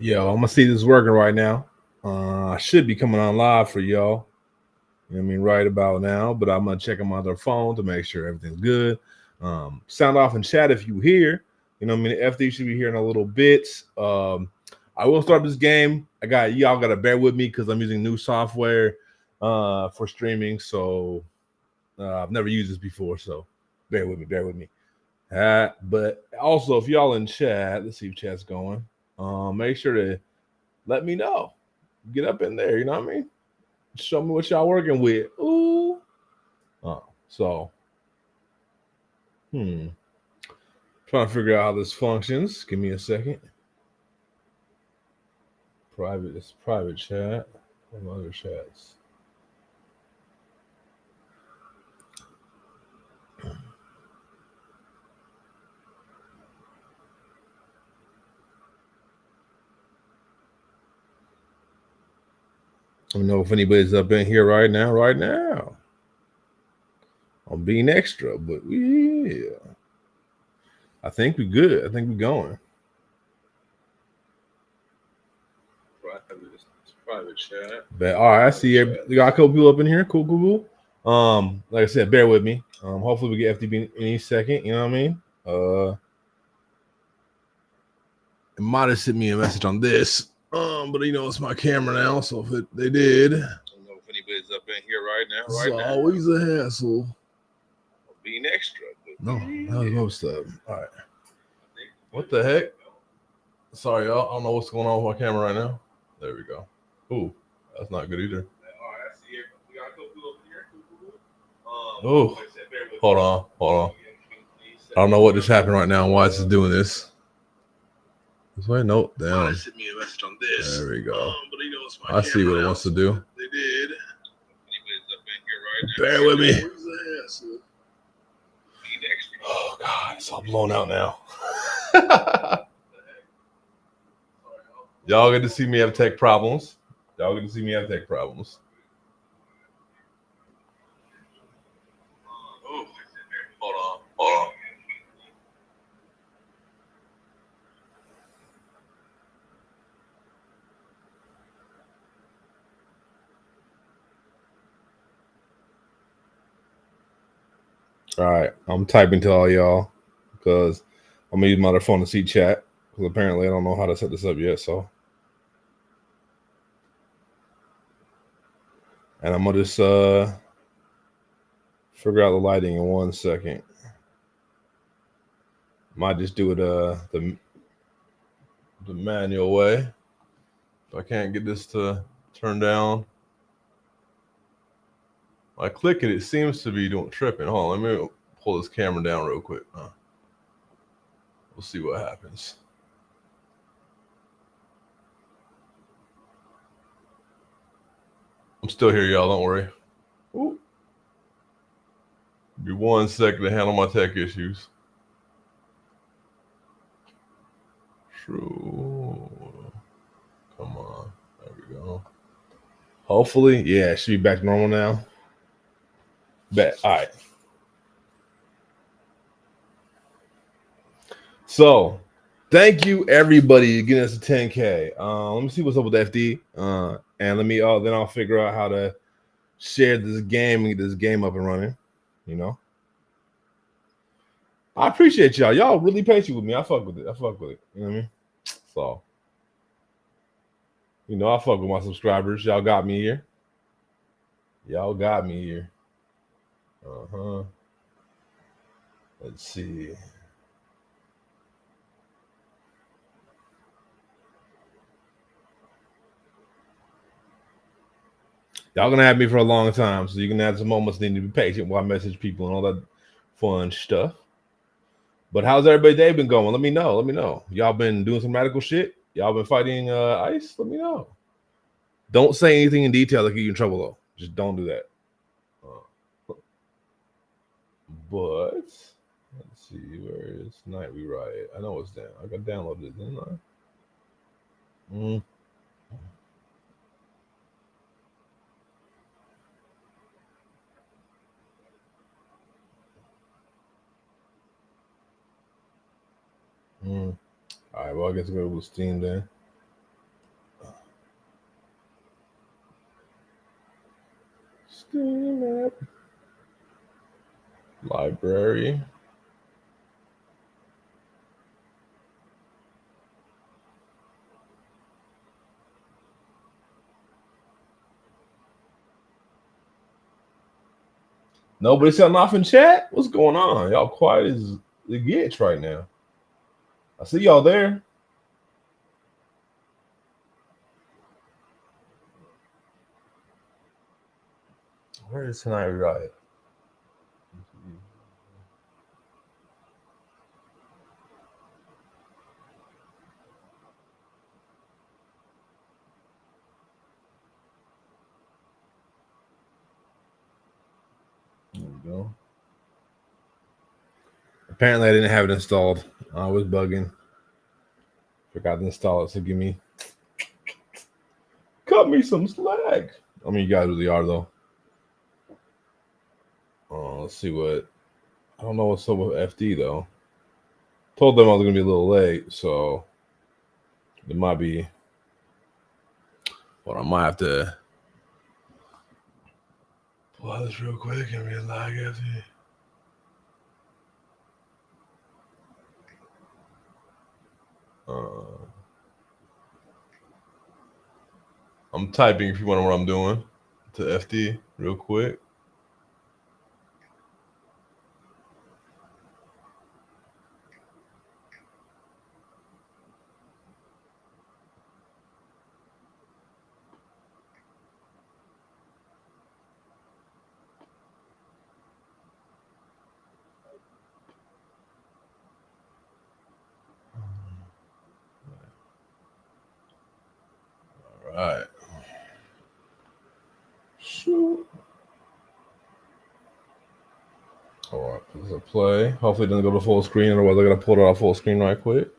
Yo, I'm gonna see this working right now. I should be coming on live for y'all. You know what I mean, right about now, but I'm gonna check on my other phone to make sure everything's good. Sound off in chat if you hear. You know what I mean? FD should be here in a little bit. I will start this game. Y'all gotta bear with me because I'm using new software for streaming. So I've never used this before, so bear with me. But also if y'all in chat, let's see if chat's going. Make sure to let me know. Get up in there, you know what I mean? Show me what y'all working with. Ooh. So, hmm. Trying to figure out how this functions. Give me a second. It's private chat. What other chats? I don't know if anybody's up in here right now. I'm being extra, but yeah. I think we're good. I think we're going. Private chat. But all right, I see you. You got a couple people up in here. Cool. Like I said, bear with me. Hopefully we get FTB in any second. You know what I mean? It might have sent me a message on this. But you know it's my camera now, so if they did. I don't know if anybody's up in here right now. It's always a hassle. Being extra. No, that was most of them. All right. What the heck? Sorry, y'all. I don't know what's going on with my camera right now. There we go. Ooh, that's not good either. Oh, hold on. I don't know what just happened right now and why it's doing this. This way, nope, down. There we go. I see what it wants to do. Bear with me. Oh God, it's all blown out now. Y'all get to see me have tech problems. Oh, hold on. All right, I'm typing to all y'all because I'm gonna use my other phone to see chat because apparently I don't know how to set this up yet. So, and I'm gonna just figure out the lighting in 1 second. Might just do it the manual way. If I can't get this to turn down, I click it seems to be doing tripping. Hold on, let me pull this camera down real quick. We'll see what happens. I'm still here, y'all. Don't worry. Ooh. Give me 1 second to handle my tech issues. True. Come on. There we go. Hopefully, yeah, it should be back to normal now. Bet. All right. So, thank you everybody getting us a 10K. Let me see what's up with FD. And let me then I'll figure out how to share this game and get this game up and running. You know. I appreciate y'all. Y'all really patient with me. I fuck with it. You know what I mean? So, you know, I fuck with my subscribers. Y'all got me here. Uh-huh. Let's see. Y'all gonna have me for a long time, so you're gonna have some moments need to be patient while I message people and all that fun stuff. But how's everybody's day been going? Let me know. Y'all been doing some radical shit? Y'all been fighting ICE? Let me know. Don't say anything in detail that get you in trouble though. Just don't do that. But let's see, where is Night We Riot? I know it's down. I got downloaded it, didn't I? All right, well, I guess I'll go with Steam then. Library. Nobody sounding off in chat? What's going on? Y'all quiet as it gets right now. I see y'all there. Where is Tonight Riot? There we go. Apparently, I didn't have it installed. I was bugging. Forgot to install it, so give me. Cut me some slack. I mean, you guys really are, though. Let's see what. I don't know what's up with FD, though. Told them I was going to be a little late, so it might be. Well, I might have to pull this real quick and be like FD. I'm typing if you want to know what I'm doing to FD real quick. All right. Shoot. All right, this is a play. Hopefully, it doesn't go to full screen. Otherwise, I gotta pull it off full screen right quick.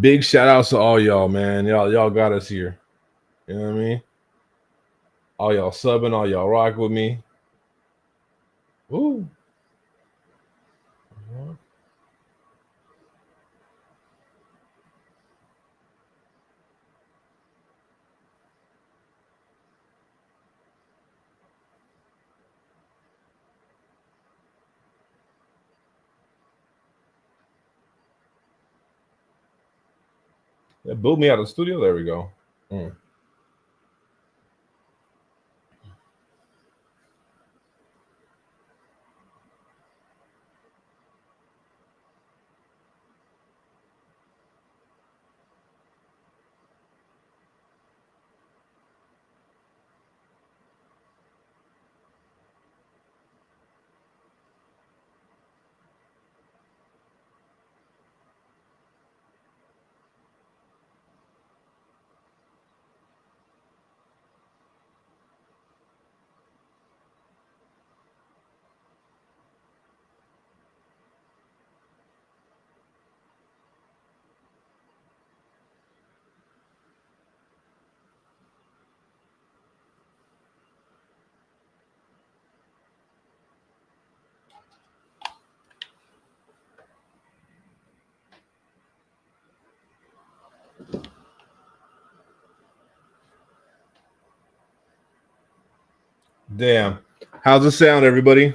Big shout outs to all y'all, man. Y'all got us here. You know what I mean? All y'all subbing, all y'all rock with me. Ooh. That booed me out of the studio. There we go. Damn. How's it sound, everybody?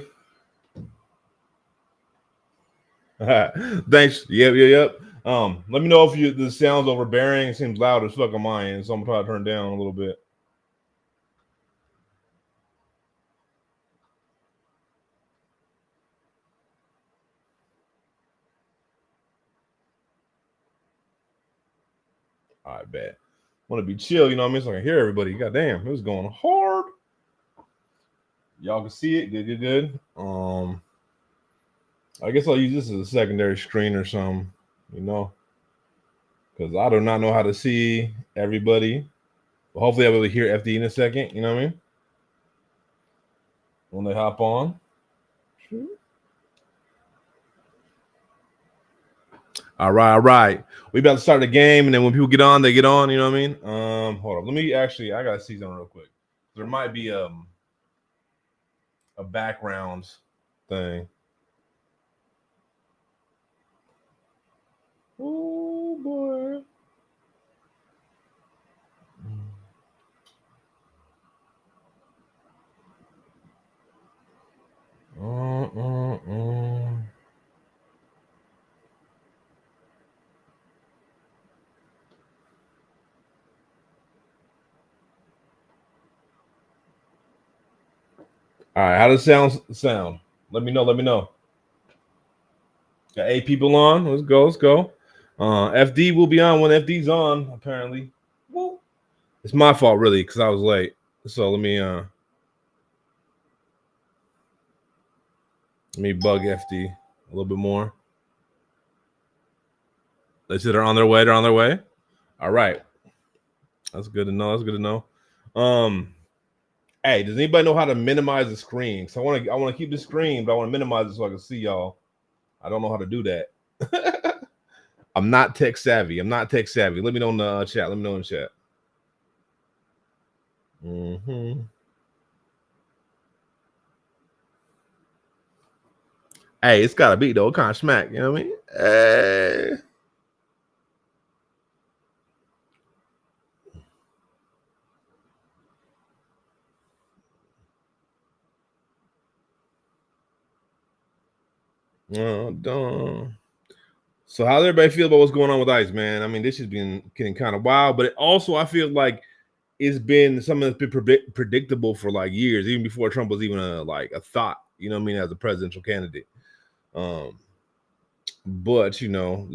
Thanks. Yep. Let me know if the sound's overbearing. It seems loud as fuck on my end, so I'm gonna try to turn down a little bit. I bet. Want to be chill, you know what I mean? So I can hear everybody. Goddamn, it was going hard. Y'all can see it. Good. I guess I'll use this as a secondary screen or something, you know, because I do not know how to see everybody. But hopefully, I'll be able to hear FD in a second. You know what I mean? When they hop on. All right. We about to start the game, and then when people get on, they get on. You know what I mean? Hold on. Let me I gotta see something real quick. There might be a background thing. Oh boy. All right, how does sound? Let me know. Let me know. Got 8 people on. Let's go. Let's go. FD will be on when FD's on. Apparently, well, it's my fault really because I was late. So let me bug FD a little bit more. They said they're on their way. They're on their way. All right, that's good to know. That's good to know. Hey, does anybody know how to minimize the screen? So I want to keep the screen, but I want to minimize it so I can see y'all. I don't know how to do that. I'm not tech savvy. I'm not tech savvy. Let me know in the chat. Let me know in the chat. Mm-hmm. Hey, it's gotta be though. It kind of smack. You know what I mean? Hey. Done. So how does everybody feel about what's going on with ICE, man? I mean, this has been getting kind of wild, but also I feel like it's been something that's been predictable for like years, even before Trump was even a thought. You know what I mean? As a presidential candidate. But let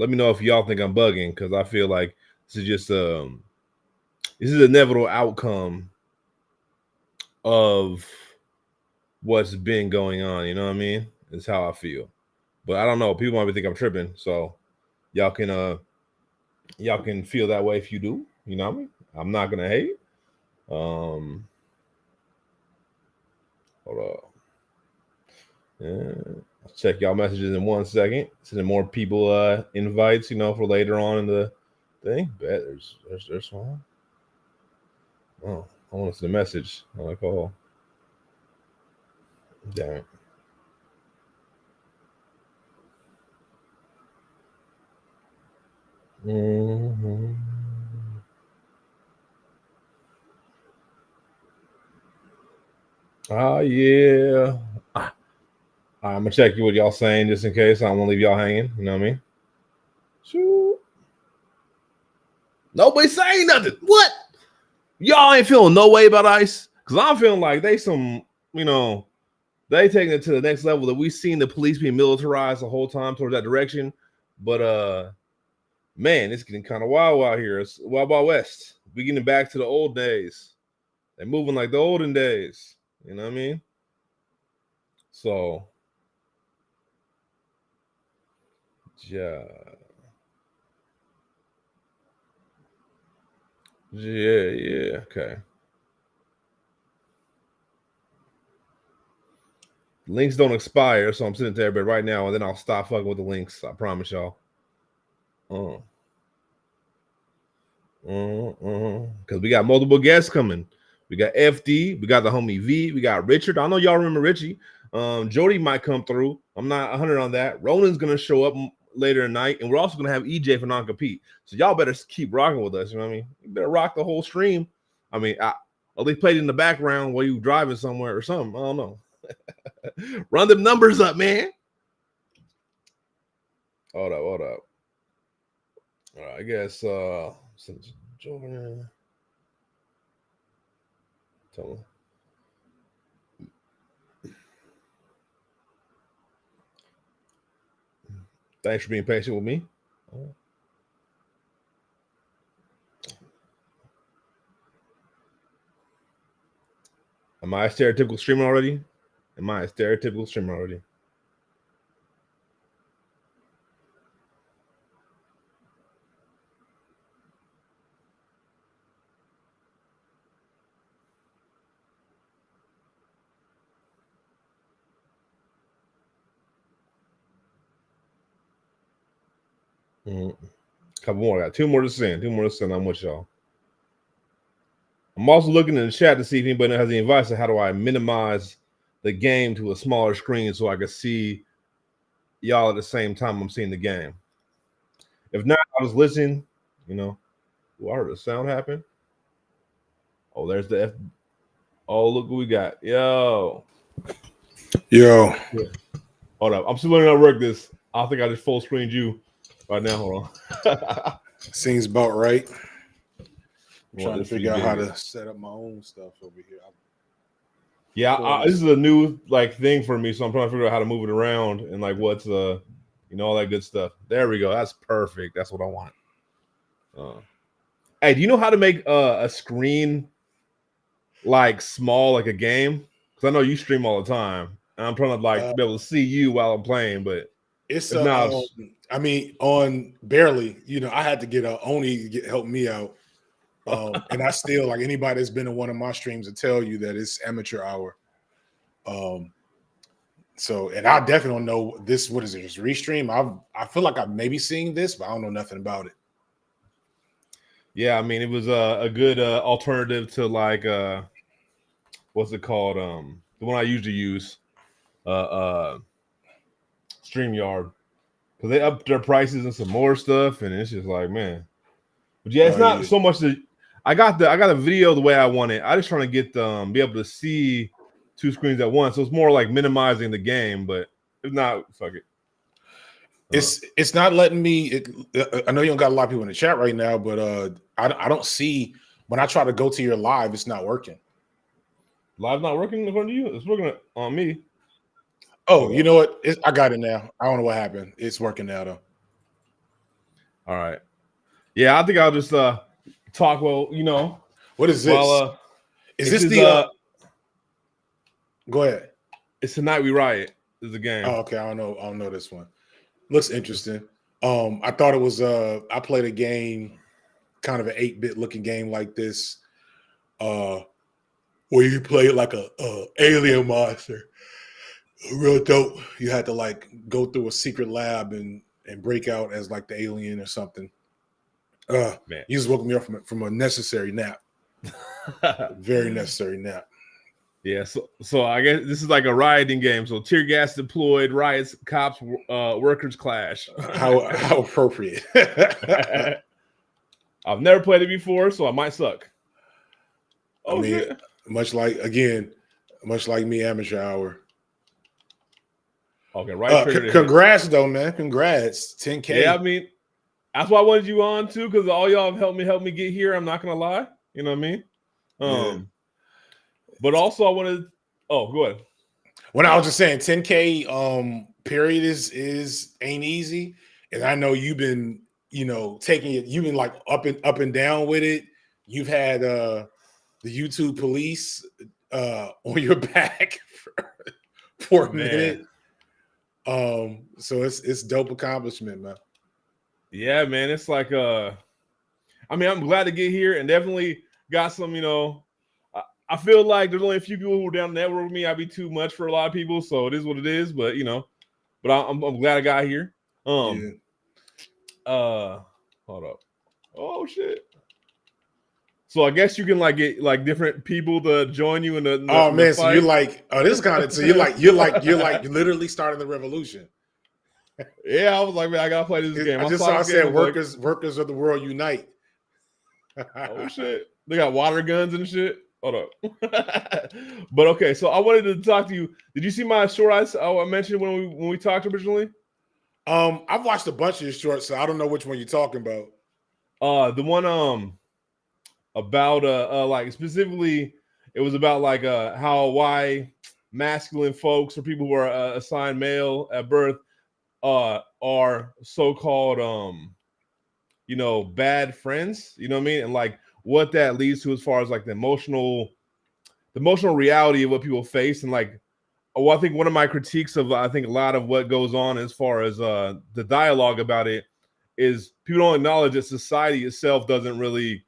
me know if y'all think I'm bugging because I feel like this is just this is an inevitable outcome of what's been going on. You know what I mean? Is how I feel. But I don't know. People might think I'm tripping, so y'all can feel that way if you do. You know what I mean? I'm not gonna hate. Hold up. Yeah. I'll check y'all messages in 1 second. Sending more people invites, for later on in the thing. Bet there's one. Oh, I want to send a message. I like oh. Damn it. Mm-hmm. Oh yeah. I'm gonna check you what y'all saying just in case. I don't want to leave y'all hanging. You know what I mean? Shoot. Nobody saying nothing. What? Y'all ain't feeling no way about ICE? Because I'm feeling like they taking it to the next level that we've seen the police being militarized the whole time towards that direction. But man, it's getting kind of wild out here. It's Wild Wild West. We getting back to the old days. They're moving like the olden days. You know what I mean? So yeah. Yeah, okay. Links don't expire, so I'm sending it to everybody right now, and then I'll stop fucking with the links. I promise y'all. Because we got multiple guests coming. We got FD, we got the homie V, we got Richard. I know y'all remember Richie. Jody might come through. I'm not 100 on that. Roland's gonna show up later tonight, and we're also gonna have EJ for non-compete. So y'all better keep rocking with us. You know what I mean? You better rock the whole stream. I mean, at least play it in the background while you driving somewhere or something. I don't know. Run them numbers up, man. Hold up. All right, I guess since Jordan. Tell him. Thanks for being patient with me. Am I a stereotypical streamer already? Couple more. I got 2 more to send. I'm with y'all. I'm also looking in the chat to see if anybody has any advice on how do I minimize the game to a smaller screen so I can see y'all at the same time I'm seeing the game. If not, I was listening. You know, I heard a sound happen. Oh, there's the F. Oh, look what we got. Yo. Yo. Yeah. Hold up. I'm still learning how to work this. I think I just full screened you right now. Hold on. Seems about right. I'm trying to Let's see, figure out how baby. to set up my own stuff over here. Yeah, this is a new like thing for me, so I'm trying to figure out how to move it around and like what's you know, all that good stuff. There we go. That's perfect. That's what I want. Hey, do you know how to make a screen like small, like a game? Because I know you stream all the time, and I'm trying to like be able to see you while I'm playing. But it's if not, I mean, on barely. You know, I had to get Oni to help me out, and I still like anybody that's been in one of my streams to tell you that it's amateur hour. So, and I definitely don't know this. What is it? It's restream. I feel like I've maybe seen this, but I don't know nothing about it. Yeah, I mean, it was a good alternative to like what's it called? The one I usually use, StreamYard, because they upped their prices and some more stuff, and it's just like, man. But yeah, it's not so much that I got a video the way I want it. I just trying to get be able to see two screens at once. So it's more like minimizing the game, but if not, fuck it. It's not letting me. I know you don't got a lot of people in the chat right now, but I don't see when I try to go to your live, it's not working. Live not working according to you? It's working on me. Oh, you know what? I got it now. I don't know what happened. It's working now though. All right. Yeah, I think I'll just talk. Well, you know, what is this? Well, is this the? Go ahead. It's Tonight We Riot. Is the game? Oh, okay. I don't know this one. Looks interesting. I thought it was. I played a game, kind of an 8-bit looking game like this, where you play like a alien monster. Real dope. You had to like go through a secret lab and break out as like the alien or something. Man. You just woke me up from a necessary nap. Very necessary nap. Yeah, so I guess this is like a rioting game. So tear gas deployed, riots, cops, workers clash. How appropriate. I've never played it before, so I might suck. Oh, I mean, shit. much like me, amateur hour. Okay, right. Congrats though, man. Congrats. 10K. Yeah, I mean, that's why I wanted you on too, because all y'all have helped me get here. I'm not gonna lie. You know what I mean? Yeah. But also I wanted. Oh, go ahead. When I was just saying, 10K period is ain't easy, and I know you've been taking it. You've been like up and down with it. You've had the YouTube police on your back for a minute. So it's dope accomplishment, man. Yeah, man. It's like I mean, I'm glad to get here and definitely got some, I feel like there's only a few people who are down the network with me. I'd be too much for a lot of people, so it is what it is. But I'm glad I got here. Hold up. Oh shit. So I guess you can like get like different people to join you in the oh man, the so you're like, oh, this is kind of so you're like literally starting the revolution. Yeah, I was like, man, I gotta play this game. I said workers of the world unite. Oh shit. They got water guns and shit. Hold up. But okay, so I wanted to talk to you. Did you see my short I mentioned when we talked originally? I've watched a bunch of your shorts, so I don't know which one you're talking about. The one about like specifically it was about like why masculine folks or people who are assigned male at birth are so-called bad friends, you know what I mean? And like what that leads to as far as like the emotional reality of what people face. And like, I think one of my critiques of I think a lot of what goes on as far as the dialogue about it is people don't acknowledge that society itself doesn't really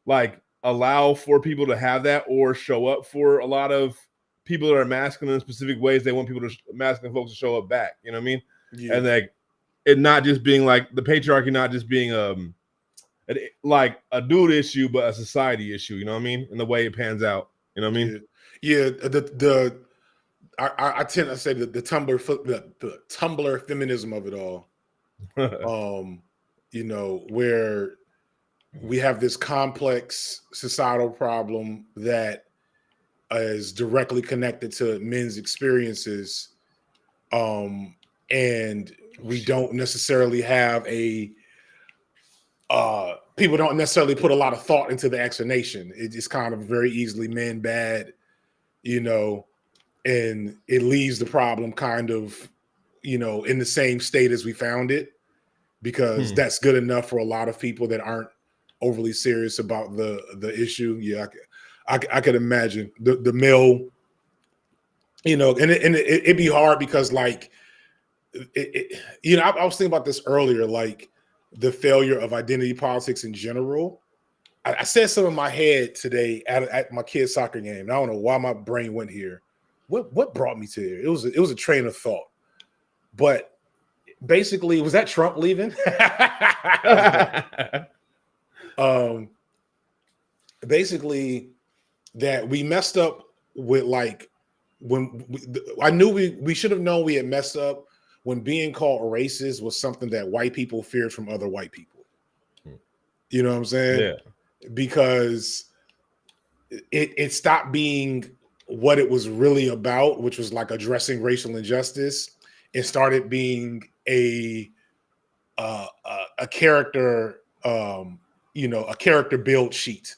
like allow for people to have that or show up for a lot of people that are masculine in specific ways. They want masculine folks to show up back, you know what I mean? Yeah. And like it not just being like the patriarchy, not just being like a dude issue, but a society issue, you know what I mean? And the way it pans out, you know what I mean? Yeah. I tend to say the Tumblr feminism of it all. you know, where we have this complex societal problem that is directly connected to men's experiences, and we don't necessarily have people don't necessarily put a lot of thought into the explanation. It's kind of very easily men bad, you know, and it leaves the problem kind of, you know, in the same state as we found it, because that's good enough for a lot of people that aren't overly serious about the issue. Yeah, I could imagine the male, you know, and it'd be hard because like, you know, I was thinking about this earlier, like the failure of identity politics in general. I said something in my head today at my kid's soccer game. And I don't know why my brain went here. What brought me to here? It was a train of thought, but basically, was that Trump leaving? Basically, that we messed up with like I knew we should have known we had messed up when being called racist was something that white people feared from other white people. You know what I'm saying? Yeah. Because it stopped being what it was really about, which was like addressing racial injustice. It started being a character, you know, a character build sheet,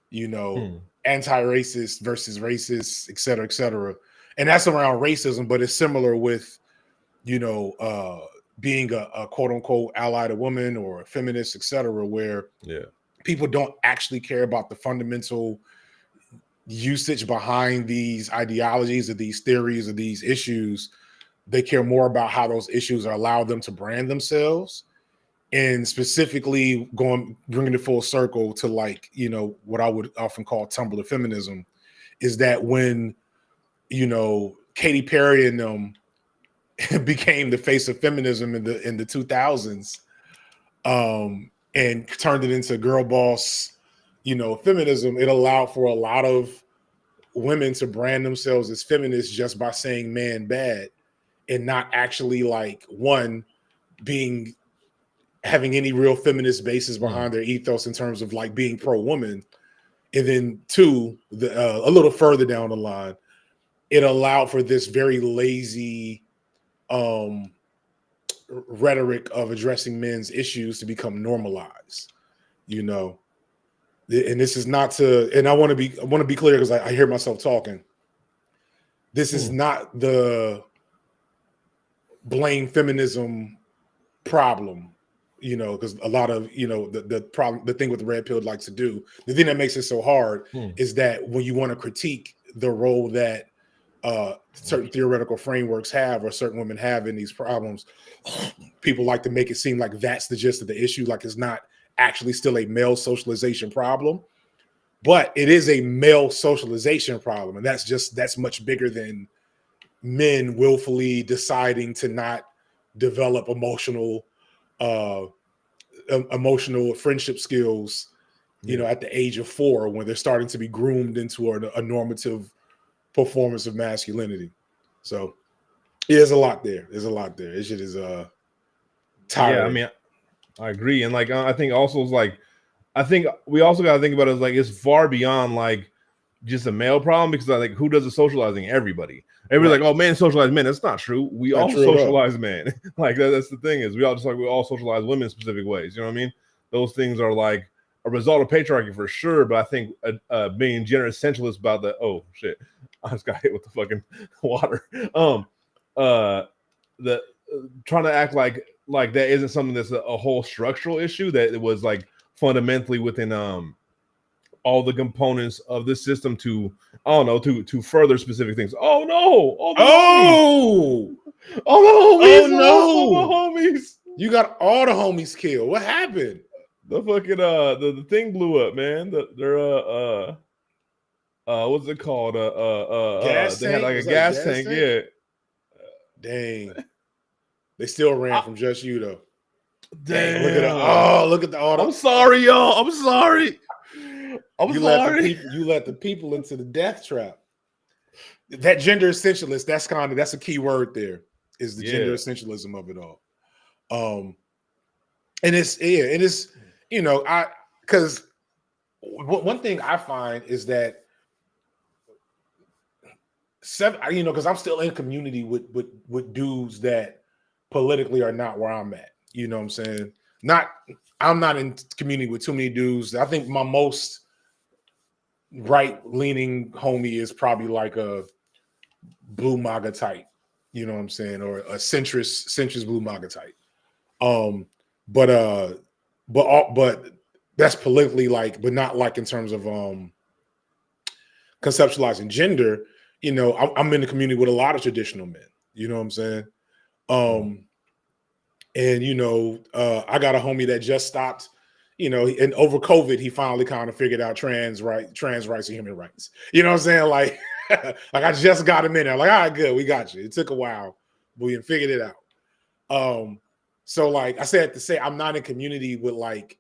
you know, anti-racist versus racist, et cetera, et cetera. And that's around racism, but it's similar with, you know, being a quote unquote allied woman or a feminist, et cetera, where people don't actually care about the fundamental usage behind these ideologies or these theories or these issues. They care more about how those issues allow them to brand themselves. And specifically bringing it full circle to like, you know, what I would often call Tumblr feminism is that when, you know, Katy Perry and them became the face of feminism in the 2000s, and turned it into girl boss, you know, feminism, it allowed for a lot of women to brand themselves as feminists just by saying man bad and not actually like having any real feminist basis behind their ethos in terms of like being pro-woman. And then two, a little further down the line, it allowed for this very lazy rhetoric of addressing men's issues to become normalized, you know. And this is not to, and I want to be clear because I hear myself talking. This is not the blame feminism problem, you know, because a lot of, you know, the problem, the thing with the red pill likes to do, the thing that makes it so hard is that when you want to critique the role that certain theoretical frameworks have or certain women have in these problems, people like to make it seem like that's the gist of the issue, like it's not actually still a male socialization problem, but it is a male socialization problem, and that's much bigger than men willfully deciding to not develop emotional friendship skills, you know, at the age of 4 when they're starting to be groomed into a normative performance of masculinity. So yeah, there's a lot there. This shit is tiring. Yeah, I mean, I agree. And like I think also it's like, I think we also got to think about it as like it's far beyond like just a male problem, because like who does the socializing? Everybody's like, oh, men socialize men. That's not true. We all socialize men. Like that's the thing, is we all socialize women in specific ways. You know what I mean? Those things are like a result of patriarchy for sure. But I think being gender essentialist about the I just got hit with the fucking water. Trying to act like that isn't something that's a whole structural issue, that it was like fundamentally within all the components of the system to further specific things. Oh no! Oh no! Homies! You got all the homies killed. What happened? The fucking the thing blew up, man. They're what's it called? Gas they tank? had like Was a that gas tank, yeah. Dang. They still ran from just you though. Damn. Look at all the. I'm sorry, y'all. I'm sorry. You let the people into the death trap. That gender essentialist, that's a key word there, is the gender essentialism of it all. And it's you know, because one thing I find is that because I'm still in community with dudes that politically are not where I'm at. You know what I'm saying? I'm not in community with too many dudes. I think my most right-leaning homie is probably like a blue MAGA type, you know what I'm saying, or a centrist blue MAGA type. But that's politically but not like in terms of conceptualizing gender. You know, I'm in the community with a lot of traditional men. You know what I'm saying? And you know, I got a homie that just stopped. You know, and over COVID, he finally kind of figured out trans rights and human rights. You know what I'm saying? Like, like I just got him in there. Like, all right, good, we got you. It took a while, but we figured it out. So like I said to say, I'm not in community with like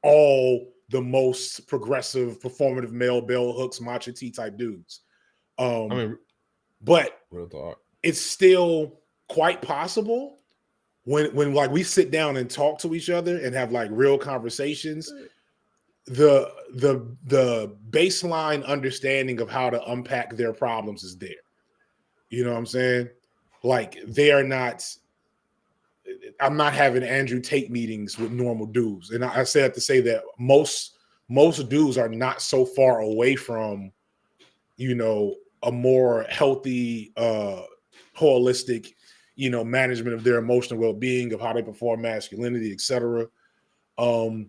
all the most progressive, performative male bell hooks, matcha tea type dudes. But real talk, it's still quite possible when like we sit down and talk to each other and have like real conversations, the baseline understanding of how to unpack their problems is there. You know what I'm saying? Like I'm not having Andrew Tate meetings with normal dudes. And I say that to say that most dudes are not so far away from, you know, a more healthy, holistic, you know, management of their emotional well-being, of how they perform masculinity, etc. I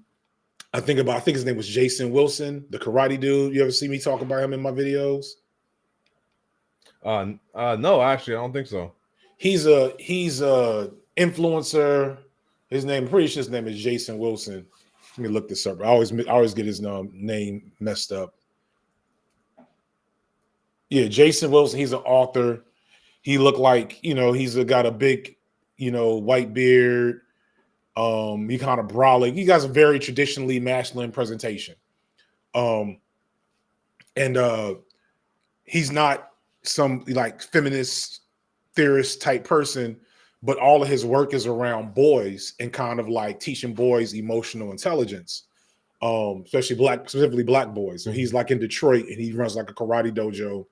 think his name was Jason Wilson, the karate dude. You ever see me talk about him in my videos? No, actually, I don't think so. He's a influencer. I'm pretty sure his name is Jason Wilson. Let me look this up. I always get his name messed up. Yeah, Jason Wilson. He's an author. He looked like, you know, he's got a big, you know, white beard. He kind of brolic. He got a very traditionally masculine presentation. And he's not some like feminist theorist type person, but all of his work is around boys and kind of like teaching boys emotional intelligence, specifically black boys. So he's like in Detroit and he runs like a karate dojo.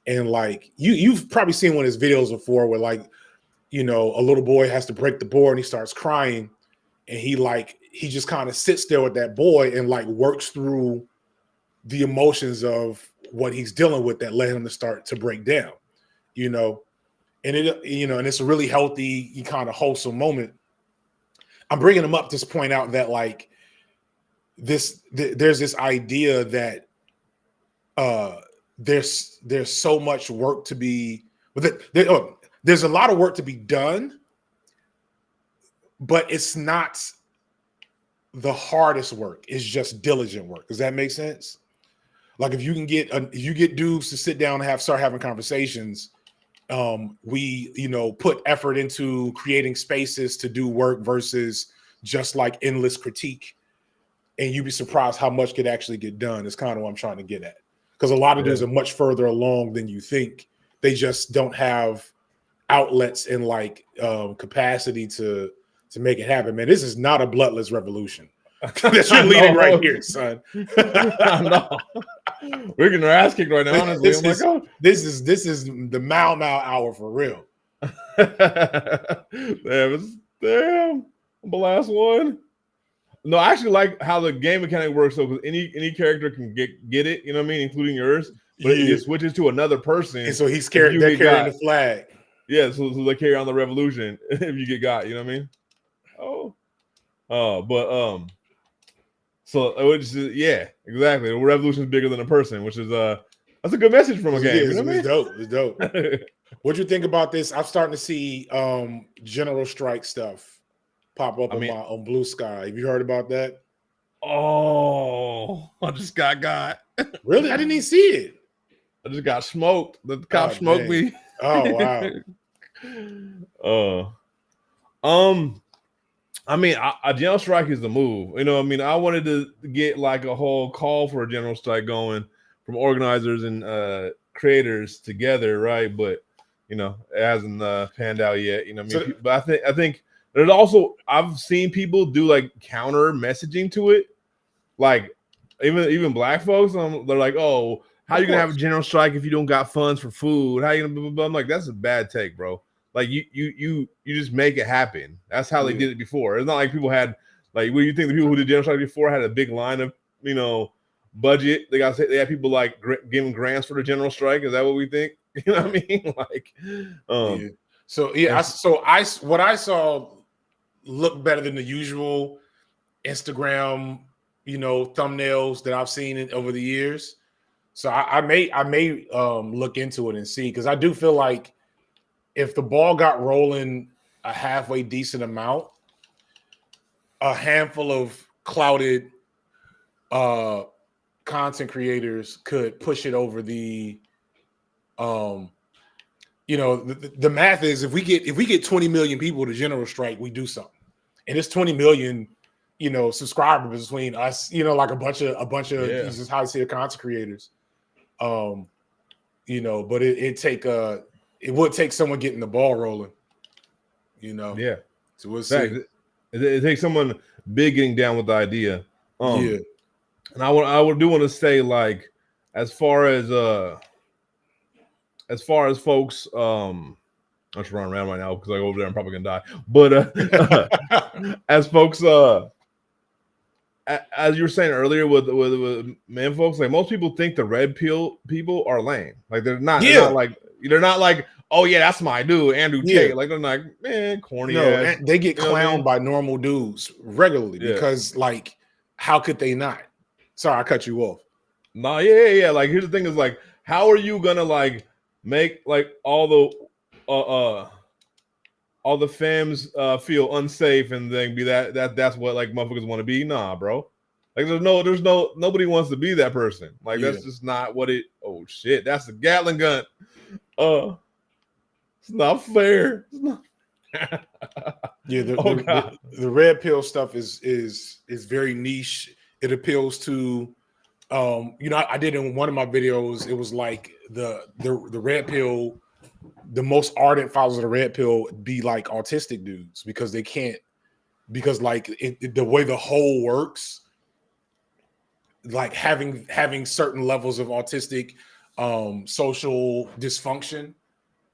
And like you've probably seen one of his videos before where like, you know, a little boy has to break the board and he starts crying and he just kind of sits there with that boy and like works through the emotions of what he's dealing with that led him to start to break down, you know. And it's a really healthy, kind of wholesome moment. I'm bringing him up to point out that like there's this idea that there's so much work to be there's a lot of work to be done, but it's not the hardest work. It's just diligent work. Does that make sense? Like if you get dudes to sit down and start having conversations, we, you know, put effort into creating spaces to do work versus just like endless critique. And you'd be surprised how much could actually get done. Is kind of what I'm trying to get at. Because a lot of dudes are much further along than you think. They just don't have outlets and like capacity to make it happen. Man, this is not a bloodless revolution. That's you're leading right here, son. I know. We're getting our ass kicked right now, honestly. This is the Mau Mau hour for real. Damn, the last one. No, I actually like how the game mechanic works. So because any character can get it, you know what I mean, including yours. But it switches to another person, and so they're carrying the flag. Yeah, so they carry on the revolution if you get got. You know what I mean? So which is exactly. The revolution is bigger than a person, which is that's a good message from a game. It's dope. It's dope. What'd you think about this? I'm starting to see general strike stuff pop up on Blue Sky. Have you heard about that? Oh, I just got. Really? I didn't even see it. I just got smoked. The cop smoked me. Oh wow. I mean, a general strike is the move. You know, I mean, I wanted to get like a whole call for a general strike going from organizers and creators together, right? But you know, it hasn't panned out yet. You know, but I think There's also I've seen people do like counter messaging to it, like even black folks. They're like, "Oh, how you gonna have a general strike if you don't got funds for food? How you gonna?" Blah, blah, blah. I'm like, that's a bad take, bro. Like you just make it happen. That's how they did it before. It's not like people had like. What do you think the people who did general strike before had a big line of budget? They had people like giving grants for the general strike. Is that what we think? You know what I mean? Like, So what I saw looked better than the usual Instagram, thumbnails that I've seen over the years. So I may look into it and see, because I do feel like if the ball got rolling a halfway decent amount, a handful of clouded content creators could push it over the the math is if we get 20 million people to general strike, we do something. And it's 20 million, subscribers between us, like a bunch of this is how I see the content creators. But it would take someone getting the ball rolling, Yeah. So we'll see. It takes someone big getting down with the idea. And I do want to say, like, as far as folks, I'm just running around right now because I go over there, I'm probably gonna die. But as folks, as you were saying earlier with men folks, like most people think the red pill people are lame. Like they're not. They're not like, oh yeah, that's my dude, Andrew Tate. Like they're like, man, corny. No, they get clowned by normal dudes regularly because, like, how could they not? Sorry, I cut you off. No, yeah. Like, here's the thing: is like, how are you gonna like make like all the femmes feel unsafe and then be that's what like motherfuckers want to be? Nah, bro. Like there's nobody wants to be that person. Like that's just not what it. Oh shit, that's a Gatling gun. It's not fair. It's not. The red pill stuff is very niche. It appeals to I did in one of my videos, it was like the red pill, the most ardent followers of the red pill be like autistic dudes because they can't, because like the way the whole works, like having certain levels of autistic social dysfunction,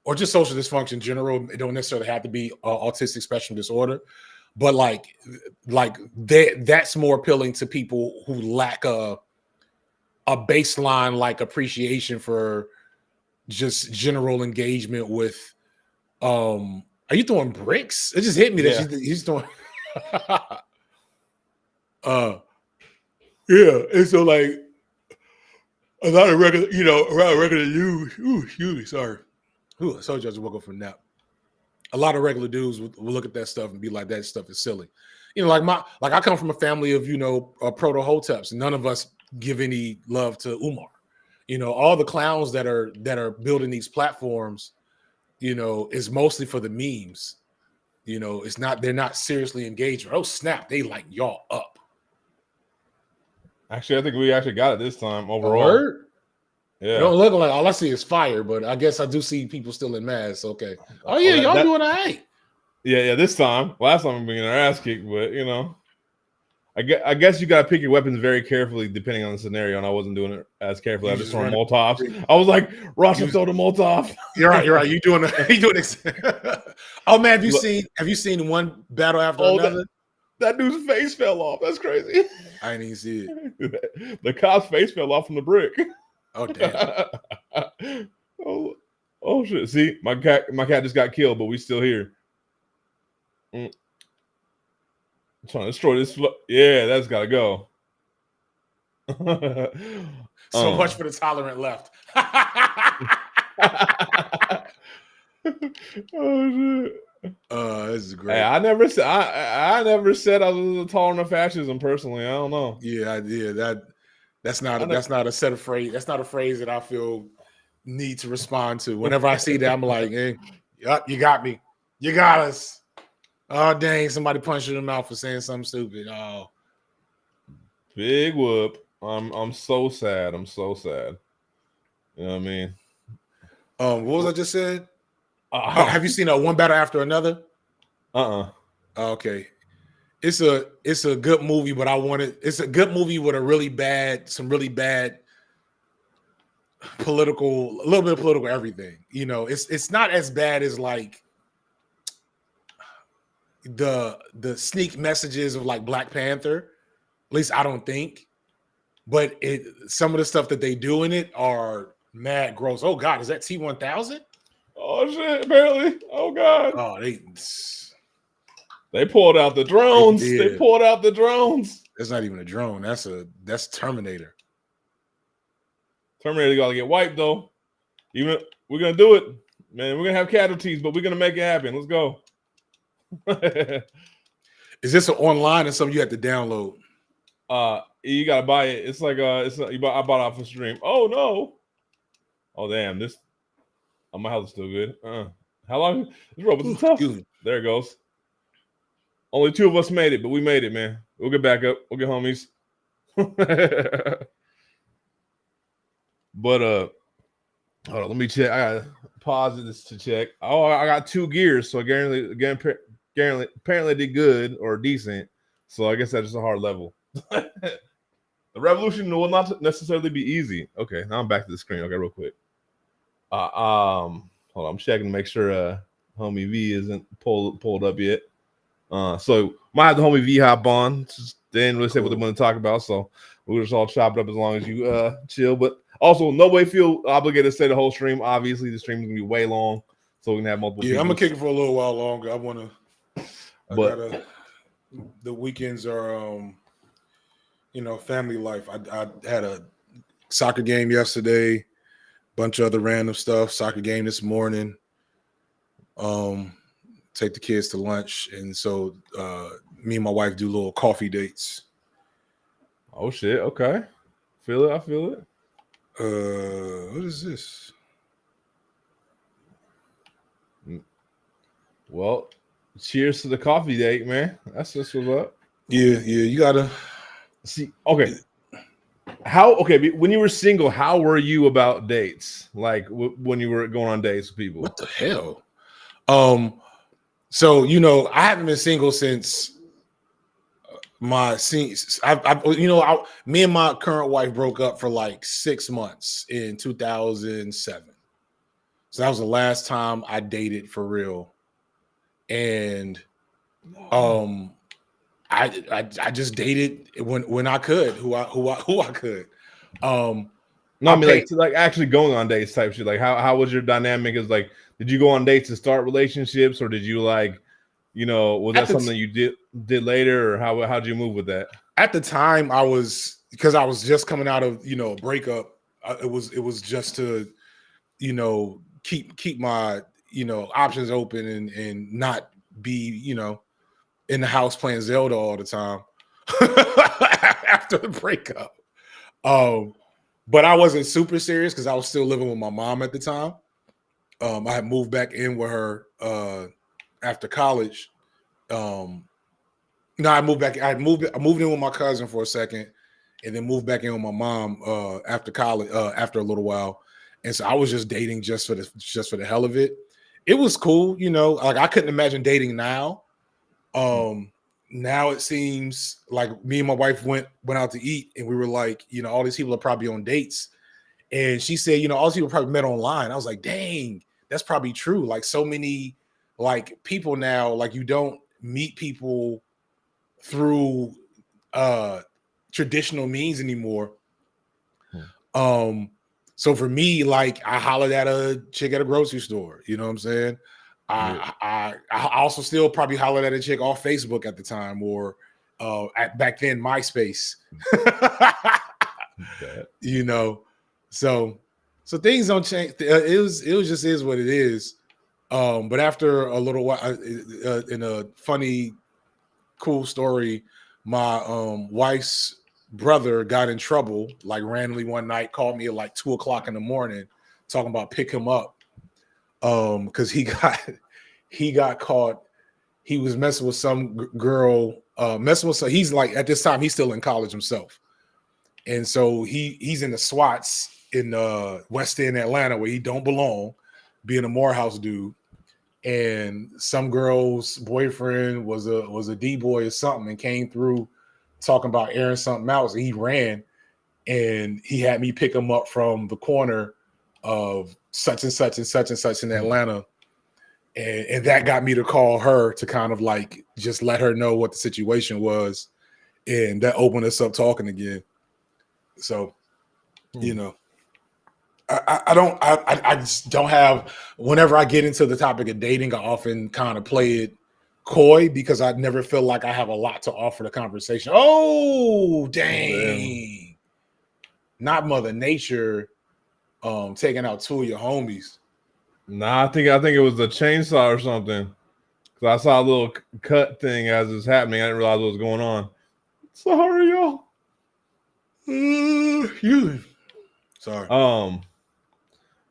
or just social dysfunction in general. It don't necessarily have to be autistic spectrum disorder, but like that's more appealing to people who lack a baseline like appreciation for just general engagement with. Are you throwing bricks? It just hit me that he's throwing. And so like a lot of regular, around regular dudes. Excuse me, sorry. I told you I just woke up from a nap. A lot of regular dudes will look at that stuff and be like, that stuff is silly. Like I come from a family of, proto-hoteps. None of us give any love to Umar. All the clowns that are building these platforms, is mostly for the memes. They're not seriously engaged. Oh snap, they like y'all up. Actually, I think we actually got it this time overall. Yeah. It don't look like, all I see is fire, but I guess I do see people still in masks. Okay. Oh yeah, y'all doing all right. Yeah. This time, last time I'm being our ass kicked, but I guess you gotta pick your weapons very carefully depending on the scenario. And I wasn't doing it as carefully. I was just throwing Molotovs. I was like, Ross, throw the Molotov. You're right. You doing it? Oh man, have you seen one battle after another? That dude's face fell off. That's crazy. I didn't even see it. The cop's face fell off from the brick. Oh damn. oh shit. See, my cat just got killed, but we still here. I'm trying to destroy this. Yeah, that's gotta go. So much for the tolerant left. Oh shit. This is great. Hey, I never said I was a tolerant of fascism personally. I don't know. That's not a set of phrase. That's not a phrase that I feel need to respond to. Whenever I see that, I'm like, hey, yep, you got me. You got us. Oh dang, somebody punched you in the mouth for saying something stupid. Oh. Big whoop. I'm so sad. I'm so sad. You know what I mean? What was I just saying? Have you seen one battle after another? Okay. It's a good movie, but it's a good movie with some really bad political, a little bit of political everything. You know, it's not as bad as like the sneak messages of like Black Panther. At least I don't think. But some of the stuff that they do in it are mad gross. Oh God, is that T-1000? Oh shit! Apparently, oh God. Oh, They pulled out the drones. They pulled out the drones. That's not even a drone. That's Terminator. Terminator got to get wiped though. Even we're gonna do it, man. We're gonna have casualties, but we're gonna make it happen. Let's go. Is this an online or something you have to download? You gotta buy it. It's like I bought off a stream. Oh no. Oh damn, this. Oh, my health is still good. How long? This rope is tough. There it goes. Only 2 of us made it, but we made it, man. We'll get back up. We'll get homies. But hold on, let me check. I gotta pause this to check. Oh, I got 2 gears, so apparently I did good or decent. So I guess that's just a hard level. The revolution will not necessarily be easy. Okay, now I'm back to the screen. Okay, real quick. Hold on, I'm checking to make sure homie V isn't pulled up yet. So might have the homie V hop on. Just, they didn't really say what they want to talk about, so we'll just all chop it up as long as you chill. But also, no way feel obligated to stay the whole stream. Obviously, the stream is gonna be way long, so we can have multiple. Yeah, I'm gonna kick it for a little while longer. The weekends are family life. I had a soccer game yesterday, bunch of other random stuff. Soccer game this morning. Take the kids to lunch, and so me and my wife do little coffee dates. Oh shit! Okay, feel it. I feel it. What is this? Well, cheers to the coffee date, man. That's just what's up. Yeah. You gotta see. Okay. When you were single, how were you about dates? Like when you were going on dates with people? What the hell? So I haven't been single since me and my current wife broke up for like 6 months in 2007. So that was the last time I dated for real. And I just dated when I could, who I could. Like actually going on dates type shit. Like how was your dynamic? Is like, did you go on dates to start relationships, or did you was that something you did later, or how'd you move with that? At the time, because I was just coming out of a breakup. It was just to keep my options open and not be in the house playing Zelda all the time after the breakup. But I wasn't super serious because I was still living with my mom at the time. I had moved back in with her after college. I moved in with my cousin for a second, and then moved back in with my mom after college. After a little while, and so I was just dating just for the hell of it. It was cool, Like I couldn't imagine dating now. Now it seems like me and my wife went out to eat, and we were like, all these people are probably on dates. And she said, all these people probably met online. I was like, dang, that's probably true. Like so many like people now, like you don't meet people through traditional means anymore. So for me, like I hollered at a chick at a grocery store, you know what I'm saying? I also still probably hollered at a chick off Facebook at the time, or back then MySpace. So things don't change. It was just is what it is. But after a little while, in a funny, cool story, my wife's brother got in trouble like randomly one night, called me at like 2:00 in the morning talking about pick him up because he got caught. He was messing with some girl, he's like, at this time he's still in college himself, and so he's in the SWATs in West End Atlanta, where he don't belong, being a Morehouse dude. and some girl's boyfriend was a D-boy or something and came through talking about airing something out. So he ran and he had me pick him up from the corner of such and such and such and such in Atlanta. And that got me to call her to kind of like just let her know what the situation was. And that opened us up talking again. So, you know, I just don't have, whenever I get into the topic of dating, I often kind of play it coy because I never feel like I have a lot to offer the conversation. Oh, dang. Not Mother Nature taking out two of your homies. Nah, I think it was the chainsaw or something. Because I saw a little cut thing as it's happening. I didn't realize what was going on. Sorry, y'all. You. Sorry.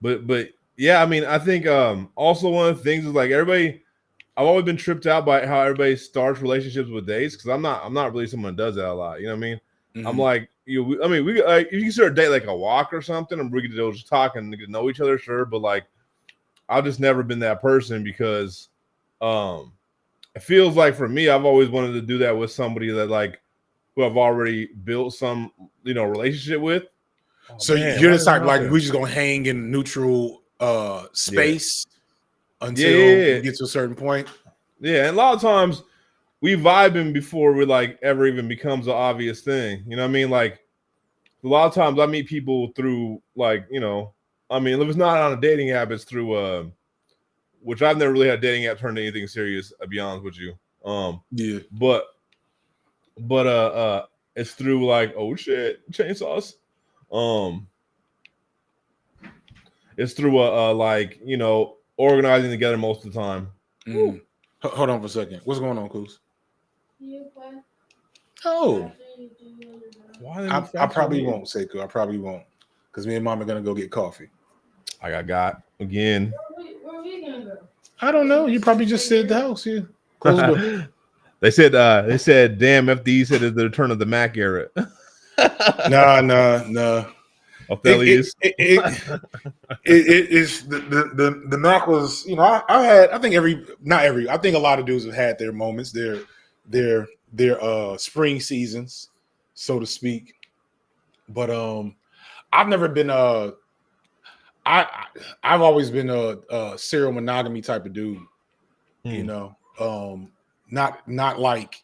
But yeah, I mean, I think also one of the things is like everybody. I've always been tripped out by how everybody starts relationships with dates because I'm not really someone who does that a lot. You know what I mean? Mm-hmm. I'm like, we if you consider a date like a walk or something, and we could just talk and get to know each other, sure. But like, I've just never been that person because it feels like for me, I've always wanted to do that with somebody that like who I've already built some relationship with. Oh, so man, you're the type like we're just gonna hang in neutral space until we get to a certain point. Yeah, and a lot of times we vibing before we like ever even becomes an obvious thing. You know what I mean? Like a lot of times I meet people through like, I mean, if it's not on a dating app, it's through which I've never really had a dating app turn to anything serious, I'll be honest with you. Yeah. But it's through like, oh shit, chainsaws. It's through like, organizing together most of the time. Mm. Hold on for a second. What's going on, Coos? Oh. I probably won't, Seiko. I probably won't. Because me and Mom are going to go get coffee. I got again. Where are we going to go? I don't know. You probably just sit at the house. Yeah. Close the door. They said, damn, FD said it's the return of the Mac era. No. It is the Mac was, I think a lot of dudes have had their moments, their spring seasons, so to speak. But I've never been I've always been a serial monogamy type of dude, not like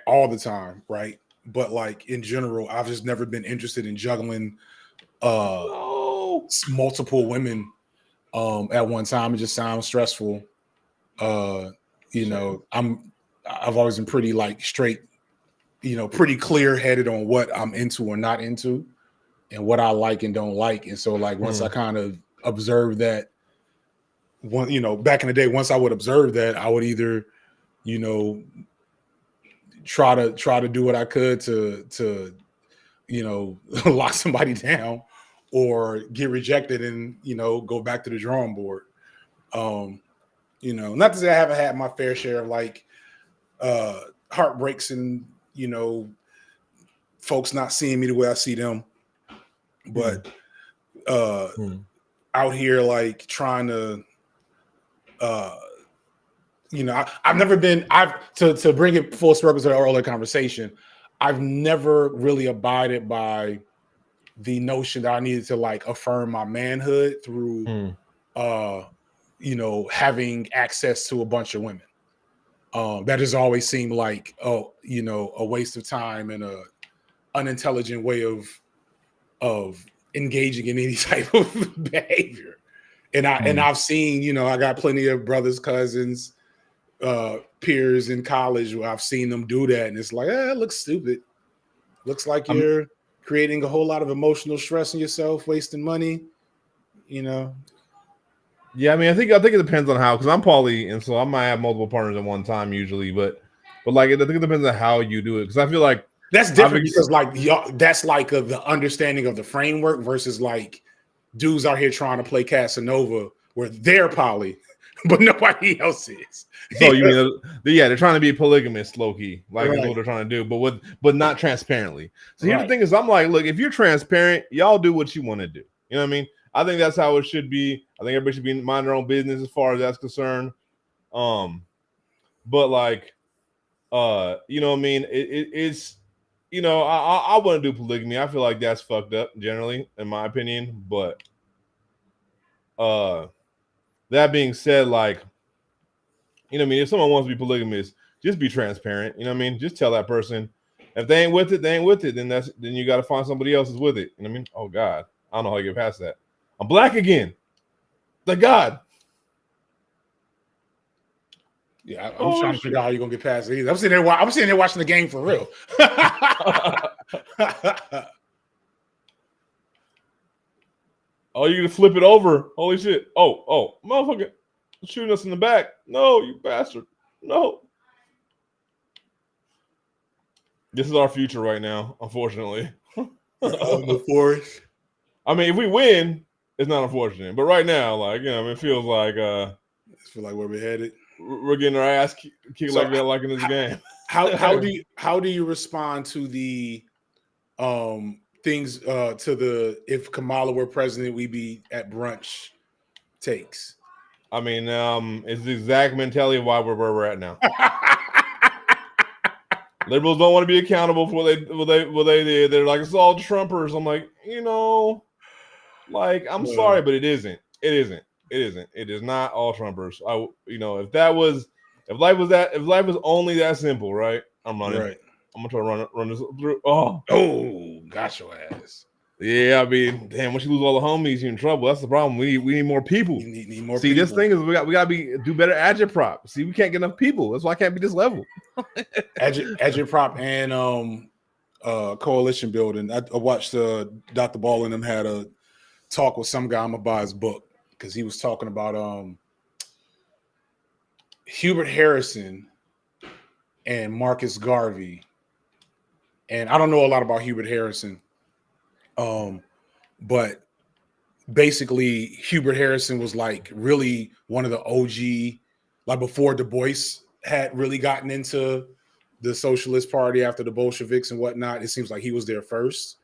all the time, right? But like in general, I've just never been interested in juggling multiple women at one time. It just sounds stressful. I've always been pretty like straight, pretty clear headed on what I'm into or not into and what I like and don't like. And so like once I kind of observed that back in the day, once I would observe that, I would either, try to do what I could to lock somebody down or get rejected and, go back to the drawing board. Not to say I haven't had my fair share of like heartbreaks and, folks not seeing me the way I see them. But out here, like trying to, I've never been, to bring it full circle to the earlier conversation, I've never really abided by the notion that I needed to like affirm my manhood through, having access to a bunch of women. That has always seemed like, a waste of time and a unintelligent way of engaging in any type of behavior. And I've seen, I got plenty of brothers, cousins, peers in college where I've seen them do that, and it's like, it looks stupid. Looks like you're creating a whole lot of emotional stress on yourself, wasting money. Yeah, I mean, I think it depends on how, because I'm poly, and so I might have multiple partners at one time usually, but like I think it depends on how you do it, because I feel like that's different because like that's like the understanding of the framework versus like dudes out here trying to play Casanova where they're poly, but nobody else is. So you mean, they're trying to be polygamous, low key, like that's what they're trying to do, but not transparently. So here's the thing: is I'm like, look, if you're transparent, y'all do what you want to do. You know what I mean? I think that's how it should be. I think everybody should be mind their own business as far as that's concerned. But like, you know what I mean? It's, you know, I wouldn't do polygamy. I feel like that's fucked up generally, in my opinion. But that being said, like, you know what I mean? If someone wants to be polygamous, just be transparent. You know what I mean? Just tell that person. If they ain't with it, they ain't with it. Then you got to find somebody else who's with it. You know what I mean? Oh God, I don't know how you get past that. I'm black again. Thank God. Yeah, I'm trying to figure out how you're gonna get past it. Either. I'm sitting there watching the game for real. Oh, you gonna flip it over? Holy shit! Oh, motherfucker, shooting us in the back! No, you bastard! No. This is our future right now, unfortunately. The forest. I mean, if we win, it's not unfortunate. But right now, like, you know, I mean, it feels like I feel like where we're headed. We're getting our ass kicked so like in this game. How do you respond to the things to the if Kamala were president, we'd be at brunch takes? I mean, it's the exact mentality of why we're where we're at now. Liberals don't want to be accountable for what they did. They're like, it's all Trumpers. I'm like, you know, like, I'm sorry, but it isn't. It isn't. It isn't. It is not all Trumpers. You know, if life was only that simple, right? I'm running. Right. I'm gonna try to run this through. Oh, got your ass. Yeah, I mean, damn, once you lose all the homies, you're in trouble. That's the problem. We need more people. You need more. See, people. This thing is we gotta do better agitprop. See, we can't get enough people. That's why I can't be this level. Agitprop and coalition building. I watched Dr. Ball and them had a talk with some guy. I'm gonna buy his book because he was talking about Hubert Harrison and Marcus Garvey. And I don't know a lot about Hubert Harrison. But basically Hubert Harrison was like really one of the OG, like before Du Bois had really gotten into the Socialist Party after the Bolsheviks and whatnot. It seems like he was there first.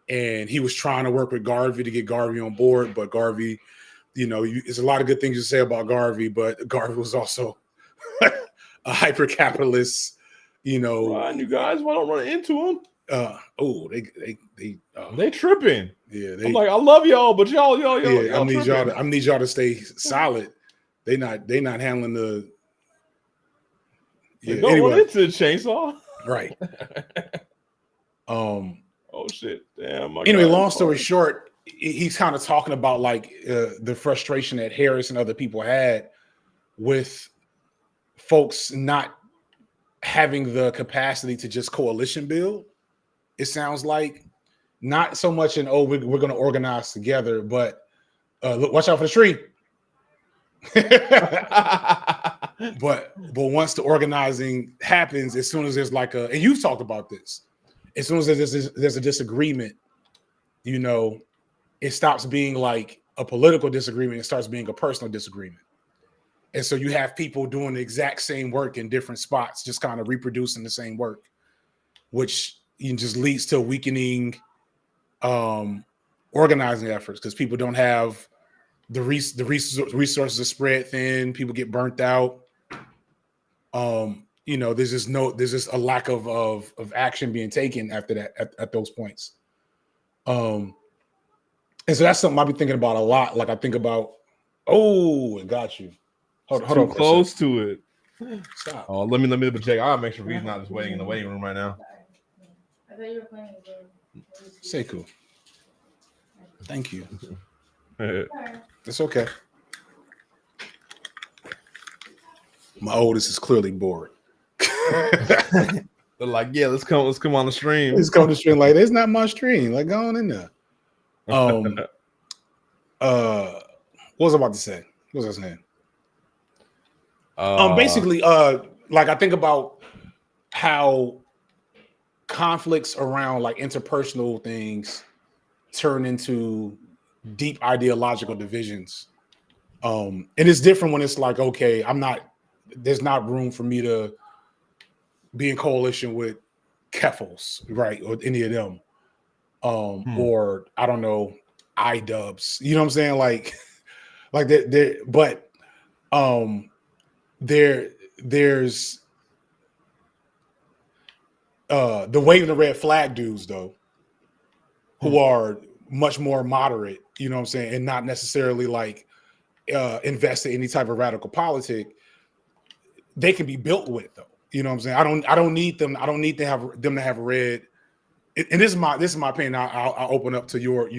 And he was trying to work with Garvey to get Garvey on board. But Garvey, you know, there's a lot of good things to say about Garvey, but Garvey was also a hyper-capitalist, you know. Ryan, you guys, why don't run into him? They tripping. Yeah, I'm like, I love y'all, but y'all. Yeah, I need y'all to stay solid. They not handling the. Yeah, don't run into the chainsaw. Right. Oh shit! Damn. Anyway, long story short, he's kind of talking about like the frustration that Harris and other people had with folks not having the capacity to just coalition build. It sounds like not so much in we're going to organize together, but look, watch out for the tree. but once the organizing happens, as soon as there's like and you've talked about this, as soon as there's a disagreement, you know, it stops being like a political disagreement. It starts being a personal disagreement. And so you have people doing the exact same work in different spots, just kind of reproducing the same work, which just leads to weakening organizing efforts because people don't have the resources to spread thin. People get burnt out. You know, there's just a lack of action being taken after that at those points. And so that's something I'll be thinking about a lot. Like I think about, it got you. Hold on. Close to it. Stop. Oh, let me double check. I'll make sure he's not just waiting in the waiting room right now. I thought you were playing a game. Sekou. Thank you. It's okay. My oldest is clearly bored. They're like, yeah, let's come on the stream. Let's come on the stream. Like, there's not much stream. Like, go on in there. What was I about to say? What was I saying? Basically, like I think about how conflicts around like interpersonal things turn into deep ideological divisions. And it's different when it's like, okay, there's not room for me to be in coalition with Keffels, right? Or any of them. Or I don't know, iDubbbz. You know what I'm saying? Like there, but there's the waving the red flag dudes though, who are much more moderate, you know what I'm saying, and not necessarily like invest in any type of radical politic. They can be built with though. You know what I'm saying? I don't need them. I don't need to have them to have read. And this is my opinion. I'll open up to your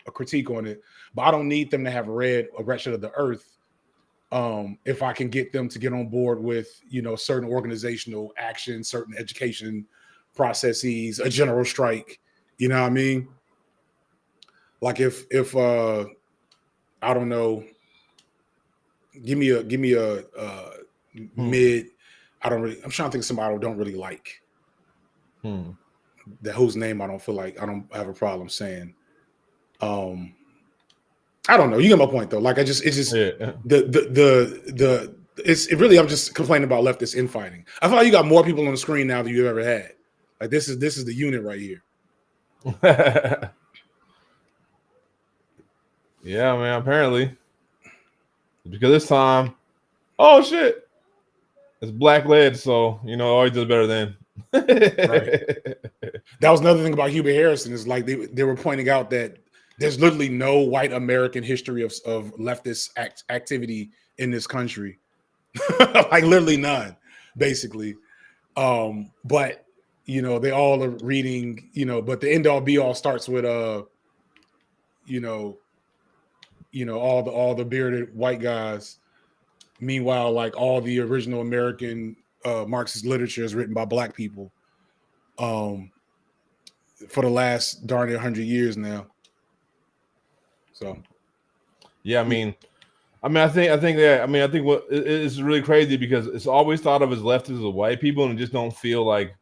critique on it. But I don't need them to have read A Wretched of the Earth. If I can get them to get on board with, you know, certain organizational action, certain education processes, a general strike. You know what I mean? Like if I don't know, give me a mid. I'm trying to think of somebody I don't really like. That whose name I don't feel like I don't have a problem saying. I don't know. You get my point though. Like it's just I'm just complaining about leftist infighting. I feel like you got more people on the screen now than you've ever had. Like this is the unit right here. Yeah, man. Apparently, because this time, oh shit, it's black led, so you know always does better than. Right. That was another thing about Hubert Harrison is like they were pointing out that there's literally no white American history of leftist activity in this country, like literally none, basically. But you know they all are reading, you know, but the end all be all starts with you know all the bearded white guys. Meanwhile, like all the original American Marxist literature is written by black people for the last darn near 100 years now. So, yeah, I think what it's really crazy because it's always thought of as leftists as white people, and just don't feel like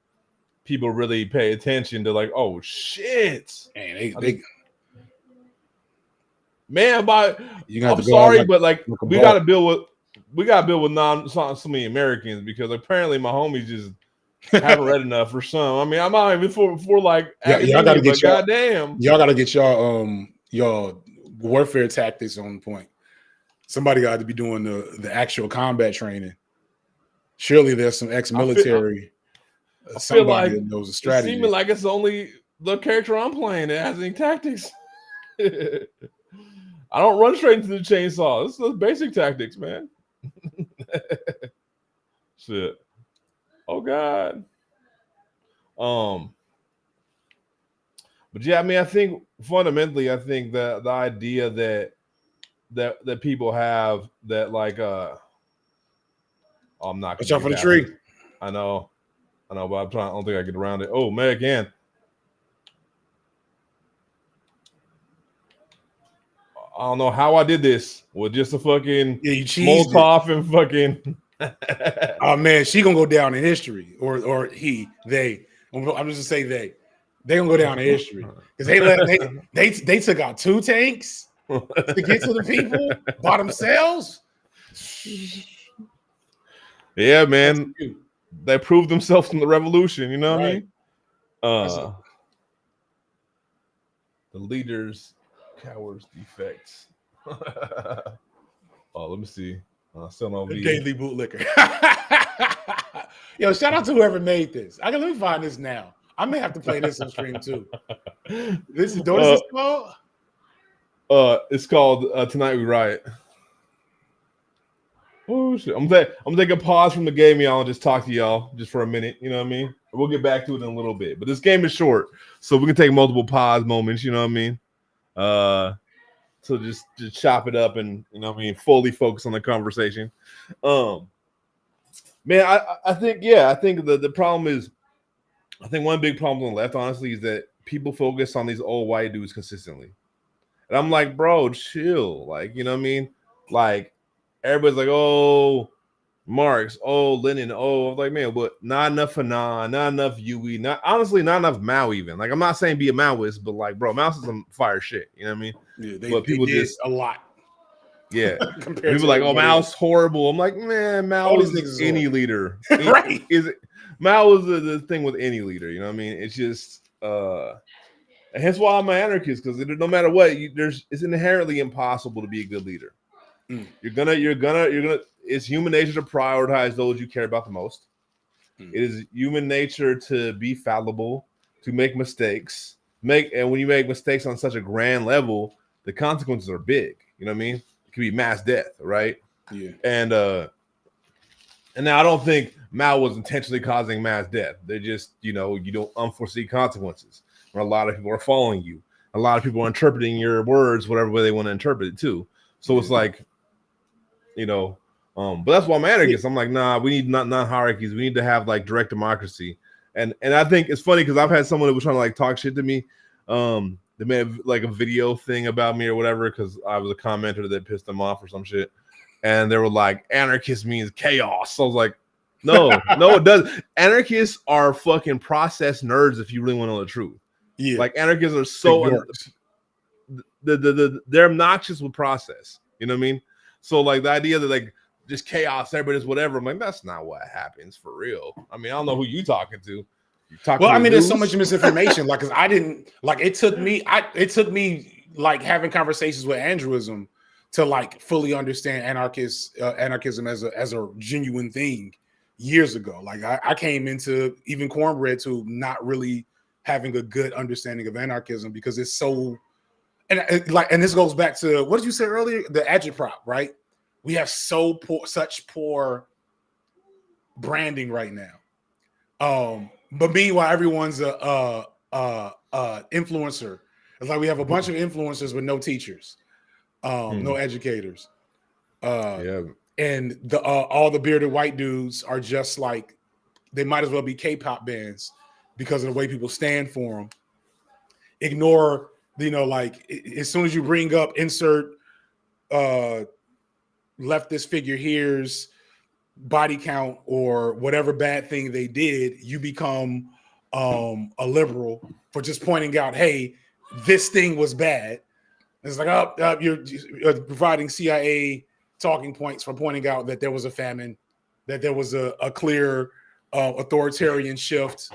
people really pay attention to like, oh shit, man, I'm sorry, but like we got to build with so many Americans because apparently my homies just haven't read enough for some. I mean, I'm not even for like y'all got to get goddamn, y'all got to get y'all warfare tactics on point. Somebody got to be doing the actual combat training. Surely there's some ex-military. I feel like that knows a strategy. It seems like it's only the character I'm playing that has any tactics. I don't run straight into the chainsaw. This is basic tactics, man. Shit. Oh God. But yeah, I mean, I think fundamentally, that the idea that people have that like I'm not watch out for the tree. I know, but I don't think I get around it. Oh man, again. I don't know how I did this with just a fucking Molotov and fucking. Oh man, she gonna go down in history, or they. I'm just gonna say they gonna go down in history because they took out 2 tanks to get to the people by themselves. Yeah, man, they proved themselves in the revolution. You know what I mean? The leaders. Cowards defects. Oh, let me see. Still no the Daily Bootlicker. Yo, shout out to whoever made this. Let me find this now. I may have to play this on stream too. This is what is this called? It's called Tonight We Riot. Oh shit! I'm taking a pause from the game, y'all, and just talk to y'all just for a minute. You know what I mean? We'll get back to it in a little bit. But this game is short, so we can take multiple pause moments. You know what I mean? So just chop it up and fully focus on the conversation. Man, I think the problem is, I think one big problem on the left, honestly, is that people focus on these old white dudes consistently. And I'm like, bro, chill. Like, you know what I mean? Like, everybody's like, oh, Marx, oh, Lenin, oh, I'm like, man, but not enough Fanon, not enough Yui, not enough Mao even. Like, I'm not saying be a Maoist, but like, bro, Mao's some fire shit. You know what I mean? Yeah, but people did just a lot. Yeah. People like, oh, Mao's horrible. I'm like, man, Mao is any leader. Right. Mao is the thing with any leader, you know what I mean? It's just And hence why I'm an anarchist, because no matter what, it's inherently impossible to be a good leader. You're gonna. It's human nature to prioritize those you care about the most. It is human nature to be fallible, to make mistakes. And when you make mistakes on such a grand level, the consequences are big. You know what I mean? It could be mass death, right? Yeah. And now I don't think Mao was intentionally causing mass death. They just, you don't unforesee consequences. Where a lot of people are following you. A lot of people are interpreting your words whatever way they want to interpret it too. So it's like, but that's why I'm anarchist. I'm like, nah, we need not hierarchies. We need to have like direct democracy. And I think it's funny because I've had someone that was trying to like talk shit to me. They made like a video thing about me or whatever because I was a commenter that pissed them off or some shit. And they were like, anarchist means chaos. So I was like, no, it doesn't. Anarchists are fucking process nerds if you really want to know the truth. Yeah. Like anarchists are so they're obnoxious with process. You know what I mean? So like the idea that like just chaos, everybody's whatever. I'm like, that's not what happens for real. I mean, I don't know who you talking to. There's so much misinformation. Like, cause I didn't like it took me like having conversations with Andrewism to like fully understand anarchism as a genuine thing years ago. Like I came into even Cornbread to not really having a good understanding of anarchism because it's so and this goes back to what did you say earlier? The agitprop, right? We have such poor branding right now. But meanwhile, everyone's a influencer. It's like we have a bunch of influencers with no teachers, no educators. And all the bearded white dudes are just like they might as well be K-pop bands because of the way people stand for them. Ignore, like as soon as you bring up insert leftist figure here's body count or whatever bad thing they did, you become a liberal for just pointing out, hey, this thing was bad. It's like, you're providing CIA talking points for pointing out that there was a famine, that there was a clear authoritarian shift.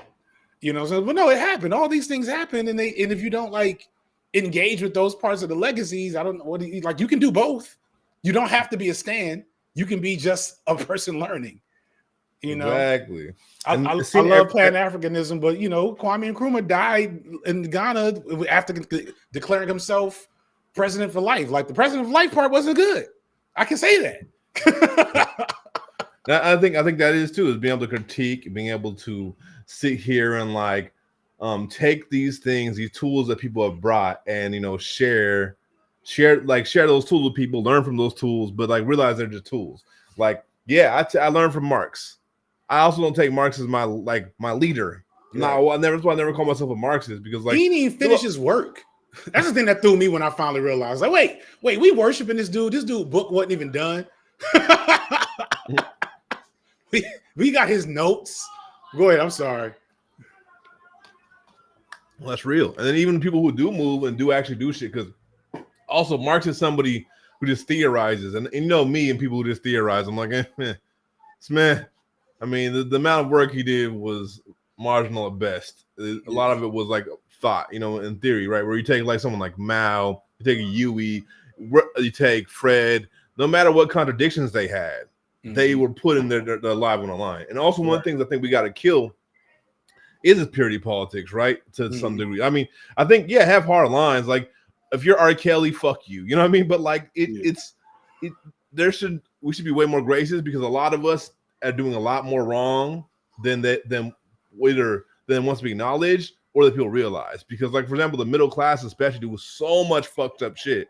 So, but no, it happened. All these things happen, and if you don't like engage with those parts of the legacies, I don't know what you can do both. You don't have to be a stan. You can be just a person learning. Exactly. I love Pan-Africanism, but Kwame Nkrumah died in Ghana after declaring himself president for life. Like the president for life part wasn't good. I can say that. I think that is too, is being able to critique, being able to sit here and like take these things, these tools that people have brought, and share those tools with people, learn from those tools, but like realize they're just tools. Like, yeah, I learned from Marx. I also don't take Marx as my leader. Right. No, that's why I never call myself a Marxist, because like he didn't even finish his work. That's the thing that threw me when I finally realized, like, wait, we worshiping this dude. This dude book wasn't even done. we got his notes. Go ahead. I'm sorry. Well, that's real. And then even people who do move and do actually do shit, because also Marx is somebody who just theorizes, and me and people who just theorize. I'm like, man. I mean, the amount of work he did was marginal at best. A lot of it was like thought, in theory, right? Where you take like someone like Mao, you take a Yui, you take Fred. No matter what contradictions they had, they were putting their life on the line. And also, one of the things I think we got to kill is this purity politics, right? To some degree. I mean, I think have hard lines. Like if you're R. Kelly, fuck you. You know what I mean? But like we should be way more gracious, because a lot of us are doing a lot more wrong than wants to be acknowledged or that people realize. Because like, for example, the middle class especially do so much fucked up shit,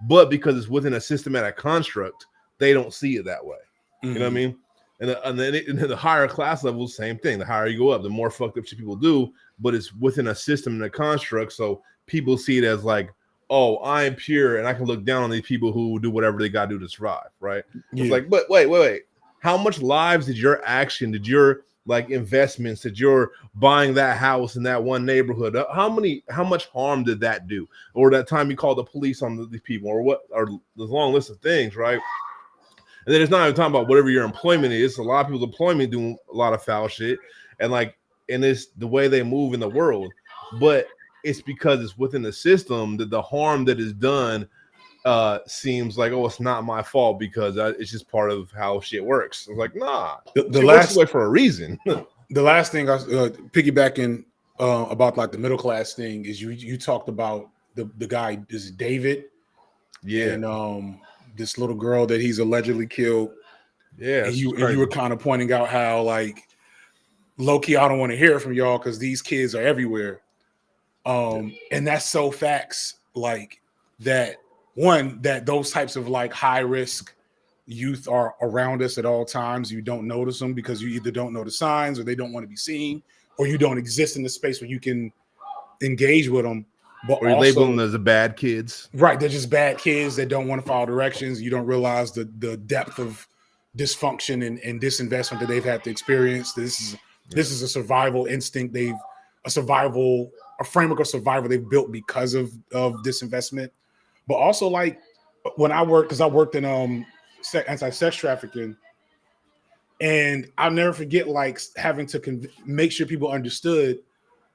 but because it's within a systematic construct, they don't see it that way. You know what I mean? And then the higher class levels, same thing. The higher you go up, the more fucked up shit people do, but it's within a system and a construct, so people see it as like, oh, I am pure and I can look down on these people who do whatever they gotta do to survive, right? It's like, but wait. How much lives did your like investments, that you're buying that house in that one neighborhood, how much harm did that do? Or that time you called the police on these people, or what, or this long list of things, right? And then it's not even talking about whatever your employment is. A lot of people's employment doing a lot of foul shit, and it's the way they move in the world. But it's because it's within the system that the harm that is done seems like, oh, it's not my fault because it's just part of how shit works. It's like, nah, The it works this way for a reason. the last thing I piggybacking about like the middle class thing is you talked about the guy is David, and this little girl that he's allegedly killed. Yeah, and you were kind of pointing out how like low key I don't want to hear it from y'all because these kids are everywhere, and that's so facts like that. One, that those types of like high risk youth are around us at all times. You don't notice them because you either don't know the signs or they don't want to be seen, or you don't exist in the space where you can engage with them. But or you label them as the bad kids. Right. They're just bad kids that don't want to follow directions. You don't realize the depth of dysfunction and disinvestment that they've had to experience. This is a survival instinct. A framework of survival they've built because of disinvestment. But also, like when I worked in anti-sex trafficking, and I'll never forget like having to make sure people understood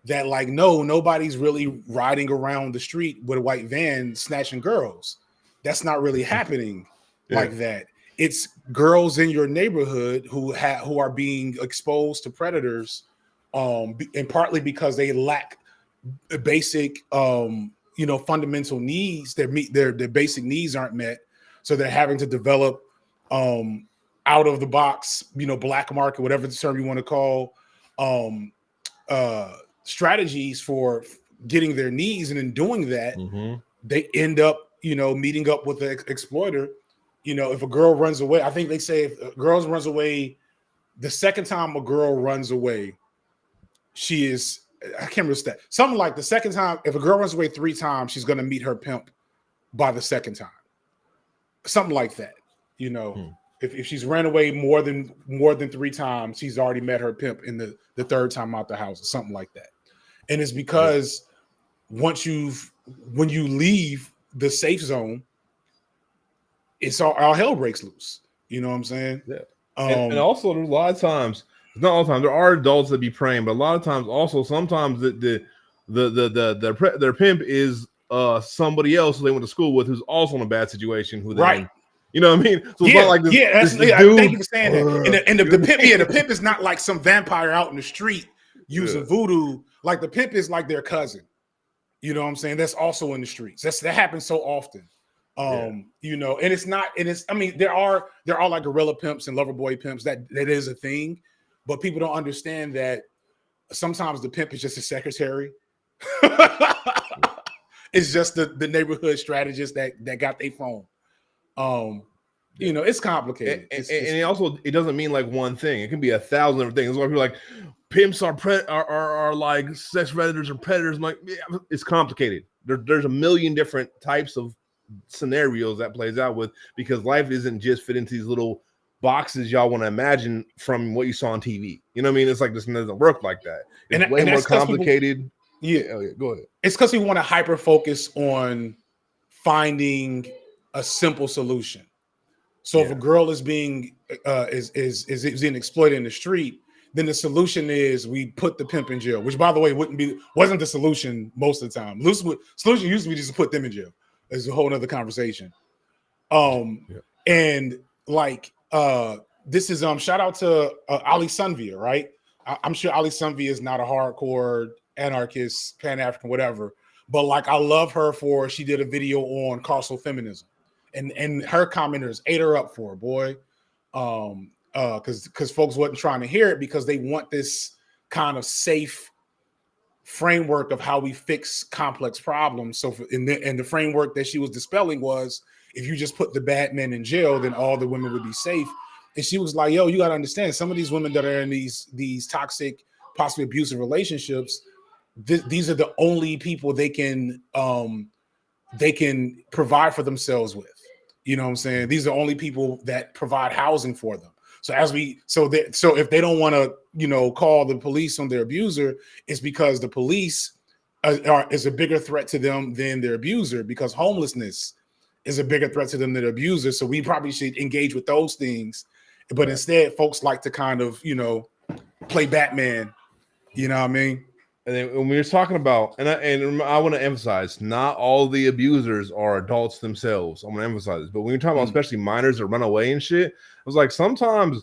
that like nobody's really riding around the street with a white van snatching girls. That's not really happening like that. It's girls in your neighborhood who are being exposed to predators, and partly because they lack basic fundamental needs. Their basic needs aren't met, so they're having to develop out of the box, black market, whatever the term you want to call, strategies for getting their needs. And in doing that, they end up meeting up with the exploiter. If a girl runs away, I think they say if a girl runs away, the second time a girl runs away, she is, I can't remember that. Something like the second time, if a girl runs away 3 times, she's going to meet her pimp by the second time. Something like that. If she's ran away more than 3 times, she's already met her pimp in the 3rd time out the house or something like that. And it's because when you leave the safe zone, it's all hell breaks loose. You know what I'm saying? Yeah. And also there's a lot of times, not all the time, there are adults that be praying, but a lot of times also sometimes their pimp is somebody else who they went to school with who's also in a bad situation who they you know what I mean? So it's not like this, this dude, thank you for saying that. And the pimp is not like some vampire out in the street using voodoo. Like the pimp is like their cousin. You know what I'm saying? That's also in the streets. That happens so often. And there are like gorilla pimps and lover boy pimps. That is a thing, but people don't understand that sometimes the pimp is just a secretary. It's just the neighborhood strategist that got their phone. It's complicated. It doesn't mean like one thing. It can be 1,000 different things. That's why people are like pimps are like sex predators or predators. I'm like, yeah, it's complicated. There's a million different types of scenarios that plays out with, because life isn't just fit into these little boxes y'all want to imagine from what you saw on TV. You know what I mean? It's like this doesn't work like that. It's way more complicated. Go ahead. It's because we want to hyper focus on finding a simple solution. So if a girl is being being exploited in the street, then the solution is we put the pimp in jail, which by the way wasn't the solution most of the time. Solution used to be just to put them in jail. It's a whole nother conversation. And like this is shout out to Ali Sunvia, right? I'm sure Ali Sunvia is not a hardcore anarchist, Pan-African, whatever, but like I love her for she did a video on carceral feminism, and her commenters ate her up for it, boy. Because folks wasn't trying to hear it because they want this kind of safe framework of how we fix complex problems. So and the framework that she was dispelling was, if you just put the bad men in jail, then all the women would be safe. And she was like, yo, you got to understand, some of these women that are in these toxic, possibly abusive relationships, these are the only people they can provide for themselves with. You know what I'm saying? These are the only people that provide housing for them. So if they don't want to, call the police on their abuser, it's because the police is a bigger threat to them than their abuser, because homelessness is a bigger threat to them than their abuser. So we probably should engage with those things. But instead, folks like to kind of, play Batman. You know what I mean? And then when we were talking about, I want to emphasize, not all the abusers are adults themselves. I want to emphasize this, but when you're talking about especially minors that run away and shit, I was like, sometimes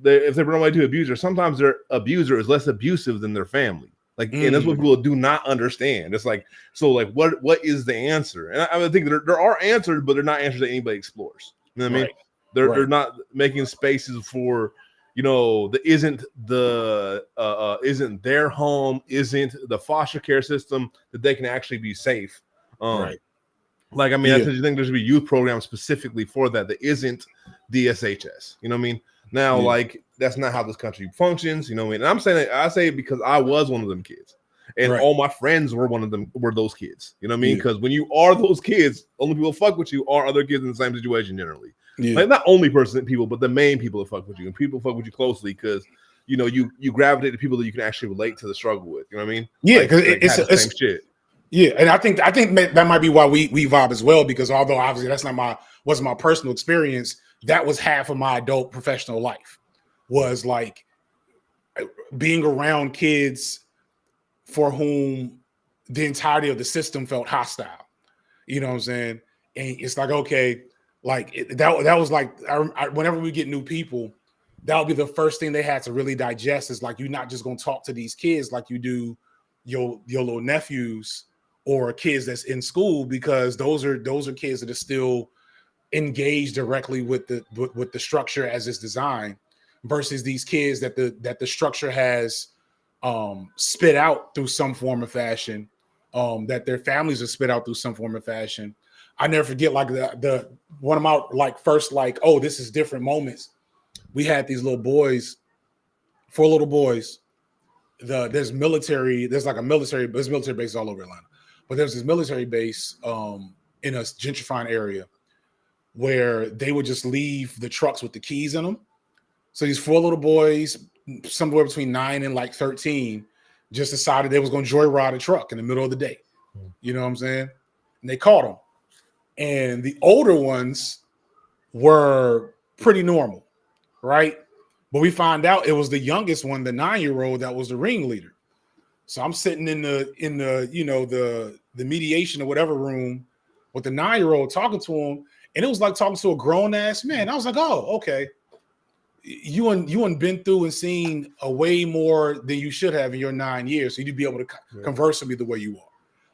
if they run away to abuser, sometimes their abuser is less abusive than their family. Like, and that's what people do not understand. It's like, so like, what is the answer? And I think there are answers, but they're not answers that anybody explores. You know what I mean? They're not making spaces for, that isn't their home, isn't the foster care system that they can actually be safe. Like, I mean, I think there should be youth programs specifically for that isn't DSHS. You know what I mean? Now, like, that's not how this country functions. You know what I mean? And I'm saying that, I say it because I was one of them kids. And all my friends were those kids. You know what I mean? Because when you are those kids, only people fuck with you are other kids in the same situation generally. Like, not only people, but the main people that fuck with you. And people fuck with you closely because, you gravitate to people that you can actually relate to the struggle with. You know what I mean? Yeah, because it's the same shit. Yeah, and I think that might be why we vibe as well, because although obviously that's wasn't my personal experience, that was half of my adult professional life, was like being around kids for whom the entirety of the system felt hostile. You know what I'm saying? And it's like, okay, like that was like, whenever we get new people, that would be the first thing they had to really digest, is like, you're not just going to talk to these kids like you do your little nephews or kids that's in school, because those are kids that are still engaged directly with the structure as it's designed, versus these kids that the structure has spit out through some form of fashion, that their families have spit out through some form of fashion. I never forget, like, the one of my like first, like, oh, this is different moments. We had these little boys, 4 little boys. There's military bases all over Atlanta, but there's this military base in a gentrifying area where they would just leave the trucks with the keys in them. So these 4 little boys, somewhere between 9 and like 13, just decided they was going to joyride a truck in the middle of the day. You know what I'm saying? And they caught them. And the older ones were pretty normal, right? But we find out it was the youngest one, the 9-year-old, that was the ringleader. So I'm sitting in the the mediation or whatever room with the 9-year-old talking to him, and it was like talking to a grown ass man. I was like, oh, okay. You and been through and seen a way more than you should have in your 9 years, so you'd be able to converse with me the way you are.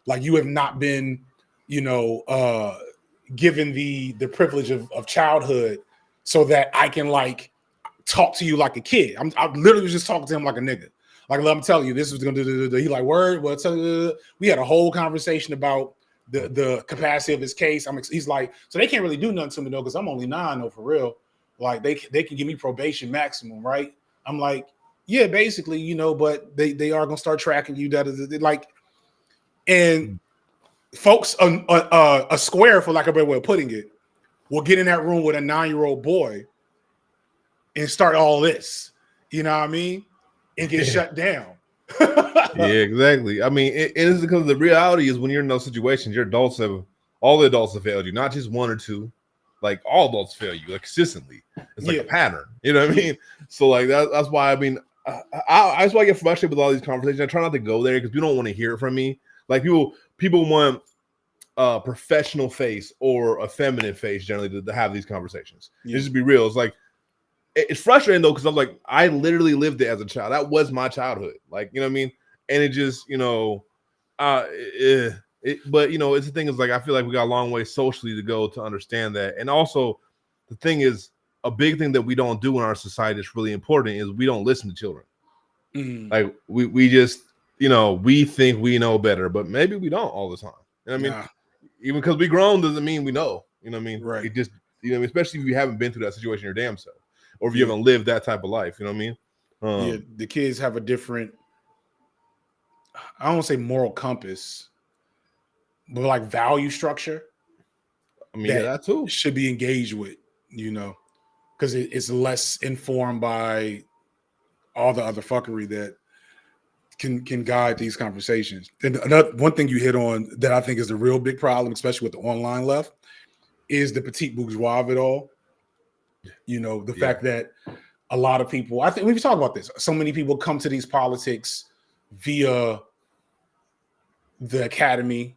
Like, you have not been, given the privilege of childhood, so that I can like talk to you like a kid. I literally was just talking to him like a nigga. Like, let me tell you, this was gonna do. He like, word. Well, we had a whole conversation about the capacity of his case. He's like, so they can't really do nothing to me though, because I'm only 9 though, for real. Like, they can give me probation maximum, right? I'm like, yeah, basically, but they are gonna start tracking you. Like, and folks, a square, for lack of a better way of putting it, will get in that room with a 9-year-old boy and start all this. You know what I mean? And get shut down. Yeah, exactly. I mean, it is because the reality is, when you're in those situations, all the adults have failed you, not just 1 or 2. Like, all adults fail you, like, consistently. It's like a pattern. You know what I mean? So like that's why, I mean, that's why I get frustrated with all these conversations. I try not to go there because you don't want to hear it from me. Like, people want a professional face or a feminine face generally to have these conversations. Just to be real, it's like, it's frustrating though, because I'm like, I literally lived it as a child. That was my childhood. Like, you know what I mean? And it just, but it's the thing is, like, I feel like we got a long way socially to go to understand that. And also, the thing is, a big thing that we don't do in our society that's really important is we don't listen to children. Like, we just, we think we know better, but maybe we don't all the time. You know what I mean? Even because we grown doesn't mean we know. You know what I mean? Right. It just, especially if you haven't been through that situation your damn self, or if you haven't lived that type of life. You know what I mean? The kids have a different, I don't want to say moral compass, but like value structure. I mean, that too should be engaged with, because it's less informed by all the other fuckery that can guide these conversations. And one thing you hit on that I think is a real big problem, especially with the online left, is the petite bourgeois of it all. The fact that a lot of people, I think we've talked about this, so many people come to these politics via the academy,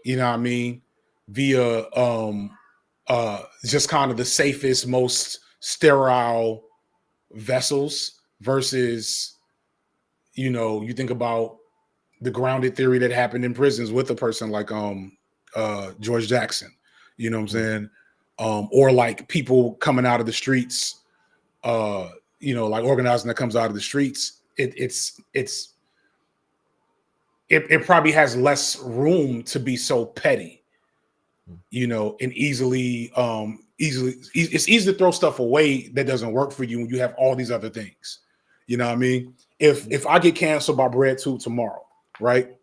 you know what I mean, via just kind of the safest, most sterile vessels versus, you know, you think about the grounded theory that happened in prisons with a person like George Jackson, you know what I'm saying? Or like people coming out of the streets, you know, like organizing that comes out of the streets. It probably has less room to be so petty, you know, and easily it's easy to throw stuff away that doesn't work for you when you have all these other things. You know what I mean? If I get canceled by BreadTube tomorrow, right?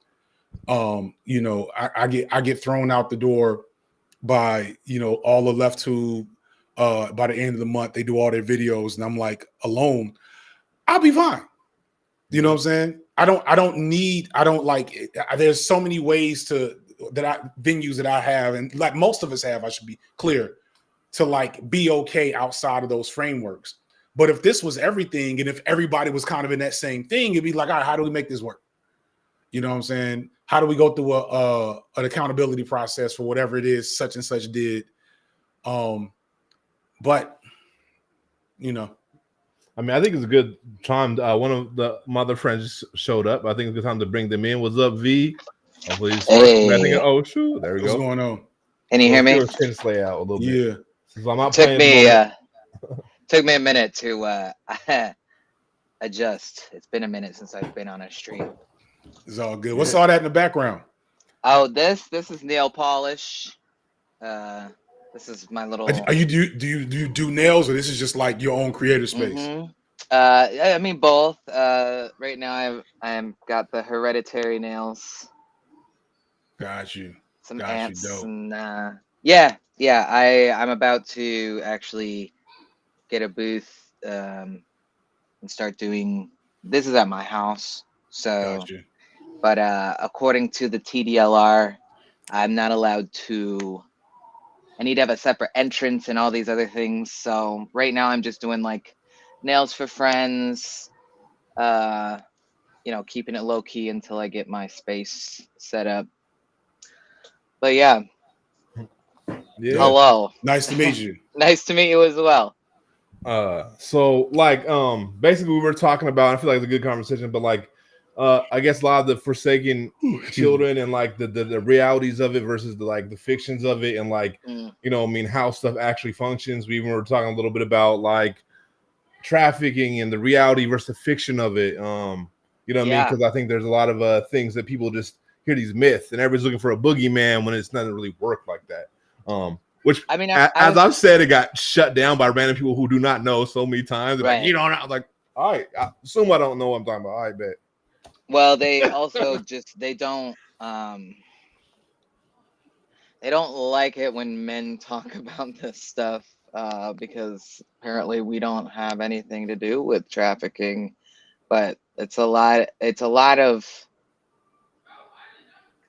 You know, I get thrown out the door by, you know, all the left tube. By the end of the month, they do all their videos, and I'm like alone. I'll be fine. You know what I'm saying? I don't like it. There's so many ways venues that I have, and like most of us have, I should be clear, to like be okay outside of those frameworks. But if this was everything, and if everybody was kind of in that same thing, it'd be like, all right, how do we make this work? You know what I'm saying? How do we go through an accountability process for whatever it is such and such did? But you know, I mean, I think it's a good time. One of my other friends showed up. I think it's a good time to bring them in. What's up, V? Hopefully he's Hey. I think, oh shoot, there we what's go. going on? Can you hear me? Let's lay out a little bit. Yeah. So I'm not Took playing me a minute to adjust. It's been a minute since I've been on a stream. It's all good. What's all that in the background? Oh, this is nail polish. This is my little. Are you do you do nails, or this is just like your own creative space? Mm-hmm. I mean both. Right now I'm got the hereditary nails. Got you. Some Got ants you, dope. and yeah. I'm about to actually get a booth and start doing. This is at my house, so. Got you. But according to the TDLR, I'm not allowed to. I need to have a separate entrance and all these other things. So right now I'm just doing like nails for friends, you know, keeping it low key until I get my space set up. But yeah. Hello. Nice to meet you. Nice to meet you as well. So like basically we were talking about, I feel like it's a good conversation, but like I guess a lot of the forsaken children and like the realities of it versus the fictions of it, and like you know, I mean, how stuff actually functions. We were talking a little bit about like trafficking and the reality versus the fiction of it. You know what I mean? Because I think there's a lot of things that people just hear these myths, and everybody's looking for a boogeyman when it's not really work like that. Which I mean, as I've said, it got shut down by random people who do not know so many times. Right. Like, you know, I was like, all right, I assume I don't know what I'm talking about. All right, bet. Well, they also they don't like it when men talk about this stuff because apparently we don't have anything to do with trafficking, but it's a lot of,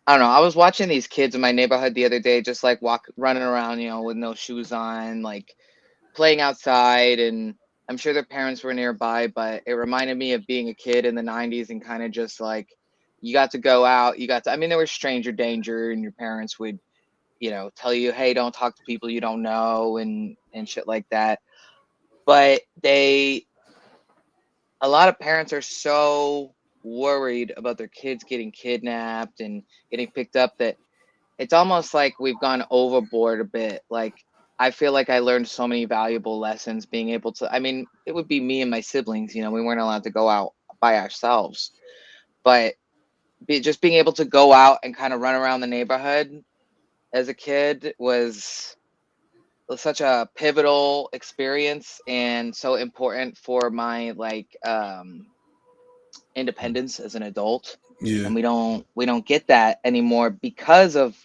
I don't know. I was watching these kids in my neighborhood the other day, just like running around, you know, with no shoes on, like playing outside, and I'm sure their parents were nearby, but it reminded me of being a kid in the 90s and kind of just like, you got to go out, I mean, there was stranger danger, and your parents would, you know, tell you, hey, don't talk to people you don't know and shit like that. But a lot of parents are so worried about their kids getting kidnapped and getting picked up that it's almost like we've gone overboard a bit. Like, I feel like I learned so many valuable lessons being able to, I mean, it would be me and my siblings, you know, we weren't allowed to go out by ourselves, but just being able to go out and kind of run around the neighborhood as a kid was such a pivotal experience and so important for my like independence as an adult. Yeah. And we don't get that anymore because of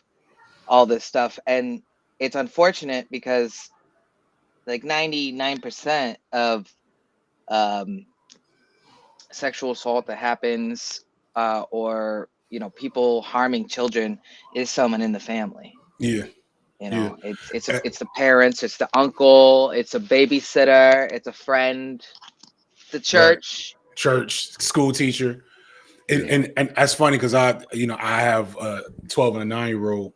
all this stuff. And it's unfortunate because like 99% of sexual assault that happens or, you know, people harming children is someone in the family. Yeah. You know, it's the parents, it's the uncle, it's a babysitter, it's a friend, the church. Right. Church, school teacher. And that's funny because I have a 12 and a 9-year-old,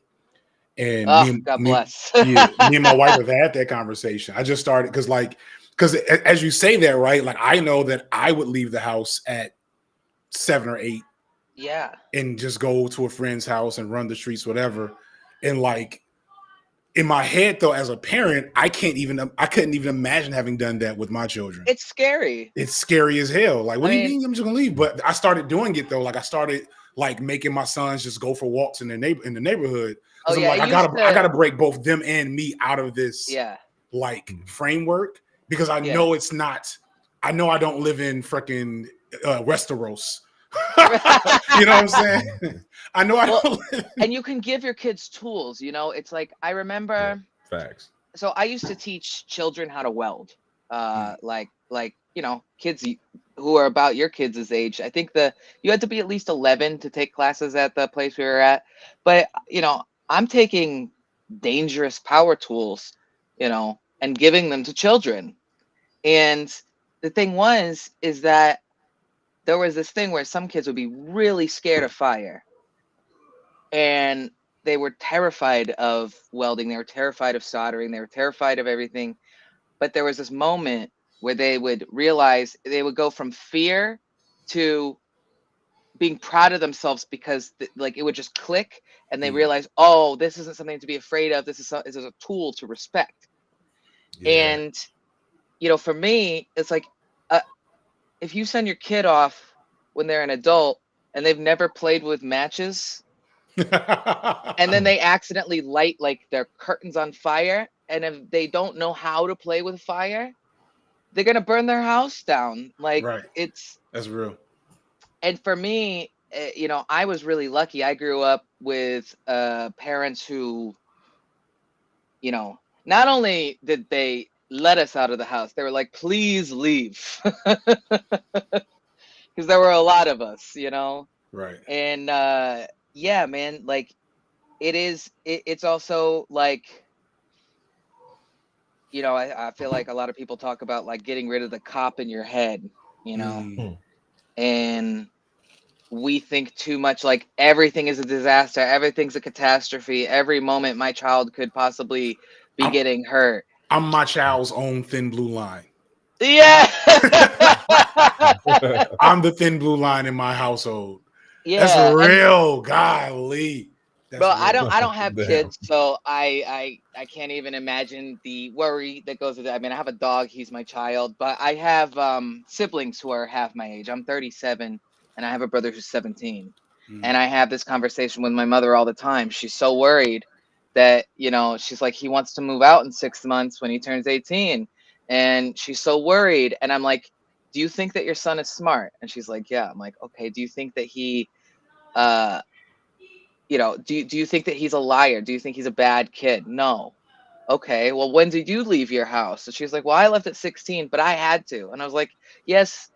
and Oh, God bless. me and my wife have had that conversation. I just started because as you say that, right? Like I know that I would leave the house at 7 or 8 Yeah. and just go to a friend's house and run the streets, whatever. And like in my head, though, as a parent, I couldn't even imagine having done that with my children. It's scary. It's scary as hell. Like, what do you I mean- mean I'm just gonna leave? But I started doing it though. Like I started like making my sons just go for walks in the neighborhood. Oh, I'm yeah, like, I I gotta break both them and me out of this Yeah. like framework because I Yeah. know it's not. I know I don't live in freaking Westeros. You know what I'm saying? I know I don't live. And you can give your kids tools, you know. It's like I remember Facts. so I used to teach children how to weld. Like you know, kids who are about your kids' age. I think you had to be at least 11 to take classes at the place we were at. But you know, I'm taking dangerous power tools, you know, and giving them to children. And the thing is that there was this thing where some kids would be really scared of fire. And they were terrified of welding. They were terrified of soldering. They were terrified of everything. But there was this moment where they would realize they would go from fear to being proud of themselves because like it would just click and they realize, oh, this isn't something to be afraid of. This is a tool to respect. Yeah. And, you know, for me, it's like, if you send your kid off when they're an adult and they've never played with matches, and then they accidentally light like their curtains on fire, and if they don't know how to play with fire, they're gonna burn their house down. Like Right. That's real. And for me, you know, I was really lucky. I grew up with parents who, you know, not only did they let us out of the house, they were like, please leave. Because there were a lot of us, you know. Right. And yeah, man, like it's also like, you know, I feel like a lot of people talk about like getting rid of the cop in your head, you know. And we think too much, like everything is a disaster, everything's a catastrophe, every moment my child could possibly be getting hurt. I'm my child's own thin blue line. Yeah. I'm the thin blue line in my household. Yeah, That's real. Golly. That's bro, real. I don't have Damn. kids, so I can't even imagine the worry that goes with it. I mean, I have a dog, he's my child, but I have siblings who are half my age. I'm 37 and I have a brother who's 17. And I have this conversation with my mother all the time. She's so worried that, you know, she's like, he wants to move out in 6 months when he turns 18. And she's so worried. And I'm like, do you think that your son is smart? And she's like, yeah. I'm like, okay, do you think that he, you know, do you think that he's a liar? Do you think he's a bad kid? No. Okay, well, when did you leave your house? So she's like, well, I left at 16, but I had to. And I was like, yes,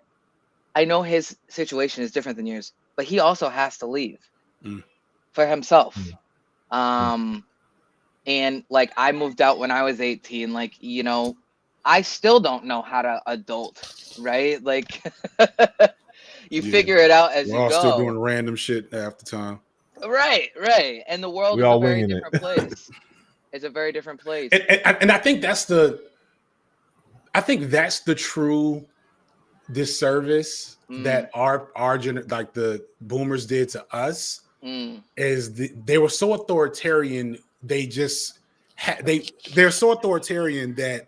I know his situation is different than yours, but he also has to leave for himself. And like, I moved out when I was 18. Like, you know, I still don't know how to adult, right? Like, you figure it out as We're you all go. still doing random shit half the time. Right. And the world We is a all very winging different place. It's a very different place. And I think that's the true disservice that our like the boomers did to us is they were so authoritarian. They're so authoritarian that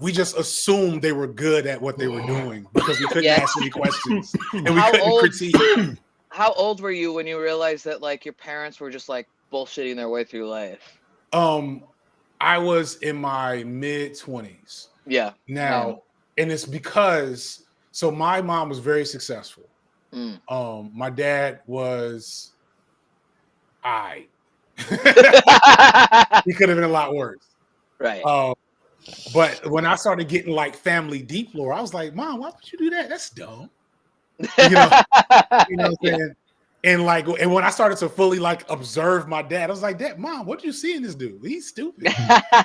we just assumed they were good at what they were doing because we couldn't ask any questions and we couldn't critique. How old were you when you realized that like your parents were just like bullshitting their way through life? I was in my mid-20s. Yeah. Now, and it's because so my mom was very successful. My dad was he could have been a lot worse. Right. But when I started getting like family deep lore, I was like, Mom, why would you do that? That's dumb. You know what I'm saying? And when I started to fully like observe my dad, I was like, Dad, Mom, what do you see in this dude? He's stupid. You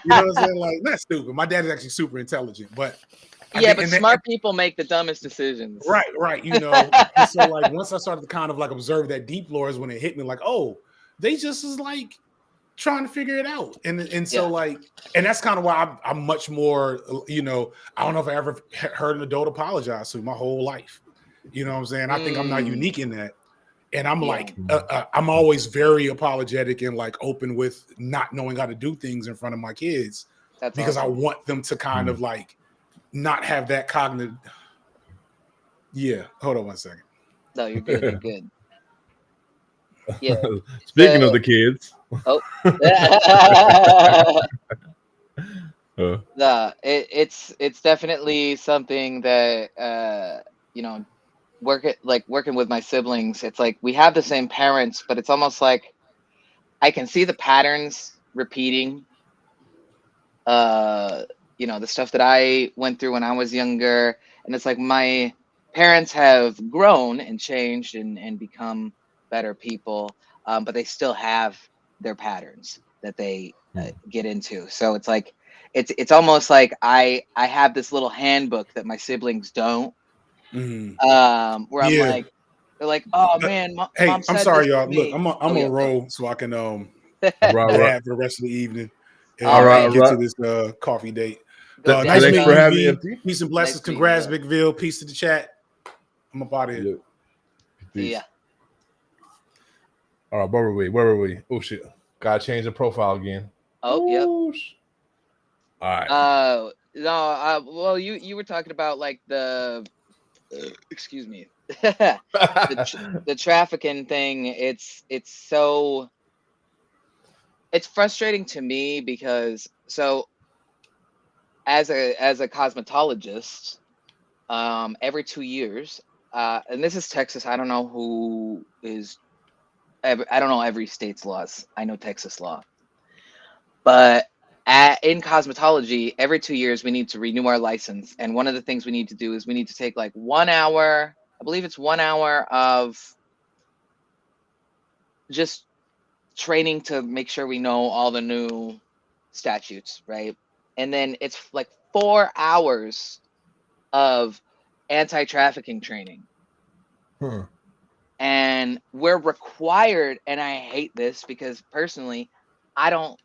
know what I'm saying? Like, not stupid. My dad is actually super intelligent, but Yeah, but smart people make the dumbest decisions. Right. You know, and so like once I started to kind of like observe that deep lore is when it hit me like, oh, they just is like trying to figure it out. And so like, and that's kind of why I'm much more, you know, I don't know if I ever heard an adult apologize to my whole life. You know what I'm saying? I think I'm not unique in that. And I'm like, I'm always very apologetic and like open with not knowing how to do things in front of my kids. That's because awesome. I want them to kind of like not have that cognitive. Yeah, hold on one second. No, you're good. You're good. Yeah. Speaking of the kids. Oh. It's definitely something that you know, working with my siblings. It's like we have the same parents, but it's almost like I can see the patterns repeating. You know, the stuff that I went through when I was younger, and it's like my parents have grown and changed and become better people, but they still have their patterns that they get into. So it's like it's almost like I have this little handbook that my siblings don't, where I'm like, they're like, oh man, hey, Mom said I'm sorry, this to y'all. me. Look, I'm on roll so I can right. for the rest of the evening. And All right. get to this coffee date. Nice Thanks for having me. Peace and blessings. Nice Congrats, Bigville. Peace to the chat. I'm up out of here. See ya. All right, where were we? Oh shit! Gotta change the profile again. Oh, yep. All right. No. Well, you were talking about like the excuse me, the trafficking thing. It's frustrating to me because as a cosmetologist, every 2 years, and this is Texas. I don't know who is. I don't know every state's laws. I know Texas law, but in cosmetology, every 2 years we need to renew our license. And one of the things we need to do is we need to take like 1 hour. I believe it's 1 hour of just training to make sure we know all the new statutes, right? And then it's like 4 hours of anti-trafficking training. And we're required, and I hate this because personally, I don't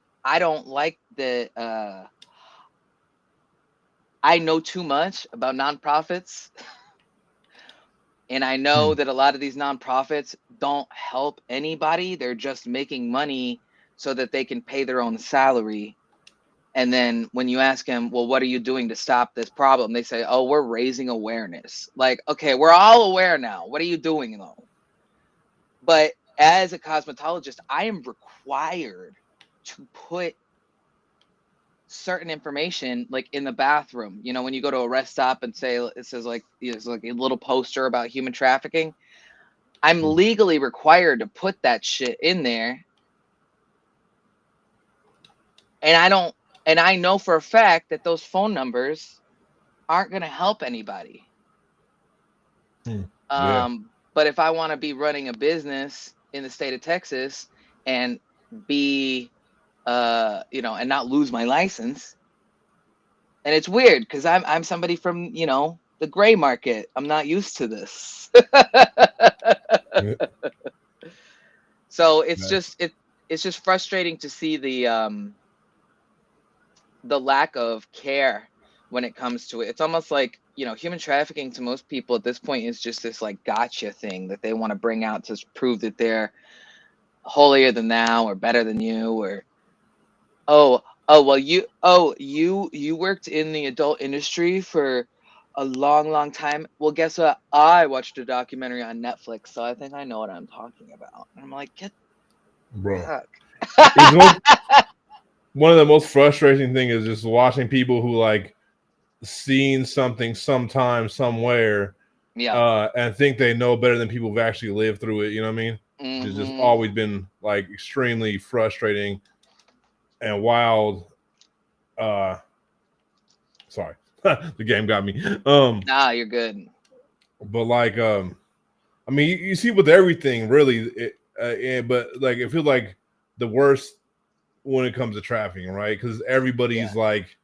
like the I know too much about nonprofits. And I know that a lot of these nonprofits don't help anybody. They're just making money so that they can pay their own salary. And then when you ask them, well, what are you doing to stop this problem? They say, oh, we're raising awareness. Like, okay, we're all aware now. What are you doing though? But as a cosmetologist, I am required to put certain information like in the bathroom. You know, when you go to a rest stop and say it says like it's like a little poster about human trafficking, I'm legally required to put that shit in there. And I know for a fact that those phone numbers aren't going to help anybody. But if I want to be running a business in the state of Texas and be you know, and not lose my license. And it's weird because I'm somebody from, you know, the gray market. I'm not used to this. So it's just frustrating to see the lack of care when it comes to it. It's almost like, you know, human trafficking to most people at this point is just this like gotcha thing that they want to bring out to prove that they're holier than thou or better than you, or well, you worked in the adult industry for a long time. Well, guess what? I watched a documentary on Netflix, so I think I know what I'm talking about. And I'm like, get bro. One of the most frustrating thing is just watching people who like seen something sometime somewhere, and think they know better than people who've actually lived through it. You know what I mean? It's just always been like extremely frustrating and wild. Sorry, the game got me. Nah, you're good. But like, I I mean, you see with everything, really, but like it feels like the worst when it comes to trafficking, right? Because everybody's like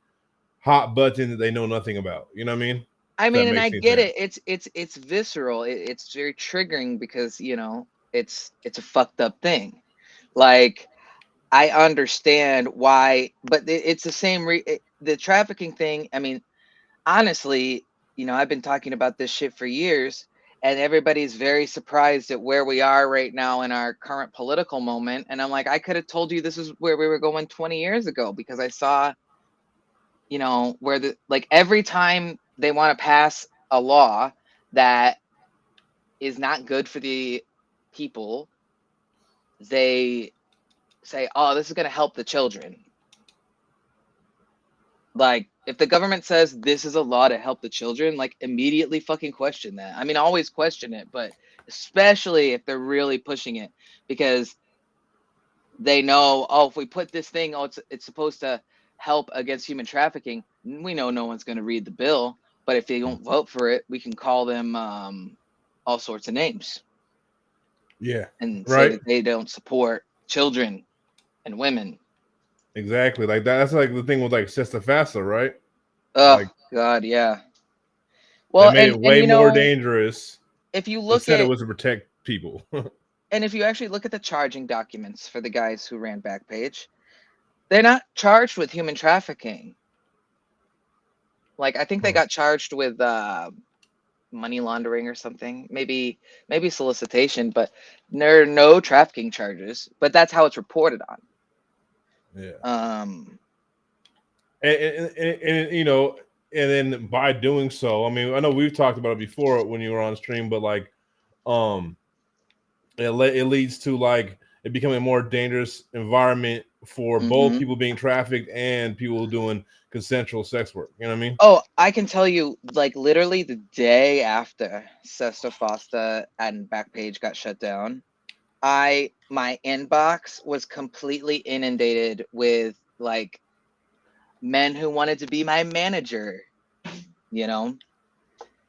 hot button that they know nothing about. You know what I mean? I If that mean, and makes I any get sense. it. It's visceral. It's very triggering because it's a fucked up thing. Like I understand why, but it's the same. The trafficking thing. I mean, honestly, I've been talking about this shit for years, and everybody's very surprised at where we are right now in our current political moment. And I'm like, I could have told you this is where we were going 20 years ago because I saw, where every time they want to pass a law that is not good for the people, they say, oh, this is going to help the children. Like, if the government says this is a law to help the children, like, immediately fucking question that. I mean, always question it, but especially if they're really pushing it, because they know, oh, if we put this thing, oh, it's supposed to help against human trafficking. We know no one's going to read the bill, but if they don't vote for it, we can call them all sorts of names. Yeah, And say right. that they don't support children and women. Exactly. Like that's like the thing with like Sesta Fasta, right? Oh Like God, yeah. they Well, made it and way more dangerous if you but look said it at, was to protect people. and if you actually look at the charging documents for the guys who ran Backpage, they're not charged with human trafficking. Like I think they got charged with money laundering or something, maybe solicitation, but there are no trafficking charges. But that's how it's reported on. Yeah. And and then by doing so, I mean, I know we've talked about it before when you were on stream, but like, it leads to like it becoming a more dangerous environment for both people being trafficked and people doing consensual sex work. You know what I mean? Oh, I can tell you, like literally the day after Sesta Fosta and Backpage got shut down, my inbox was completely inundated with like men who wanted to be my manager,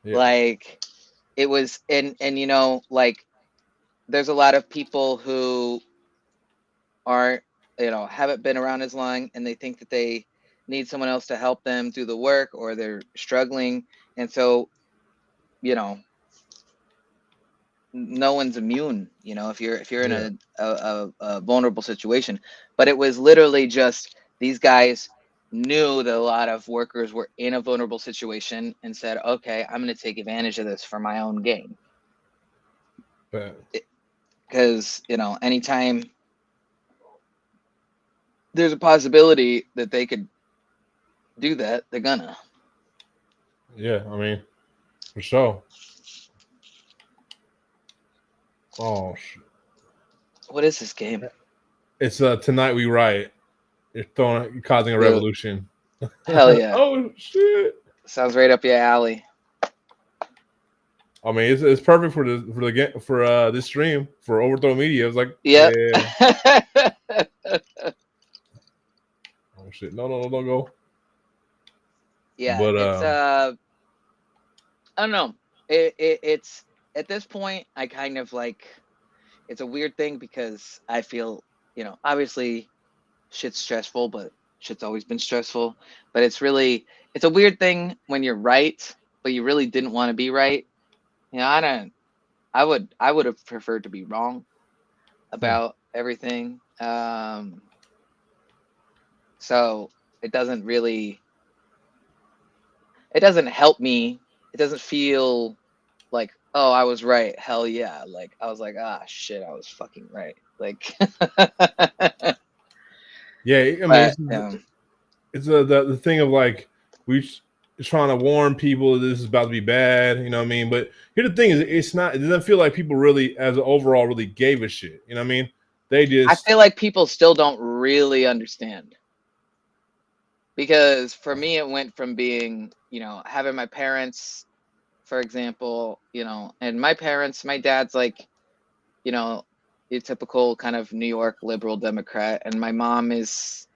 like it was, and like there's a lot of people who aren't, haven't been around as long, and they think that they need someone else to help them do the work, or they're struggling, and so no one's immune, if you're in a vulnerable situation. But it was literally just these guys knew that a lot of workers were in a vulnerable situation and said, okay, I'm going to take advantage of this for my own gain. Because anytime there's a possibility that they could do that, they're gonna. Yeah, I mean, for sure. Oh shit. What is this game? It's Tonight We Riot. You're causing a revolution. Hell yeah. Oh shit. Sounds right up your alley. I mean, it's perfect for this stream for Overthrow Media. It's like, yep. Yeah. Oh shit! No, don't go. Yeah, but it's I don't know. It's at this point, I kind of like. It's a weird thing because I feel, obviously, shit's stressful, but shit's always been stressful. But it's a weird thing when you're right, but you really didn't want to be right. I would have preferred to be wrong about everything. So it doesn't help me. It doesn't feel like, oh, I was right. Hell yeah. Like I was like, ah, shit, I was fucking right. Like, yeah, I mean, it's the thing of like we trying to warn people this is about to be bad. You know what I mean? But here the thing is, it doesn't feel like people really, as an overall, really gave a shit. You know what I mean? I feel like people still don't really understand. Because for me, it went from being, having my parents, for example, and my dad's like, a typical kind of New York liberal Democrat. And my mom is,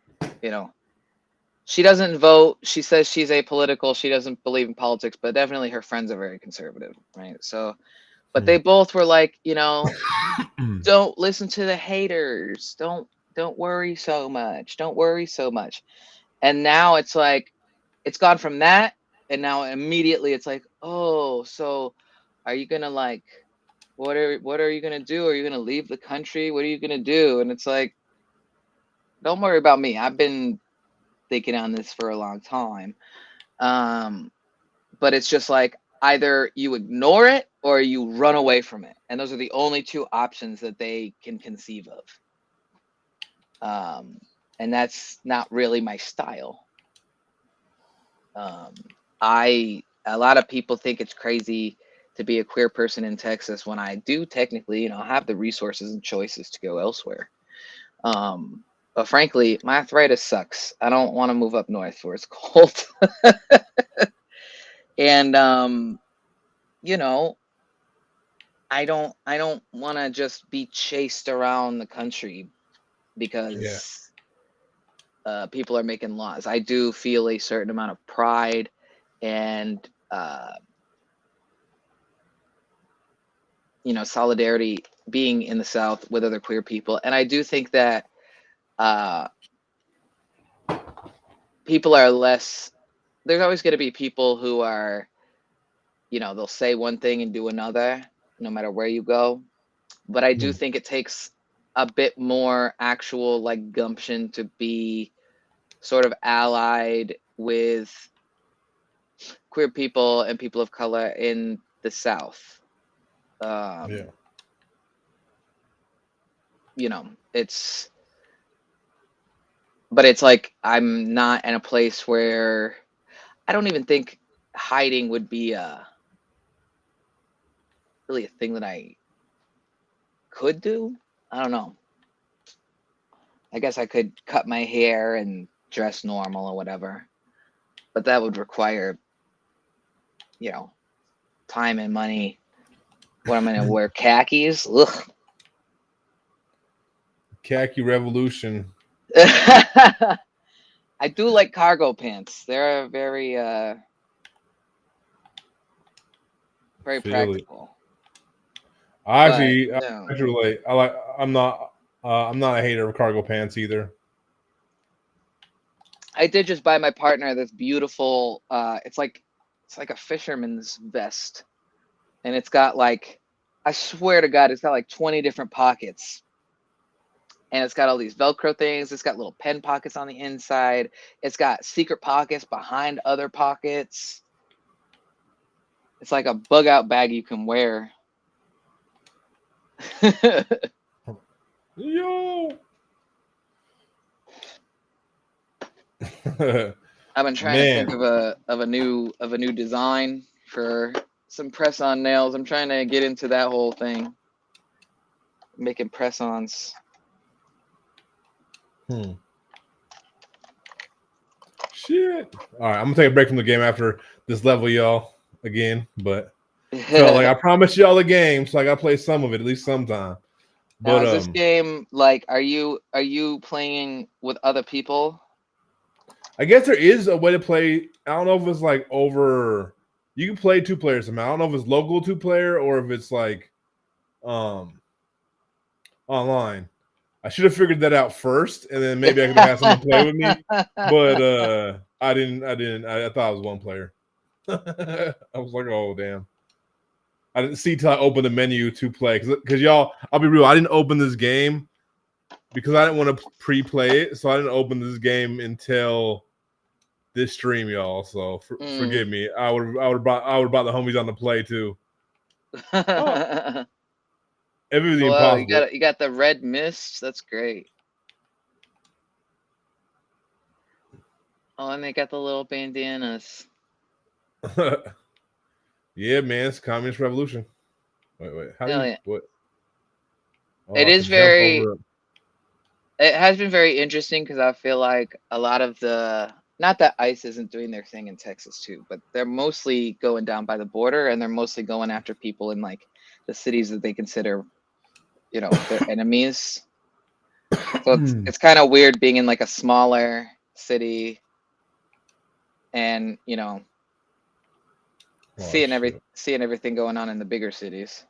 she doesn't vote. She says she's apolitical. She doesn't believe in politics, but definitely her friends are very conservative, right? So But they both were like, you know, don't listen to the haters. Don't worry so much. Don't worry so much. And now it's like it's gone from that, and now immediately it's like, oh, so are you gonna like what are you gonna do? Are you gonna leave the country? What are you gonna do? And it's like, don't worry about me. I've been thinking on this for a long time. But it's just like either you ignore it or you run away from it. And those are the only two options that they can conceive of. And that's not really my style. A lot of people think it's crazy to be a queer person in Texas when I do technically, you know, have the resources and choices to go elsewhere. But frankly, my arthritis sucks. I don't want to move up north where it's cold. And you know, I don't want to just be chased around the country because people are making laws. I do feel a certain amount of pride and you know, solidarity being in the South with other queer people. And I do think that people are less, there's always going to be people who are, you know, they'll say one thing and do another, no matter where you go. But I do think it takes a bit more actual like gumption to be sort of allied with queer people and people of color in the South. You know, but it's like I'm not in a place where I don't even think hiding would be really a thing that I could do. I don't know. I guess I could cut my hair and dress normal or whatever, but that would require, you know, time and money. What am I gonna wear? Khakis? Ugh. Khaki revolution. I do like cargo pants. They're very practical. I actually no. relate. I'm not a hater of cargo pants either. I did just buy my partner this beautiful it's like a fisherman's vest. And it's got like, I swear to God, it's got like 20 different pockets. And it's got all these Velcro things. It's got little pen pockets on the inside. It's got secret pockets behind other pockets. It's like a bug out bag you can wear. Yo. I've been trying to think of a new design for some press-on nails. I'm trying to get into that whole thing, making press-ons. Shit. All right, I'm gonna take a break from the game after this level, y'all. Again, but felt like I promised y'all a game, so I gotta play some of it at least sometime. But now, is this game like? Are you playing with other people? I guess there is a way to play. I don't know if it's like over. You can play 2 players somehow. I don't know if it's local 2-player or if it's like online. I should have figured that out first, and then maybe I could have someone play with me. But I didn't. I thought it was 1 player. I was like, oh damn. I didn't see till I opened the menu to play because y'all. I'll be real. I didn't open this game because I didn't want to pre-play it, so I didn't open this game until this stream, y'all. So forgive me. I would brought the homies on the play too. Oh. Everything possible. You got the red mist. That's great. Oh, and they got the little bandanas. Yeah, man, it's Communist Revolution. Wait. How do you what? Oh, it is very. It has been very interesting because I feel like a lot of the. Not that ICE isn't doing their thing in Texas too, but they're mostly going down by the border and they're mostly going after people in like the cities that they consider, you know, their enemies. So it's kind of weird being in like a smaller city and, you know, seeing everything going on in the bigger cities.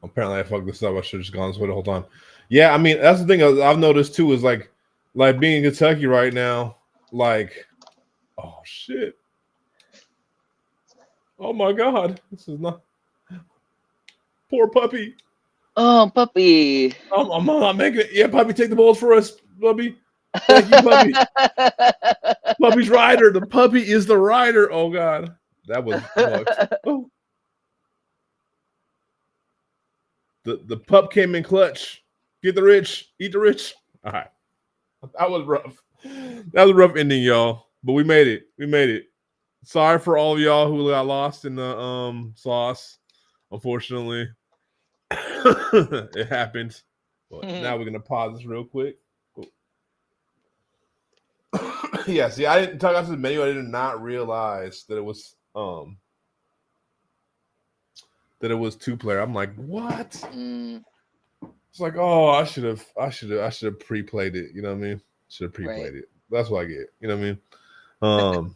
Apparently, I fucked this up. I should have just gone this way the whole time. Yeah, I mean, that's the thing I've noticed too is like being in Kentucky right now, like, oh shit. Oh my god. This is not poor puppy. Oh, puppy. I'm not making it. Yeah, puppy, take the balls for us, puppy. Thank you, puppy. Puppy's rider. The puppy is the rider. Oh god. That was fucked. Oh. The pup came in clutch. Get the rich, eat the rich. All right. That was rough. That was a rough ending, y'all. But we made it. We made it. Sorry for all of y'all who got lost in the sauce. Unfortunately. It happened. But now we're gonna pause this real quick. Yeah, see, I didn't talk about the menu. I did not realize that it was 2-player. I'm like, what? It's like, oh, I should have pre-played it. You know what I mean? Should have pre-played it. That's what I get. You know what I mean?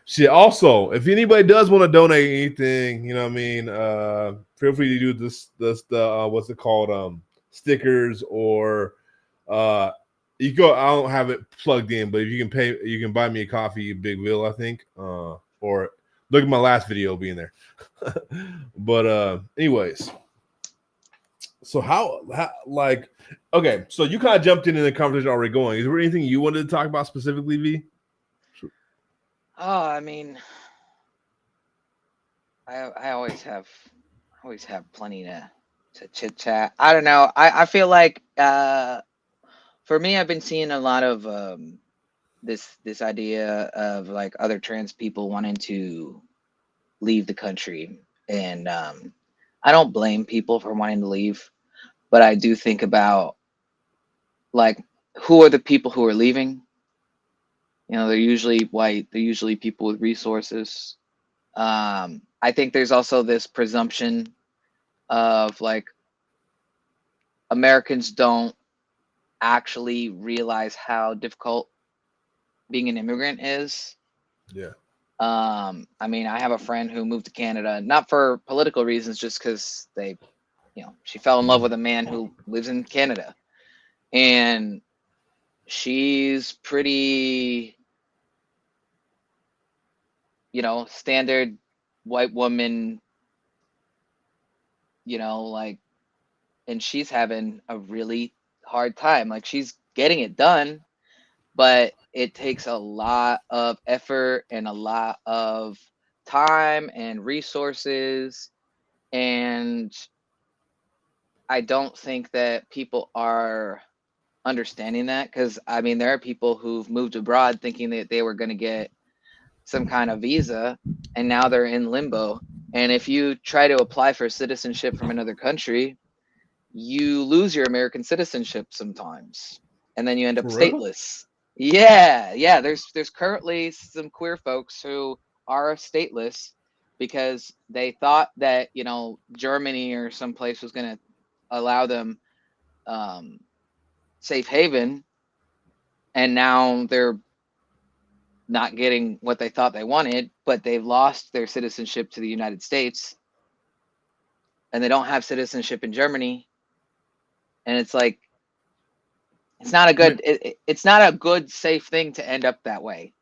Shit. Also, if anybody does want to donate anything, you know what I mean? Feel free to do this what's it called? Stickers or you go. I don't have it plugged in, but if you can pay, you can buy me a coffee, Big Will, I think. Or look at my last video being there. But anyways. So how like okay, so you kind of jumped into the conversation already going. Is there anything you wanted to talk about specifically, V? Oh, I mean, I always have plenty to chit chat. I don't know. I feel like for me, I've been seeing a lot of this idea of like other trans people wanting to leave the country, and I don't blame people for wanting to leave, but I do think about like who are the people who are leaving. You know, they're usually white. They're usually people with resources. I think there's also this presumption of like Americans don't actually realize how difficult being an immigrant is. Yeah. I mean, I have a friend who moved to Canada, not for political reasons, just because she fell in love with a man who lives in Canada. And she's pretty, standard white woman, like, and she's having a really hard time. Like, she's getting it done, but it takes a lot of effort and a lot of time and resources. And I don't think that people are understanding that, because I mean, there are people who've moved abroad thinking that they were going to get some kind of visa, and now they're in limbo. And if you try to apply for citizenship from another country, you lose your American citizenship sometimes, and then you end up stateless. Yeah. There's currently some queer folks who are stateless because they thought that Germany or someplace was going to allow them safe haven, and now they're not getting what they thought they wanted, but they've lost their citizenship to the United States, and they don't have citizenship in Germany. And it's like, it's not a good, it's not a good, safe thing to end up that way.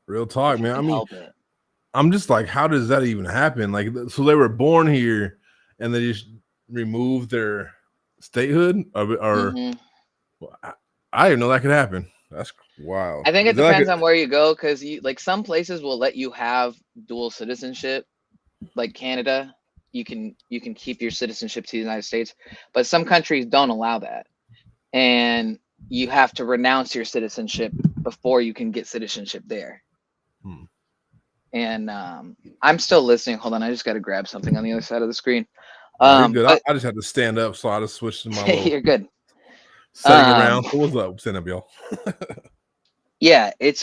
Real talk, man. I mean, I'm just like, how does that even happen? Like, so they were born here and they just removed their statehood, or I didn't know that could happen. That's wild. I think it depends on where you go, because some places will let you have dual citizenship, like Canada. You can keep your citizenship to the United States, but some countries don't allow that, and you have to renounce your citizenship before you can get citizenship there. And I'm still listening. Hold on, I just got to grab something on the other side of the screen. You're good. I just had to stand up, so I just switched to my you're good. Setting around. What's up? Stand up, y'all. Yeah, it's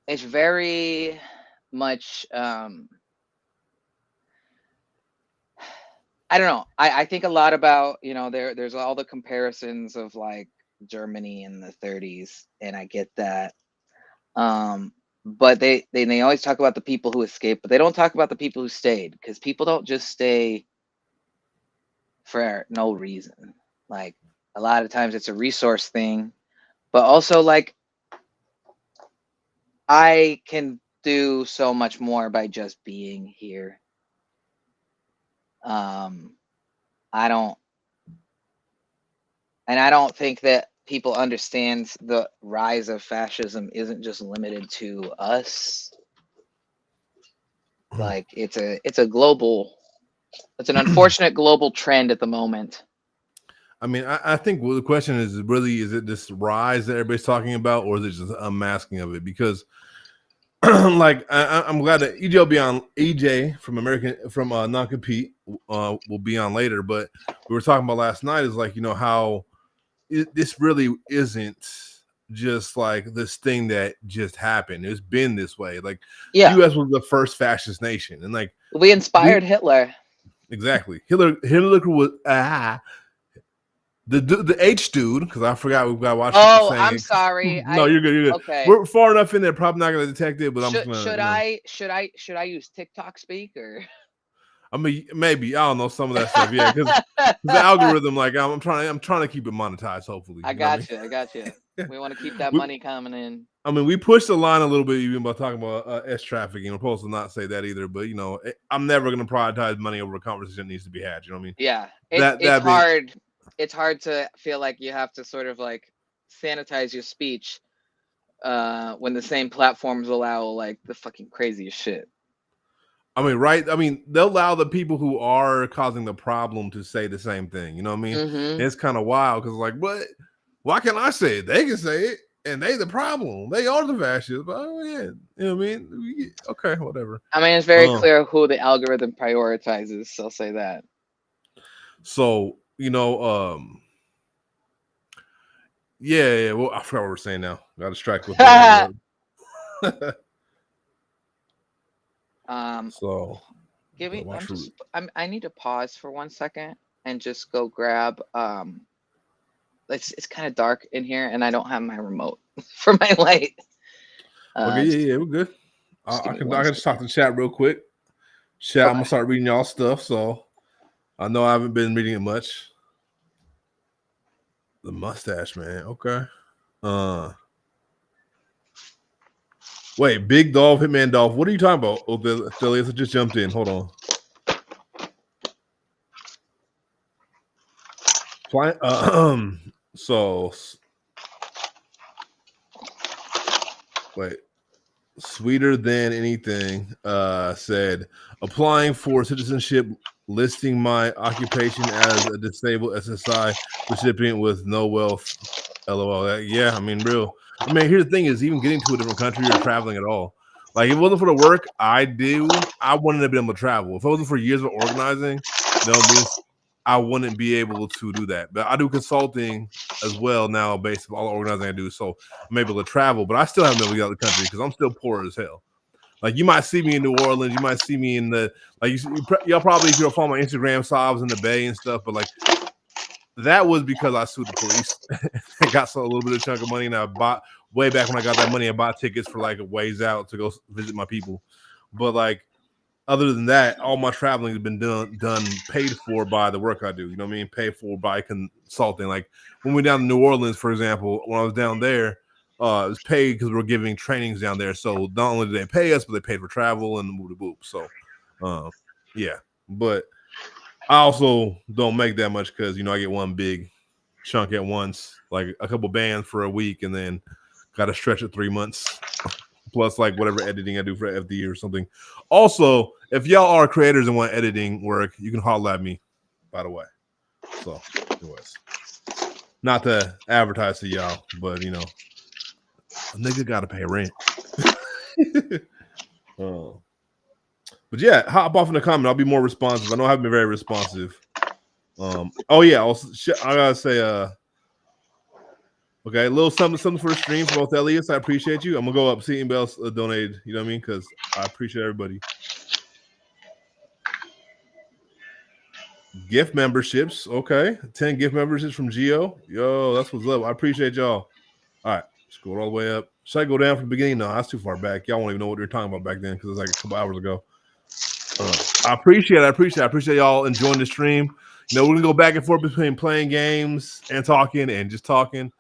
very much I don't know. I think a lot about, there's all the comparisons of like Germany in the 30s, and I get that. But they always talk about the people who escaped, but they don't talk about the people who stayed, because people don't just stay for no reason. Like a lot of times it's a resource thing, but also like I can do so much more by just being here. I don't think that people understand the rise of fascism isn't just limited to us. Like it's an unfortunate global trend at the moment. I mean, I think the question is really, is it this rise that everybody's talking about, or is it just a masking of it? Because like I'm glad that EJ will be on. EJ from Non-Compete will be on later, but we were talking about last night is like, you know, how this really isn't just like this thing that just happened. It's been this way. Like Yeah, U.S. was the first fascist nation, and like we inspired Hitler. exactly, Hitler was the H dude, because I forgot we got watching. Oh, I'm sorry. No, you're good. You're good. Okay. We're far enough in there. Probably not gonna detect it, but I'm just gonna. Should I use TikTok speak or? I mean, maybe I don't know some of that stuff. Yeah, because the algorithm, like I'm trying to keep it monetized. Hopefully, I got you. We want to keep that money coming in. I mean, we pushed the line a little bit even by talking about S trafficking. We're supposed to not say that either, but you know, I'm never going to prioritize money over a conversation that needs to be had. You know what I mean? Yeah, it's hard. It's hard to feel like you have to sort of like sanitize your speech when the same platforms allow like the fucking craziest shit. I mean, right? I mean, they'll allow the people who are causing the problem to say the same thing. You know what I mean? Mm-hmm. It's kind of wild because, like, what? Why can't I say it? They can say it, and they the problem. They are the fascists. But oh yeah, you know what I mean? Okay, whatever. I mean, it's very clear who the algorithm prioritizes. So I'll say that. So you know, yeah. Well, I forgot what we're saying now. Got distracted with that. So give me. I need to pause for 1 second and just go grab. It's kind of dark in here, and I don't have my remote for my light. Okay, yeah, we're good. I can just talk to chat real quick. Chat, I'm gonna start reading y'all stuff. So I know I haven't been reading it much. The mustache, man. Okay. Wait, Big Dolph, Hitman Dolph. What are you talking about? Oh, Thelius just jumped in. Hold on. So wait. Sweeter than anything said applying for citizenship, listing my occupation as a disabled SSI recipient with no wealth. LOL. Yeah, I mean, real. I mean, here's the thing: is even getting to a different country or traveling at all. Like, if it wasn't for the work I do, I wouldn't have been able to travel. If it wasn't for years of organizing, I wouldn't be able to do that. But I do consulting as well now, based on all the organizing I do. So I'm able to travel, but I still haven't been able to get out of the country because I'm still poor as hell. Like, you might see me in New Orleans, you might see me in the y'all probably, if you'll follow my Instagram, saw I was in the Bay and stuff, but like that was because I sued the police. I got a little bit of chunk of money, and I bought way back when I got that money. I bought tickets for like a ways out to go visit my people. But like, other than that, all my traveling has been done paid for by the work I do. You know what I mean? Paid for by consulting. Like when we went down to New Orleans, for example, when I was down there, it was paid because we were giving trainings down there. So not only did they pay us, but they paid for travel and move the boop. So, yeah. But I also don't make that much because, you know, I get one big chunk at once, like a couple bands for a week, and then got to stretch it 3 months. Plus, like whatever editing I do for FD or something. Also, if y'all are creators and want editing work, you can holler at me, by the way. So, anyways, not to advertise to y'all, but you know, a nigga gotta pay rent. But yeah, hop off in the comment. I'll be more responsive. I know I haven't been very responsive. Oh yeah, I gotta say, okay, a little something for the stream from both Elias. I appreciate you. I'm gonna go up. Seeing Bells donated. You know what I mean? Because I appreciate everybody. Gift memberships. Okay, 10 gift memberships from Geo. Yo, that's what's up. I appreciate y'all. All right, scroll all the way up. Should I go down from the beginning? No, that's too far back. Y'all won't even know what we were talking about back then because it was like a couple hours ago. I appreciate y'all enjoying the stream. we're gonna go back and forth between playing games and talking and just talking.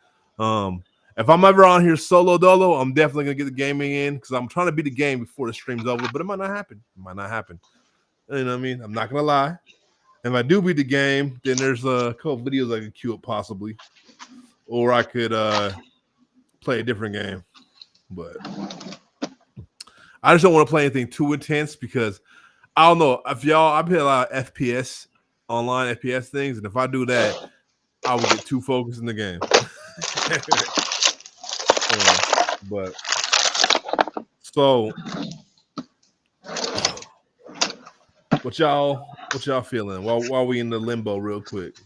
If I'm ever on here solo dolo, I'm definitely gonna get the gaming in because I'm trying to beat the game before the stream's over, but it might not happen. You know what I mean? I'm not gonna lie. If I do beat the game, then there's a couple videos I could queue up possibly, or I could play a different game. But I just don't want to play anything too intense because I don't know if I play a lot of FPS online FPS things, and if I do that, I will get too focused in the game. But so what y'all feeling while we in the limbo real quick?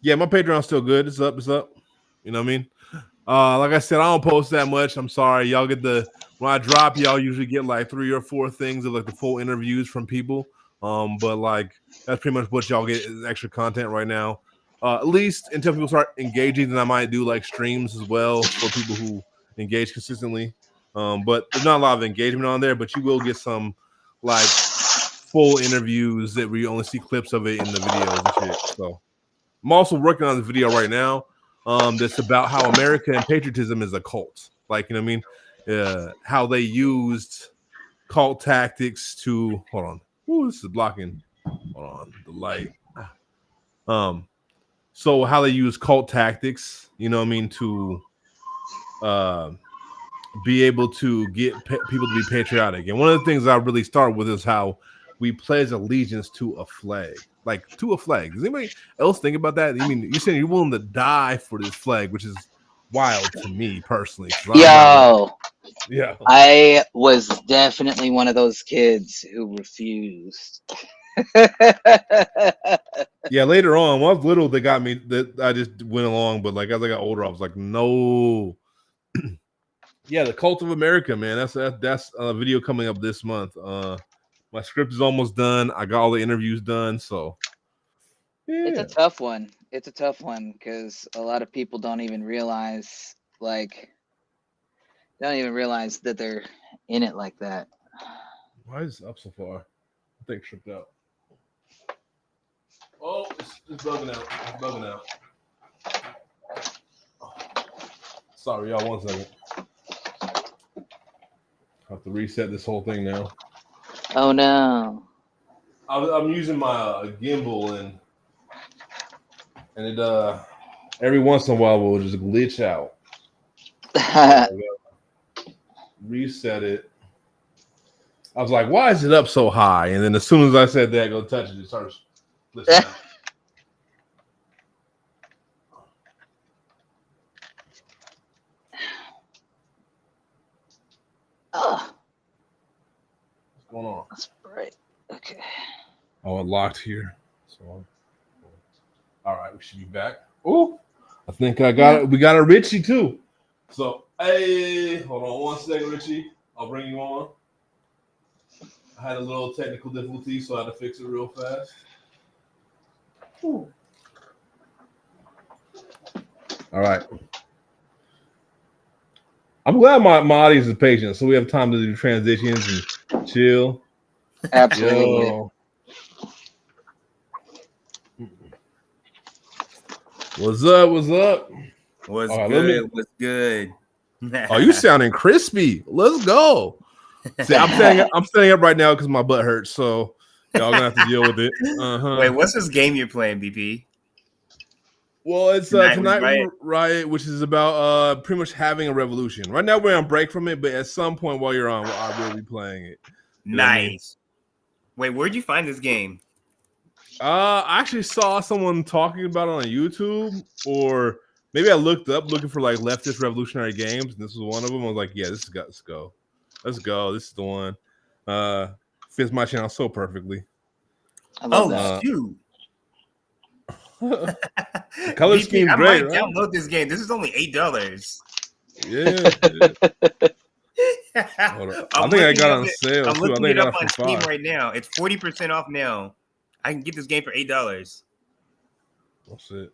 Yeah, my Patreon's still good. It's up. You know what I mean? Like I said, I don't post that much. I'm sorry. Y'all get when I drop, y'all usually get like 3 or 4 things of like the full interviews from people. But like that's pretty much what y'all get is extra content right now. At least until people start engaging, then I might do like streams as well for people who engage consistently. But there's not a lot of engagement on there, but you will get some like full interviews that we only see clips of it in the videos and shit. So I'm also working on the video right now. That's about how America and patriotism is a cult. Like, you know what I mean? How they used cult tactics to hold on. Ooh, this is blocking. Hold on, the light. So how they use cult tactics, you know what I mean, to be able to get people to be patriotic. And one of the things I really start with is how we pledge allegiance to a flag. Like, to a flag. Does anybody else think about that? I mean, you're saying you're willing to die for this flag, which is wild to me personally. Yo, yeah, I was definitely one of those kids who refused. yeah. Later on, when I was little, they got me. That I just went along, but like as I got older, I was like, no. Yeah, the Cult of America, man. That's a video coming up this month. My script is almost done. I got all the interviews done, so yeah. It's a tough one. It's a tough one because a lot of people don't even realize, that they're in it like that. Why is it up so far? I think tripped out. Oh, it's bugging out. It's bugging out. Oh. Sorry, y'all. 1 second. I have to reset this whole thing now. Oh no! I'm using my gimbal and it every once in a while will just glitch out. Reset it. I was like, why is it up so high? And then as soon as I said that, go touch it, it starts glitching out. Oh, What's going on? that's right. Okay. Oh, it locked here. So, all right, we should be back. Oh, I think I got it. We got a Richie too. So, hey, hold on 1 second, Richie. I'll bring you on. I had a little technical difficulty, so I had to fix it real fast. Ooh. All right. I'm glad my audience is patient, so we have time to do transitions and chill. Absolutely. Yo. What's up? What's up? What's All right, good? What's good? Oh, you sounding crispy. Let's go. See, I'm standing up right now because my butt hurts, so y'all gonna have to deal with it. Wait, what's this game you're playing, BP? Well, it's Tonight Tonight Riot, which is about pretty much having a revolution. Right now we're on break from it, but at some point while you're on, I will be playing it. You know what I mean? Nice. Wait, where'd you find this game? I actually saw someone talking about it on YouTube, or maybe I looked up looking for like leftist revolutionary games, and this was one of them. I was like, yeah, let's go. Let's go. This is the one. Fits my channel so perfectly. I love Oh, that. shoot. Color BP, scheme's I great, might right? download this game. This is only $8. Yeah. Hold on. I think I got it on sale I'm too. I looking think I it got up it on for Steam $5. right now. It's 40% off now. I can get this game for $8. Oh shit.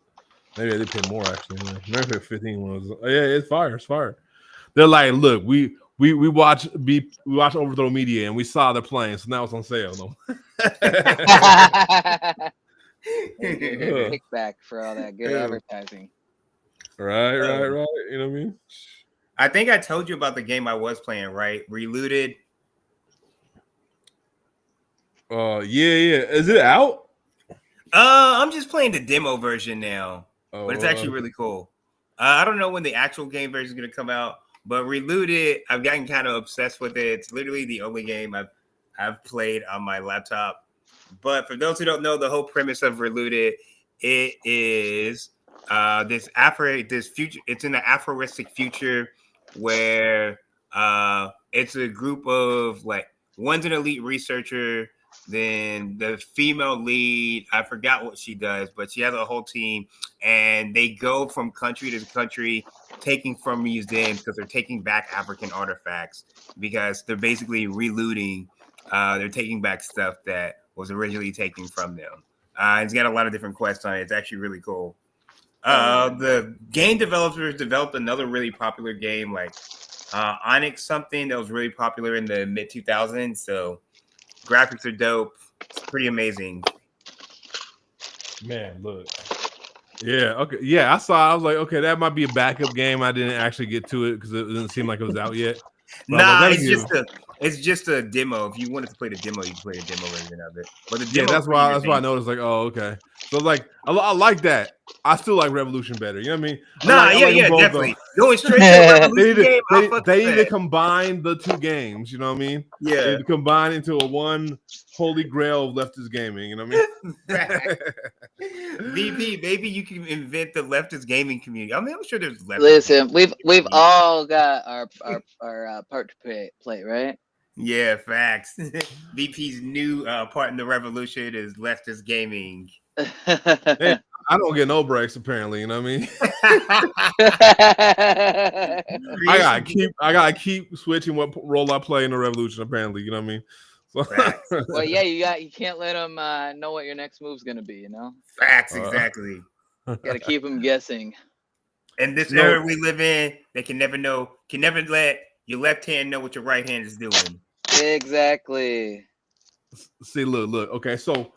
Maybe I did pay more actually. Yeah. Maybe I paid 15 when it was. Oh, yeah, it's fire. It's fire. They're like, look, we we watch Overthrow Media and we saw they're playing, so now it's on sale. No. Kickback for all that good Yeah. advertising. Right. You know what I mean? I think I told you about the game I was playing, right? Relooted. Yeah. Is it out? I'm just playing the demo version now, Oh, but it's actually really cool. I don't know when the actual game version is going to come out, but Relooted, I've gotten kind of obsessed with it. It's literally the only game I've played on my laptop. But for those who don't know, the whole premise of Relooted, it is this future. It's in the Afroistic future where it's a group of like one's an elite researcher. Then the female lead, I forgot what she does, but she has a whole team, and they go from country to country, taking from museums because they're taking back African artifacts because they're basically relooting. They're taking back stuff that was originally taken from them. It's got a lot of different quests on it. It's actually really cool. The game developers developed another really popular game, like Onyx something that was really popular in the mid 2000s. So graphics are dope. It's pretty amazing. Man, look. Yeah, okay. Yeah, I was like, okay, that might be a backup game. I didn't actually get to it because it didn't seem like it was out yet. But Nah, like, it's just a demo. If you wanted to play the demo, you can play the demo version of it. But the yeah, demo that's why I noticed, like, oh, okay. So like I like that. I still like Revolution better. You know what I mean? I like them both, definitely. though. Going straight to a Revolution game, they need to combine the two games, you know what I mean? They Yeah. need to combine into a one holy grail of leftist gaming, you know what I mean? VP, maybe you can invent the leftist gaming community. I mean, I'm sure there's leftist. Listen, we've all got our part to play, right? Yeah, facts. VP's new part in the revolution is leftist gaming. Hey, I don't get no breaks apparently, you know what I mean? I gotta keep switching what role I play in the revolution apparently, you know what I mean? So, Well, yeah, you can't let them know what your next move's gonna be, you know? Facts, exactly. Gotta keep them guessing. In this era we live in, they can never let your left hand know what your right hand is doing. Exactly. See, look. Okay, so,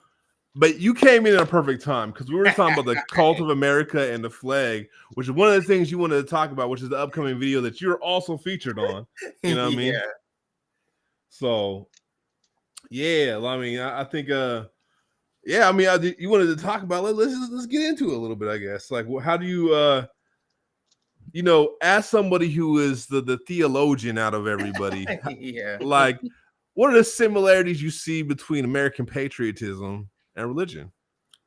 but you came in at a perfect time because we were talking about the cult of America and the flag, which is one of the things you wanted to talk about, which is the upcoming video that you're also featured on. You know what I mean? Yeah. So, yeah, I mean, I think, yeah, I mean, you wanted to talk about. Let's get into it a little bit, I guess. Like, how do you, you know, as somebody who is the theologian out of everybody, Yeah. like, what are the similarities you see between American patriotism and religion?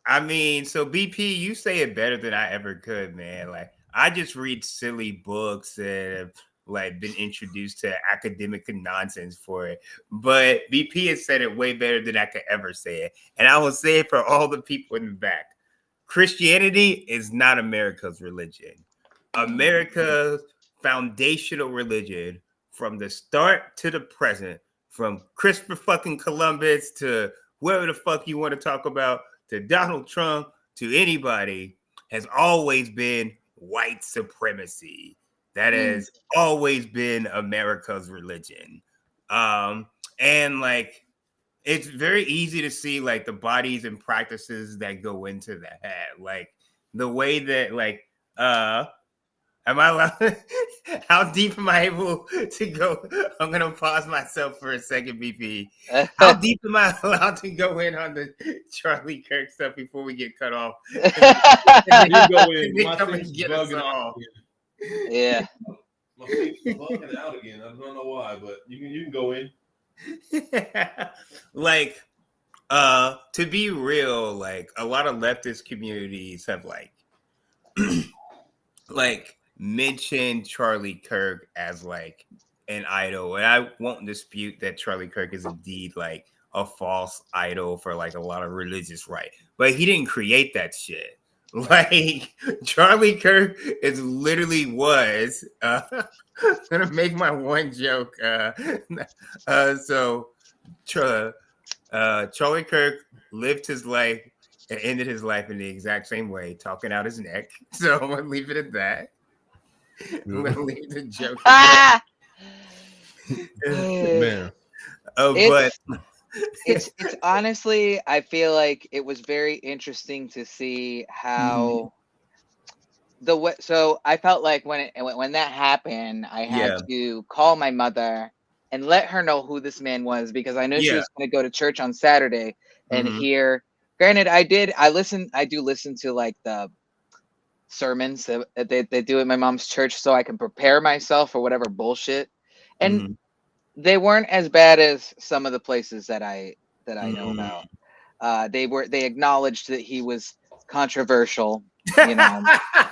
I mean, so BP, you say it better than I ever could, man. Like, I just read silly books and have, like, been introduced to academic nonsense for it. But BP has said it way better than I could ever say it. And I will say it for all the people in the back. Christianity is not America's religion. America's foundational religion from the start to the present, from Christopher fucking Columbus to whoever the fuck you want to talk about, to Donald Trump, to anybody, has always been white supremacy. That has always been America's religion. And like, it's very easy to see like the bodies and practices that go into that. Like the way that like, am I allowed? How deep am I able to go? I'm gonna pause myself for a second, BP. How deep am I allowed to go in on the Charlie Kirk stuff before we get cut off? You go in. My thing's bugging out again. Yeah. My thing's bugging out again. I don't know why, but you can go in. Like, to be real, like a lot of leftist communities have like, like mentioned Charlie Kirk as like an idol, and I won't dispute that Charlie Kirk is indeed like a false idol for like a lot of religious right, but he didn't create that shit. Like Charlie Kirk is literally was gonna make my one joke. So Charlie Kirk lived his life and ended his life in the exact same way, talking out his neck. So I'm gonna leave it at that. I'm gonna leave the joke. Man. Oh, but It's honestly, I feel like it was very interesting to see how the way. So I felt like when that happened, I had yeah, to call my mother and let her know who this man was, because I knew she yeah, was going to go to church on Saturday and mhm, hear. Granted, I do listen to like the sermons that they do at my mom's church, so I can prepare myself for whatever bullshit. And mhm, they weren't as bad as some of the places that I know mhm. about. They acknowledged that he was controversial, you know.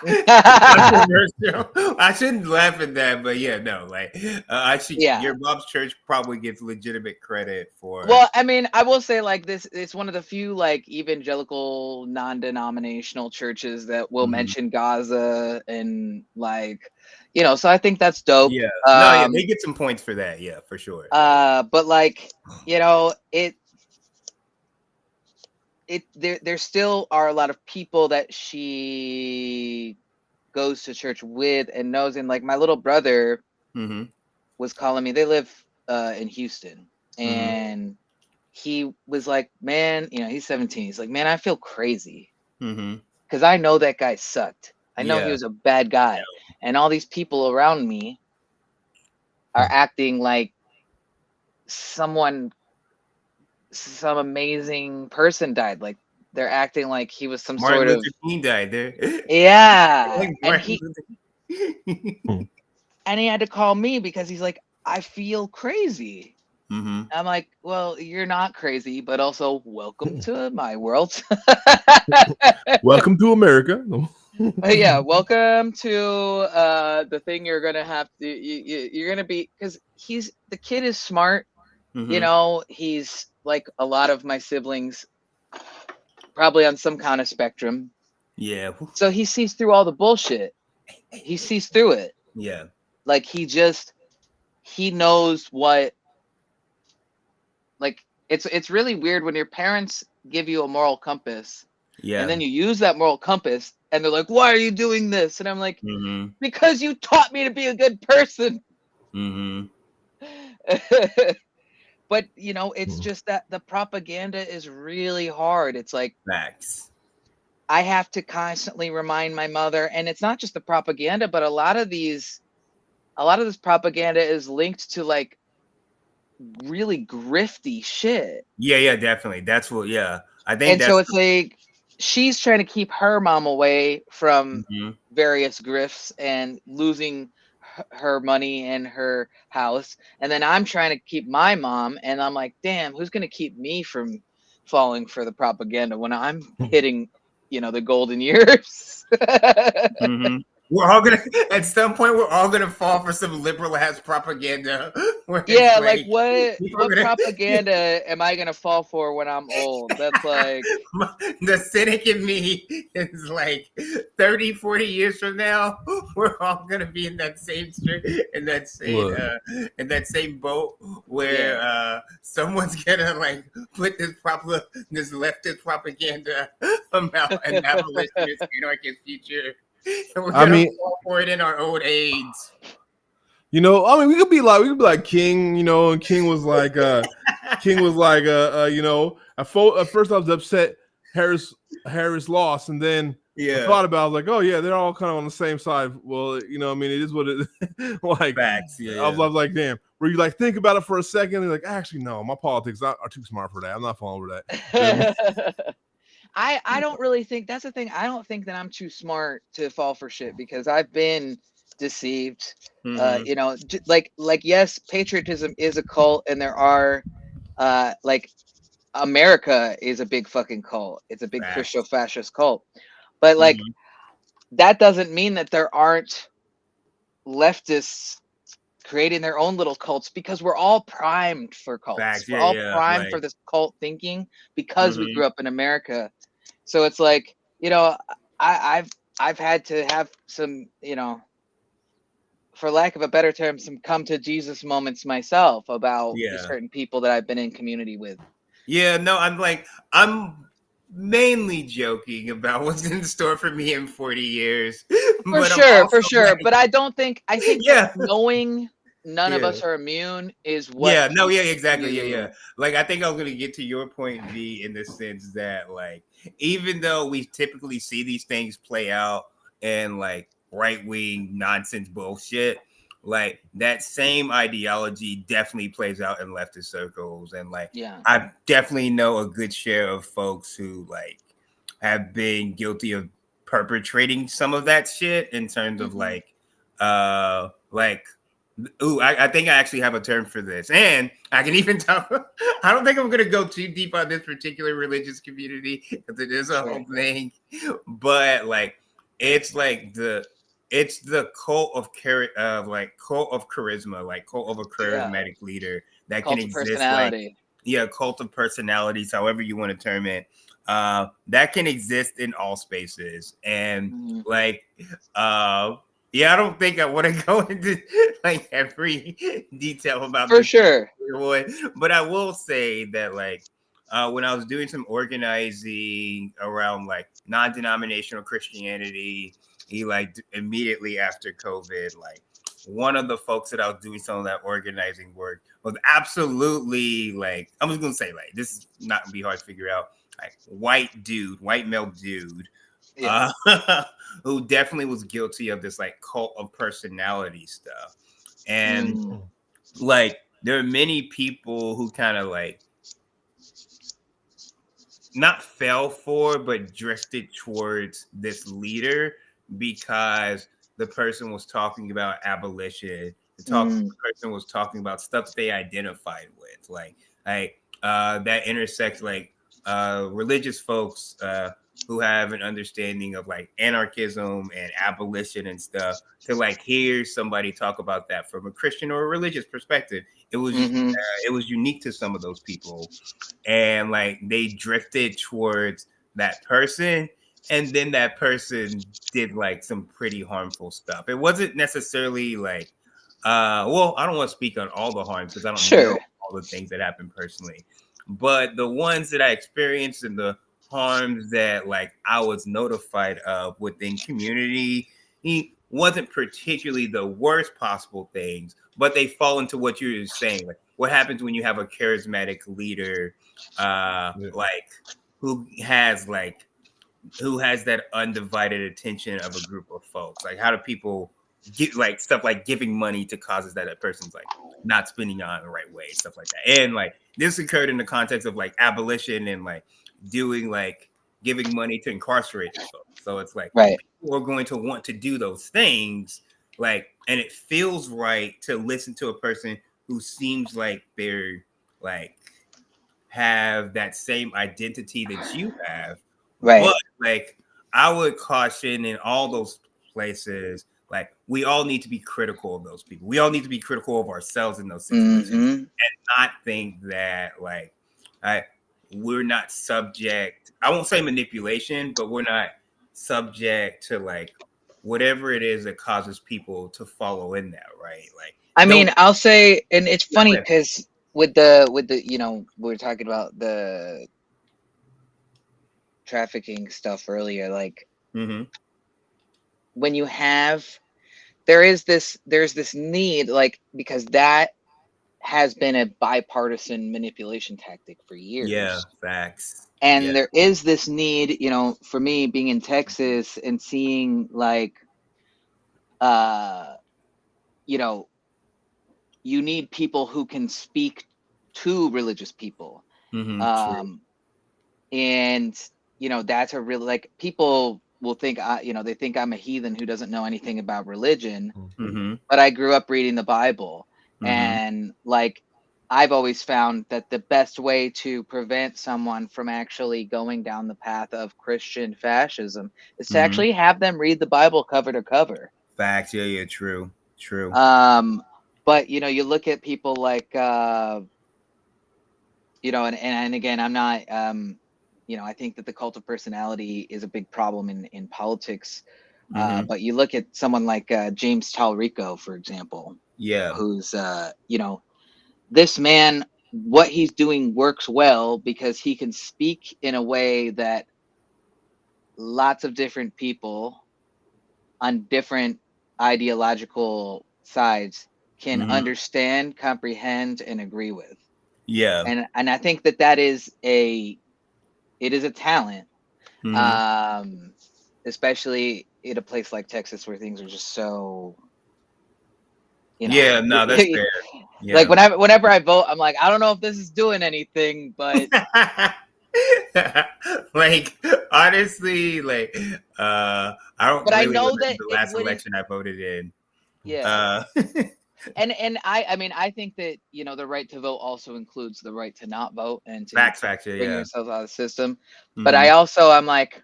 Controversial. I shouldn't laugh at that, but yeah, no, like I should. Yeah. Your mom's church probably gets legitimate credit for. Well, I mean, I will say like this, it's one of the few like evangelical non-denominational churches that will Mhm. mention Gaza and like, you know, so I think that's dope. Yeah, no, yeah, they get some points for that. Yeah, for sure. But like, you know, there still are a lot of people that she goes to church with and knows, and like my little brother Mm-hmm. was calling me. They live in Houston, Mm-hmm. and he was like, man, you know, he's 17. He's like, man, I feel crazy Mm-hmm. because I know that guy sucked. I know he Yeah. was a bad guy, and all these people around me are acting like some amazing person died. Like they're acting like he was some Martin sort of Luther King died there. yeah, and Martin he had to call me because he's like, I feel crazy. Mm-hmm. I'm like, well, you're not crazy, but also welcome to my world. Welcome to America. Yeah, welcome to the thing you're gonna have to you're gonna be, because the kid is smart, Mm-hmm. you know, he's like a lot of my siblings, probably on some kind of spectrum. Yeah. So he sees through all the bullshit. He sees through it. Yeah. Like he knows what, like it's really weird when your parents give you a moral compass Yeah. and then you use that moral compass and they're like, why are you doing this? And I'm like, Mm-hmm. because you taught me to be a good person. Mm-hmm. But you know, it's just that the propaganda is really hard. It's like Facts. I have to constantly remind my mother, and it's not just the propaganda, but a lot of this propaganda is linked to like really grifty shit. Yeah, yeah, definitely. That's what, yeah. I think And that's so it's like she's trying to keep her mom away from Mhm. various grifts and losing her money and her house, and then I'm trying to keep my mom, and I'm like, damn, who's going to keep me from falling for the propaganda when I'm hitting, you know, the golden years? Mhm. We're all gonna at some point we're all gonna fall for some liberal ass propaganda. Where it's Yeah, like people are what gonna- propaganda am I going to fall for when I'm old? That's like the cynic in me is like 30, 40 years from now, we're all gonna be in that same in that same Look. in that same boat where someone's gonna like put this leftist propaganda about an abolitionist anarchist future. And we're gonna fall for it in our old age. You know, I mean, we could be like King, you know, and King was like, you know, at first I was upset Harris lost, and then I thought about it, I was like, oh yeah, they're all kind of on the same side. Well, you know, I mean, it is what it is. Like, facts. Yeah, I was like, damn. Where you like think about it for a second, and like, actually, no, my politics are too smart for that. I'm not falling for that. I don't really think that's the thing. I don't think that I'm too smart to fall for shit because I've been deceived. You know, like yes, patriotism is a cult, and there are like America is a big fucking cult. It's a big Christo-fascist cult. But like that doesn't mean that there aren't leftists creating their own little cults, because we're all primed for cults. We're all primed for this cult thinking because we grew up in America. So it's like, you know, I've had to have some, you know, for lack of a better term, some come to Jesus moments myself about certain people that I've been in community with. Yeah, no, I'm mainly joking about what's in store for me in 40 years. For sure. But I think yeah, knowing none of Yeah. us are immune is what. Yeah, no, yeah, exactly. Yeah, you- yeah. Like I think I was gonna get to your point, V, in the sense that like even though we typically see these things play out in like right wing nonsense bullshit, like that same ideology definitely plays out in leftist circles. And like Yeah. I definitely know a good share of folks who like have been guilty of perpetrating some of that shit in terms of Mhm. like ooh, I think I actually have a term for this. And I can even talk. I don't think I'm going to go too deep on this particular religious community because it is a Sure. whole thing. But like, it's like it's the cult of cult of charisma, like cult of a charismatic leader that Cult can of exist. Like, personality. yeah, cult of personalities, however you want to term it. That can exist in all spaces. And Mhm. like, yeah, I don't think I want to go into like every detail about For this sure. one, but I will say that like when I was doing some organizing around like non-denominational Christianity, immediately after COVID, like one of the folks that I was doing some of that organizing work was absolutely like I'm just gonna say like this is not gonna be hard to figure out, like white male dude Yeah. who definitely was guilty of this like cult of personality stuff. And Mm. like there are many people who kind of like not fell for but drifted towards this leader because the person was talking about abolition. The person was talking about stuff that they identified with, like that intersects like religious folks who have an understanding of like anarchism and abolition and stuff, to like hear somebody talk about that from a Christian or a religious perspective. Mhm. It was unique to some of those people, and like they drifted towards that person, and then that person did like some pretty harmful stuff. It wasn't necessarily like well, I don't want to speak on all the harms because I don't know Sure. all the things that happened personally, but the ones that I experienced and the harms that like I was notified of within community, he wasn't particularly the worst possible things, but they fall into what you're saying, like what happens when you have a charismatic leader Yeah. like who has like who has that undivided attention of a group of folks. Like how do people get like stuff like giving money to causes that a person's like not spending on the right way, stuff like that. And like this occurred in the context of like abolition and like doing like giving money to incarcerated folks. So it's like Right. people are going to want to do those things, like, and it feels right to listen to a person who seems like they're like have that same identity that you have. Right. But like I would caution in all those places, like we all need to be critical of those people. We all need to be critical of ourselves in those situations, Mhm. not think that like we're not subject. I won't say manipulation, but we're not subject to like whatever it is that causes people to follow in that, right? Like I don't mean, I'll say, and it's funny because with the we were talking about the trafficking stuff earlier. Like Mhm. when you have, there's this need, like, because that has been a bipartisan manipulation tactic for years. Yeah, facts. And Yeah. there is this need, for me being in Texas and seeing like, you need people who can speak to religious people. True. And that's a really, like, people will think they think I'm a heathen who doesn't know anything about religion, Mhm. but I grew up reading the Bible. Mhm. And like I've always found that the best way to prevent someone from actually going down the path of Christian fascism is to Mhm. actually have them read the Bible cover to cover. Facts. Yeah, true. True. But you look at people like and again, I'm not I think that the cult of personality is a big problem in politics. Mhm. But you look at someone like James Talrico, for example, Yeah. who's this man, what he's doing works well because he can speak in a way that lots of different people on different ideological sides can Mhm. understand, comprehend, and agree with. Yeah. And I think that is a talent, Mhm. especially in a place like Texas where things are just so, you know, Yeah, no, that's fair. like Yeah. whenever I vote, I'm like, I don't know if this is doing anything, but Like honestly, like I don't I really know remember that the it last wouldn't. election I voted in. Yeah. Uh And I mean, I think that, the right to vote also includes the right to not vote and to factor, bring yeah. yourself out of the system. But Mhm. I'm like,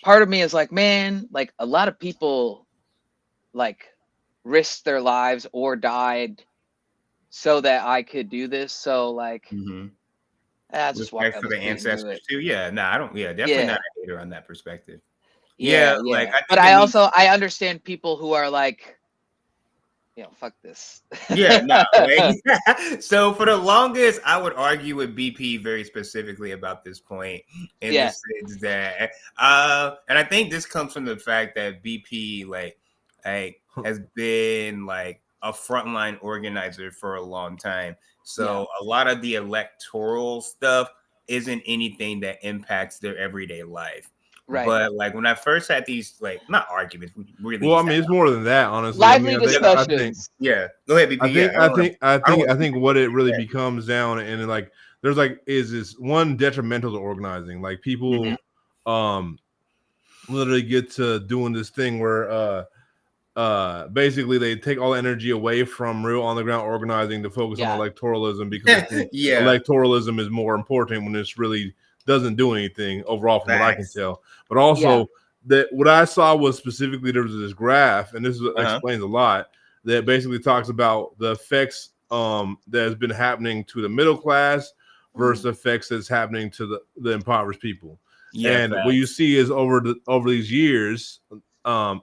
part of me is like, man, like a lot of people like risked their lives or died so that I could do this. So like, Mhm. I'll just walk Respect down for the the street and do ancestors it. too. Yeah, no, I don't. Yeah, definitely Yeah, not a hater on that perspective. Yeah, like yeah. I But think it needs. I understand people who are like, fuck this. Yeah, no, like so for the longest, I would argue with BP very specifically about this point in the Yeah, sense that, and I think this comes from the fact that BP like has been like a frontline organizer for a long time. yeah, So a lot of the electoral stuff isn't anything that impacts their everyday life. right. But like when I first had these like not arguments, we really Well, I just mean, it's more than that, honestly. I mean, Lively had, I think discussions. yeah. Go ahead, BP. I Yeah, think I think I I don't think want I to think what it really becomes down, and like there's like is this one detrimental to organizing. Like people literally get to doing this thing where basically they take all the energy away from real on the ground organizing to focus on Yeah, electoralism because they think yeah, electoralism is more important when it's really doesn't do anything overall from what I can facts. tell. But yeah, also that what I saw was specifically there was this graph, and Uh-huh. explains a lot that basically talks about the effects that has been happening to the middle class versus the effects that's happening to the impoverished people. Yeah, And what you facts. see is over these years, um,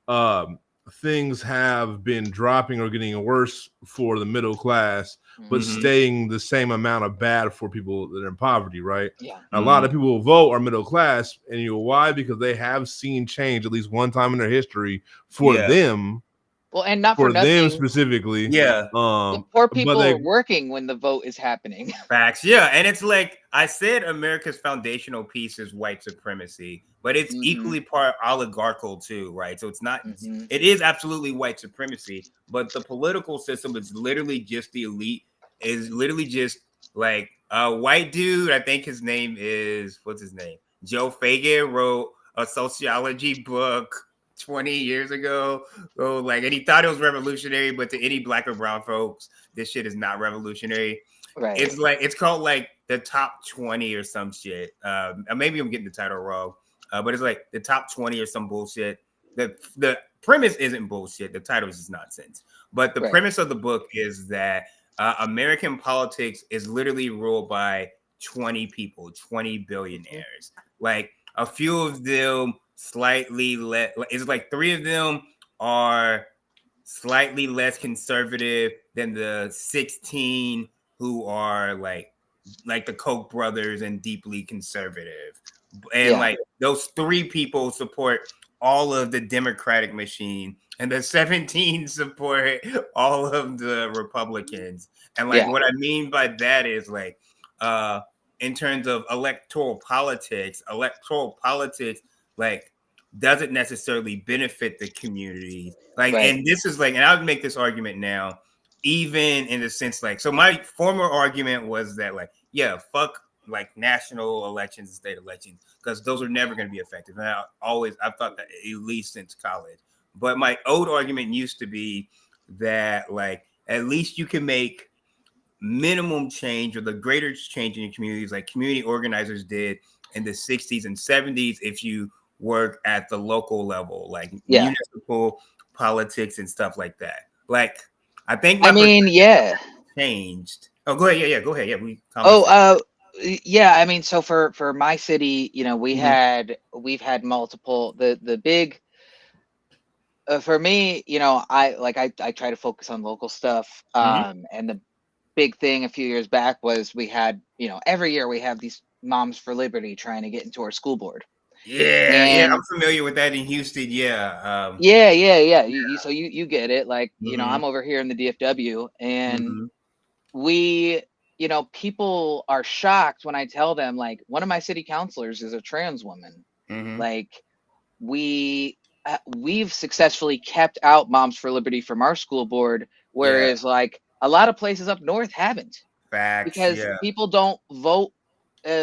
um, things have been dropping or getting worse for the middle class, but Mm-hmm. staying the same amount of bad for people that are in poverty, right? yeah. A lot of people who vote are middle class, and you know why? Because they have seen change at least one time in their history Yeah, Well, and not for for them nothing, specifically. yeah, the poor But people are they working when the vote is happening. facts. Yeah, and it's like I said, America's foundational piece is white supremacy, but it's Hmm. equally part oligarchical too, right? So it's not. Hmm. It is absolutely white supremacy, but the political system is literally just the elite. Is literally just like a white dude. I think his name is what's his name? Joe Fagan wrote a sociology book 20 years ago. Oh, like, and he thought it was revolutionary, but to any black or brown folks, this shit is not revolutionary. Right. It's called like the top 20 or some shit. Maybe I'm getting the title wrong, but it's like the top 20 or some bullshit. The premise isn't bullshit. The title is just nonsense. But the Right. premise of the book is that American politics is literally ruled by 20 people, 20 billionaires. Like a few of them slightly less. It's like three of them are slightly less conservative than the 16 who are like the Koch brothers and deeply conservative. And Yeah. like those three people support all of the Democratic machine and the 17 support all of the Republicans. And like Yeah. what I mean by that is like in terms of electoral politics like doesn't necessarily benefit the community. Like, Right. and this is like, and I would make this argument now, even in the sense like, so my former argument was that like, yeah, fuck like national elections and state elections because those are never going to be effective. And I've thought that at least since college. But my old argument used to be that like at least you can make minimum change or the greater change in your communities, like community organizers did in the 60s and 70s, if you work at the local level, like Yeah. municipal politics and stuff like that. Like, I think I my mean, perspective yeah. changed. Oh, go ahead. Yeah, go ahead. Yeah, we Oh, conversation. yeah. I mean, so for my city, Mhm. we've had multiple the big for me, I try to focus on local stuff. Mhm. And the big thing a few years back was we had, every year we have these Moms for Liberty trying to get into our school board. Yeah, And I'm familiar with that in Houston. Yeah. yeah. So you get it. Like, Mhm, I'm over here in the DFW, and mhm, we, people are shocked when I tell them, like, one of my city councilors is a trans woman. mhm. Like, we've successfully kept out Moms for Liberty from our school board, Yeah, whereas like a lot of places up north haven't, facts. because Yeah. people don't vote,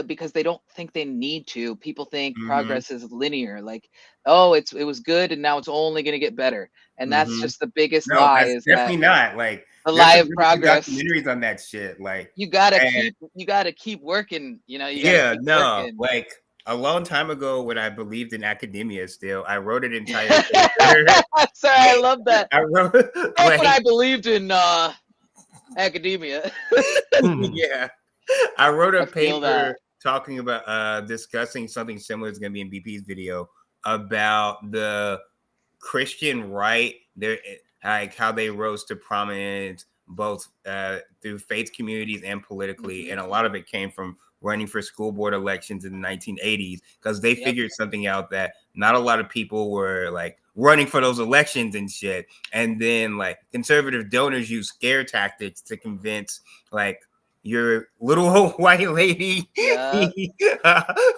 because they don't think they need to. People think Mhm, progress is linear, like, oh, it was good and now it's only going to get better, and that's mhm. just the biggest No, lie, that's is that definitely not. Like, the there's lie some of really good progress. documentaries on that shit. Like, and You gotta keep working, you gotta yeah, keep no, working. like a long time ago when I believed in academia still, I wrote an entire paper. Sorry, I love that. I wrote Back when like I believed in academia. yeah. I wrote a I feel that. paper talking about discussing something similar is gonna be in BP's video about the Christian right, their like how they rose to prominence both through faith communities and politically, and a lot of it came from running for school board elections in the 1980s because they Yep. figured something out that not a lot of people were like running for those elections and shit. And then like conservative donors use scare tactics to convince like your little old white lady Yeah.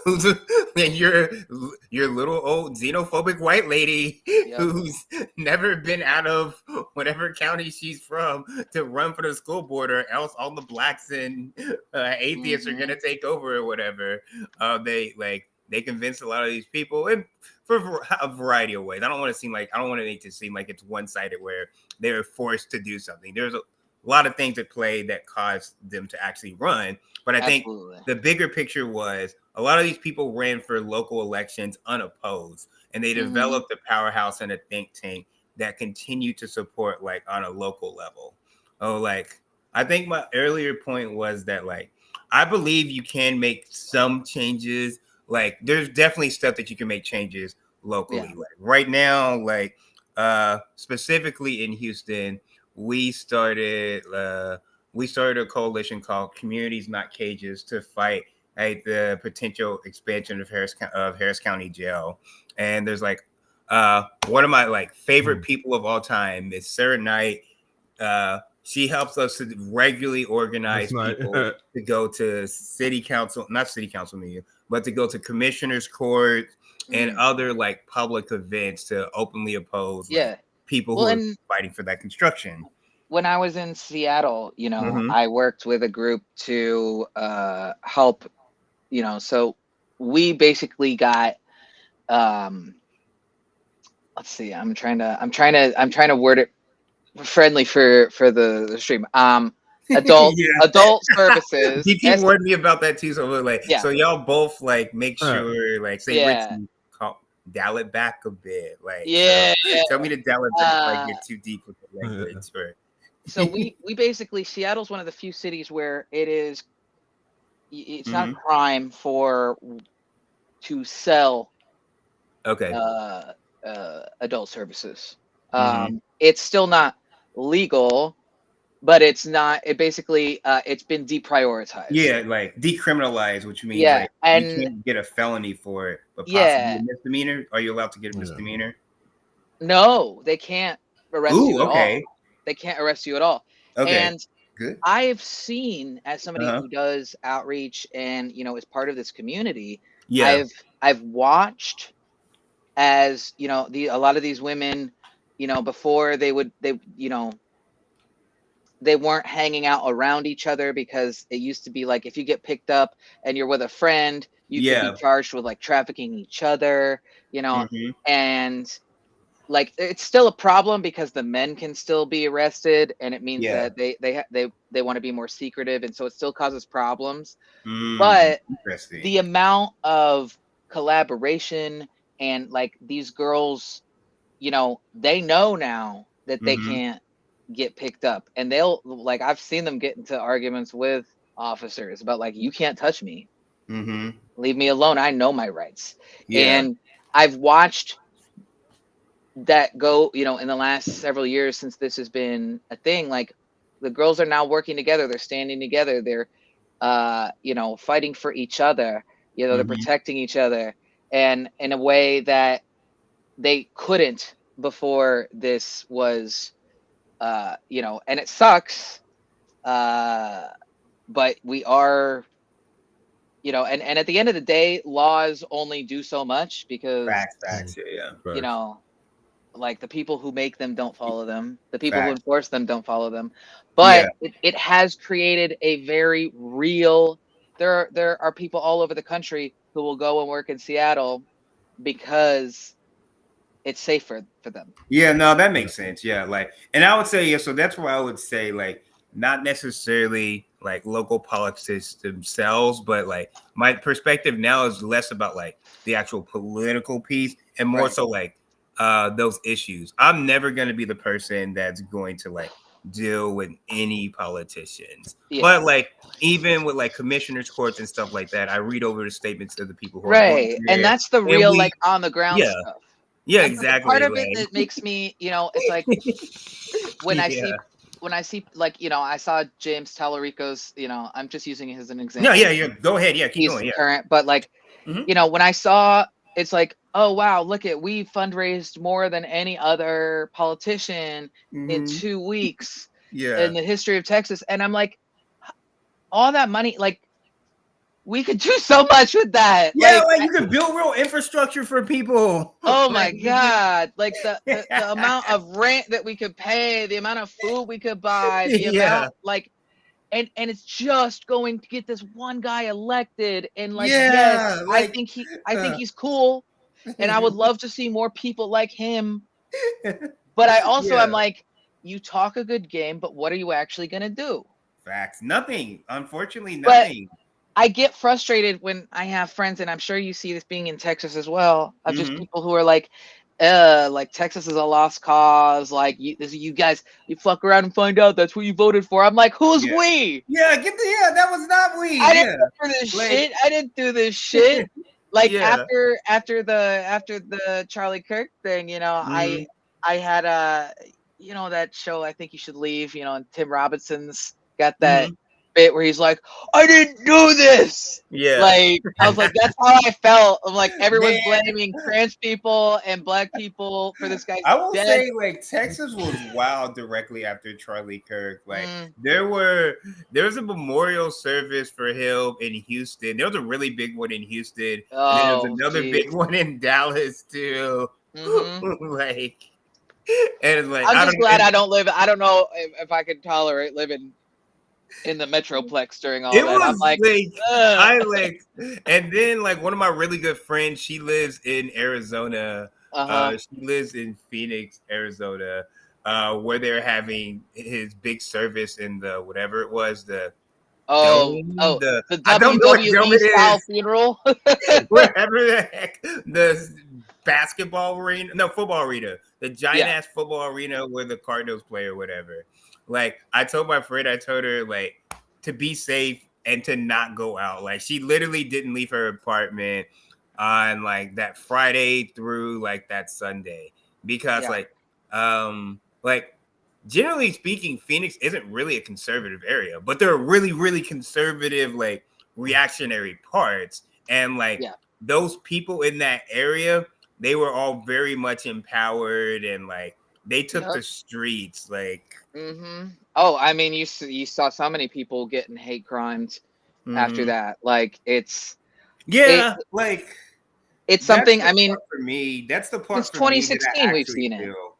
who's and your little old xenophobic white lady Yep. who's never been out of whatever county she's from to run for the school board, or else all the blacks and atheists are gonna take over or whatever. They convince a lot of these people, and for a variety of ways. I don't want to make it seem like it's one sided where they're forced to do something. There's a lot of things at play that caused them to actually run. But I think Absolutely. the bigger picture was a lot of these people ran for local elections unopposed, and they developed a powerhouse and a think tank that continue to support like on a local level. Oh, like I think my earlier point was that like I believe you can make some changes. Like there's definitely stuff that you can make changes locally. Yeah. Like right now, like specifically in Houston, we started a coalition called Communities Not Cages to fight the potential expansion of Harris County Jail. And there's like one of my like favorite people of all time is Sarah Knight. She helps us to regularly organize That's people not. to go to not city council meeting, but to go to commissioners court and other like public events to openly oppose like Yeah. people Well, who are and fighting for that construction. when I was in Seattle, Mhm. I worked with a group to help, so we basically got, let's see, I'm trying to word it friendly for the stream. Yeah. Adult services. DP warned me about that too. So we're like, Yeah. so y'all both like make Huh. sure, like, say Yeah. Richie, dial it back a bit. Like, Yeah. so tell me to dial it back, like Uh, get too deep with the language. Or so we basically, Seattle's one of the few cities where it's not a crime to sell okay. adult services. Mhm. It's still not legal, but it's basically it's been deprioritized. Yeah, like decriminalize, which means Yeah, like you and can't get a felony for it, but possibly yeah, a misdemeanor. Are you allowed to get a Yeah. misdemeanor? no, they can't arrest you Ooh, at all. okay. They can't arrest you at all. Okay. And Good. I've seen, as somebody Uh-huh. who does outreach and is part of this community, Yeah. I've watched as a lot of these women, before they weren't hanging out around each other, because it used to be like, if you get picked up and you're with a friend, you could Yeah. be charged with like trafficking each other, Mhm. and like it's still a problem because the men can still be arrested, and it means Yeah. that they want to be more secretive, and so it still causes problems. Mm, But interesting. the amount of collaboration, and like these girls, they know now that they Mhm. can't get picked up, and they'll, like, I've seen them get into arguments with officers about, like, you can't touch me, Mhm. leave me alone, I know my rights. Yeah. And I've watched that go, in the last several years since this has been a thing. Like, the girls are now working together, they're standing together, they're fighting for each other, they're Mhm. protecting each other. and in a way that they couldn't before this was, you know, and it sucks. But we are, you know, and at the end of the day, laws only do so much because, Facts. Yeah. you know, like the people who make them don't follow them. The people who Facts. enforce them don't follow them. But it has created a very real, there are people all over the country who will go and work in Seattle because it's safer for them. Yeah, no, that makes sense. Yeah, like, and I would say, yeah, so that's why I would say, like, not necessarily like local politics themselves, but like my perspective now is less about like the actual political piece and more Right. so like those issues. I'm never going to be the person that's going to like deal with any politicians. Yeah. But like even with like commissioners courts and stuff like that, I read over the statements of the people who are Right. going And there, that's the and real we- like on the ground yeah. stuff. Yeah, And the exactly. part of it like- that makes me, you know, it's like when I see like, you know, I saw James Tallarico's, you know, I'm just using him as an example. No, yeah. Go ahead. Yeah, keep He's going. Yeah. current, but like, Mhm. you know, when I saw, it's like, oh wow, look at, we fundraised more than any other politician in Mhm. 2 weeks Yeah. in the history of Texas, and I'm like, all that money, like, we could do so much with that. Yeah, like you can build real infrastructure for people. Oh my Like, God. Like the amount of rent that we could pay, the amount of food we could buy, the Yeah. amount, like, and it's just going to get this one guy elected. And like, Yeah, yes, like, I think he's cool. And I would love to see more people like him. But I also Yeah. am like, you talk a good game, but what are you actually going to do? Facts. Nothing. Unfortunately, But- nothing. I get frustrated when I have friends, and I'm sure you see this being in Texas as well, of just Mhm. people who are like Texas is a lost cause. Like you guys, you fuck around and find out that's what you voted for. I'm like, who's Yeah. we? Yeah, that was not we. I Yeah. didn't do this Like- shit. I didn't do this shit. Like Yeah. after the Charlie Kirk thing, you know, Mhm. I had you know, that show I Think You Should Leave, you know, and Tim Robinson's got that bit where he's like, I didn't do this. Yeah. Like, I was like, that's how I felt. I'm like, everyone's Man. blaming trans people and black people for this guy's I will death. say, like, Texas was wild directly after Charlie Kirk. Like, Mm. there was a memorial service for him in Houston. There was a really big one in Houston. And then there was another geez. big one in Dallas too. Mhm. Like, and it's like, I'm just glad and I don't live. I don't know if I could tolerate living in the Metroplex during all it that. I'm was like, like ugh. I like, and then like one of my really good friends, she lives in Arizona. Uh-huh. She lives in Phoenix, Arizona, where they're having his big service in the whatever it was, the the I don't know what dome WWE it style is. funeral. wherever the heck the basketball arena, no football arena, the giant ass football arena where the Cardinals play or whatever. Like I told my friend, I told her like to be safe and to not go out. Like she literally didn't leave her apartment on like that Friday through like that Sunday because like generally speaking, Phoenix isn't really a conservative area, but there are really, really conservative, like reactionary parts. And like those people in that area, they were all very much empowered and like they took the streets. Like, Oh, I mean, you saw so many people getting hate crimes after that. Like it's like it's something. I mean, for me, that's the part. Since for me that I 2016, we've actually seen it. feel.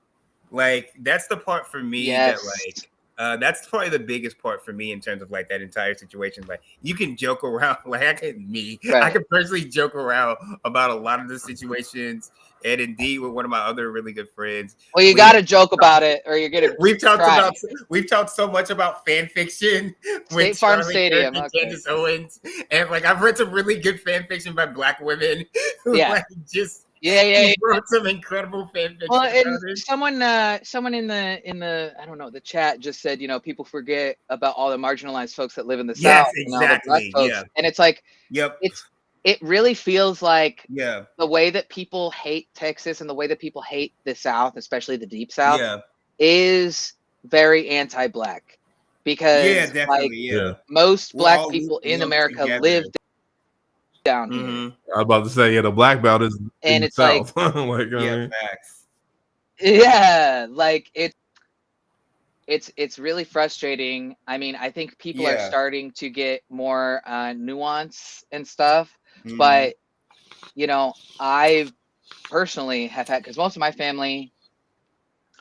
Like that's the part for me that like that's probably the biggest part for me in terms of like that entire situation. Like you can joke around, like I can personally joke around about a lot of the situations, and indeed with one of my other really good friends. Well, you got to joke about it, or you're gonna. We've talked so much about fan fiction with State Farm Charlie Stadium, Kirk and Candace Owens, and like I've read some really good fan fiction by Black women who like just. Yeah. Wrote some incredible fan fiction. Well, and someone in the I don't know, the chat just said, you know, people forget about all the marginalized folks that live in the South. Exactly. You know, the black folks. And it's like, it really feels like the way that people hate Texas and the way that people hate the South, especially the Deep South, is very anti-black because most black people in America lived. down here. Mhm. I was about to say, yeah, the black belt is in And the it's like, South. Like, you know what I Yeah, mean? facts. yeah, like it's really frustrating. I mean, I think people are Yeah. starting to get more nuance and stuff, Mhm. but you know, I personally have had, because most of my family,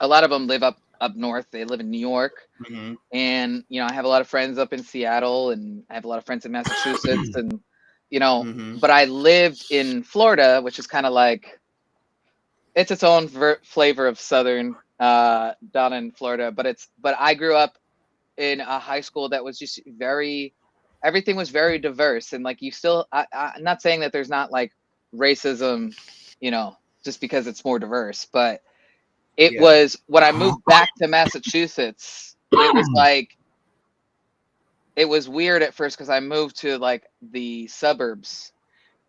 a lot of them live up north. They live in New York, Mhm. and you know, I have a lot of friends up in Seattle, and I have a lot of friends in Massachusetts, and you know, Mhm. but I lived in Florida, which is kind of like it's its own flavor of Southern down in Florida. But I grew up in a high school that was just everything was very diverse, and like you still, I'm not saying that there's not like racism, you know, just because it's more diverse, but it Yeah. was when I moved back to Massachusetts, it was like it was weird at first because I moved to like the suburbs,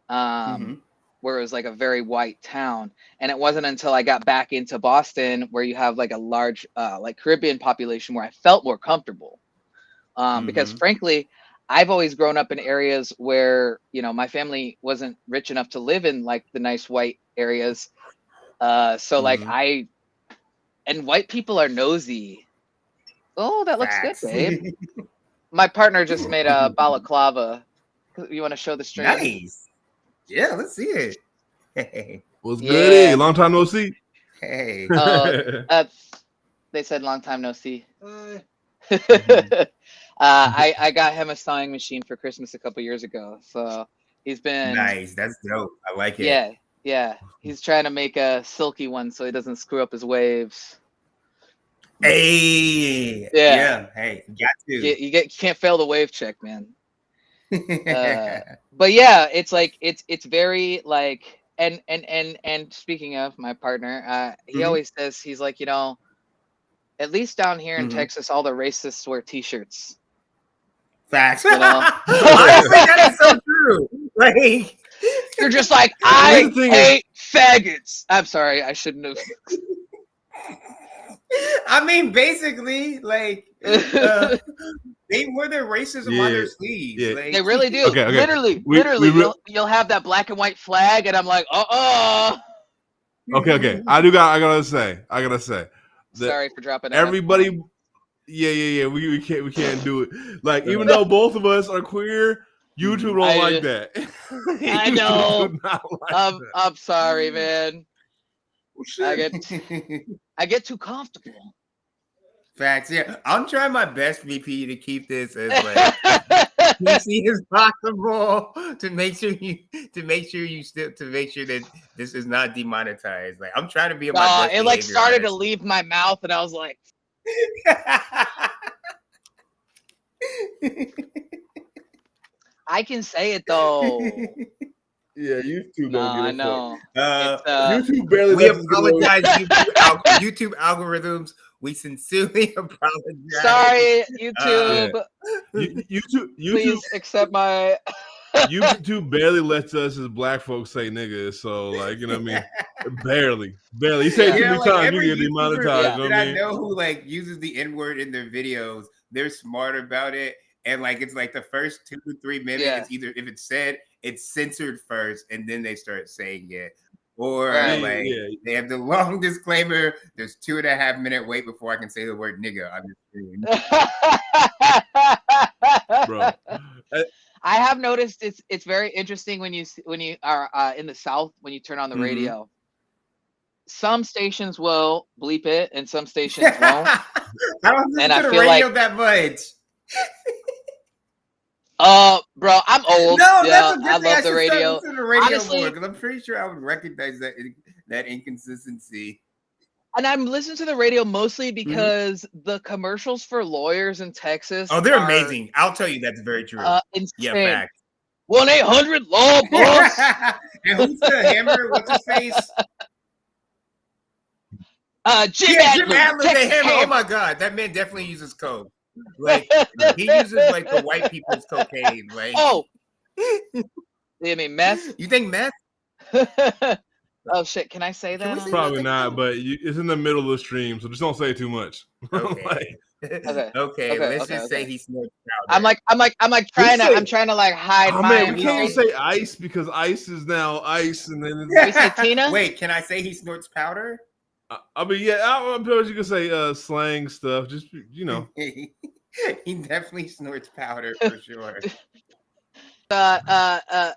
Mhm. where it was like a very white town, and it wasn't until I got back into Boston where you have like a large like Caribbean population where I felt more comfortable. Because Mhm. frankly, I've always grown up in areas where, you know, my family wasn't rich enough to live in like the nice white areas. So like Mhm. and white people are nosy. Oh, that looks good, Facts. babe. My partner just made a balaclava. You want to show the stream? Nice. Yeah, let's see it. Hey. What's good? Yeah. Long time no see. Hey. They said long time no see. Mhm. I got him a sewing machine for Christmas a couple years ago. So he's been Nice. That's dope. I like it. yeah. He's trying to make a silky one so he doesn't screw up his waves. Hey. Yeah. Yeah. Hey, got to. You can't fail the wave check, man. But yeah, it's like it's very like and speaking of my partner, he Mhm. always says, he's like, you know, at least down here in Mhm. Texas, all the racists wear t-shirts. Facts. You know? Honestly, that is so true. Like, You're just like, Here's I the thing hate faggots. I'm sorry, I shouldn't have. I mean, basically, like, they wear their racism on their sleeves. Yeah. Like, They really do. Okay. Literally, you'll have that black and white flag, and I'm like, Okay. I gotta say. that Sorry for dropping that. everybody. Yeah. We can't do it. Like, even though both of us are queer, YouTube don't like that. I know. YouTube do not like that. I'm sorry, man. Well, shit. I get too comfortable. Facts. Yeah, I'm trying my best, VP, to keep this as like PC as possible to make sure that this is not demonetized. Like, I'm trying to be on my best. It like behavior, started to honestly. leave my mouth, and I was like, I can say it though. Yeah, YouTube No, don't I give a fuck. know. YouTube barely We lets us get away with apologize, YouTube algorithms. We sincerely apologize. Sorry, YouTube. YouTube Please accept my. YouTube barely lets us as black folks say nigga, so like, you know what I mean? Barely. You say it too Yeah, many like times, every you get demonetized. YouTuber You know that what I I mean? know who like uses the N-word in their videos, they're smart about it. And like it's like the first 2 to 3 minutes, Yeah. it's either if it's said, it's censored first, and then they start saying it. Or Right. like they have the long disclaimer. There's 2.5 minute wait before I can say the word nigga. I'm just kidding. Bro. I have noticed it's very interesting when you are in the South, when you turn on the Mhm. radio. Some stations will bleep it, and some stations won't. I don't listen And to I the feel radio like- that much. Bro, I'm old. No, yeah, that's a good I thing. I love the should start radio. listening to the radio Honestly- more because I'm pretty sure I would recognize that inconsistency. And I'm listening to the radio mostly because the commercials for lawyers in Texas. Oh, they're are, amazing. I'll tell you that's very true. Insane. Yeah, fact. 1-800-LAW boss. And who's the hammer? What's his face? Jim Jim Adler, Adler, the Texas hammer. Oh Hammer. my god, that man definitely uses coke. Like he uses like the white people's cocaine. Like, Oh, you mean meth? you think meth? Oh shit! Can I say Can we that? say Probably that? not, but it's in the middle of the stream, so just don't say too much. Okay. Like, Okay. Okay. Okay, Let's okay, just say okay. he snorts I'm powder. like we trying to. I'm say, trying to like hide oh my man, we can't even emotions. say ice because ice is now ice, and then We say Tina? Wait, can I say he snorts powder? I mean, yeah, I'm sure you can say slang stuff. Just He definitely snorts powder for sure.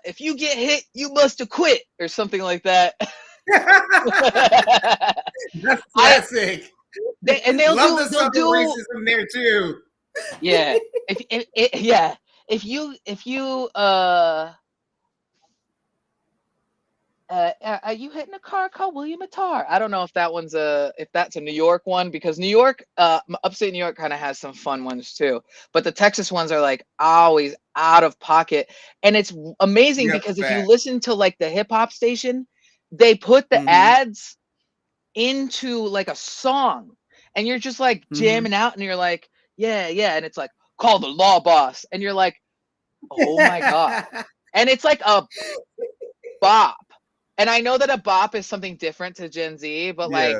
If you get hit, you must have quit, or something like that. That's classic. They'll Love the they'll southern do racism there too. yeah. If you are you hitting a car called William Attar? I don't know if that's a New York one, because New York, upstate New York kind of has some fun ones too. But the Texas ones are like always out of pocket. And it's amazing Yep, because if you fact. listen to like the hip hop station, they put the Mhm. ads into like a song, and you're just like Mhm. jamming out, and you're like, yeah, and it's like, call the law boss, and you're like, oh my god. And it's like a bop. And I know that a bop is something different to Gen Z, but like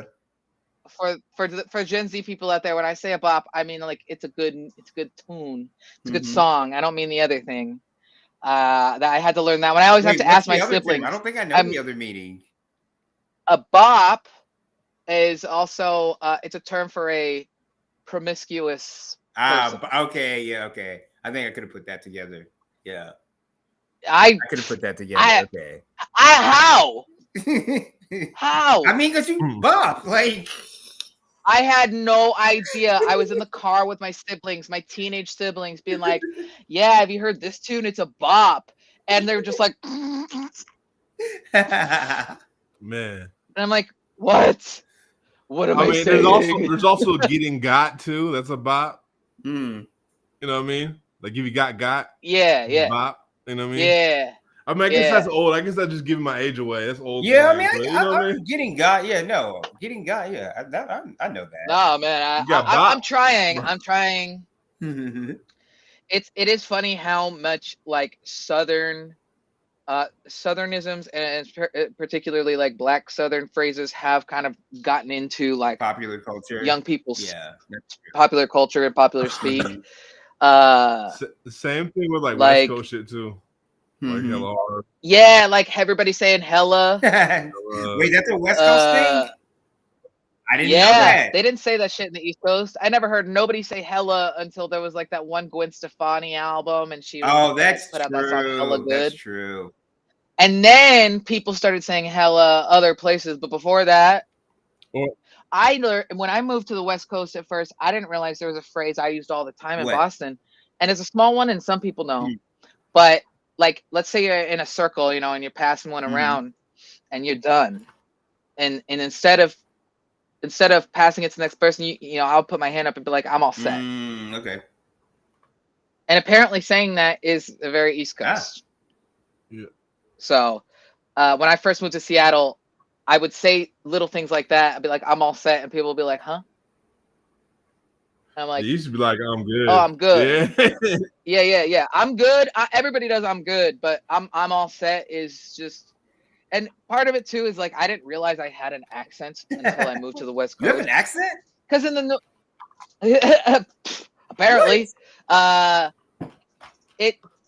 for Gen Z people out there, when I say a bop, I mean like it's a good tune. It's a good Mhm. song. I don't mean the other thing. That I had to learn that one. I always have Wait, to what's ask the my other term? siblings. I don't think I know the other meaning. A bop is also it's a term for a promiscuous person. Okay, yeah, okay. I think I could have put that together. Yeah, I could have put that together. Okay. how? How? I mean, because you buff, like. I had no idea. I was in the car with my siblings, my teenage siblings, being like, yeah, have you heard this tune? It's a bop. And they're just like, and man. I'm like, what? What am I mean, saying? there's also getting got too. That's a bop. Mm. You know what I mean? Like if you got Yeah. bop. You know what I mean? Yeah. I mean, I guess that's old. I guess that's just giving my age away. That's old. Yeah, slang, I mean, but, you know what I mean? getting got. Yeah, no, getting got. Yeah, I know that. No, man, I'm trying. I'm trying. It is funny how much like Southernisms and particularly like Black Southern phrases have kind of gotten into like popular culture, young people's that's true. popular culture and popular speak. The same thing with like West Coast shit too. Like hella hard. Yeah, like everybody saying hella. Wait, that's a West Coast thing? I didn't know that. They didn't say that shit in the East Coast. I never heard nobody say hella until there was like that one Gwen Stefani album, and she that's put out that song Hella Good. That's true. And then people started saying hella other places, but before that, I learned when I moved to the West Coast at first, I didn't realize there was a phrase I used all the time in Boston, and it's a small one, and some people know. But like, let's say you're in a circle, and you're passing one around, and you're done, and instead of passing it to the next person, I'll put my hand up and be like, I'm all set. Okay. And apparently, saying that is a very East Coast. Yeah. So, when I first moved to Seattle, I would say little things like that. I'd be like, I'm all set. And people would be like, huh? And I'm like, you used to be like, I'm good. Oh, I'm good. Yeah. I'm good. Everybody does I'm good, but I'm all set is just, and part of it too is like, I didn't realize I had an accent until I moved to the West Coast. You have an accent? Because in the, apparently,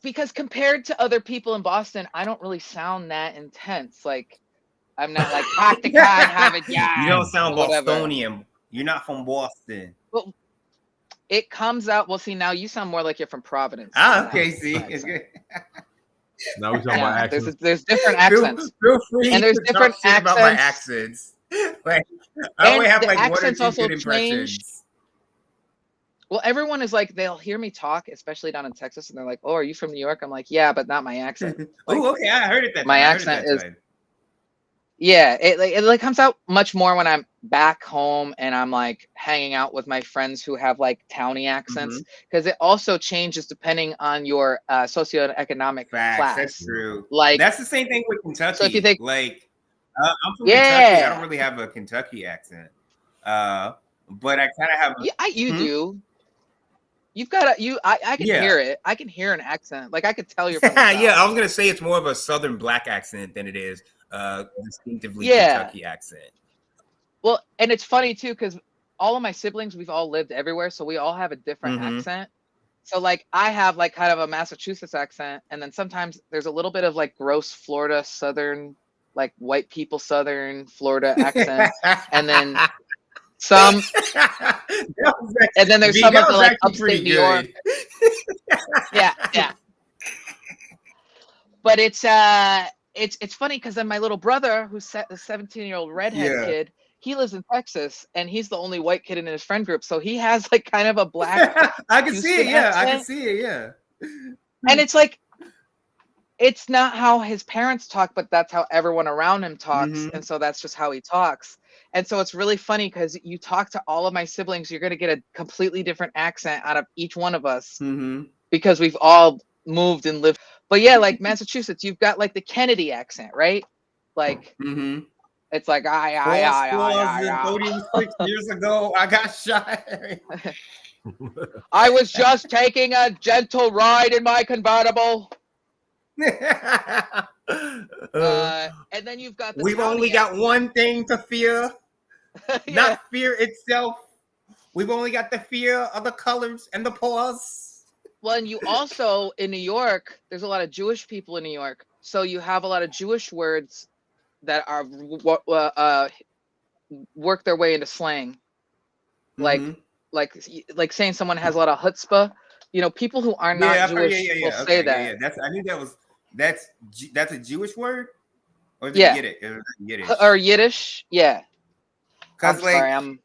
because compared to other people in Boston, I don't really sound that intense. Like, I'm not like, you don't sound Bostonian. You're not from Boston. Well, it comes out. Well, see, now you sound more like you're from Providence. Okay, see. It's good. Now we're talking about accents. There's different accents. Feel free and there's to different talk shit accents. about my accents. Like, I only have like one or two good impressions. Well, everyone is like, they'll hear me talk, especially down in Texas, and they're like, "Oh, are you from New York?" I'm like, "Yeah, but not my accent." Like, oh, okay, I heard it. My accent is. Yeah, it comes out much more when I'm back home and I'm like hanging out with my friends who have like towny accents, because it also changes depending on your socioeconomic class. That's true. Like, that's the same thing with Kentucky. So if you think, like, I'm from Kentucky. I don't really have a Kentucky accent, but I kind of have. You do. You've got I can hear it. I can hear an accent. Like, I could tell you're from the South. Yeah, I was gonna say it's more of a Southern Black accent than it is distinctively Yeah. Kentucky accent. Well, and it's funny too, because all of my siblings, we've all lived everywhere, so we all have a different Mhm. accent. So like I have like kind of a Massachusetts accent, and then sometimes there's a little bit of like gross Florida Southern, like white people Southern Florida accent, and then some, and then there's some of the like upstate New York. Yeah. But it's funny because then my little brother, who's a 17-year-old redhead Yeah. kid, he lives in Texas, and he's the only white kid in his friend group, so he has like kind of a black I can see it. Houston Yeah, I can accent. see it. Yeah. And it's like, it's not how his parents talk, but that's how everyone around him talks. Mhm. And so that's just how he talks. And so it's really funny because you talk to all of my siblings, you're going to get a completely different accent out of each one of us Mhm. because we've all moved and lived. But yeah, like Massachusetts, you've got like the Kennedy accent, right? Like Mhm. it's like And 36 years ago, I got shot. I was just taking a gentle ride in my convertible. And then you've got the We've only Townie got one thing to fear, accent. Yeah. not fear itself. We've only got the fear of the colors and the paws. Well, and you also in New York, there's a lot of Jewish people in New York, so you have a lot of Jewish words that are work their way into slang, like Mhm. like saying someone has a lot of chutzpah. You know, people who are not I've heard- Jewish will say that. Yeah. That's I knew that's a Jewish word, or is Yeah. it Yiddish? Or Yiddish. Yeah. I'm Because like sorry, I'm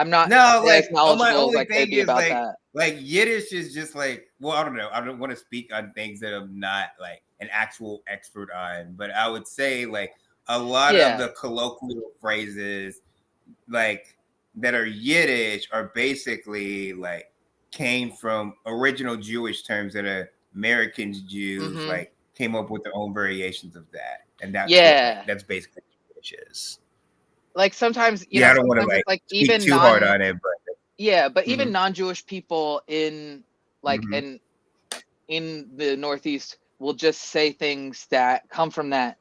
not no, as like knowledgeable my as only I could thing be is about like that. Yiddish is just like, well, I don't know. I don't want to speak on things that I'm not like an actual expert on, but I would say like a lot Yeah. of the colloquial phrases like that are Yiddish are basically like came from original Jewish terms that Americans Jews Mhm. like came up with their own variations of that, and that's Yeah. that's basically what Yiddish is. Like sometimes, you Yeah, know, I don't want to sometimes it's like speak even too hard on it, but yeah, but even Mhm. non-Jewish people in like Mhm. in the Northeast will just say things that come from that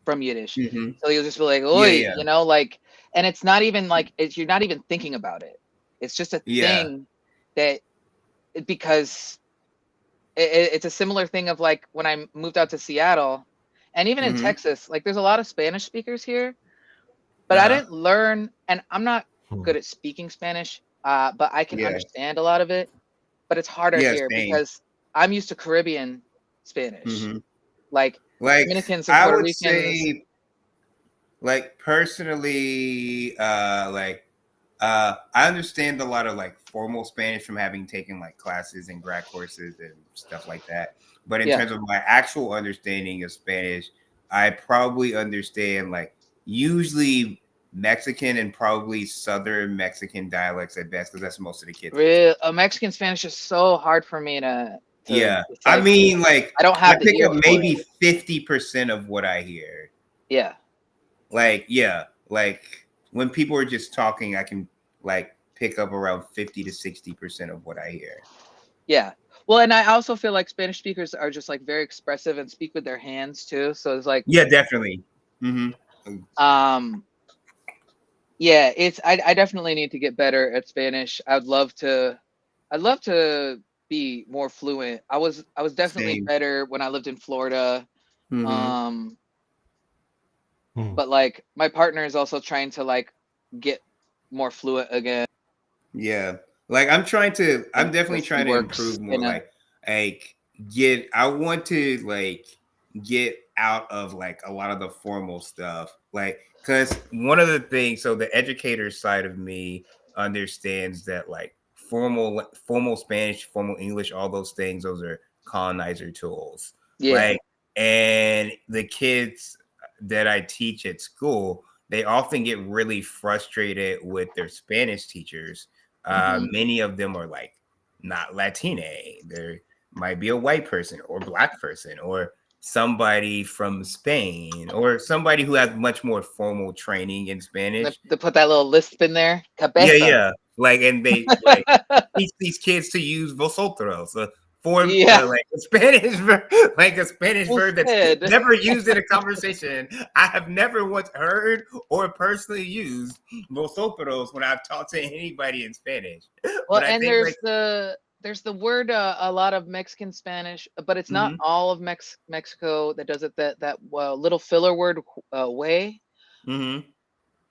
from Yiddish. Mhm. So you'll just be like, "Oi," yeah. you know, like, and it's not even like you're not even thinking about it. It's just a Yeah. thing that because it's a similar thing of like when I moved out to Seattle, and even in Mhm. Texas, like there's a lot of Spanish speakers here, but I Uh-huh. didn't learn, and I'm not good at speaking Spanish, but I can Yeah. understand a lot of it. But it's harder Yeah, here same. because I'm used to Caribbean Spanish, Mhm. like Like Dominicans and I Puerto would Ricans. say, like personally, I understand a lot of like formal Spanish from having taken like classes and grad courses and stuff like that. But in Yeah. terms of my actual understanding of Spanish, I probably understand like usually Mexican and probably Southern Mexican dialects at best, because that's most of the kids. Mexican Spanish is so hard for me to Yeah, I decipher. mean, like I don't I have the pick ear up for maybe it. 50% of what I hear. Yeah. Like, yeah, like when people are just talking, I can like pick up around 50 to 60% of what I hear. Yeah. Well, and I also feel like Spanish speakers are just like very expressive and speak with their hands too. So it's like, Yeah, definitely. yeah, I definitely need to get better at Spanish. I'd love to be more fluent. I was definitely Same. better when I lived in Florida. Mhm. But like my partner is also trying to like get more fluent again. Yeah, like I'm definitely Because he trying to works improve more. in a Like I want to like get out of like a lot of the formal stuff, like because one of the things. So the educator side of me understands that like formal Spanish, formal English, all those things, those are colonizer tools. yeah. Like, and the kids that I teach at school, they often get really frustrated with their Spanish teachers. Many of them are like not Latina. There might be a white person or black person or somebody from Spain or somebody who has much more formal training in Spanish. They put that little lisp in there. Yeah, Cabeza. yeah. Like, and they like teach these kids to use vosotros, form, Yeah. like a Spanish, like a Spanish verb that's Usted. never used in a conversation. I have never once heard or personally used vosotros when I've talked to anybody in Spanish. Well, But I and think like, there's the word a lot of Mexican Spanish, but it's not mhm, all of Mexico that does it. That little filler word way mhm.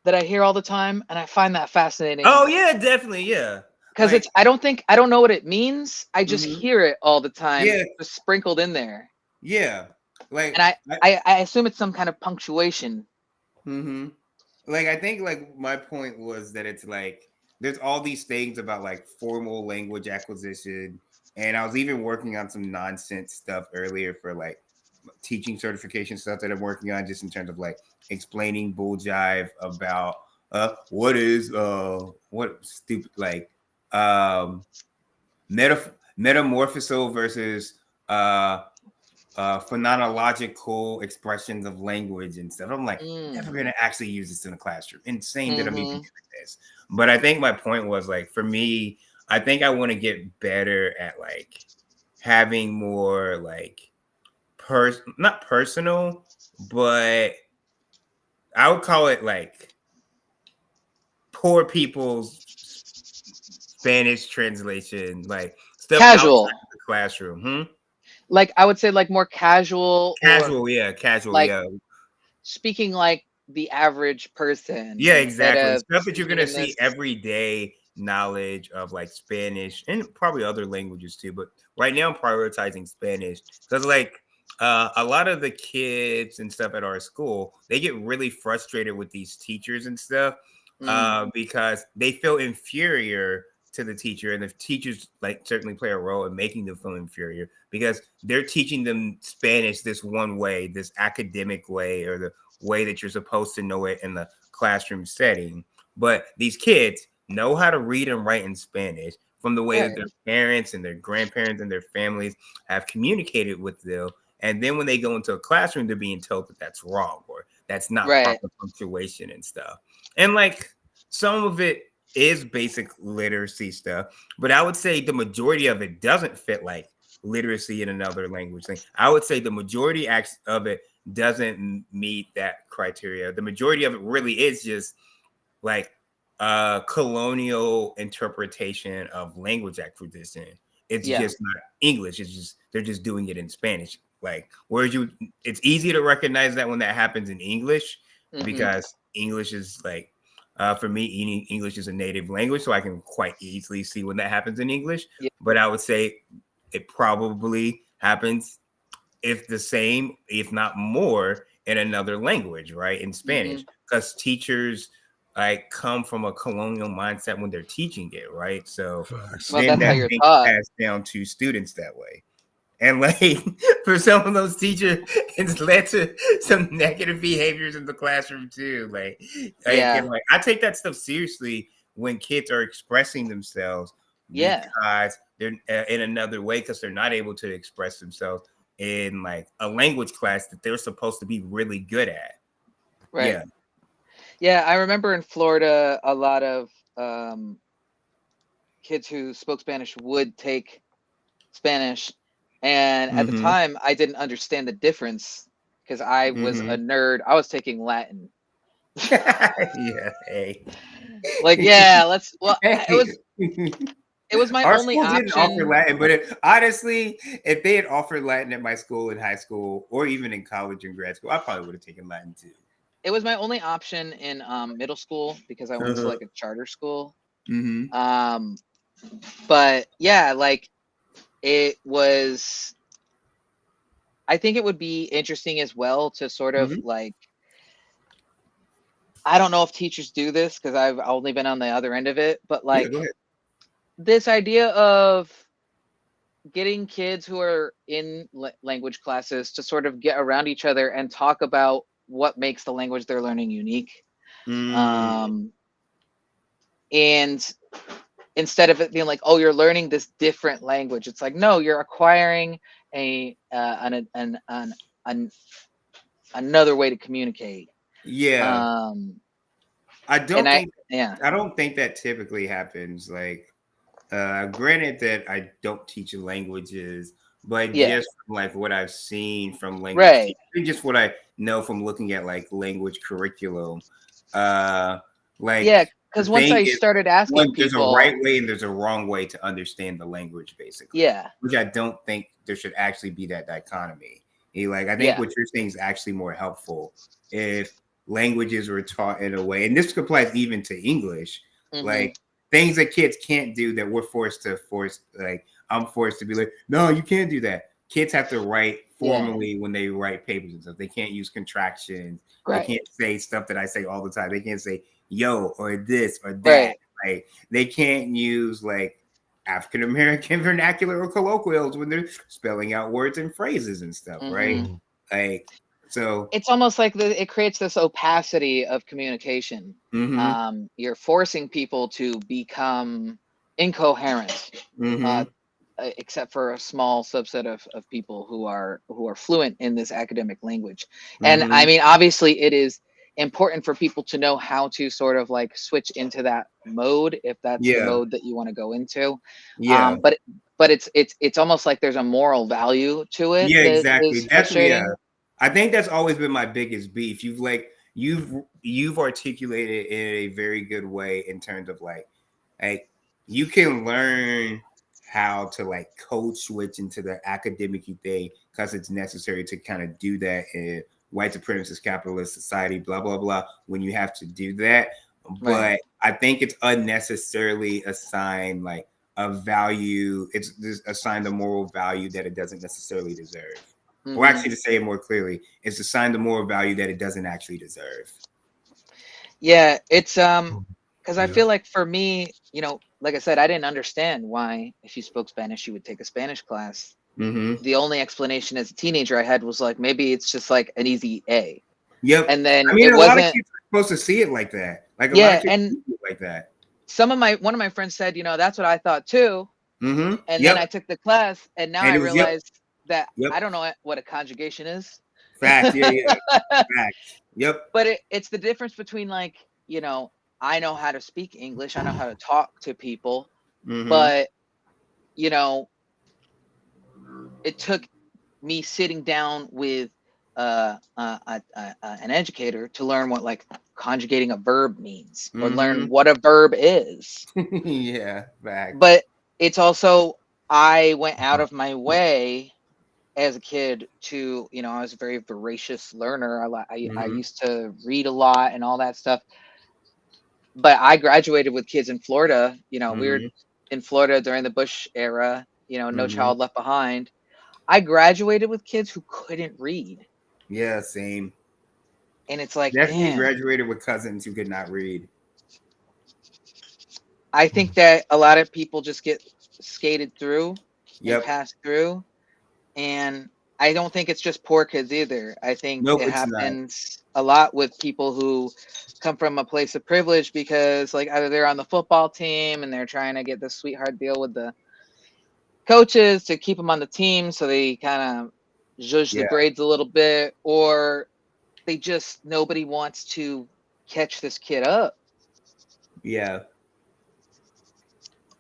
that I hear all the time, and I find that fascinating Oh yeah, definitely, yeah. because Like, I don't know what it means. I just mhm, hear it all the time, yeah, just sprinkled in there, yeah. and Like, I assume it's some kind of punctuation. mm-hmm. Like I think like my point was that it's like there's all these things about like formal language acquisition, and I was even working on some nonsense stuff earlier for like teaching certification stuff that I'm working on, just in terms of like explaining bull jive about what stupid like um metamorphoso versus uh phenomenological expressions of language and stuff. I'm like, never gonna actually use this in a classroom. Insane that I'm even Mm-hmm. doing this. But I think my point was like, for me, I think I want to get better at like having more like not personal, but I would call it like poor people's Spanish translation, like stuff outside Casual, of the classroom. like I would say, like more casual or Casual, like yeah. speaking like the average person Yeah, instead exactly. of Stuff that you're speaking gonna in see this. everyday knowledge of like Spanish and probably other languages too. But right now I'm prioritizing Spanish because like a lot of the kids and stuff at our school, they get really frustrated with these teachers and stuff because they feel inferior to the teacher, and the teachers like certainly play a role in making them feel inferior because they're teaching them Spanish this one way, this academic way, or the way that you're supposed to know it in the classroom setting. But these kids know how to read and write in Spanish from the way that Right. their parents and their grandparents and their families have communicated with them. And then when they go into a classroom, they're being told that that's wrong or that's not Right. proper punctuation and stuff. And like some of it is basic literacy stuff, but I would say the majority of it doesn't fit like literacy in another language thing. I would say the majority of it doesn't meet that criteria. The majority of it really is just like colonial interpretation of language acquisition. It's Yeah. just not English. It's just they're just doing it in Spanish. Like whereas it's easy to recognize that when that happens in English because English is like for me, English is a native language, so I can quite easily see when that happens in English. Yeah. But I would say it probably happens if the same, if not more, in another language, right? In Spanish, because teachers like come from a colonial mindset when they're teaching it, right? So Facts. Well, then that's how that you're thing taught. passed down to students that way. And like for some of those teachers, it's led to some negative behaviors in the classroom too. Yeah. and like I take that stuff seriously when kids are expressing themselves Yeah. because they're in another way because they're not able to express themselves in like a language class that they're supposed to be really good at. Right. Yeah. Yeah. I remember in Florida, a lot of kids who spoke Spanish would take Spanish. And at the Mm-hmm. time, I didn't understand the difference because I was a nerd. I was taking Latin. Yeah. Hey. Like, yeah, Hey. it was my Our only school didn't offer option. Latin, but honestly, if they had offered Latin at my school in high school or even in college and grad school, I probably would have taken Latin too. It was my only option in middle school because I went to like a charter school. Mm-hmm. But yeah, like it was. I think it would be interesting as well to sort of like. I don't know if teachers do this because I've only been on the other end of it, but like go ahead. this idea of getting kids who are in language classes to sort of get around each other and talk about what makes the language they're learning unique. And instead of it being like, oh, you're learning this different language, it's like, no, you're acquiring another way to communicate. Yeah. I don't think yeah. I don't think that typically happens. Like Granted that I don't teach languages, but Yeah. just from, like what I've seen from language Right. teaching, just what I know from looking at like language curriculum, uh, Yeah, like because the once thing I is, started asking there's a people, right way and there's a wrong way to understand the language, basically, yeah, which I don't think there should actually be that dichotomy. Like I think yeah, what you're saying is actually more helpful if languages were taught in a way, and this applies even to English, hmm like things that kids can't do that we're forced like I'm forced to be like, no, you can't do that. Kids have to write yeah, formally when they write papers and stuff. They can't use contractions. They right, can't say stuff that I say all the time. They can't say yo or this or that. right, Like they can't use like African American vernacular or colloquials when they're spelling out words and phrases and stuff, right? hmm Mhm. Like so. It's almost like it creates this opacity of communication. Mm-hmm. You're forcing people to become incoherent, uh, Mm-hmm. except for a small subset of people who are fluent in this academic language. And I Mm-hmm. mean, obviously, it is important for people to know how to sort of like switch into that mode if that's the Yeah. mode that you want to go into. Yeah. But it's almost like there's a moral value to it Yeah, that exactly. is That's yeah. frustrating. I think that's always been my biggest beef. You've articulated it in a very good way in terms of like you can learn how to like code switch into the academic thing because it's necessary to kind of do that in white supremacist capitalist society, blah blah blah. When you have to do that, Right. but I think it's unnecessarily assigned like a value. It's just assigned a moral value that it doesn't necessarily deserve. Or hmm actually, to say it more clearly, it's assigned a moral value that it doesn't actually deserve. Yeah, it's Mhm. because I Yeah. feel like for me, like I said, I didn't understand why if you spoke Spanish, you would take a Spanish class. Mm-hmm. The only explanation as a teenager I had was like maybe it's just like an easy A. Yep. And then I mean, it a lot of wasn't, kids are supposed to see it like that. Like a lot of yeah, kids and see it like that. one of my friends said, that's what I thought too. Mm-hmm. And then I Yep. took the class and now And I it was yep. realized that I Yep. don't know what a conjugation is. Fact. Yeah. Yeah. Fact. Yep. But it's the difference between like, I know how to speak English, I know how to talk to people, Mm-hmm. but you know, it took me sitting down with an educator to learn what like conjugating a verb means or learn Mm-hmm. what a verb is. Yeah. Fact. But it's also, I went out of my way as a kid to, I was a very voracious learner. I Mm-hmm. used to read a lot and all that stuff. But I graduated with kids in Florida. We were Mm-hmm. in Florida during the Bush era, No Mm-hmm. Child Left Behind. I graduated with kids who couldn't read. Yeah. Same. And it's like, Definitely damn, graduated with cousins who could not read. I think that a lot of people just get skated through and Yep. passed through. And I don't think it's just poor kids either. I think Nope. it It's not. happens a lot with people who come from a place of privilege because, like, either they're on the football team and they're trying to get the sweetheart deal with the coaches to keep them on the team, so they kind of judge the Yeah. grades a little bit, or they just nobody wants to catch this kid up, Yeah.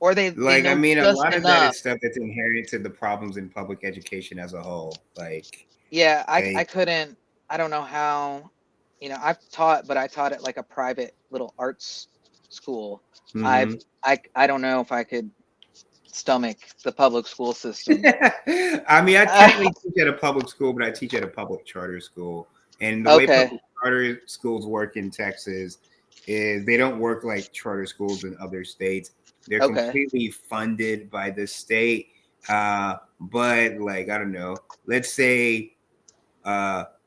or they Like, I know mean, a just lot of that enough. is stuff that's inherent to the problems in public education as a whole. Yeah, I Like, couldn't. I don't know how. I've taught, but I taught at like a private little arts school. I've mhm. I don't know if I could stomach the public school system. I mean, I technically teach at a public school, but I teach at a public charter school. And the way Okay, public charter schools work in Texas is they don't work like charter schools in other states. They're okay, completely funded by the state. But like, I don't know, let's say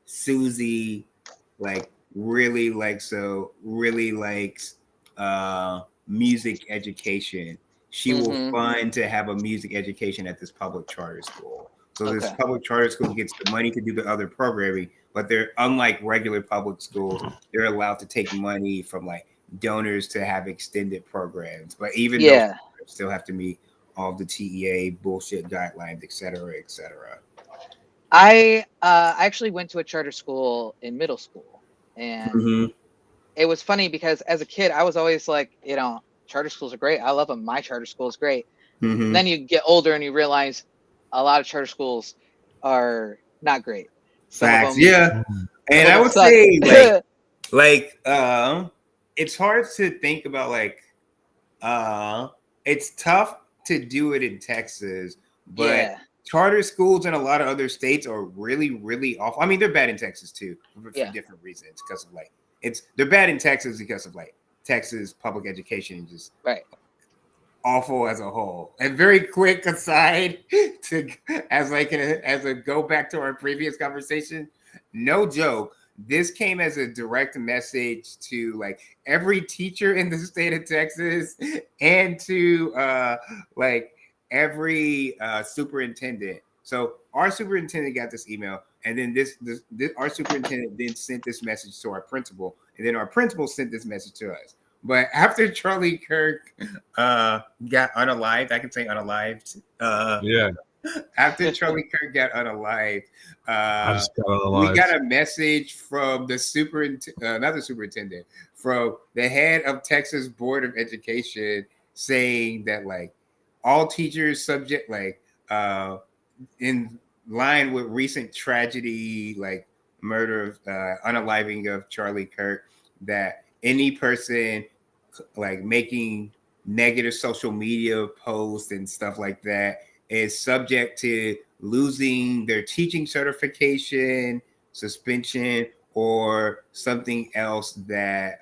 Susie really likes music education. She will hmm fund to have a music education at this public charter school. So this okay, public charter school gets the money to do the other programming, but they're unlike regular public schools. They're allowed to take money from like donors to have extended programs. But even those yeah. programs still have to meet all the TEA bullshit guidelines, et cetera, et cetera. I actually went to a charter school in middle school, and Mm-hmm. it was funny because as a kid I was always like, charter schools are great. I love them. My charter school is great. Mhm. And then you get older and you realize a lot of charter schools are not great. Some Facts. of them, Yeah. And I them would suck. say it's hard to think about it's tough to do it in Texas, but Yeah. charter schools in a lot of other states are really, really awful. I mean, they're bad in Texas too for Yeah. different reasons because of they're bad in Texas because of Texas public education is just Right. awful as a whole. And very quick aside to as a go back to our previous conversation, no joke. This came as a direct message to every teacher in the state of Texas and to every superintendent. So our superintendent got this email, and then this our superintendent then sent this message to our principal, and then our principal sent this message to us. But after Charlie Kirk got unalived, I can say unalived. Yeah, After Charlie Kirk got unalived, I just got on the we line. got a message from the superintendent, from the head of Texas Board of Education, saying that all teachers subject in line with recent tragedy, murder of unaliving of Charlie Kirk, that any person making negative social media posts and stuff like that is subject to losing their teaching certification, suspension, or something else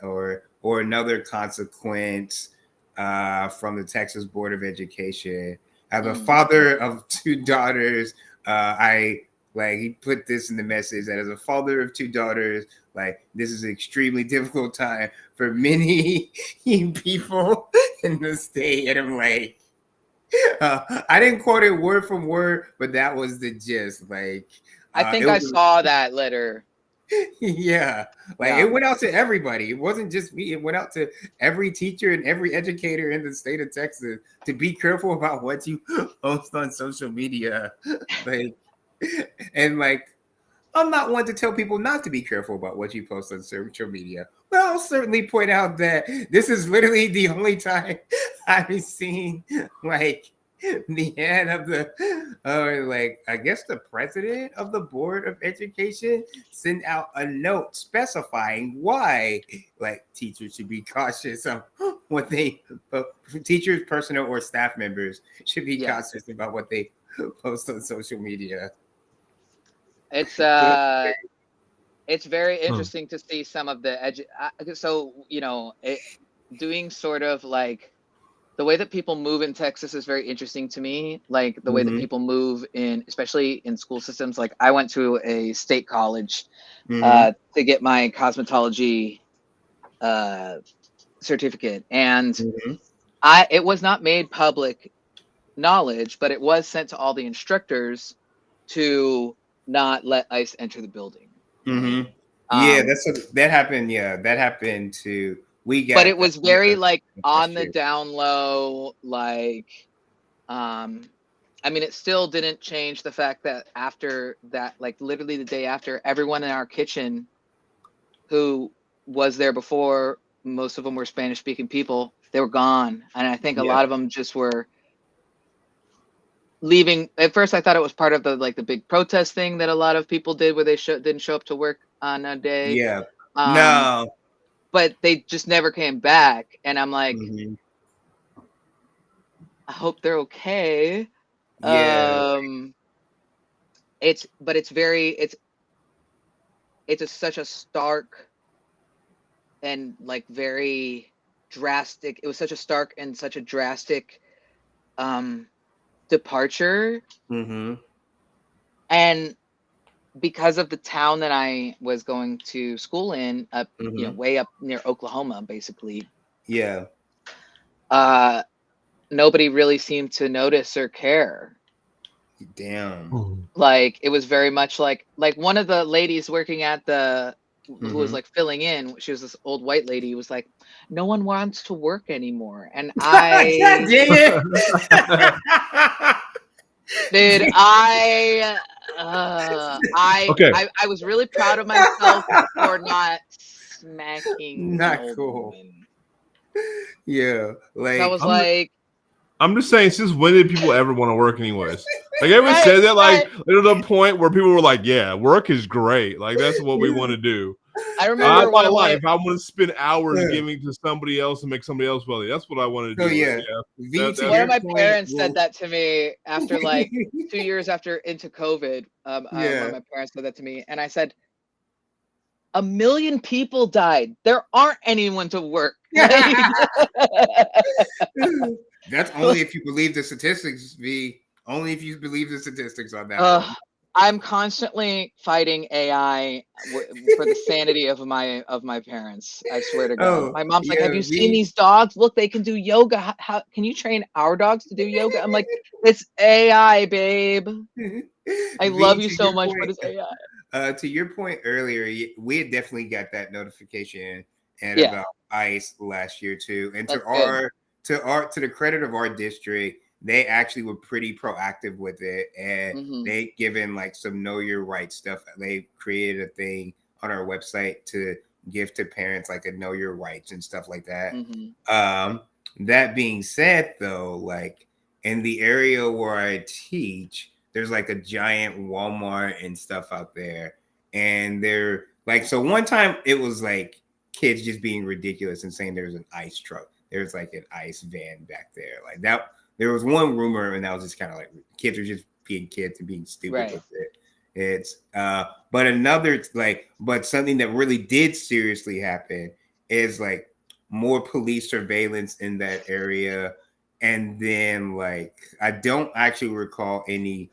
or another consequence from the Texas Board of Education. As a father of 2 daughters, he put this in the message that as a father of 2 daughters, this is an extremely difficult time for many people in the state. And I'm I didn't quote it word from word, but that was the gist. I think I saw that letter. Yeah. It went out to everybody. It wasn't just me. It went out to every teacher and every educator in the state of Texas to be careful about what you post on social media. I'm not one to tell people not to be careful about what you post on social media. But I'll certainly point out that this is literally the only time I've seen the head of I guess the president of the Board of Education send out a note specifying why teachers should be cautious of what teachers, personnel, or staff members should be cautious about what they post on social media. It's very interesting to see some of the doing sort of the way that people move in Texas is very interesting to me. The way that people move especially in school systems. I went to a state college to get my cosmetology certificate, and it was not made public knowledge, but it was sent to all the instructors to not let ICE enter the building. Yeah, that happened. Yeah, that happened to but it was very on the down low. It still didn't change the fact that after that, literally the day after, everyone in our kitchen who was there before, most of them were Spanish speaking people, they were gone. And I think a lot of them just were leaving. At first I thought it was part of the big protest thing that a lot of people did where they didn't show up to work on a day. No, but they just never came back, and I'm I hope they're okay. It's such a stark and very drastic. It was such a stark and such a drastic departure. And because of the town that I was going to school in, way up near Oklahoma, basically. Yeah. Nobody really seemed to notice or care. Damn. It was very much like one of the ladies working at who was filling in. She was this old white lady who was no one wants to work anymore. And I, dude, I was really proud of myself for not smacking. Not cool. Yeah, I was I'm- like, I'm just saying, since when did people ever want to work anyways? Like, ever Right, said that, like, right. to the point where people were like, yeah, work is great. Like, that's what we want to do. I I remember one thought of my if I want to spend hours Yeah. giving to somebody else and make somebody else wealthy, that's what I want to So do. yeah, V, That- to that- one your of my point, parents well- said that to me after like 2 years after into COVID. One Yeah. of my parents said that to me, and I said, 1 million people died. There aren't anyone to work. That's only if you believe the statistics, V. Only if you believe the statistics on that Uh, one. I'm constantly fighting AI for the sanity of my parents. I swear to God. Oh, My mom's like, yeah, "Have you seen V. these dogs? Look, they can do yoga. How can you train our dogs to do yoga?" I'm like, "It's AI, babe. I V, love you to so your much, point, but it's AI." To your point earlier, we had definitely got that notification and Yeah. about ICE last year too. And That's good. to the credit of our district, they actually were pretty proactive with it, and Mhm. they given like some know your rights stuff. They created a thing on our website to give to parents like a know your rights and stuff like that. Mhm. That being said, though, like in the area where I teach, there's like a giant Walmart and stuff out there. And they're like, so one time it was like kids just being ridiculous and saying there's an ICE truck. There's like an ICE van back there. Like that, there was one rumor, and that was just kind of like kids are just being kids and being stupid Right. with it. It's but another like, but something that really did seriously happen is like more police surveillance in that area. And then like I don't actually recall any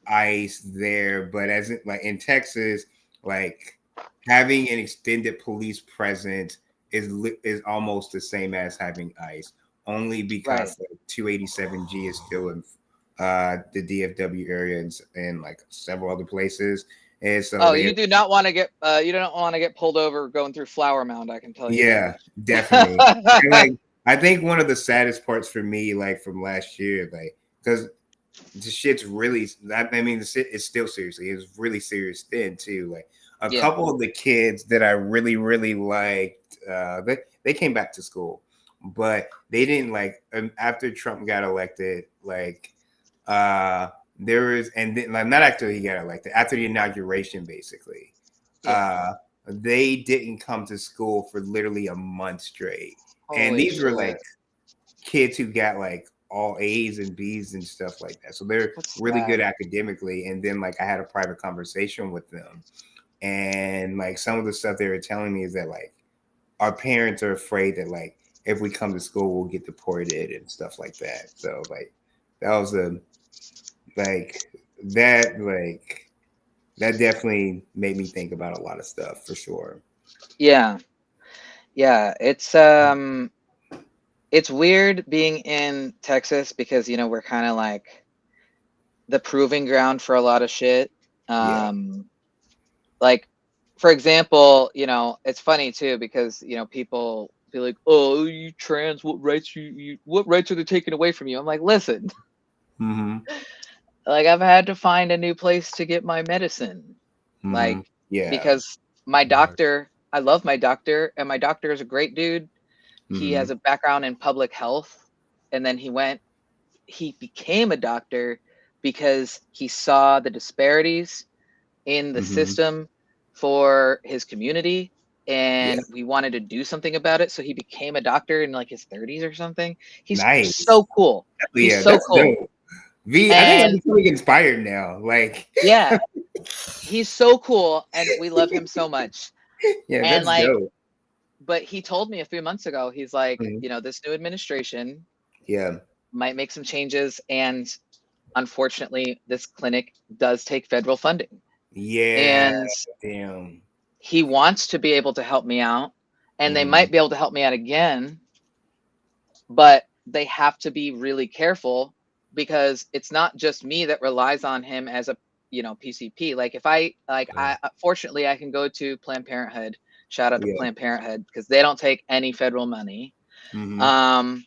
ICE there, but as it, like in Texas, like having an extended police presence is almost the same as having ICE, only because Right. 287G is still in the DFW area and like several other places. And so Oh, they, you do not want to get you don't want to get pulled over going through Flower Mound. I can tell you. yeah, definitely. And like I think one of the saddest parts for me, like from last year, like because the shit's really, I mean, the shit is still seriously, it was really serious then too. Like a Yeah. couple of the kids that I really, really liked, they came back to school, but they didn't like after Trump got elected, like there was, and then like not after he got elected, after the inauguration, basically, Yeah. they didn't come to school for literally a month straight. And Holy these were shit. like kids who got like all A's and B's and stuff like that. So they're That's really good sad. academically. And then like I had a private conversation with them. And like some of the stuff they were telling me is that like our parents are afraid that like if we come to school we'll get deported and stuff like that. So like that was that definitely made me think about a lot of stuff for sure. Yeah. Yeah. It's weird being in Texas because we're kind of like the proving ground for a lot of shit. Yeah. Like for example, it's funny too because people be like, "Oh, you trans, what rights what rights are they taking away from you?" I'm like, "Listen, Mm-hmm. like I've had to find a new place to get my medicine." Mm-hmm. Like Yeah. because my doctor, I love my doctor, and my doctor is a great dude. He has a background in public health, and then he became a doctor because he saw the disparities in the system for his community, and we wanted to do something about it. So he became a doctor in like his 30s or something. He's Nice. so cool. He's Yeah, so that's cool. dope. V, I think I'm And becoming inspired now. Like, yeah, he's so cool, and we love him so much. yeah, And that's like, dope. but he told me a few months ago, he's like, Mhm. this new administration Yeah. might make some changes, and unfortunately this clinic does take federal funding, Yeah. and Damn. he wants to be able to help me out, and they might be able to help me out again, but they have to be really careful because it's not just me that relies on him as a PCP. Like if I fortunately I can go to Planned Parenthood. Shout out to Yeah. Planned Parenthood because they don't take any federal money. Mhm.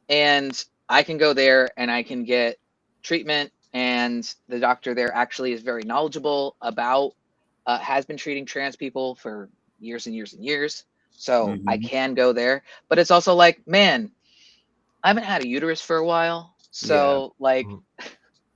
And I can go there and I can get treatment, and the doctor there actually is very knowledgeable about has been treating trans people for years and years and years. So I can go there. But it's also like, man, I haven't had a uterus for a while. So like Mhm.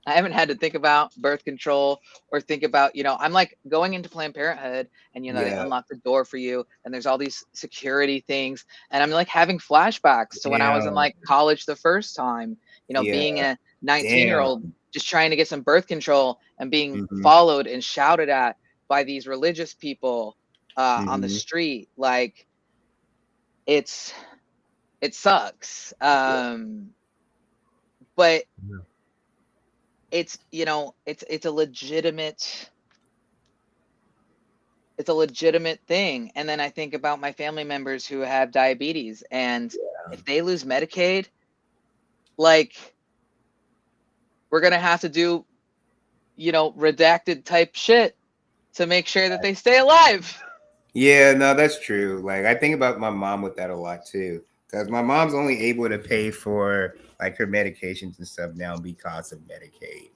I haven't had to think about birth control or think about, I'm like going into Planned Parenthood and, they Yeah. unlock the door for you and there's all these security things. And I'm like having flashbacks to when I was in Damn. like college the first time, Yeah. being a 19-year-old, just trying to get some birth control and being Mhm. followed and shouted at by these religious people on the Mhm. street. Like it sucks. But Yeah. it's it's a legitimate thing. And then I think about my family members who have diabetes, and if they lose Medicaid, like we're gonna have to do redacted type shit to make sure that they stay alive. Yeah, no, that's true. Like I think about my mom with that a lot too, because my mom's only able to pay for like her medications and stuff now because of Medicaid,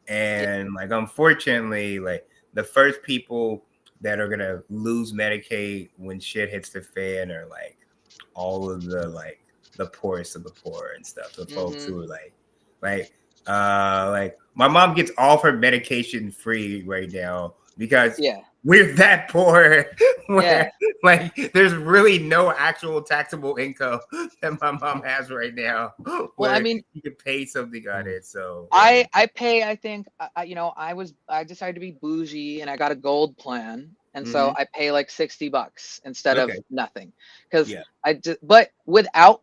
and like unfortunately, like the first people that are gonna lose Medicaid when shit hits the fan are like all of the poorest of the poor and stuff. The folks who are like my mom gets all of her medication free right now because Yeah. we're that poor where Yeah. like there's really no actual taxable income that my mom has right now where I mean, you could pay something on it. So I pay, I think, I decided to be bougie and I got a gold plan. And so I pay like $60 instead of Okay. nothing. Because Yeah. but without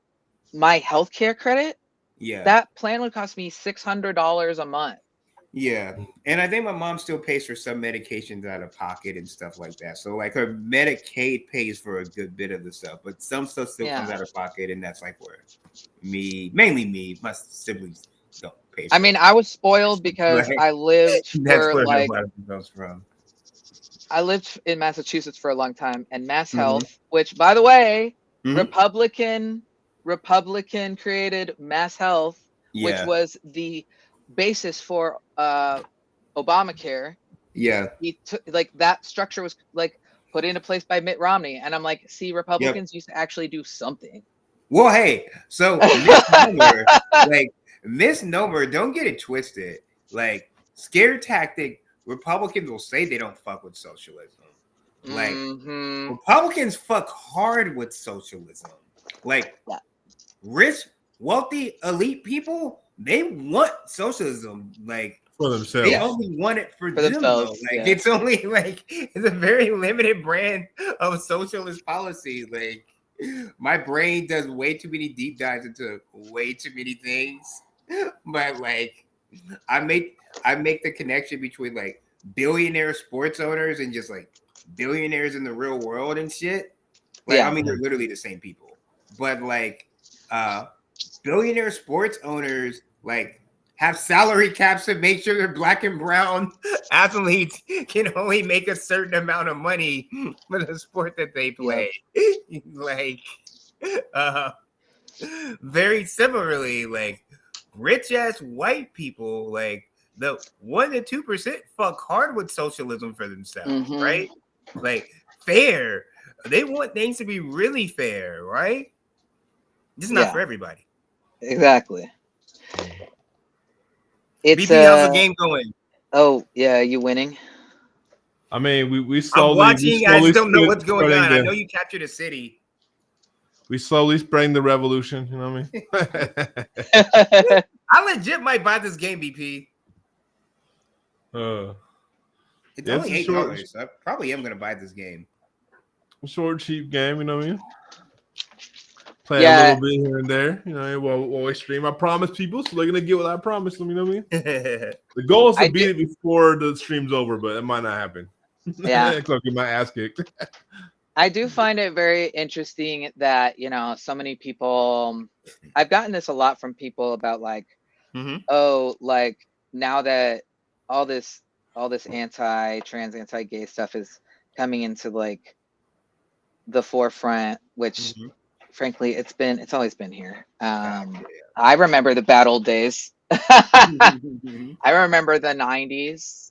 my healthcare credit, Yeah. that plan would cost me $600 a month. Yeah. And I think my mom still pays for some medications out of pocket and stuff like that. So like her Medicaid pays for a good bit of the stuff, but some stuff still comes out of pocket, and that's like where mainly me, my siblings don't pay for I mean, it. I was spoiled because Like, I lived that's for where like the money comes from. I lived in Massachusetts for a long time, and Mass Health, which by the way, Republican created Mass Health, which Yeah. was the basis for Obamacare. Yeah. He took like that structure was like put into place by Mitt Romney, and I'm like, see, Republicans used to actually do something. Well, hey, so misnomer, don't get it twisted. Like scare tactic, Republicans will say they don't fuck with socialism. Like Republicans fuck hard with socialism. Like rich, wealthy, elite people, they want socialism. Like For themselves. they only want it for them themselves. though. Like it's only like it's a very limited brand of socialist policy. Like my brain does way too many deep dives into way too many things. But like I make the connection between like billionaire sports owners and just like billionaires in the real world and shit. Like I mean they're literally the same people. But like billionaire sports owners like have salary caps to make sure their black and brown athletes can only make a certain amount of money for the sport that they play. Like very similarly, like rich ass white people, like the 1% to 2% fuck hard with socialism for themselves, right? Like fair. They want things to be really fair, right? Just not for everybody. Exactly. It's BP, how's the game going? Oh yeah, you winning? I mean, we slowly. I'm watching. I just don't know what's going on. I know you captured a city. We slowly spreading the revolution. You know what I mean? I legit might buy this game, BP. It's only $8. So I probably am going to buy this game. Short, cheap game. You know what I mean? Play a little bit here and there, you know, while we stream. I promise people, so they're gonna get what I promised them. You know what I mean? The goal is to beat it before the stream's over, but it might not happen. Yeah, because get my ass kicked. I do find it very interesting that so many people. I've gotten this a lot from people about like, oh, like now that all this anti-trans, anti-gay stuff is coming into like the forefront, which. Frankly, it's always been here. I remember the bad old days. I remember the 90s.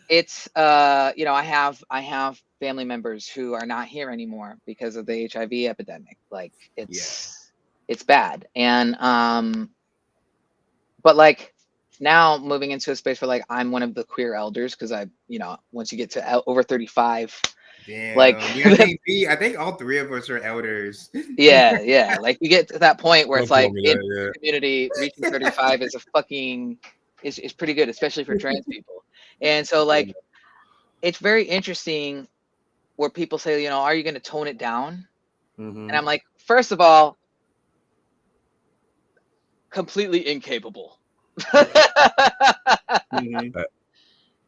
It's I have family members who are not here anymore because of the HIV epidemic. Like it's bad. And but like now moving into a space where like I'm one of the queer elders because I, once you get to over 35, Damn. like Yeah, I think all three of us are elders. yeah, like you get to that point where it's Don't like tell me in that, the community reaching 35 is a fucking is pretty good, especially for trans people. And so like it's very interesting where people say, are you going to tone it down? Mhm. And I'm like, first of all, completely incapable. Mhm.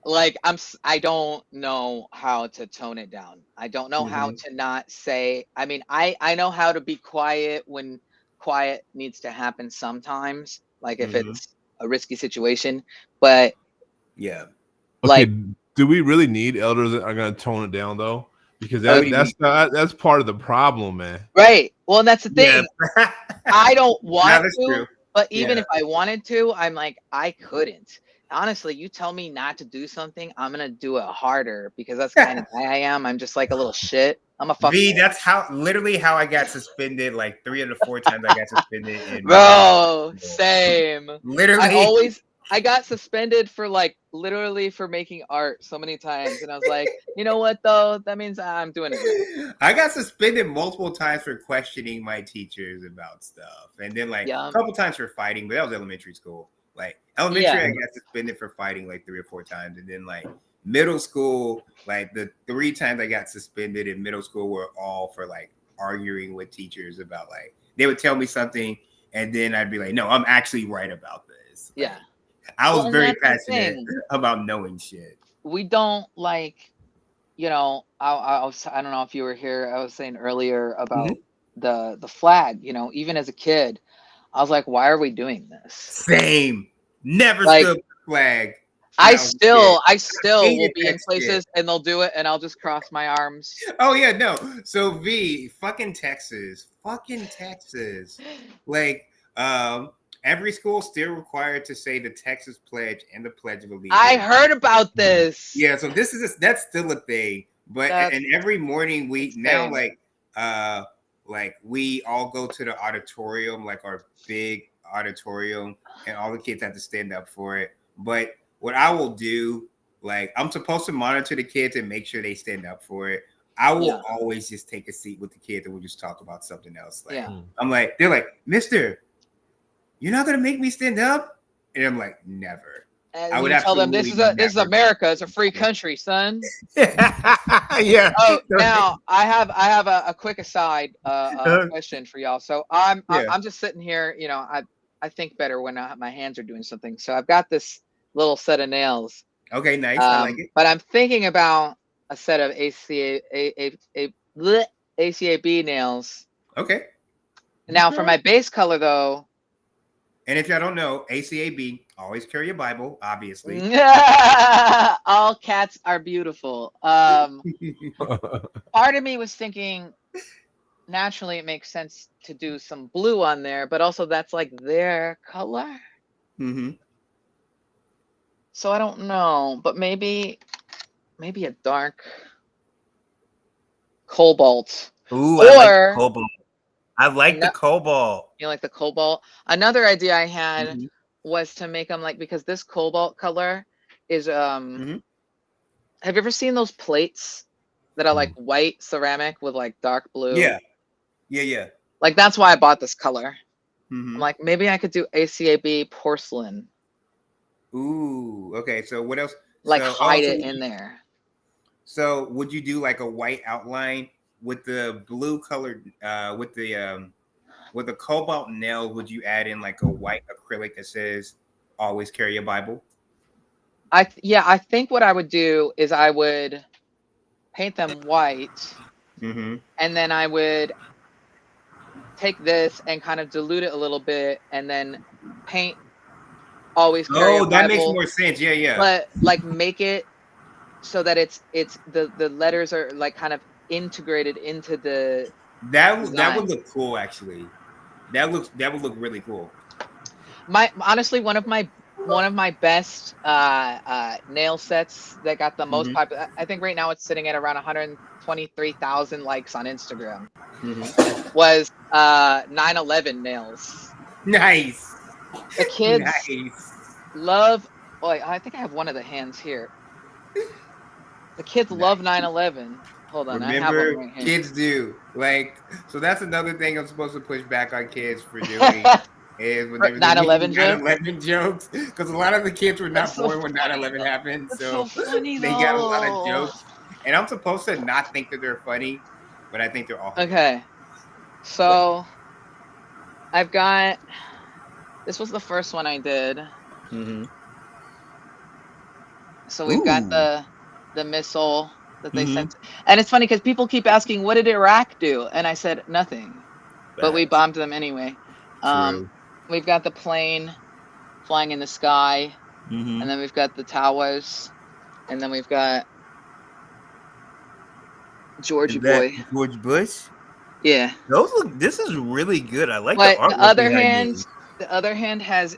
Like I don't know how to tone it down. I don't know how to not say. I mean, I know how to be quiet when quiet needs to happen sometimes, like if it's a risky situation. But Yeah. Okay, like, do we really need elders that are going to tone it down though? Because What do you that's part of the problem, man. right. Well, and that's the thing. Yeah. I don't No, want that's to, true. but even Yeah. if I wanted to, I'm like, I couldn't. Honestly, you tell me not to do something, I'm gonna do it harder because that's kind of guy I am. I'm just like a little shit. I'm a fuck. V, that's literally how I got suspended. Like 3 of the 4 times I got suspended in Bro, same. literally. I got suspended for like literally for making art so many times, and I was like, you know what though? That means I'm doing it. I got suspended multiple times for questioning my teachers about stuff, and then like a couple times for fighting. But that was elementary school. Like elementary, I got suspended for fighting like 3 or 4 times, and then like middle school, like the 3 times I got suspended in middle school were all for like arguing with teachers about like they would tell me something, and then I'd be like, no, I'm actually right about this. Yeah. I was very passionate about knowing shit. We don't like, I don't know if you were here. I was saying earlier about the flag. Even as a kid, I was like, why are we doing this? Same. Never stood for the flag. I still will be in places and they'll do it and I'll just cross my arms. Oh yeah, no. So V, fucking Texas. Like, every school still required to say the Texas Pledge and the Pledge of Allegiance. I heard about this. Yeah, so that's still a thing. But and every morning we now like we all go to the auditorium, like our big auditorium, and all the kids have to stand up for it. But what I will do, like I'm supposed to monitor the kids and make sure they stand up for it. I will always just take a seat with the kids and we'll just talk about something else. Like I'm like, they're like, Mister, you're not gonna make me stand up? And I'm like, never. And I would tell them this is America. It's a free country, son. Yeah. Oh, now I have a quick aside question for y'all. So I'm just sitting here. I think better when my hands are doing something. So I've got this little set of nails. Okay, nice. I like it. But I'm thinking about a set of ACAB nails. Okay. Now for my base color though. And if y'all don't know, ACAB, always carry a Bible, obviously. All cats are beautiful. Part of me was thinking, naturally, it makes sense to do some blue on there, but also that's like their color. Mm-hmm. So I don't know, but maybe a dark cobalt. Ooh, I like cobalt. I like the cobalt. You like the cobalt? Another idea I had was to make them like, because this cobalt color is have you ever seen those plates that are like white ceramic with like dark blue? Yeah. Like that's why I bought this color. I'm like, maybe I could do ACAB porcelain. Ooh, okay. So what else? Like hide it in there. So would you do like a white outline with the blue colored with the cobalt nail? Would you add in like a white acrylic that says always carry a Bible? I think what I would do is I would paint them white, and then I would take this and kind of dilute it a little bit and then paint always carry a Bible. That makes more sense. Yeah. But like make it so that it's the letters are like kind of integrated into the that would look cool actually. That would look really cool. Honestly, one of my one of my best nail sets that got the most Mhm. popular. I think right now it's sitting at around 123,000 likes on Instagram. Mhm. Was 9/11 nails. Nice. The kids Nice. love. Oh, I think I have one of the hands here. The kids love Nice. 9/11. Hold on, I have Remember, one right here. kids do like. So that's another thing I'm supposed to push back on kids for doing. Is when they were 9/11 making jokes. 9/11 jokes, because a lot of the kids were That's not so born when funny, 9/11 though. happened, That's so so funny they got a lot of though. jokes. And I'm supposed to not think that they're funny, but I think they're all hilarious. Okay, so I've got. This was the first one I did. Mm-hmm. So we've got Ooh. the missile that they Mhm. sent, and it's funny because people keep asking, "What did Iraq do?" And I said nothing, but we Facts. bombed them anyway. True. We've got the plane flying in the sky, Mm-hmm. and then we've got the towers, and then we've got Georgie Is that boy. George Bush? Yeah. Those look. This is really good. I like But the artwork the other behind hand, these. the other hand has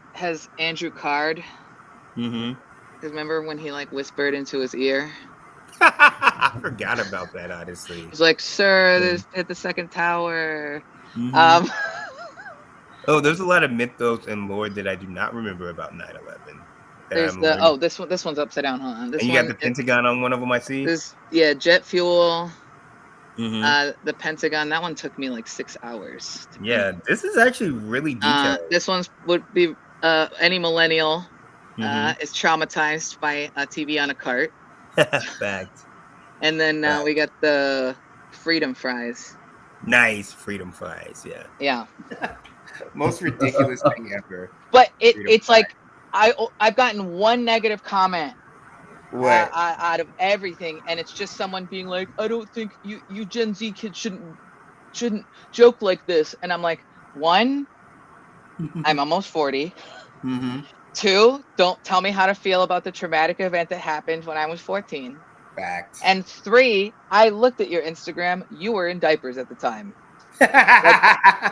Andrew Card. Mm-hmm. Remember when he like whispered into his ear? I forgot about that. Honestly. He's like, "Sir, this hit the second tower." Mhm. Oh, there's a lot of mythos and lore that I do not remember about 9/11. There's the this one's upside down. Hold on. This And you one got the Pentagon on one of them, I see. is jet fuel. Mhm. The Pentagon. That one took me like 6 hours. Yeah, this is actually really detailed. This one's would be any millennial Mhm. is traumatized by a TV on a cart. Fact. And then Fact. we got the freedom fries. Nice freedom fries. Yeah. Yeah. Most ridiculous thing ever. But Freedom it's fries. like I've gotten one negative comment What? out of everything, and it's just someone being like, "I don't think you Gen Z kids shouldn't joke like this." And I'm like, one, I'm almost 40. Mm-hmm. Two, don't tell me how to feel about the traumatic event that happened when I was 14. Fact. And three, I looked at your Instagram. You were in diapers at the time.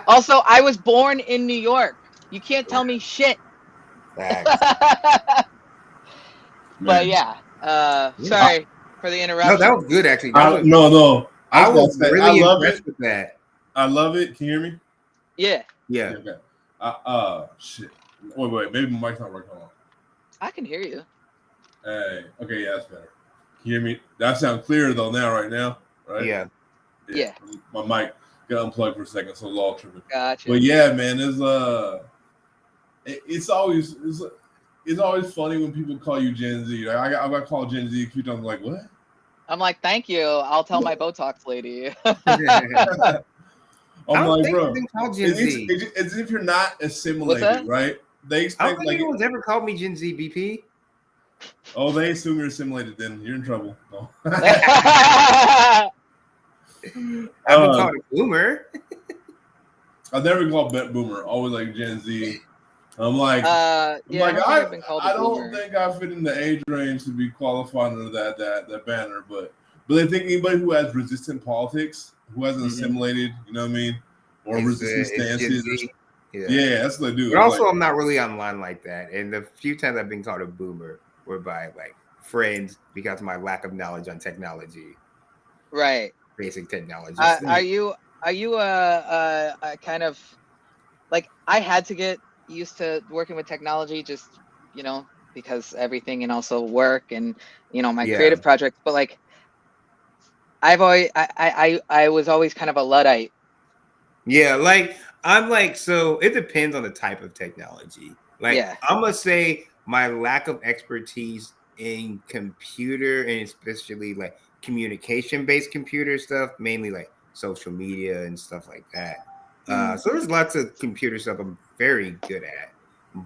Also, I was born in New York. You can't tell me shit. Fact. But yeah, sorry for the interruption. No, that was good actually. No. I was was gonna say, really I love impressed it. with that. I love it. Can you hear me? Yeah, Yeah. Okay. Shit. Wait. Maybe my mic's not working. Hold on. I can hear you. Hey. Okay. Yeah, that's better. Can you hear me? That sounds clearer though now. Right now. Right. Yeah. My mic got unplugged for a second, so it's all tripping. Gotcha. But yeah, man, it's always funny when people call you Gen Z. Like, I got called Gen Z a few times. I'm like, what? I'm like, thank you. I'll tell my Botox lady. I'm like, bro, Gen Z. it's if you're not assimilated, right? They I don't expect think like anyone's ever called me Gen Z, BP. oh, they assume you're assimilated, then you're in trouble. No. I've been called a boomer. I've never been called boomer. Always like Gen Z. I'm like, I don't think I fit in the age range to be qualified under that banner. But I think anybody who has resistant politics, who hasn't assimilated, you know what I mean, or resistant stances. Yeah, that's what they do. But also, I'm not really online like that. And the few times I've been called a boomer were by like friends because of my lack of knowledge on technology. Right. Basic technology. Are you a kind of like, I had to get used to working with technology, just because everything, and also work and my creative projects. But like, I've always I was always kind of a Luddite. Yeah, like I'm like, so it depends on the type of technology. Like I'm gonna say my lack of expertise in computer, and especially like communication-based computer stuff, mainly like social media and stuff like that. So there's lots of computer stuff I'm very good at,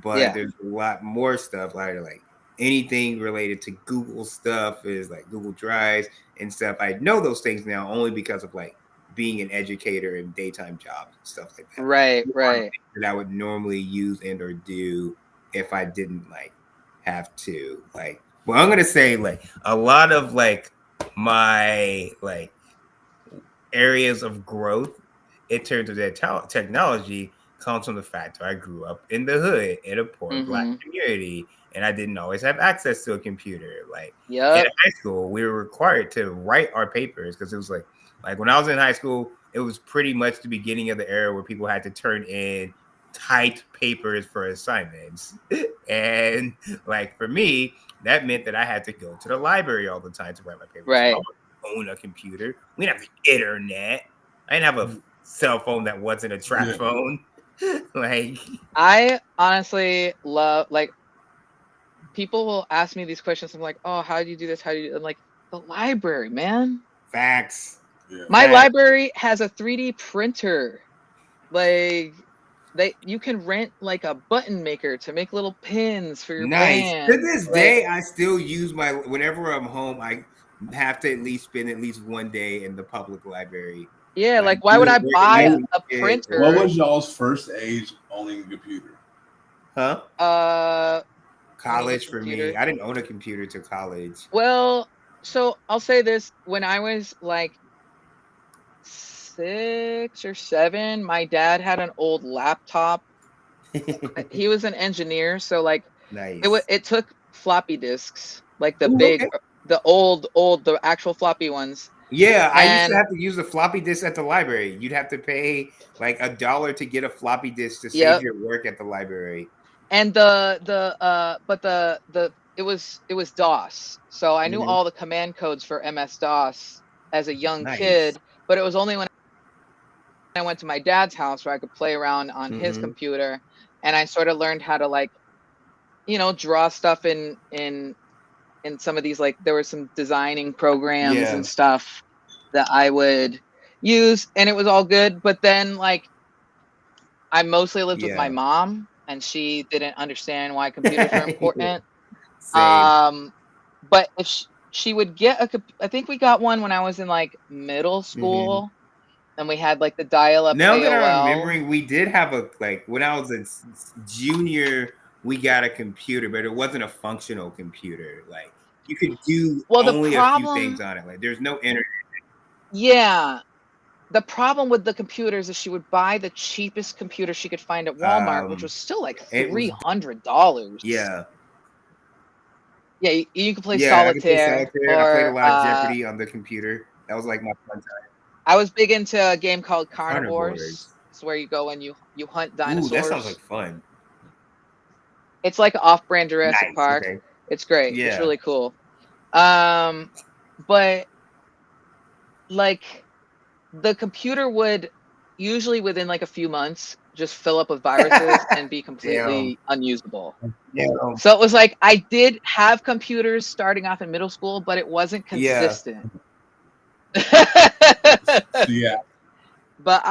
but there's a lot more stuff like anything related to Google stuff is like Google Drives and stuff. I know those things now only because of like being an educator and daytime jobs and stuff like that. Right. That I would normally use and or do if I didn't like have to. Like, well, I'm gonna say like a lot of like my like areas of growth in terms of that technology comes from the fact that I grew up in the hood in a poor Black Mhm. community, and I didn't always have access to a computer. Like in Yep. high school, we were required to write our papers because it was like when I was in high school, it was pretty much the beginning of the era where people had to turn in typed papers for assignments. And like for me, that meant that I had to go to the library all the time to write my papers. So I Right. wouldn't own a computer. We didn't have the internet. I didn't have a cell phone that wasn't a trap Yeah. phone. Like I honestly love, like, people will ask me these questions. I'm like, oh, how do you do this? How do you? I'm like, the library, man. facts. Yeah. My Facts. library has a 3D printer. Like, you can rent like a button maker to make little pins for your Nice. band. To this Like, day, I still use my whenever I'm home, I have to at least spend at least one day in the public library. yeah, like why would I buy a printer? What was y'all's first age owning a computer? Huh? College for computer. me. I didn't own a computer till college. Well, so I'll say this: when I was like 6 or 7, my dad had an old laptop. He was an engineer, so like Nice. it took floppy disks, like the Ooh, big, okay. the old, the actual floppy ones. Yeah, I used And- to have to use the floppy disk at the library. You'd have to pay like $1 to get a floppy disk to save Yep. your work at the library. And it was DOS, so I knew Mhm. all the command codes for MS-DOS as a young Nice. kid. But it was only when I went to my dad's house where I could play around on his Mhm. computer, and I sort of learned how to, like, draw stuff in some of these, like, there were some designing programs Yeah. and stuff that I would use, and it was all good. But then, like, I mostly lived with my Yeah. mom, and she didn't understand why computers were important. Same. But if she would get I think we got one when I was in like middle school, and we had like the dial-up Now AOL. that I'm remembering, we did have when I was a junior, we got a computer, but it wasn't a functional computer. Like you could do Well, the only a problem- few things on it. Like there's no internet. Yeah. The problem with the computers is she would buy the cheapest computer she could find at Walmart, which was still like it was- $300. Yeah. Yeah, you could play Yeah, I could play solitaire. solitaire. I played a lot of or, Jeopardy on the computer. That was like my fun time. I was big into a game called Carnivores. Carnivores. It's where you go and you hunt Ooh, dinosaurs. that sounds like fun. It's like off-brand Jurassic Nice, Park. okay. It's great. Yeah. It's really cool. But like the computer would usually within like a few months just fill up with viruses and be completely unusable. Yeah. So it was like I did have computers starting off in middle school, but it wasn't Yeah. consistent. Yeah. But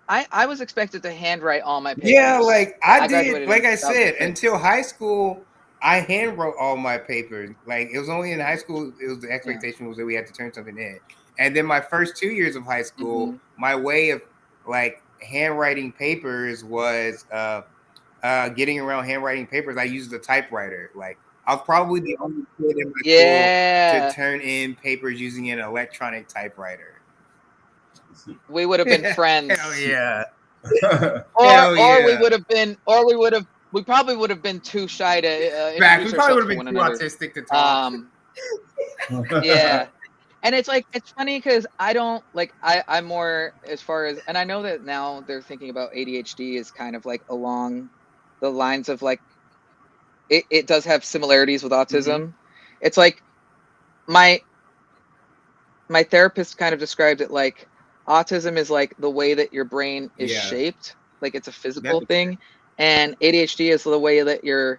I was expected to handwrite all my papers. Yeah, like I did, graduated like in I said, 2006. until high school, I hand wrote all my papers. Like it was only in high school, it was the expectation was that we had to turn something in. And then my first 2 years of high school, my way of like handwriting papers was getting around handwriting papers. I used a typewriter. Like I was probably the only kid in my school to turn in papers using an electronic typewriter. We would have been friends. Hell yeah. We probably would have been too shy to Back, we introduce probably would have ourselves been to too one another. autistic to talk. Yeah. And it's like, it's funny because I don't like, I'm more as far as, and I know that now they're thinking about ADHD is kind of like along the lines of like, it does have similarities with autism. It's like my therapist kind of described it like autism is like the way that your brain is shaped. Like it's a physical thing. And ADHD is the way that your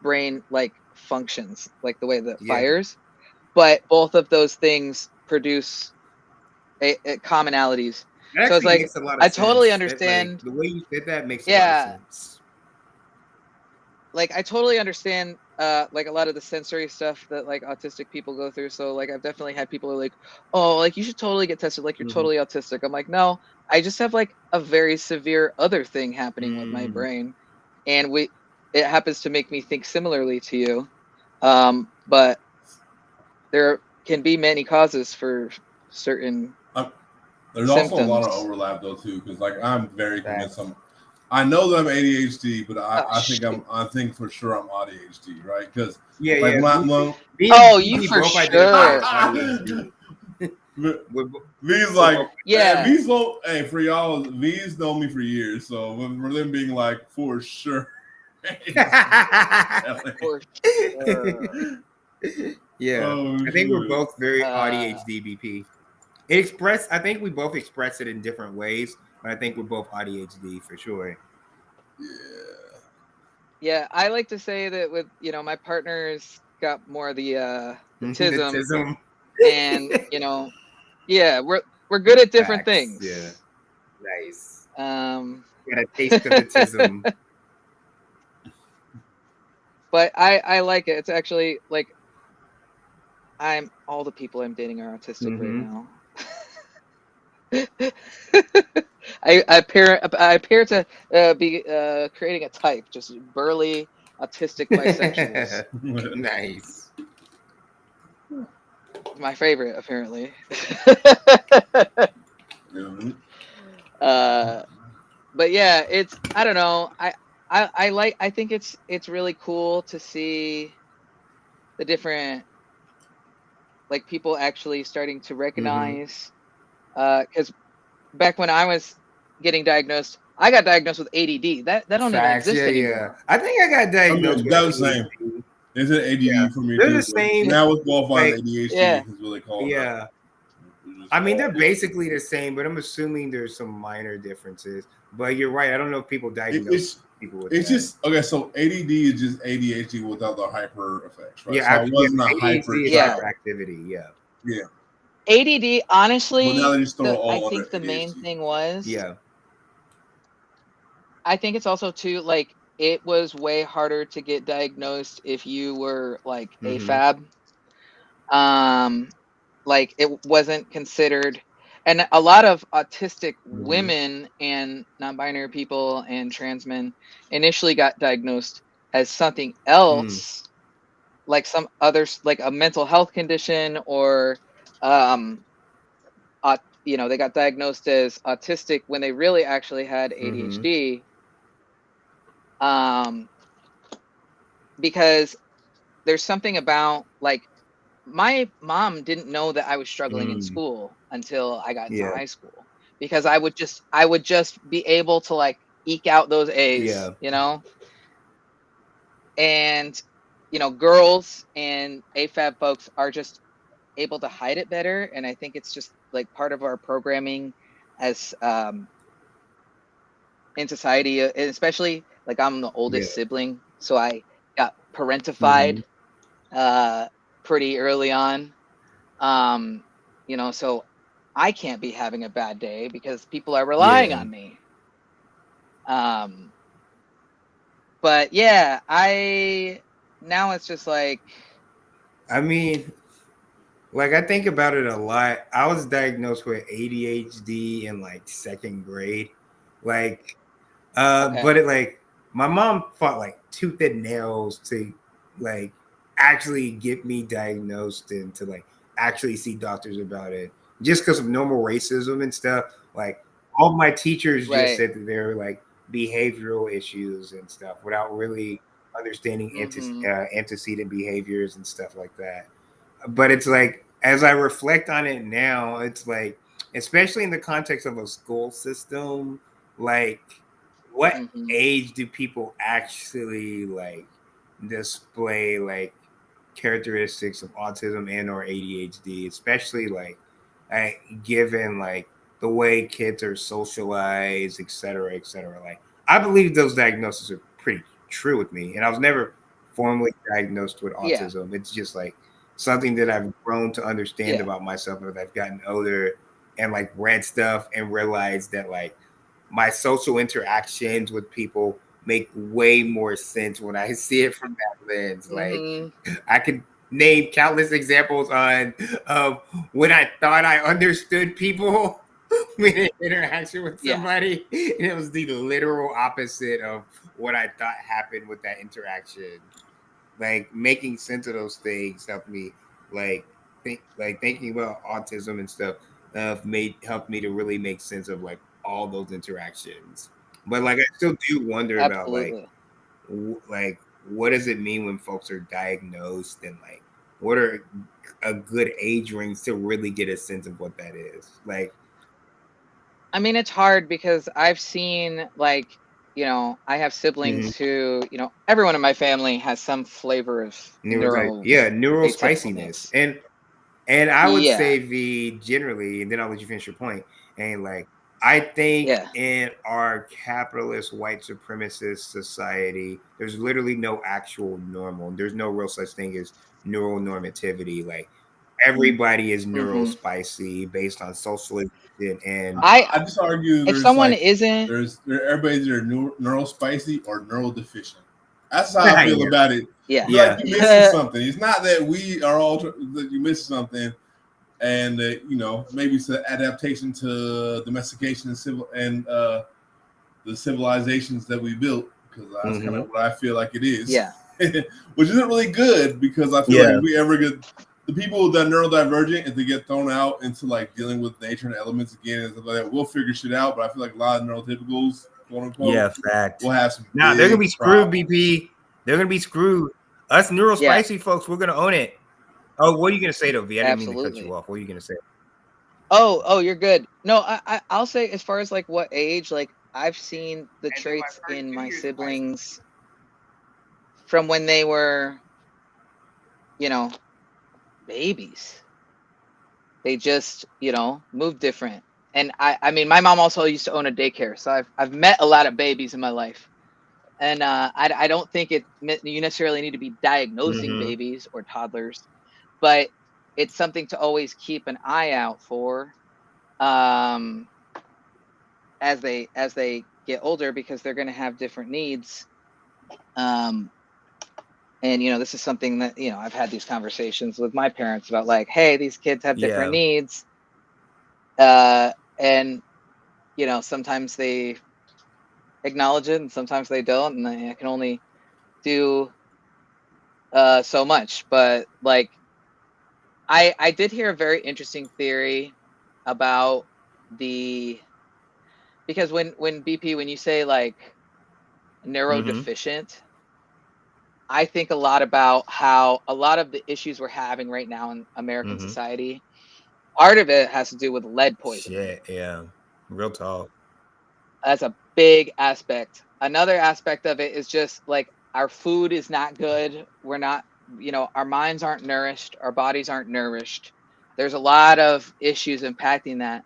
brain like functions, like the way that fires. But both of those things produce commonalities. So it's like, I totally understand. The way you said that makes a lot of sense. Like I totally understand like a lot of the sensory stuff that like autistic people go through. So like I've definitely had people who are like, oh, like you should totally get tested, like you're totally autistic. I'm like, no, I just have like a very severe other thing happening with my brain. And it happens to make me think similarly to you. But there can be many causes for certain There's also a lot of symptoms. overlap though too, because like I'm very convinced I know that I'm ADHD, but Oh, I think for sure I'm ADHD, right? Because Yeah, like yeah. when Oh, Me you and for both identify as sure. ADHD. We're bo- V's we're like, both- Yeah. man, V's so, hey, for y'all, V's known me for years, so for them being like, for sure. For sure. Yeah, Oh, I think we're shit. both very Uh, ADHD BP. I think we both express it in different ways, but I think we're both ADHD for sure. Yeah. Yeah, I like to say that with my partner's got more of the The tism, tism. and yeah, we're good at different Facts, things. yeah. Nice. Um, Got a taste of the tism. but I like it. It's actually like all the people I'm dating are autistic right now. I appear to be creating a type, just burly autistic bisexuals. Nice. My favorite, apparently. Mhm. But yeah, I don't know. I think it's really cool to see the different like people actually starting to recognize because back when I was getting diagnosed, I got diagnosed with ADD. That don't even Facts, exist yeah. anymore. I think I got diagnosed with That was the same. ADHD. It's an ADD Yeah. for me They're too. the same, Now it's qualified like, as ADHD. Yeah. Is what they call it. Yeah. I mean, they're basically the same, but I'm assuming there's some minor differences. But you're right. I don't know if people diagnose people with It's that. just okay. So ADD is just ADHD without the hyper effects, right? Yeah, so it wasn't a ADHD hyper. is Yeah. hyperactivity. Yeah. Yeah. ADD, honestly, But now they just throw it all I under think the main ADHD. thing was, Yeah. I think it's also too like it was way harder to get diagnosed if you were like AFAB. Like it wasn't considered, and a lot of autistic women and non-binary people and trans men initially got diagnosed as something else, like some others, like a mental health condition, or they got diagnosed as autistic when they really actually had ADHD. Because there's something about like my mom didn't know that I was struggling in school until I got into high school, because I would just be able to like eke out those A's, and girls and AFAB folks are just able to hide it better, and I think it's just like part of our programming as in society, especially like I'm the oldest sibling, so I got parentified pretty early on. So I can't be having a bad day because people are relying on me. But yeah, now it's just like, I mean, like I think about it a lot. I was diagnosed with ADHD in like second grade. Like but it like my mom fought like tooth and nails to like actually get me diagnosed and to like actually see doctors about it, just because of normal racism and stuff. Like all my teachers just said that there were like behavioral issues and stuff without really understanding antecedent behaviors and stuff like that. But it's like as I reflect on it now, it's like, especially in the context of a school system, like what age do people actually like display like characteristics of autism and or ADHD, especially like given like the way kids are socialized, et cetera, et cetera. Like I believe those diagnoses are pretty true with me, and I was never formally diagnosed with autism. It's just like something that I've grown to understand about myself as I've gotten older and like read stuff and realized that like my social interactions with people make way more sense when I see it from that lens. Like I could name countless examples on when I thought I understood people in interaction with somebody, and it was the literal opposite of what I thought happened with that interaction. Like making sense of those things helped me thinking about autism and stuff helped me to really make sense of like all those interactions. But like, I still do wonder about Absolutely. like what does it mean when folks are diagnosed, and like what are a good age range to really get a sense of what that is. Like, I mean, it's hard because I've seen, like, I have siblings Mm-hmm. who, everyone in my family has some flavor of neural spiciness, atypicalness. and I would Yeah. say V generally, and then I'll let you finish your point. And like, I think Yeah. in our capitalist white supremacist society, there's literally no actual normal. There's no real such thing as neural normativity. Like, everybody is neural Mhm. spicy based on socialization. And I just argue If there's someone like isn't, everybody's either neural spicy or neural deficient. That's how I feel Yeah. about it. yeah. You're like, you're missing something. It's not that we are all that you miss something, and maybe it's an adaptation to domestication and the civilizations that we built, because that's kind of what I feel like it is. Yeah. Which isn't really good, because I feel like if we ever get the people that are neurodivergent, if they get thrown out into like dealing with nature and elements again and stuff like that, we'll figure shit out. But I feel like a lot of neurotypicals, quote unquote, fact. will have some. Now they're gonna be screwed, problems. BP. They're gonna be screwed. Us neural spicy folks, we're gonna own it. Oh, what are you gonna say though, V? I didn't mean to cut you off. What are you gonna say? Oh, you're good. No, I'll say, as far as like what age, like I've seen the traits in my siblings from when they were, babies. They just, move different. And I mean, my mom also used to own a daycare, so I've met a lot of babies in my life. And I don't think you necessarily need to be diagnosing babies or toddlers, but it's something to always keep an eye out for as they get older, because they're going to have different needs. And this is something that I've had these conversations with my parents about, like, hey, these kids have different needs, and sometimes they acknowledge it and sometimes they don't, and I can only do so much. But like, I did hear a very interesting theory about because when BP, when you say like neurodeficient, I think a lot about how a lot of the issues we're having right now in American society, part of it has to do with lead poisoning. Shit, yeah, real talk. That's a big aspect. Another aspect of it is just like our food is not good. We're not, our minds aren't nourished. Our bodies aren't nourished. There's a lot of issues impacting that.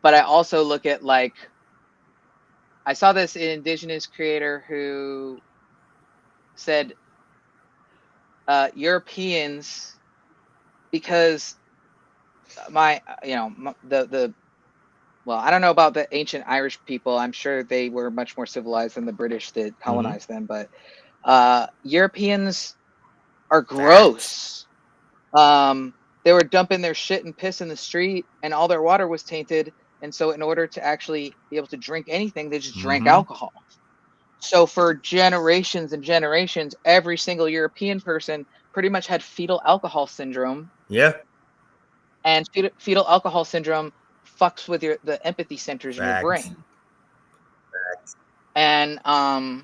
But I also look at, like, I saw this indigenous creator who said Europeans, because well, I don't know about the ancient Irish people. I'm sure they were much more civilized than the British that colonized them. But Europeans are gross. They were dumping their shit and piss in the street, and all their water was tainted. And so in order to actually be able to drink anything, they just drank alcohol. So for generations and generations, every single European person pretty much had fetal alcohol syndrome. Yeah. And fetal alcohol syndrome fucks with the empathy centers in your brain. And I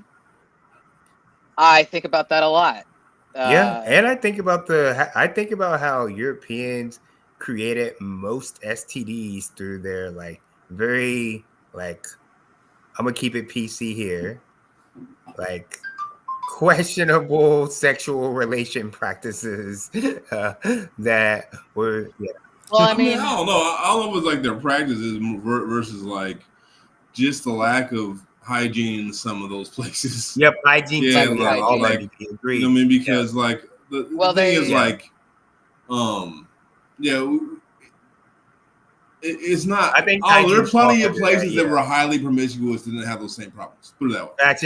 think about that a lot. And I think about how Europeans created most STDs through their like very like, I'm gonna keep it PC here, like questionable sexual relation practices that were Well, I mean, I don't know. All of it was like their practices versus like just the lack of hygiene in some of those places. Yep, hygiene. Yeah, like agree. I mean, because like the thing is like, it's not. I think there are plenty of places that were highly promiscuous that didn't have those same problems. Put it that way. That's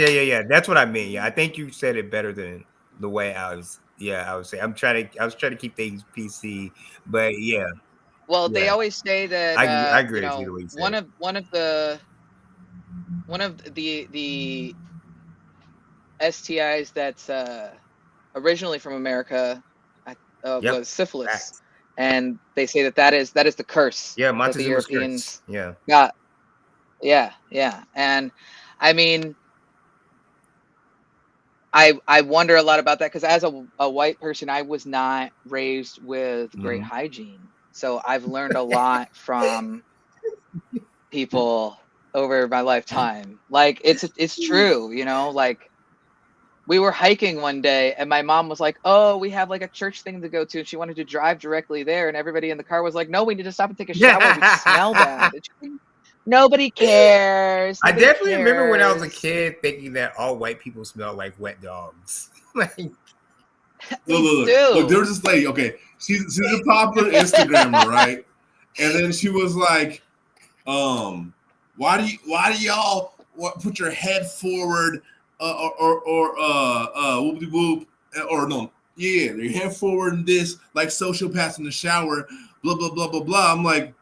that's what I mean. Yeah, I think you said it better than the way I was. Yeah, I would say I was trying to keep things PC, but yeah. Well, they always say that I agree with you the way you one of the STIs that's originally from America was syphilis, and they say that is the curse. Yeah, that the Europeans curse. Yeah. got. Yeah, and I mean, I wonder a lot about that because as a white person, I was not raised with great Mhm. hygiene. So I've learned a lot from people over my lifetime. Like it's true, you know, like we were hiking one day and my mom was like, "Oh, we have like a church thing to go to." And she wanted to drive directly there. And everybody in the car was like, "No, we need to stop and take a shower. We smell bad." And she's like, nobody cares. I Nobody definitely remember when I was a cares. kid thinking that all white people smell like wet dogs. Like, They Look, do. there was this lady. Okay, she's a popular Instagrammer, right? And then she was like, why do y'all put your head forward whoop whoop or no, yeah, your head forward in this like sociopaths in the shower, blah blah blah blah blah. I'm like,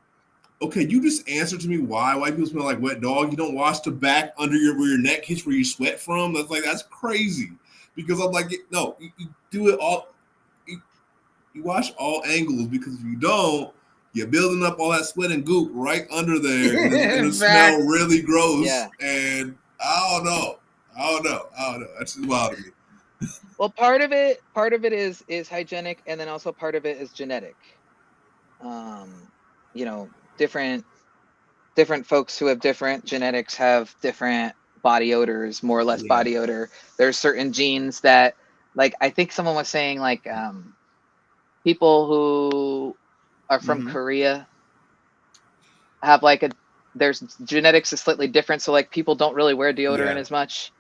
okay, you just answered to me why white people smell like wet dog. You don't wash the back under where your neck hits where you sweat from. That's crazy. Because I'm like, no, you do it all. You wash all angles because if you don't, you're building up all that sweat and goop right under there, and it'll smell Facts. really gross. Yeah. And I don't know. That's just wild to me. Well, part of it is hygienic, and then also part of it is genetic. You know, different folks who have different genetics have different body odors, more or less Yeah. body odor. There's certain genes that, like, I think someone was saying, like, people who are from Mhm. Korea have like there's genetics is slightly different, so like people don't really wear deodorant Yeah. as much,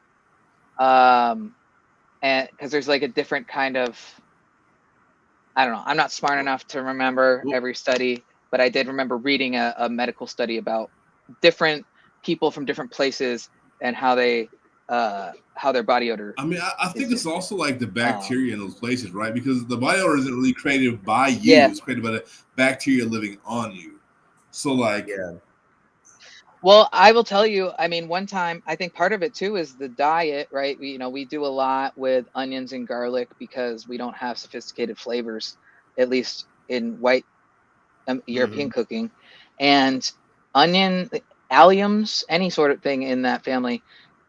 and because there's like a different kind of, I don't know, I'm not smart enough to remember every study, but I did remember reading a medical study about different people from different places and how their body odor. I mean, I think is it's different. also like the bacteria in those places, right? Because the body odor isn't really created by you; Yeah. it's created by the bacteria living on you. So, like, Yeah. Well, I will tell you, I mean, one time, I think part of it too is the diet, right? We do a lot with onions and garlic because we don't have sophisticated flavors, at least in white European cooking. And onion, alliums, any sort of thing in that family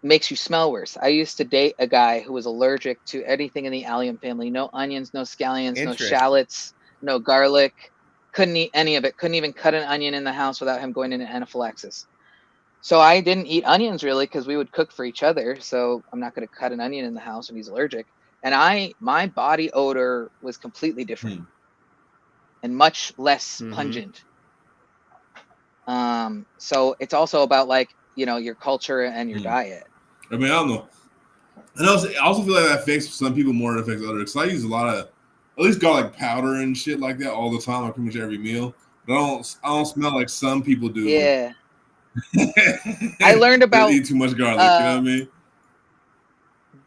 makes you smell worse. I used to date a guy who was allergic to anything in the allium family. No onions, no scallions, no Interesting. shallots, no garlic. Couldn't eat any of it. Couldn't even cut an onion in the house without him going into anaphylaxis. So I didn't eat onions really because we would cook for each other. So I'm not going to cut an onion in the house when he's allergic. And my body odor was completely different and much less pungent. So it's also about, like, you know, your culture and your diet. I mean, I don't know. And I also feel like that affects some people more than it affects others. Because I use a lot of, at least garlic powder and shit like that all the time, like pretty much every meal. But I don't smell like some people do. Yeah. I learned about eat too much garlic. You know what I mean?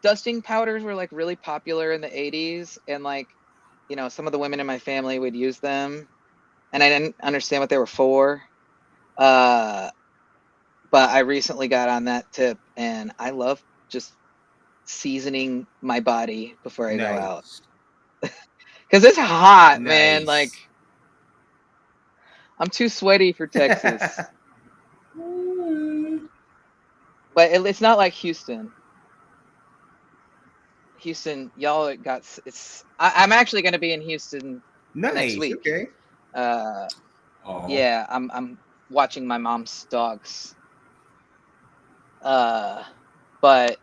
Dusting powders were like really popular in the 80s, and like, you know, some of the women in my family would use them, and I didn't understand what they were for. But I recently got on that tip, and I love just seasoning my body before I go out. Because it's hot, man. Like, I'm too sweaty for Texas. But it's not like Houston. Houston, y'all got it's. I'm actually going to be in Houston next week. Okay. Yeah, I'm watching my mom's dogs. But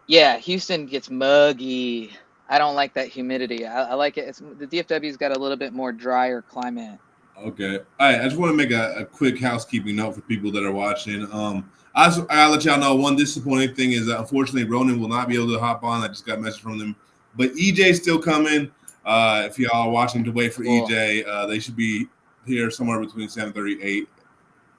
yeah, Houston gets muggy. I don't like that humidity. I like it. The DFW's got a little bit more drier climate. Okay. All right. I just want to make a quick housekeeping note for people that are watching. I'll let y'all know one disappointing thing is that unfortunately Ronan will not be able to hop on. I just got a message from them. But EJ's still coming. If y'all are watching to wait for EJ, they should be here somewhere between 7:38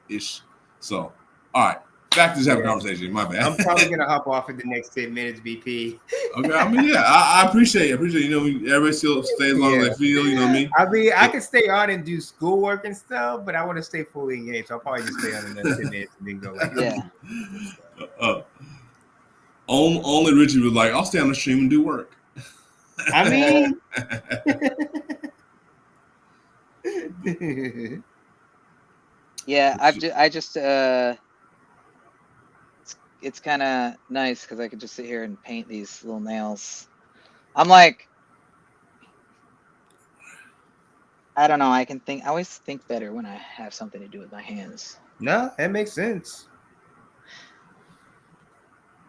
ish. So, all right. Back to just have a conversation. My bad. I'm probably gonna hop off in the next 10 minutes, BP. Okay, I mean, yeah, I appreciate it. You know, everybody still stay as long as they feel. You know what I mean? I mean, I can stay on and do schoolwork and stuff, but I want to stay fully engaged. So I'll probably just stay on another 10 minutes and then go like, only Richie was like, I'll stay on the stream and do work. I mean, yeah, I just it's kind of nice because I could just sit here and paint these little nails. I'm like, I don't know. I always think better when I have something to do with my hands. No, that makes sense.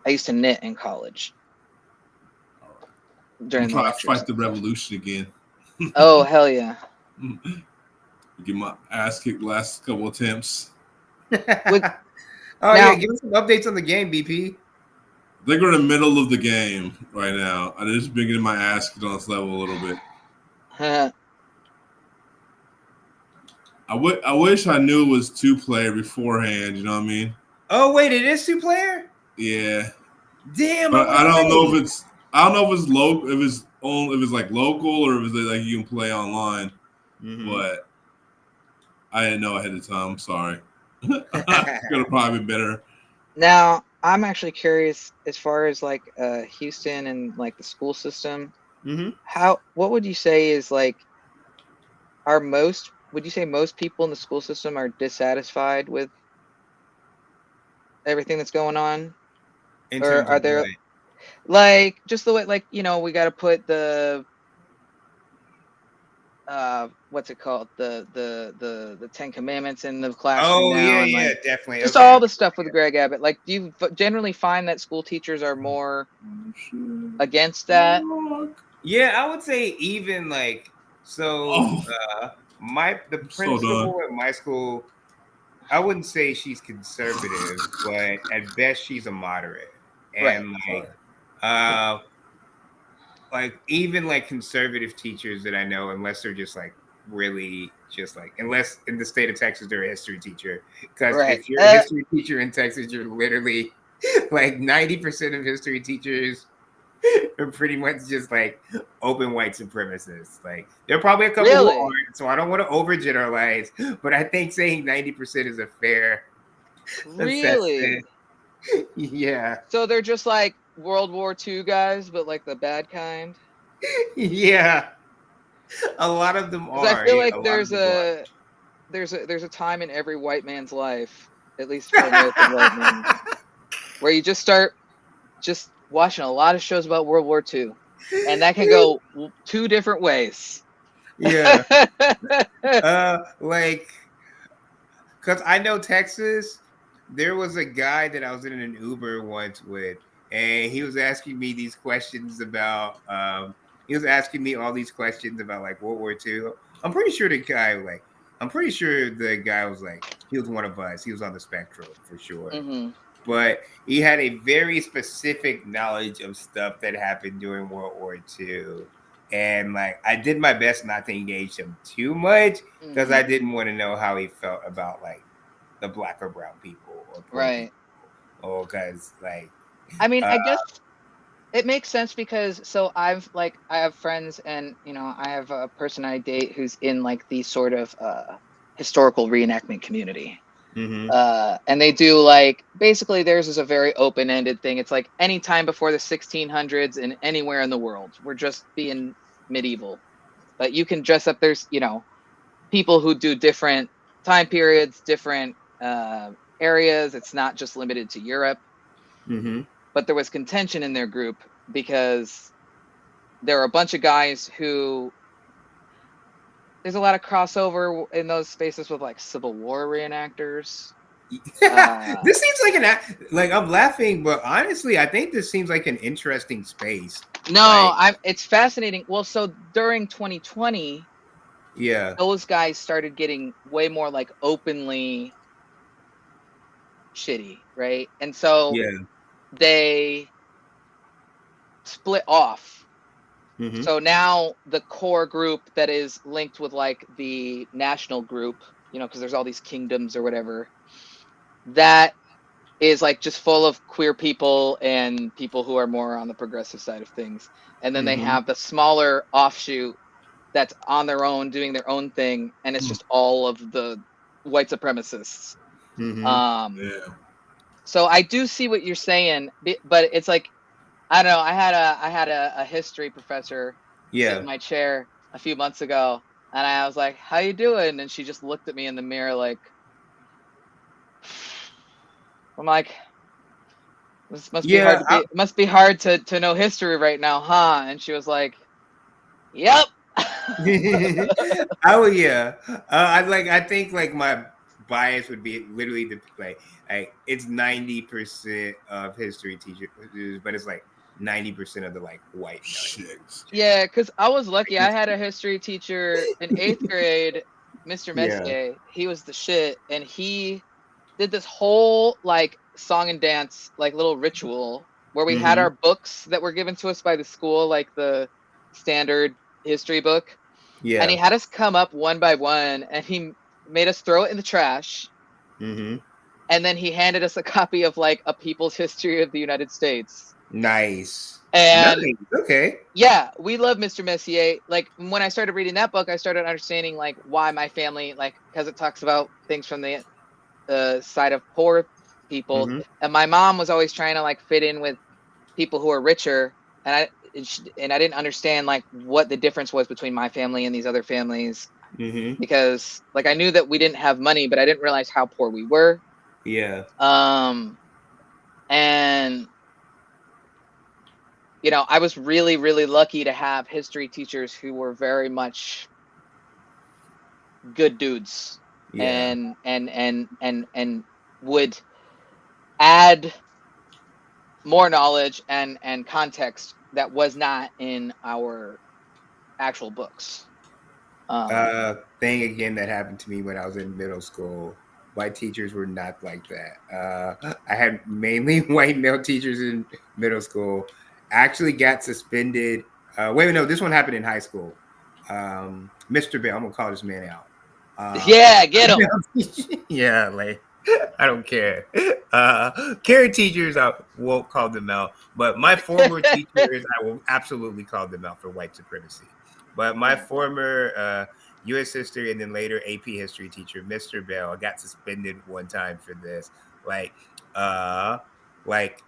I used to knit in college during I'm the trying to lectures. fight the revolution again. Oh, hell yeah. Get my ass kicked last couple attempts. Oh Now- yeah, give us some updates on the game, BP. I think we're in the middle of the game right now. I just been getting my ass kicked on this level a little bit. I wish I knew it was 2-player beforehand. You know what I mean? Oh wait, it is 2-player. Yeah, Damn, but I don't know late. if it's. I don't know if it's local. If it's like local or if it's like you can play online. Mhm. But I didn't know ahead of time. I'm sorry. Could have probably been better. Now, I'm actually curious as far as like Houston and like the school system. Mhm. What would you say is like, would you say most people in the school system are dissatisfied with everything that's going on? In Or terms are of there what? like just the way, like, we got to put the what's it called, the 10 Commandments in the classroom Oh now, yeah, and yeah, like definitely. just Okay. all the stuff with Greg Abbott. Like, do you generally find that school teachers are more against that? Yeah, I would say even like so. Oh. The I'm so principal at my school, I wouldn't say she's conservative, but at best she's a moderate. And like even like conservative teachers that I know, unless they're just like really just like, unless in the state of Texas they're a history teacher, because Right. if you're a history teacher in Texas, you're literally like 90% of history teachers are pretty much just like open white supremacists. Like there are probably a couple Really? who aren't, so I don't want to overgeneralize, but I think saying 90% is a fair Really? assessment. Yeah. So they're just like World War II guys, but like the bad kind? Yeah. A lot of them 'Cause are. I feel Yeah, like a lot there's of them there's a time in every white man's life, at least for American white men, are. where you just start just watching a lot of shows about World War II, and that can go two different ways. Yeah. Like, because I know Texas, there was a guy that I was in an Uber once with, and he was asking me these questions about, he was asking me all these questions about like World War II. I'm pretty sure the guy was like, he was one of us. He was on the spectrum for sure. Mhm. But he had a very specific knowledge of stuff that happened during World War II. And like, I did my best not to engage him too much because I didn't want to know how he felt about like the black or brown people or poor Right. people. Or because like, I mean, I guess it makes sense because I have friends, and I have a person I date who's in like the sort of historical reenactment community. And they do like, basically theirs is a very open-ended thing. It's like any time before the 1600s and anywhere in the world, we're just being medieval. But you can dress up. There's people who do different time periods, different areas. It's not just limited to Europe. But there was contention in their group because there are a bunch of guys who, there's a lot of crossover in those spaces with like Civil War reenactors. This seems like I'm laughing, but honestly, I think this seems like an interesting space. No, it's fascinating. Well, so during 2020, yeah, those guys started getting way more like openly shitty, right? And so they split off. So now the core group that is linked with like the national group, because there's all these kingdoms or whatever, that is like just full of queer people and people who are more on the progressive side of things. And then they have the smaller offshoot that's on their own, doing their own thing, and it's just all of the white supremacists. So I do see what you're saying, but it's like, I don't know. I had a history professor sit in my chair a few months ago, and I was like, "How you doing?" And she just looked at me in the mirror like, I'm like, This must be Yeah, hard to be, it must be hard to know history right now, huh? And she was like, "Yep." Oh yeah, I think like my bias would be literally the like it's 90% of history teachers, but it's like 90% of the like white. Shit. Yeah, because I was lucky. I had a history teacher in 8th grade, Mr. Yeah. Messier. He was the shit, and he did this whole like song and dance like little ritual where we had Mhm. our books that were given to us by the school, like the standard history book, and he Yeah. had us come up one by one, and he made us throw it in the trash, Mm-hmm. and then he handed us a copy of like a People's History of the United States. Nice. And Nice. Okay. yeah, we love Mr. Messier. Like when I started reading that book, I started understanding like why my family, like because it talks about things from the side of poor people, Mhm. and my mom was always trying to like fit in with people who are richer, and I didn't understand like what the difference was between my family and these other families, Mhm. because like I knew that we didn't have money, but I didn't realize how poor we were. Yeah. And you know, I was really, really lucky to have history teachers who were very much good dudes, Yeah. and would add more knowledge and context that was not in our actual books. Thing again that happened to me when I was in middle school. White teachers were not like that. I had mainly white male teachers in middle school. Actually got suspended. Wait, no, this one happened in high school. Mr. Bell, I'm gonna call this man out. Yeah, get him. Yeah, like I don't care. Caring teachers, I won't call them out, but my former teachers, I will absolutely call them out for white supremacy. But my former U.S. history and then later AP history teacher, Mr. Bell, got suspended one time for this. Like, uh, like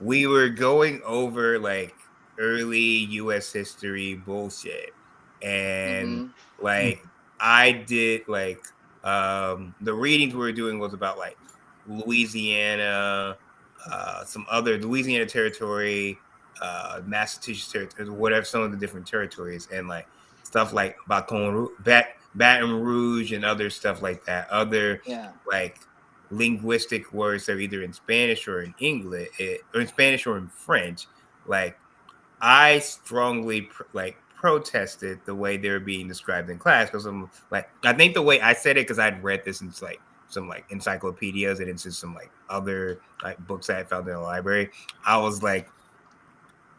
we were going over like early U.S. history bullshit, and Mm-hmm. like I did like the readings we were doing was about like Louisiana, some other Louisiana territory, Massachusetts territory, whatever, some of the different territories, and like stuff like Baton Rouge and other stuff like that. Other Yeah. like linguistic words that are either in Spanish or in English, or in Spanish or in French. Like I strongly protested the way they were being described in class, because I'm like, I think the way I said it, because I'd read this in like some like encyclopedias and into some like other like books I had found in the library. I was like,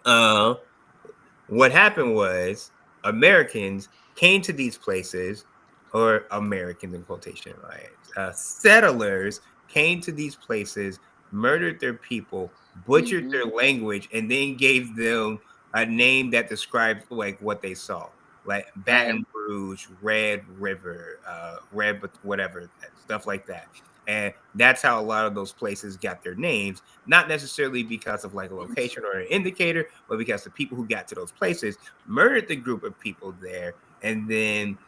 what happened was Americans came to these places, or Americans in quotation, right? Settlers came to these places, murdered their people, butchered Mm-hmm. their language, and then gave them a name that described like what they saw, like Baton Rouge, Red River, Red, whatever, stuff like that. And that's how a lot of those places got their names, not necessarily because of like a location or an indicator, but because the people who got to those places murdered the group of people there and then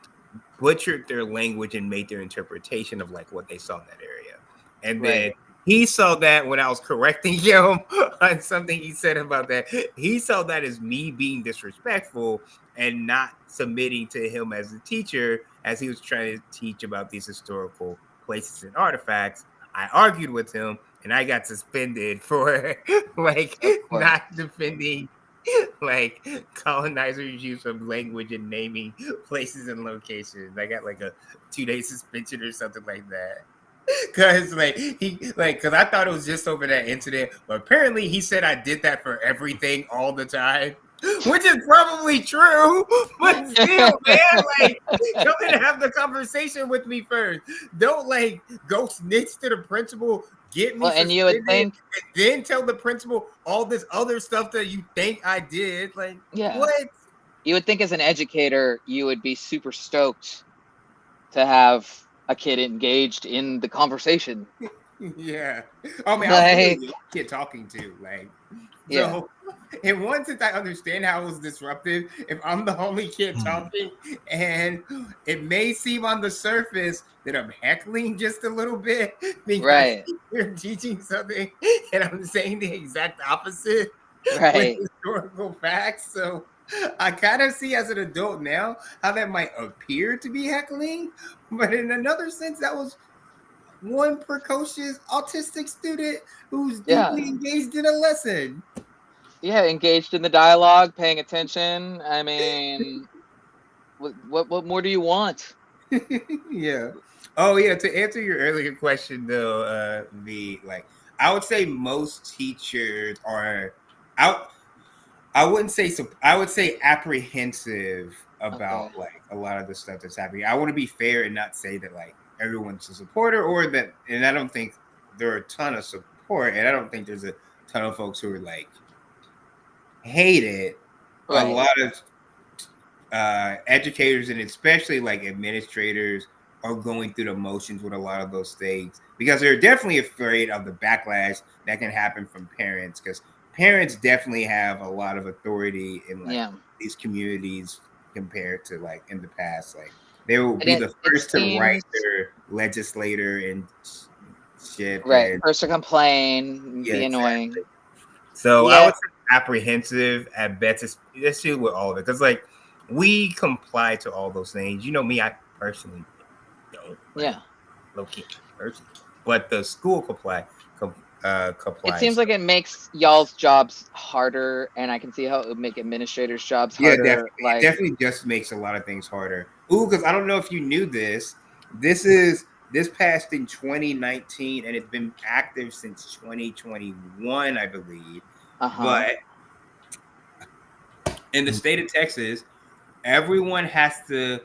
butchered their language and made their interpretation of like what they saw in that area. And then he saw that when I was correcting him on something he said about that. He saw that as me being disrespectful and not submitting to him as a teacher as he was trying to teach about these historical places and artifacts. I argued with him and I got suspended for like not defending like colonizers' use of language and naming places and locations. I got like a 2-day suspension or something like that. Cause cause I thought it was just over that incident, but apparently he said I did that for everything all the time, which is probably true. But still, man, like come and have the conversation with me first. Don't like go snitch to the principal, get me and you would think, and then tell the principal all this other stuff that you think I did. Like, yeah, what? You would think as an educator, you would be super stoked to have a kid engaged in the conversation. Yeah. I mean, Like, I was really a kid talking to, like, yeah. so in one sense, I understand how it was disruptive. If I'm the only kid talking, and it may seem on the surface that I'm heckling just a little bit because Right. you're teaching something, and I'm saying the exact opposite with Right. historical facts. So I kind of see as an adult now how that might appear to be heckling, but in another sense, that was one precocious autistic student who's Yeah. deeply engaged in a lesson. Yeah, engaged in the dialogue, paying attention. I mean, what more do you want? Yeah. Oh yeah. To answer your earlier question though, I would say most teachers are out. I wouldn't say so. I would say apprehensive about Okay. like a lot of the stuff that's happening. I want to be fair and not say that like everyone's a supporter or that. And I don't think there are a ton of support, and I don't think there's a ton of folks who are like hate it. A Right. lot of educators and especially like administrators are going through the motions with a lot of those things because they're definitely afraid of the backlash that can happen from parents because parents definitely have a lot of authority in like Yeah. these communities compared to like in the past. Like they will And be the it first to write seems their legislator and shit. right. And First to complain, yeah, be exactly. annoying. So I Yeah. would say apprehensive at best, especially with all of it, because like we comply to all those things. You know me, I personally don't. Like, Yeah. low key personally, but the school complies. It seems like it makes y'all's jobs harder, and I can see how it would make administrators' jobs Yeah, harder. definitely. Like, It definitely just makes a lot of things harder. Ooh, because I don't know if you knew this. This passed in 2019, and it's been active since 2021, I believe. But in the state of Texas, everyone has to,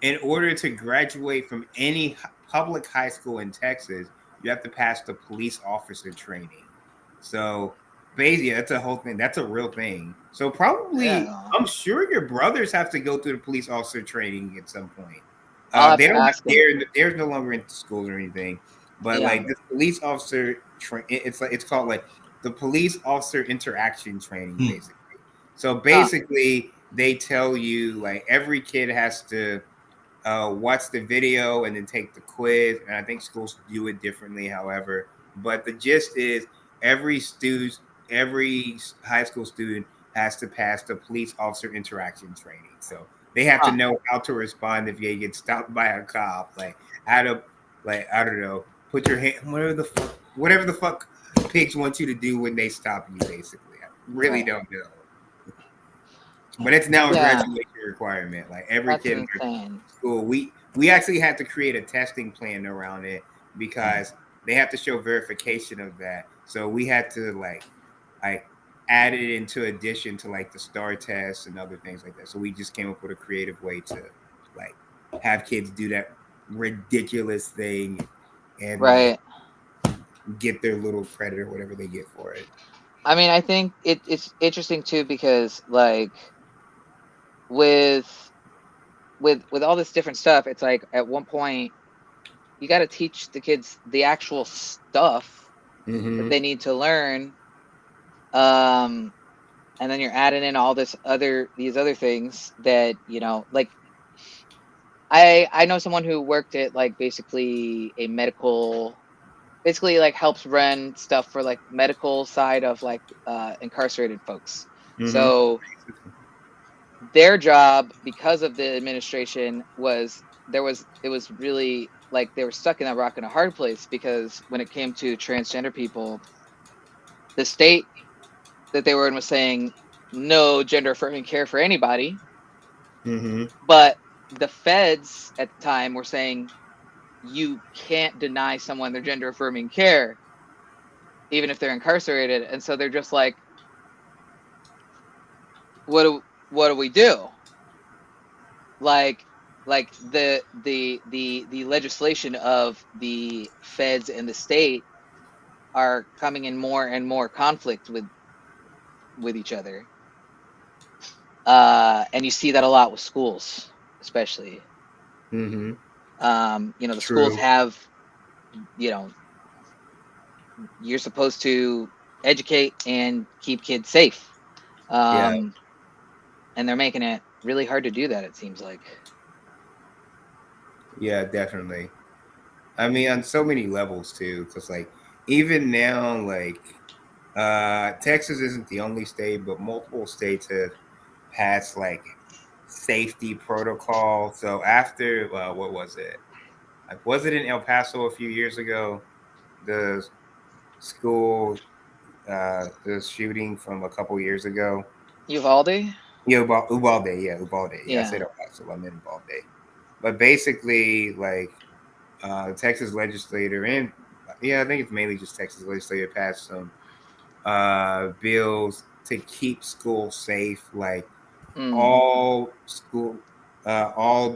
in order to graduate from any public high school in Texas, you have to pass the police officer training. So basically, that's a whole thing. That's a real thing. So probably, yeah. I'm sure your brothers have to go through the police officer training at some point. I'll have They to don't. ask them. They're no longer in school or anything. But Yeah. like the police officer, it's called like the police officer interaction training, basically. So basically, they tell you like every kid has to watch the video and then take the quiz. And I think schools do it differently, however. But the gist is every high school student has to pass the police officer interaction training. So they have to know how to respond if they get stopped by a cop, like how to, like I don't know, put your hand whatever the fuck pigs want you to do when they stop you. Basically, I really don't know. But it's now a graduation requirement. Like every kid in our school, we actually had to create a testing plan around it because they have to show verification of that. So we had to like add it into addition to like the STAR test and other things like that. So we just came up with a creative way to like have kids do that ridiculous thing and like, get their little credit or whatever they get for it. I mean, I think it's interesting too because like with all this different stuff, it's like at one point you got to teach the kids the actual stuff that they need to learn, and then you're adding in all these other things that like I know someone who worked at like basically a medical, basically like helps run stuff for like medical side of like incarcerated folks. So their job, because of the administration, it was really like they were stuck in that rock and a hard place because when it came to transgender people, the state that they were in was saying no gender affirming care for anybody. But the feds at the time were saying you can't deny someone their gender affirming care even if they're incarcerated. And so they're just like, what do we do? Like the legislation of the feds and the state are coming in more and more conflict with each other. And you see that a lot with schools, especially. The schools have, you're supposed to educate and keep kids safe. And they're making it really hard to do that, it seems like. Yeah, definitely. I mean, on so many levels too, because like even now, like Texas isn't the only state, but multiple states have passed like safety protocol. So after what was it? Like, was it in El Paso a few years ago? The school, the shooting from a couple years ago. Uvalde? Yeah, Uvalde. Yeah, Uvalde. Yeah, I Yeah. said El Paso. I meant Uvalde. But basically, like Texas legislator and I think it's mainly just Texas legislature passed some bills to keep schools safe. Like all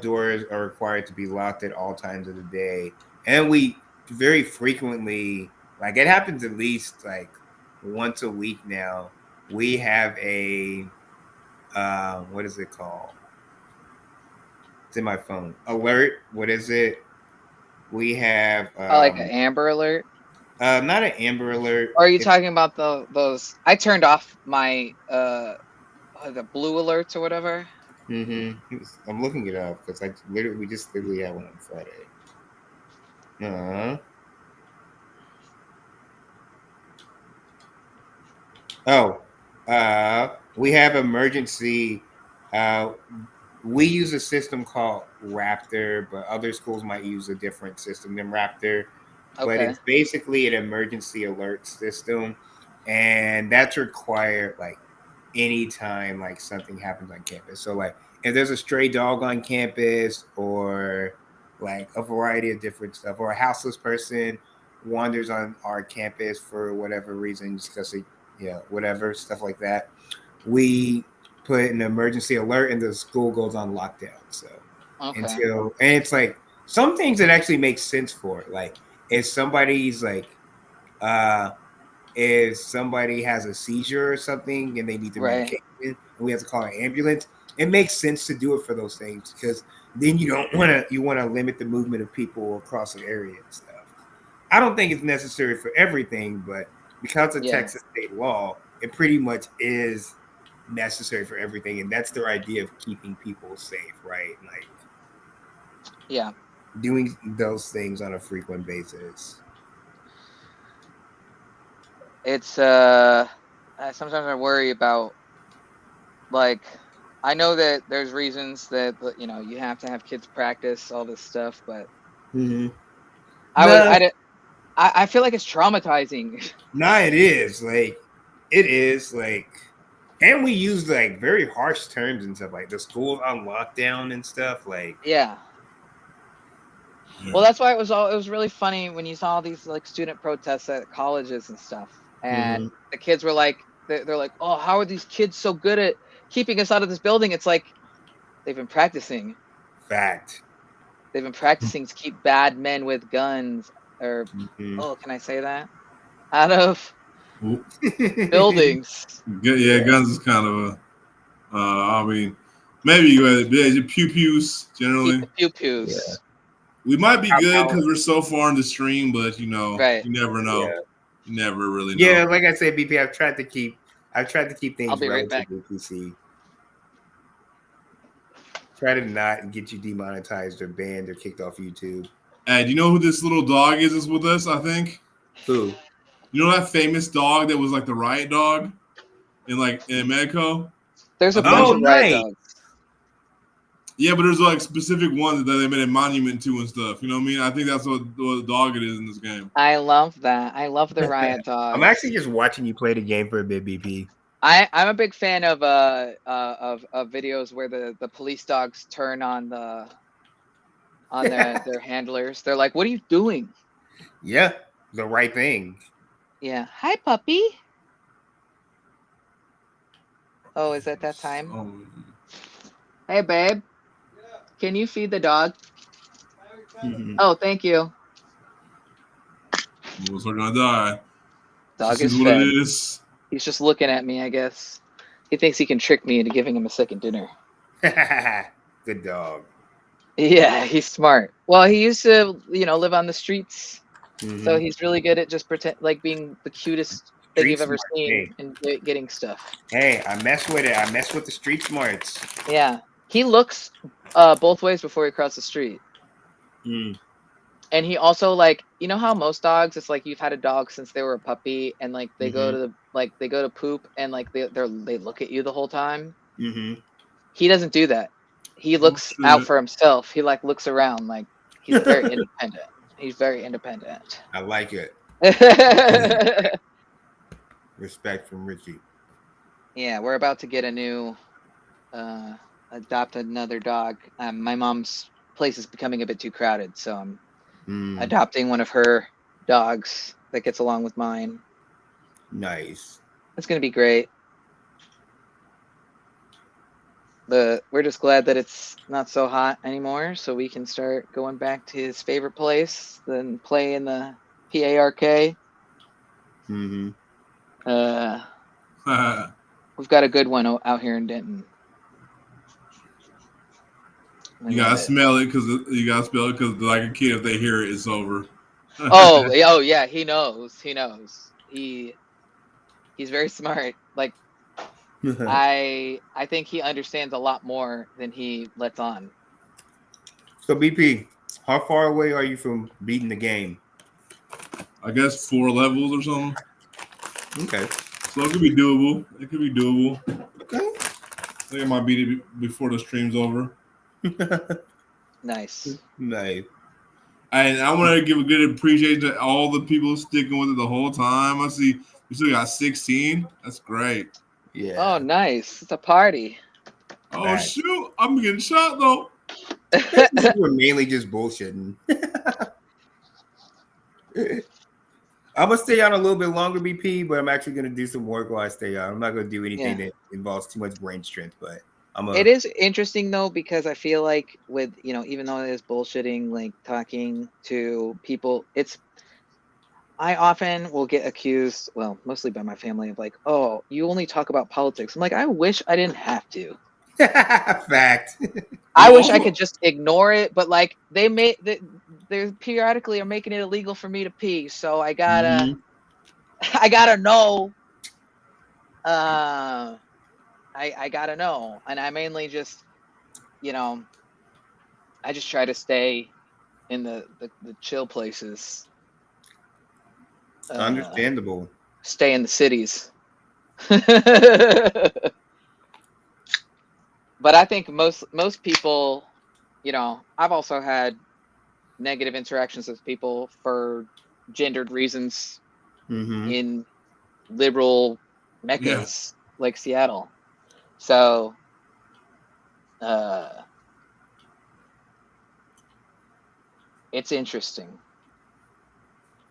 doors are required to be locked at all times of the day, and we very frequently, like it happens at least like once a week now. We have a what is it called? It's in my phone. Alert. What is it? We have like an Amber Alert? not an Amber Alert. Or are you talking about those? I turned off my the blue alerts or whatever. Mm-hmm. I'm looking it up because we just literally had one on Friday. We have emergency. We use a system called Raptor, but other schools might use a different system than Raptor. Okay. But it's basically an emergency alert system, and that's required like anytime like something happens on campus. So like if there's a stray dog on campus, or like a variety of different stuff, or a houseless person wanders on our campus for whatever reason, just because whatever stuff like that, we put an emergency alert and the school goes on lockdown. So Okay. and it's like some things that actually make sense for it. Like if somebody's like if somebody has a seizure or something and they need to Right. medication and we have to call an ambulance, it makes sense to do it for those things, because then you want to limit the movement of people across an area and stuff. I don't think it's necessary for everything, but because of Yeah. Texas state law, it pretty much is necessary for everything, and that's their idea of keeping people safe, right? Like Yeah. doing those things on a frequent basis. It's sometimes I worry about, like, I know that there's reasons that you have to have kids practice all this stuff, but I feel like it's traumatizing. Nah, it is and we use like very harsh terms and stuff, like the schools on lockdown and stuff. Like, Yeah. Well, that's why it was really funny when you saw these like student protests at colleges and stuff, and the kids were like, they're like, oh, how are these kids so good at keeping us out of this building? It's like they've been practicing. Fact. They've been practicing to keep bad men with guns, or oh, can I say that? Out of buildings. Yeah, guns is kind of a. I mean, maybe you pew pews generally. Pew pews. Yeah. We might be good because we're so far in the stream, but Right. you never know. Yeah. You never really know. Yeah, like I said, BP, I've tried to keep things I'll be right back. relatively PC. Try to not get you demonetized or banned or kicked off YouTube. Hey, do you know who this little dog is that's with us, I think? Who? You know that famous dog that was like the riot dog in Mexico? There's a bunch of riot nice. dogs. Yeah, but there's like specific ones that they made a monument to and stuff. You know what I mean? I think that's what dog it is in this game. I love that. I love the riot dogs. I'm actually just watching you play the game for a bit, BP. I'm a big fan of videos where the police dogs turn on their handlers. They're like, "What are you doing?" Yeah, the right thing. Yeah. Hi, puppy. Oh, is it that time? Hey, babe. Can you feed the dog? Oh, thank you. We're gonna die. Dog This is what fed. it is. He's just looking at me, I guess. He thinks he can trick me into giving him a second dinner. Good dog. Yeah, he's smart. Well, he used to, live on the streets. So he's really good at just being the cutest that Street you've ever smart. seen in getting stuff. Hey, I mess with it. I mess with the street smarts. Yeah, he looks both ways before he crosses the street. Mm. And he also, like, you know how most dogs, it's like you've had a dog since they were a puppy, and like they go to the they go to poop, and like they look at you the whole time. Mm-hmm. He doesn't do that. He looks out for himself. He like looks around, like he's very independent. He's very independent. I like it. Respect from Richie. Yeah, we're about to get a new adopt another dog. My mom's place is becoming a bit too crowded, so I'm adopting one of her dogs that gets along with mine. Nice. It's gonna be great. But we're just glad that it's not so hot anymore, so we can start going back to his favorite place, then play in the PARK. Mm-hmm. We've got a good one out here in Denton. You gotta smell it because like a kid, if they hear it, it's over. Oh yeah, he knows. He's very smart. Like I think he understands a lot more than he lets on. So BP, how far away are you from beating the game? I guess 4 levels or something. Okay. So it could be doable. Okay. I think I might beat it before the stream's over. Nice. And I want to give a good appreciation to all the people sticking with it the whole time. I see we still got 16. That's great. Yeah. Oh, nice. It's a party. Oh, Right. shoot. I'm getting shot, though. We're mainly just bullshitting. I'm gonna stay on a little bit longer, BP, but I'm actually gonna do some work while I stay on. I'm not gonna do anything that involves too much brain strength, but It is interesting though, because I feel like with, even though it is bullshitting, like talking to people, I often will get accused, well, mostly by my family, of like, oh, you only talk about politics. I'm like, I wish I didn't have to. Fact. I wish I could just ignore it, but like they periodically are making it illegal for me to pee, so I gotta know. I gotta know, and I mainly just, I just try to stay in the chill places. Understandable. Stay in the cities. But I think most people, I've also had negative interactions with people for gendered reasons in liberal meccas like Seattle. So, it's interesting.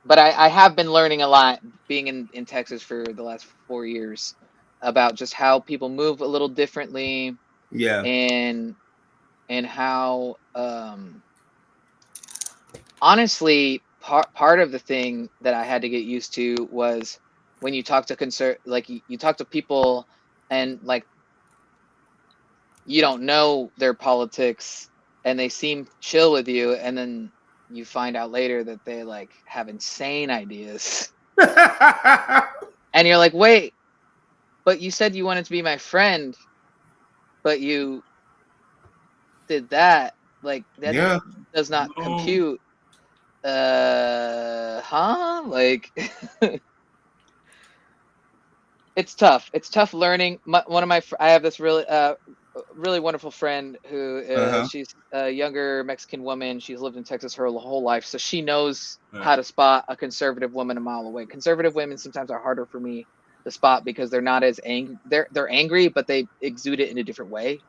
But I have been learning a lot being in Texas for the last 4 years about just how people move a little differently. Yeah. And how honestly part of the thing that I had to get used to was when you talk to you talk to people and like you don't know their politics and they seem chill with you, and then you find out later that they like have insane ideas. And you're like, wait, but you said you wanted to be my friend, but you did that. Like that does not compute. Like it's tough. It's tough learning. I have this really wonderful friend who she's a younger Mexican woman. She's lived in Texas her whole life, so she knows how to spot a conservative woman a mile away. Conservative women sometimes are harder for me to spot because they're not as angry. They're angry, but they exude it in a different way.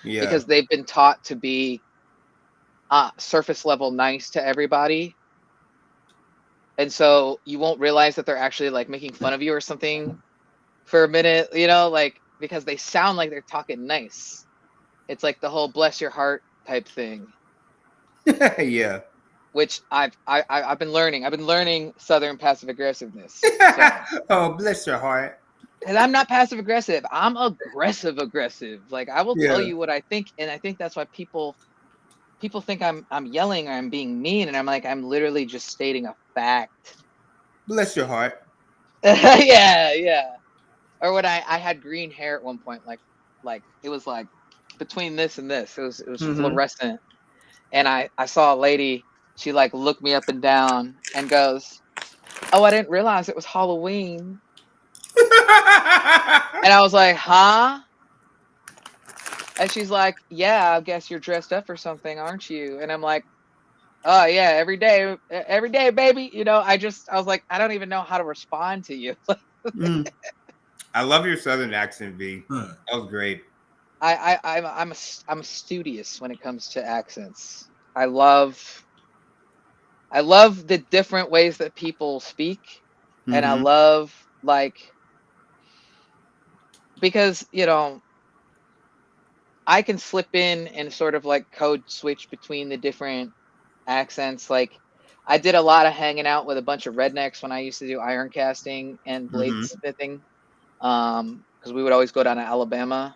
Yeah. Because they've been taught to be surface level nice to everybody. And so you won't realize that they're actually like making fun of you or something for a minute, like because they sound like they're talking nice. It's like the whole bless your heart type thing. Yeah. Which I've been learning. I've been learning Southern passive aggressiveness. So. Oh, bless your heart. And I'm not passive aggressive. I'm aggressive. Like I will tell you what I think, and I think that's why people think I'm yelling or I'm being mean, and I'm like, I'm literally just stating a fact. Bless your heart. Yeah. Or when I had green hair at one point, like it was like between this and this, it was Mhm. fluorescent, and I saw a lady. She like looked me up and down and goes, "Oh, I didn't realize it was Halloween." And I was like, "Huh?" And she's like, "Yeah, I guess you're dressed up for something, aren't you?" And I'm like, "Oh yeah, every day, baby." I was like, I don't even know how to respond to you. Mm. I love your Southern accent, V. Huh. That was great. I'm studious when it comes to accents. I love the different ways that people speak, and I Mhm. love because I can slip in and sort of like code switch between the different accents. Like I did a lot of hanging out with a bunch of rednecks when I used to do iron casting and Mhm. bladesmithing, because we would always go down to Alabama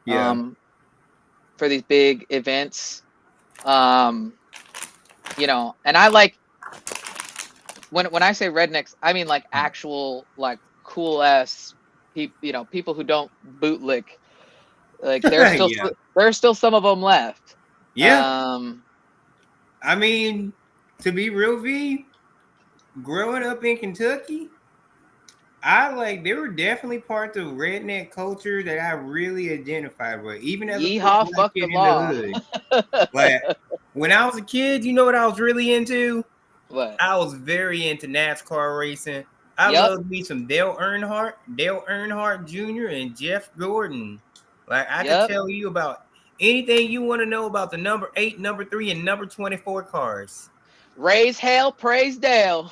Yeah. for these big events. Um, and I like when I say rednecks, I mean like actual like cool ass people who don't bootlick. Like Yeah. there's still some of them left. Yeah. I mean, to be real, V, growing up in Kentucky, there were definitely parts of redneck culture that I really identified with, even as a poor Yeehaw, black fuck the kid in the law. hood. Like when I was a kid, you know what I was really into? What? I was very into NASCAR racing. I Yep. loved me some Dale Earnhardt Jr. and Jeff Gordon. Like I could Yep. tell you about anything you want to know about the number 8, number 3, and number 24 cars. Raise hell, praise Dale.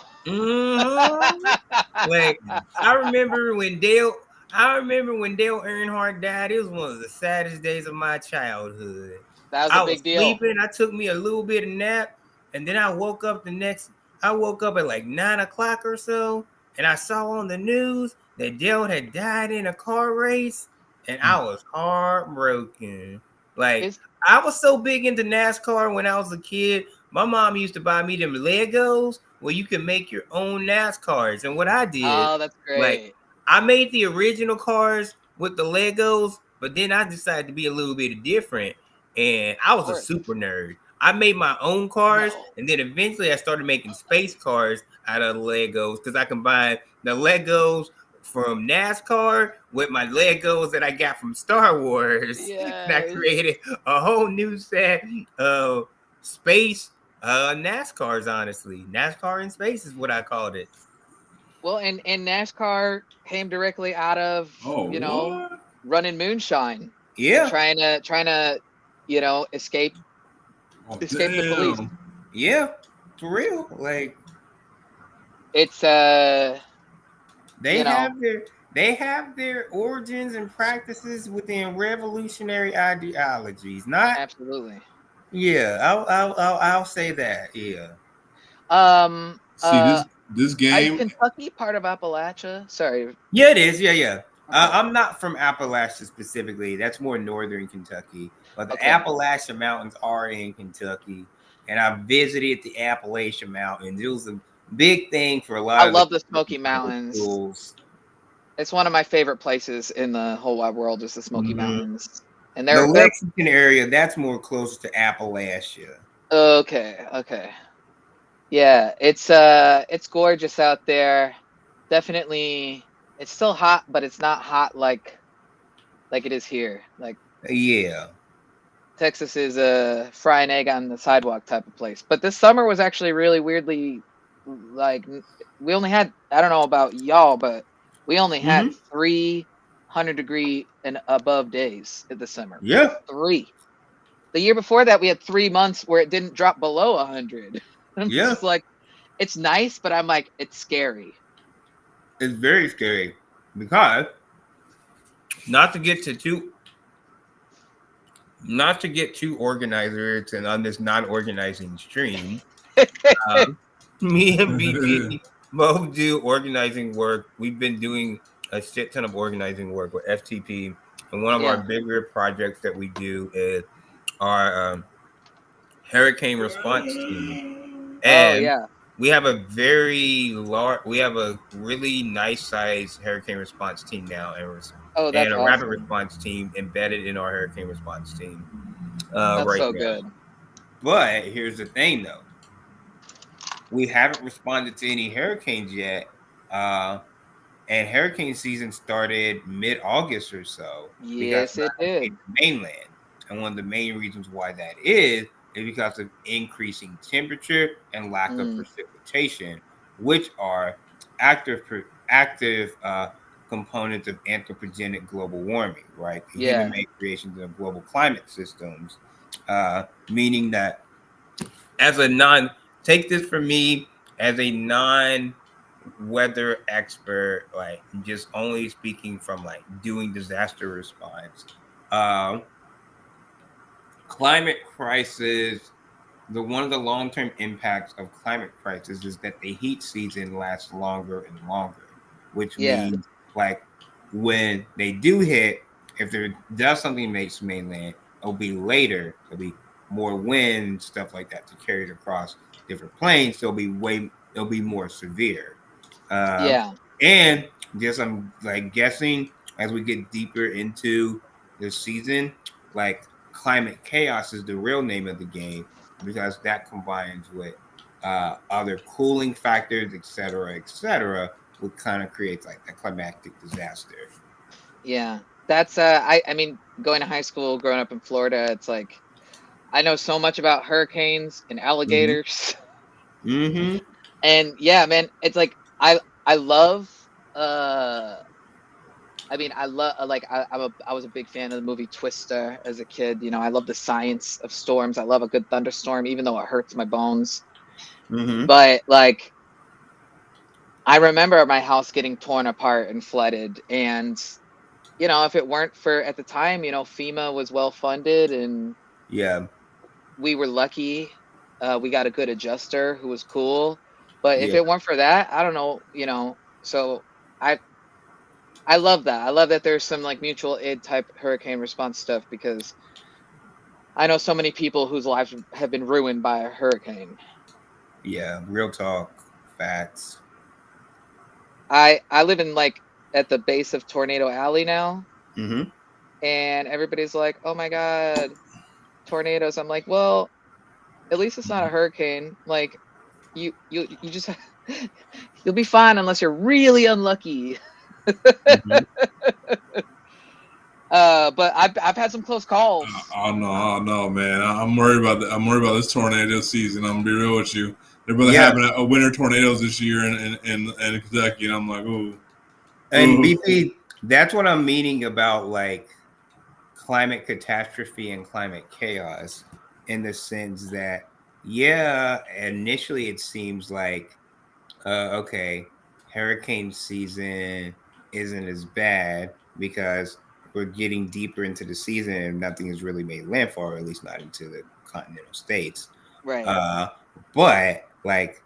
Like I remember when Dale Earnhardt died. It was one of the saddest days of my childhood. That was I a was big deal. sleeping. I took me a little bit of nap, and then I woke up at like 9 o'clock or so, and I saw on the news that Dale had died in a car race, and I was heartbroken. Like It's, I was so big into NASCAR when I was a kid. My mom used to buy me them Legos where you can make your own NASCARs. And what I did, oh, that's like, great. I made the original cars with the Legos, but then I decided to be a little bit different. And I was a super nerd. I made my own cars, and then eventually I started making space cars out of the Legos because I combined the Legos from NASCAR with my Legos that I got from Star Wars. And I Yes. created a whole new set of space NASCARs, honestly. NASCAR in space is what I called it. Well, and NASCAR came directly out of What? running moonshine Yeah. and trying to escape Oh, the police. damn. Yeah. For real. Like It's they have their origins and practices within revolutionary ideologies. Not absolutely. yeah, I'll say that. Yeah. See this Is game. Kentucky part of Appalachia? Sorry. Yeah, it is. Yeah. Okay. I'm not from Appalachia specifically. That's more northern Kentucky. But the Okay. Appalachian Mountains are in Kentucky. And I visited the Appalachian Mountains. It was a big thing for a lot I of love the Smoky Mountains. schools. It's one of my favorite places in the whole wide world is the Smoky Mhm. Mountains. And The they're Lexington area, that's more closer to Appalachia. okay. Yeah, it's gorgeous out there. Definitely it's still hot, but it's not hot like it is here. Like Yeah. Texas is a fry an egg on the sidewalk type of place. But this summer was actually really weirdly like we only had, I don't know about y'all, but we only had 300-degree and above days this summer. Yeah. 3. The year before that, we had 3 months where it didn't drop below 100. I'm Yeah. just like, it's nice, but I'm like, it's scary. It's very scary because not to get too organized and on this non-organizing stream. Me and BP both do organizing work. We've been doing a shit ton of organizing work with FTP, and one of our bigger projects that we do is our hurricane response team. And we have a very large, we have a really nice sized hurricane response team now, Oh, and that's a rapid awesome. response team embedded in our hurricane response team That's right so now. good. But here's the thing, though. We haven't responded to any hurricanes yet. And hurricane season started mid-August or so. Yes, it did. The mainland. And one of the main reasons why that is because of increasing temperature and lack of precipitation, which are active components of anthropogenic global warming, right? Yeah. Human-made creations of global climate systems, meaning that take this from me as a non-weather expert, like just only speaking from like doing disaster response. Climate crisis, one of the long-term impacts of climate crisis is that the heat season lasts longer and longer, which means like when they do hit, if there does something makes mainland, it'll be later. There'll be more wind, stuff like that, to carry it across different planes. So it'll be more severe. And just I'm like guessing as we get deeper into the season, like climate chaos is the real name of the game because that combines with other cooling factors, et cetera, would kind of create like a climatic disaster. Yeah, that's I mean, going to high school, growing up in Florida, it's like I know so much about hurricanes and alligators. Mm-hmm. And yeah, man, it's like I love I mean, I love I was a big fan of the movie Twister as a kid. You know, I love the science of storms. I love a good thunderstorm, even though it hurts my bones. Mm-hmm. But like, I remember my house getting torn apart and flooded, and you know, if it weren't for at the time, you know, FEMA was well funded, and we were lucky. We got a good adjuster who was cool. But if it weren't for that, I don't know, you know. So I love that. I love that there's some like mutual aid type hurricane response stuff because I know so many people whose lives have been ruined by a hurricane. Yeah, real talk, facts. I live in like at the base of Tornado Alley now, and everybody's like, "Oh my God, tornadoes!" I'm like, "Well, at least it's not a hurricane. Like, you just you'll be fine unless you're really unlucky." But I've had some close calls. Oh no, man! I'm worried about that. I'm worried about this tornado season. I'm gonna be real with you. They're really having a winter tornadoes this year in Kentucky, and I'm like, ooh. And BP, that's what I'm meaning about like climate catastrophe and climate chaos, in the sense that initially it seems like okay, hurricane season isn't as bad because we're getting deeper into the season and nothing has really made landfall, or at least not into the continental states. Right. But like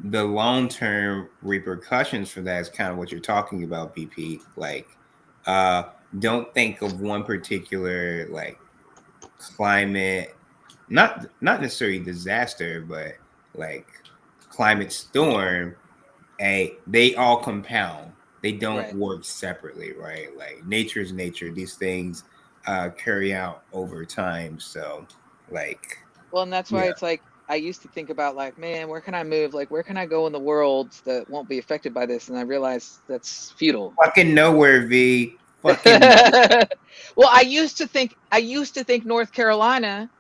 the long-term repercussions for that is kind of what you're talking about, BP. Like, don't think of one particular like climate, not necessarily disaster, but like climate storm. They all compound. They don't work separately, right? Like nature is nature. These things carry out over time. So, like, well, and that's why it's like I used to think about like, man, where can I move? Like, where can I go in the world that won't be affected by this? And I realized that's futile. Fucking nowhere, V. Fucking nowhere. Well, I used to think North Carolina.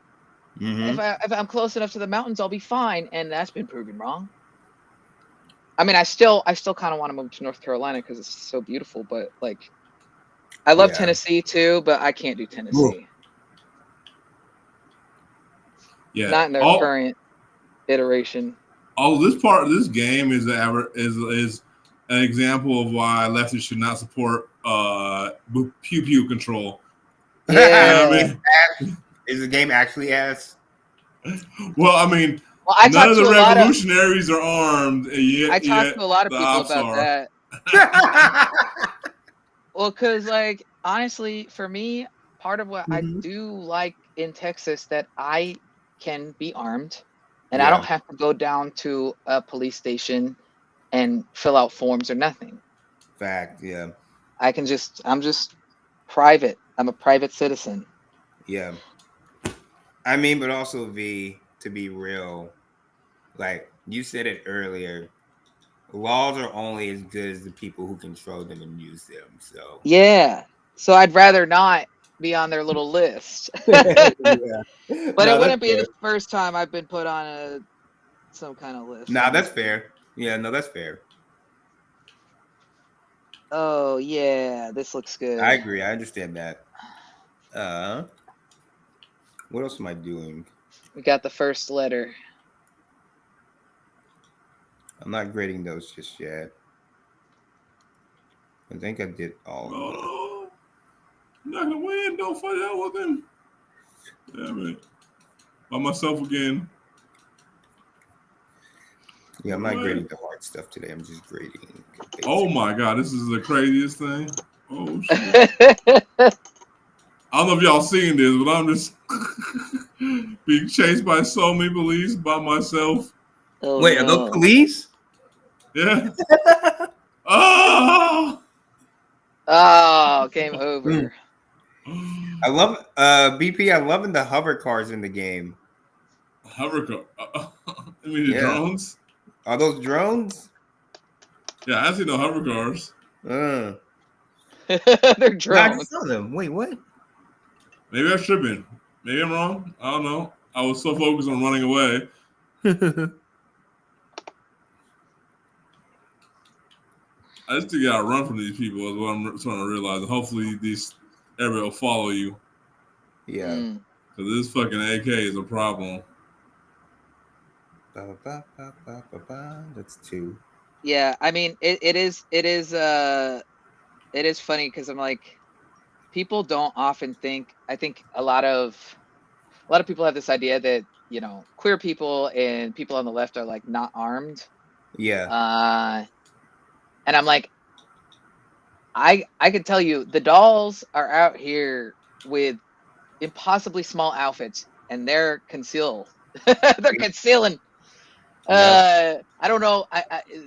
Mm-hmm. If I'm close enough to the mountains, I'll be fine, and that's been proven wrong. I mean, I still kind of want to move to North Carolina because it's so beautiful. But like, I love Tennessee too, but I can't do Tennessee. Ooh. Yeah, not in their current iteration. This part of this game is an example of why leftists should not support pew pew control. Yeah, I mean, is the game actually as? Well, I mean, none of the revolutionaries are armed. I talked to a lot of people about that. Well, because like honestly, for me, part of what I do like in Texas that I can be armed. and I don't have to go down to a police station and fill out forms or nothing. Fact. Yeah. I'm just private. I'm a private citizen. Yeah. I mean, but also to be real, like you said it earlier, laws are only as good as the people who control them and use them. So Yeah. So I'd rather not be on their little list. yeah. But it wouldn't be the first time I've been put on some kind of list. Nah, that's fair. Yeah, no, that's fair. Oh yeah, this looks good. I agree. I understand that. What else am I doing? We got the first letter. I'm not grading those just yet. I think I did all of them. Oh, I'm not gonna win. Don't fight out with him. Damn it. By myself again. Yeah, I'm not grading the hard stuff today. I'm just grading. Oh my god, this is the craziest thing. Oh shit. I don't know if y'all seen this, but I'm just being chased by so many police by myself. Oh, wait, are those police? Yeah. Oh! Oh, game over. I love BP. I'm loving the hover cars in the game. Hover car. I mean, the Yeah. drones? Are those drones? Yeah, I see no hover cars. They're I drones. just saw them. Wait, what? Maybe I'm tripping. Maybe I'm wrong. I don't know. I was so focused on running away. I just think you gotta run from these people is what I'm trying to realize. And hopefully everybody will follow you. Yeah. Mm. Because this fucking AK is a problem. That's 2. Yeah, I mean it is funny because I'm like, people don't often think. I think a lot of people have this idea that, you know, queer people and people on the left are like not armed. Yeah. And I'm like, I could tell you the dolls are out here with impossibly small outfits and they're concealed. They're concealing. Yeah. I don't know.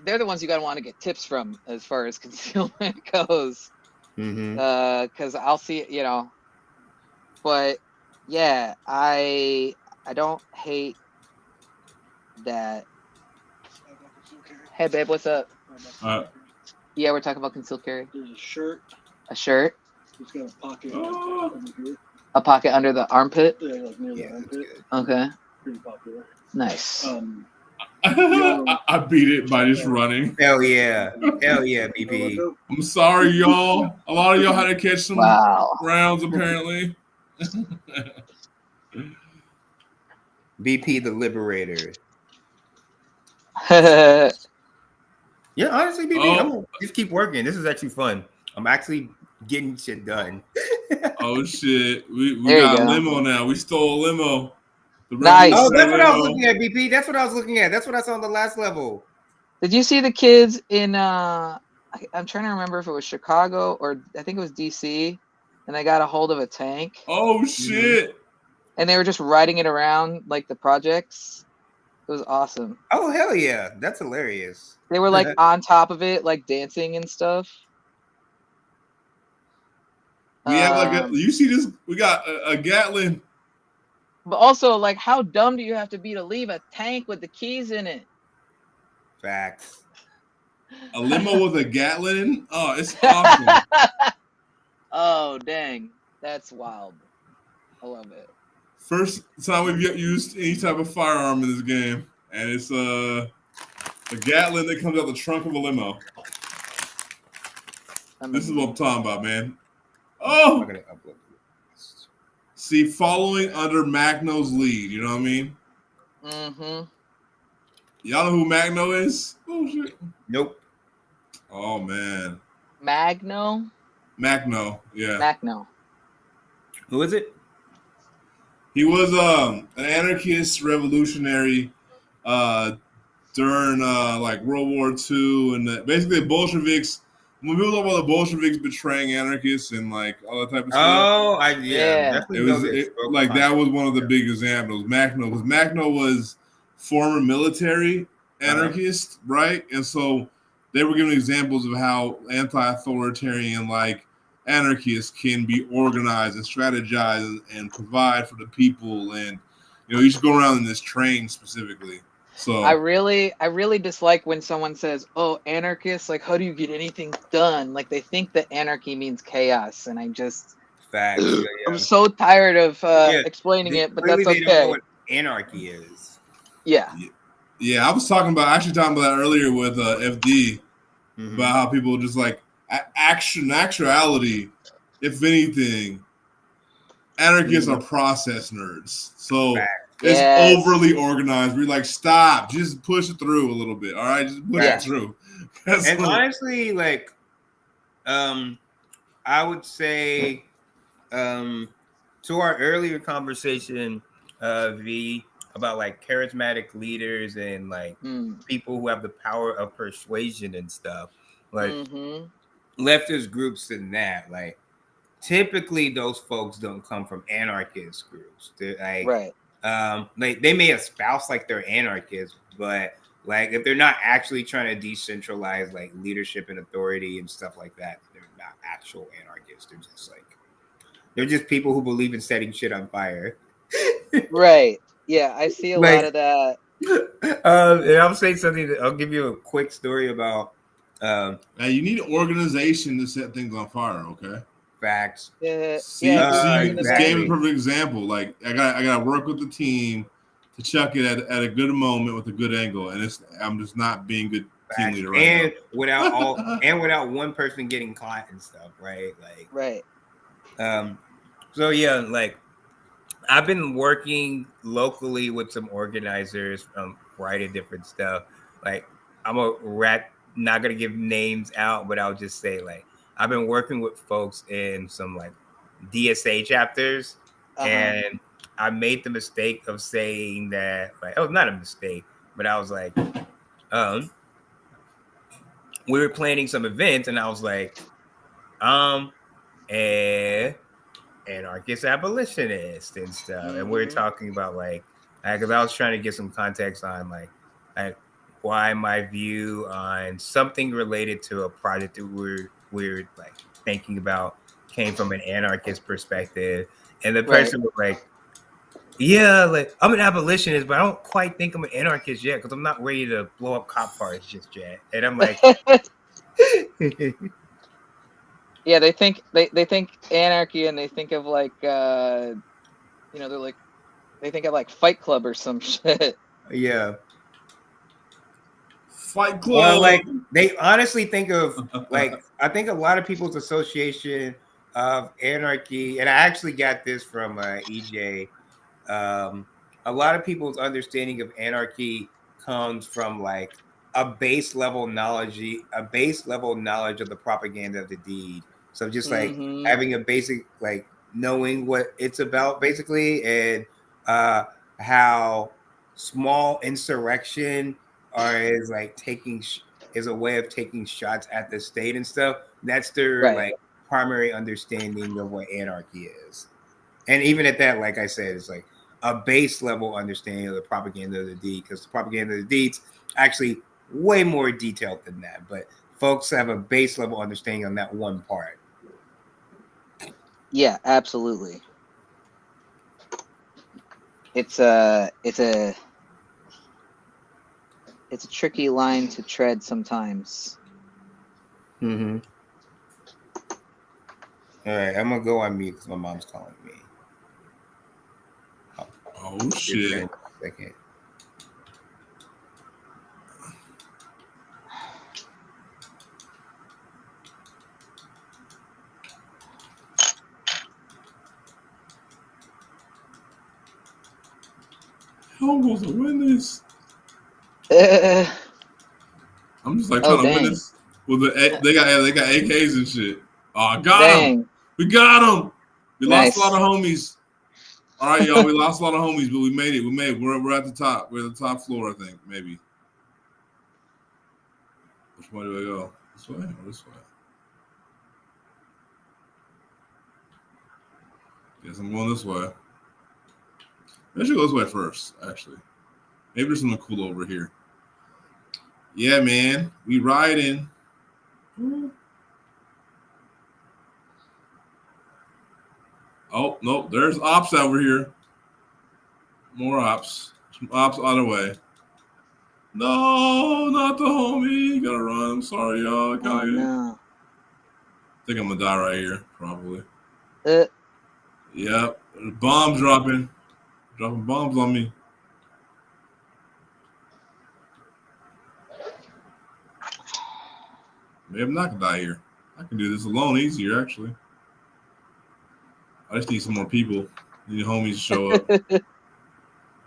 They're the ones you gotta want to get tips from as far as concealment goes. Mm-hmm. Because I'll see, you know. But yeah, I don't hate that. Hey babe, what's up? Yeah, we're talking about concealed carry. There's a shirt. A shirt. It's got a pocket Oh. under here. A pocket under the armpit. Yeah, like near the Yeah, that's armpit. good. Okay. Pretty popular. Nice. I beat it by just running. Hell yeah. Hell yeah, BP. I'm sorry, y'all. A lot of y'all had to catch some Wow. rounds, apparently. BP the Liberator. Yeah. Yeah, honestly, BP, Oh. I'm gonna just keep working. This is actually fun. I'm actually getting shit done. Oh, shit. We There you got a go. limo now. We stole a limo. The Nice. Oh, that's what I was limo. looking at, BP. That's what I was looking at. That's what I saw on the last level. Did you see the kids in I'm trying to remember if it was Chicago or I think it was DC, and they got a hold of a tank Oh, shit. and they were just riding it around like the projects. It was awesome. Oh, hell yeah. That's hilarious. They were like on top of it, like dancing and stuff. We have like Um, you see this? We got a Gatlin. But also, like, how dumb do you have to be to leave a tank with the keys in it? Facts. A limo with a Gatlin. Oh, it's awesome. Oh, dang. That's wild. I love it. First time we've used any type of firearm in this game, and it's a Gatlin that comes out the trunk of a limo. This is what I'm talking about, man. I'm Oh, not gonna upload this. see, following under Magno's lead. You know what I mean? Mm-hmm. Y'all know who Magno is? Oh shit. Nope. Oh man, Magno? Magno. Yeah, Magno. Who is it? he was an anarchist revolutionary during like World War II, and basically the Bolsheviks. When people talk about the Bolsheviks betraying anarchists and like all that type of stuff. Oh, Yeah. definitely It know was this. like that was one of the big examples. Magno, because Magno was former military anarchists, right? And so they were giving examples of how anti-authoritarian like anarchists can be organized and strategize and provide for the people. And you should go around in this train specifically. So I really dislike when someone says, "Oh, anarchists, like how do you get anything done?" Like they think that anarchy means chaos, and Facts. Yeah, I'm so tired of Yeah. explaining it, but Clearly that's they don't know okay. what anarchy is. Yeah. yeah, I was talking about that earlier with FD about how people just like actuality, if anything, anarchists are process nerds. So it's overly organized. We're like, stop, just push it through a little bit. All right, just push it through. And honestly, like, I would say, to our earlier conversation, V, about like charismatic leaders and like people who have the power of persuasion and stuff, like leftist groups and that, like typically those folks don't come from anarchist groups. They're like, like they may espouse like they're anarchists, but like if they're not actually trying to decentralize like leadership and authority and stuff like that, they're not actual anarchists. They're just people who believe in setting shit on fire. Right. Yeah, I see a lot of that. And I'll say something. I'll give you a quick story about. You need an organization to set things on fire. Okay. Facts. This game is a perfect example. Like I got to work with the team to chuck it at a good moment with a good angle, and I'm just not being good team leader right now. Without one person getting caught and stuff, right? Like So yeah, like I've been working locally with some organizers from a variety of different stuff. Like not gonna give names out, but I'll just say like I've been working with folks in some like DSA chapters, and I made the mistake of saying that like not a mistake, but I was like, we were planning some events, and I was like, anarchist abolitionist and stuff, and we're talking about like because I was trying to get some context on like why my view on something related to a project that we're like thinking about came from an anarchist perspective, and the person was like, yeah, like I'm an abolitionist, but I don't quite think I'm an anarchist yet because I'm not ready to blow up cop cars just yet. And I'm like, yeah, they think anarchy, and they think of like they're like they think of like Fight Club or some shit. Yeah. Fight Club. Well, like they honestly think of like I think a lot of people's association of anarchy, and I actually got this from EJ. A lot of people's understanding of anarchy comes from like a base level knowledge of the propaganda of the deed. So just like having a basic like knowing what it's about basically, and how small insurrection is like is a way of taking shots at the state and stuff. That's their like primary understanding of what anarchy is. And even at that, like I said, it's like a base level understanding of the propaganda of the deed, because the propaganda of the deed's actually way more detailed than that. But folks have a base level understanding on that one part. Yeah, absolutely. It's a tricky line to tread sometimes. All right, I'm gonna go on mute because my mom's calling me. Oh shit! Second. How am I supposed to win this? I'm just like trying to win this with they got AKs and shit. Oh, I got him. We got him. We lost a lot of homies. All right, y'all. We lost a lot of homies, but we made it. We're at the top. We're at the top floor, I think. Maybe. Which way do I go? This way or this way? Guess I'm going this way. I should go this way first, actually. Maybe there's something cool over here. Yeah, man. We riding. Oh, no. There's ops over here. More ops. Some ops on the way. No, not the homie. Gotta run. I'm sorry, y'all. Oh no. I think I'm gonna die right here, probably. Uh, Yep. Bombs dropping. Dropping bombs on me. Maybe I'm not gonna die here. I can do this alone easier, actually. I just need some more people. I need homies to show up.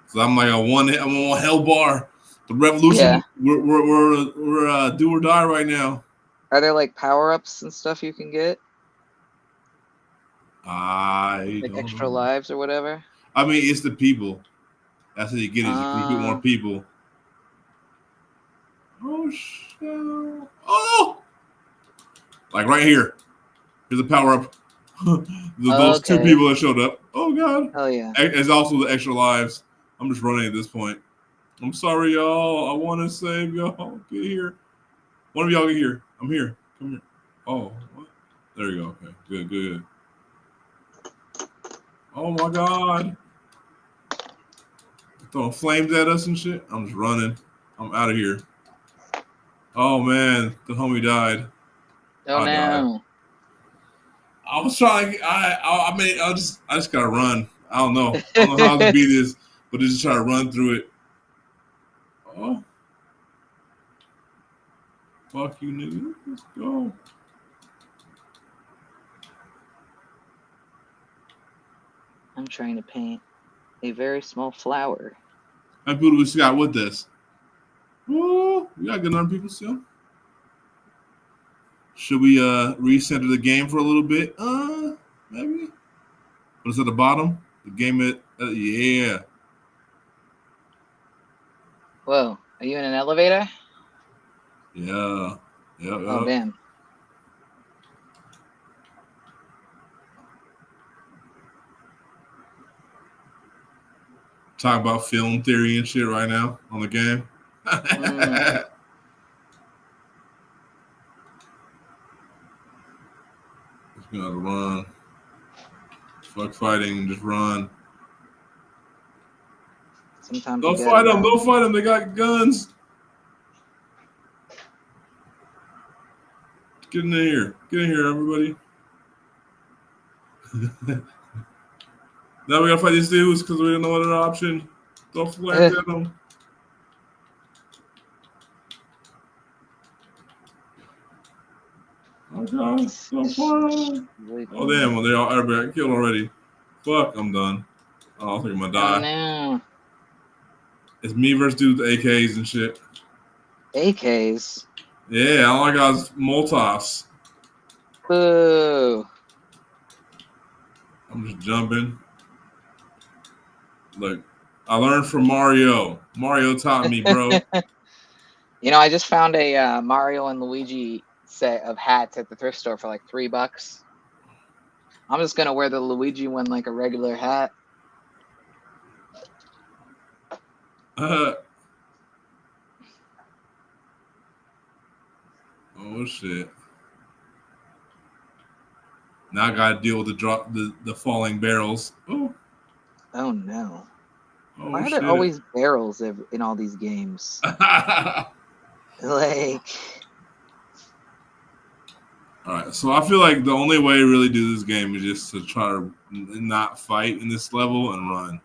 So I'm like I'm on hell bar. The revolution. Yeah. We're do or die right now. are there like power-ups and stuff you can get? I Like don't extra know. lives or whatever? I mean, it's the people. That's how you get it. You recruit more people. Oh shit! Oh, like right here. Here's a power up. Those two Okay. people that showed up. Oh god. Oh yeah. It's also the extra lives. I'm just running at this point. I'm sorry, y'all. I want to save y'all. Get here. One of y'all get here. I'm here. Come here. Oh, what? There you go. Okay. Good, good. Oh my god. Throwing flames at us and shit. I'm just running. I'm out of here. Oh man, the homie died. Oh I died. no. I was trying. I mean, I just gotta run. I don't know. I don't know how to beat this, but just try to run through it. Oh, fuck you, nigga. Let's go. I'm trying to paint a very small flower. How many people we got with this? Oh, we got a good number of people still. Should we recenter the game for a little bit? Maybe. What's at the bottom? The game at yeah. Whoa. Are you in an elevator? Yeah. Yeah. Oh damn. Talk about film theory and shit right now on the game. Just gonna run. Fuck fighting, just run. Sometimes Don't you fight gotta them, don't fight them, they got guns. Get in here. Get in here, everybody. Now we gotta fight these dudes because we didn't know what other option. Throw flames at them. Oh god, so far. Oh damn, well, everybody got killed already. Fuck, I'm done. Oh, I think I'm gonna die. Oh no. It's me versus dudes with AKs and shit. AKs. Yeah, all I got is Molotovs. Boo. I'm just jumping. Look, I learned from Mario. Mario taught me, bro. You know, I just found a Mario and Luigi set of hats at the thrift store for like $3. I'm just gonna wear the Luigi one like a regular hat. Oh shit! Now I gotta deal with the falling barrels. Oh, Oh no. oh Why are shit! there always barrels in all these games? Like, All right, so I feel like the only way to really do this game is just to try to not fight in this level and run.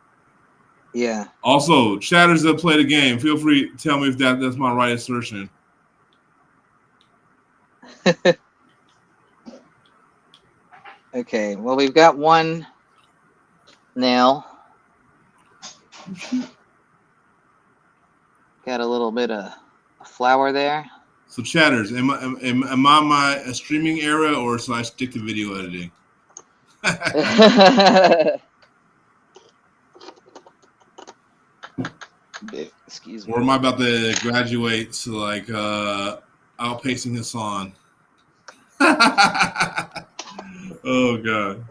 yeah. Also, chatters that play the game, feel free to tell me if that's my right assertion. Okay, well, we've got one nail. Got a little bit of flour there. So, chatters, am I my streaming era or should I stick to video editing? Excuse me. Or am I about to graduate to like outpacing Hassan? Oh god.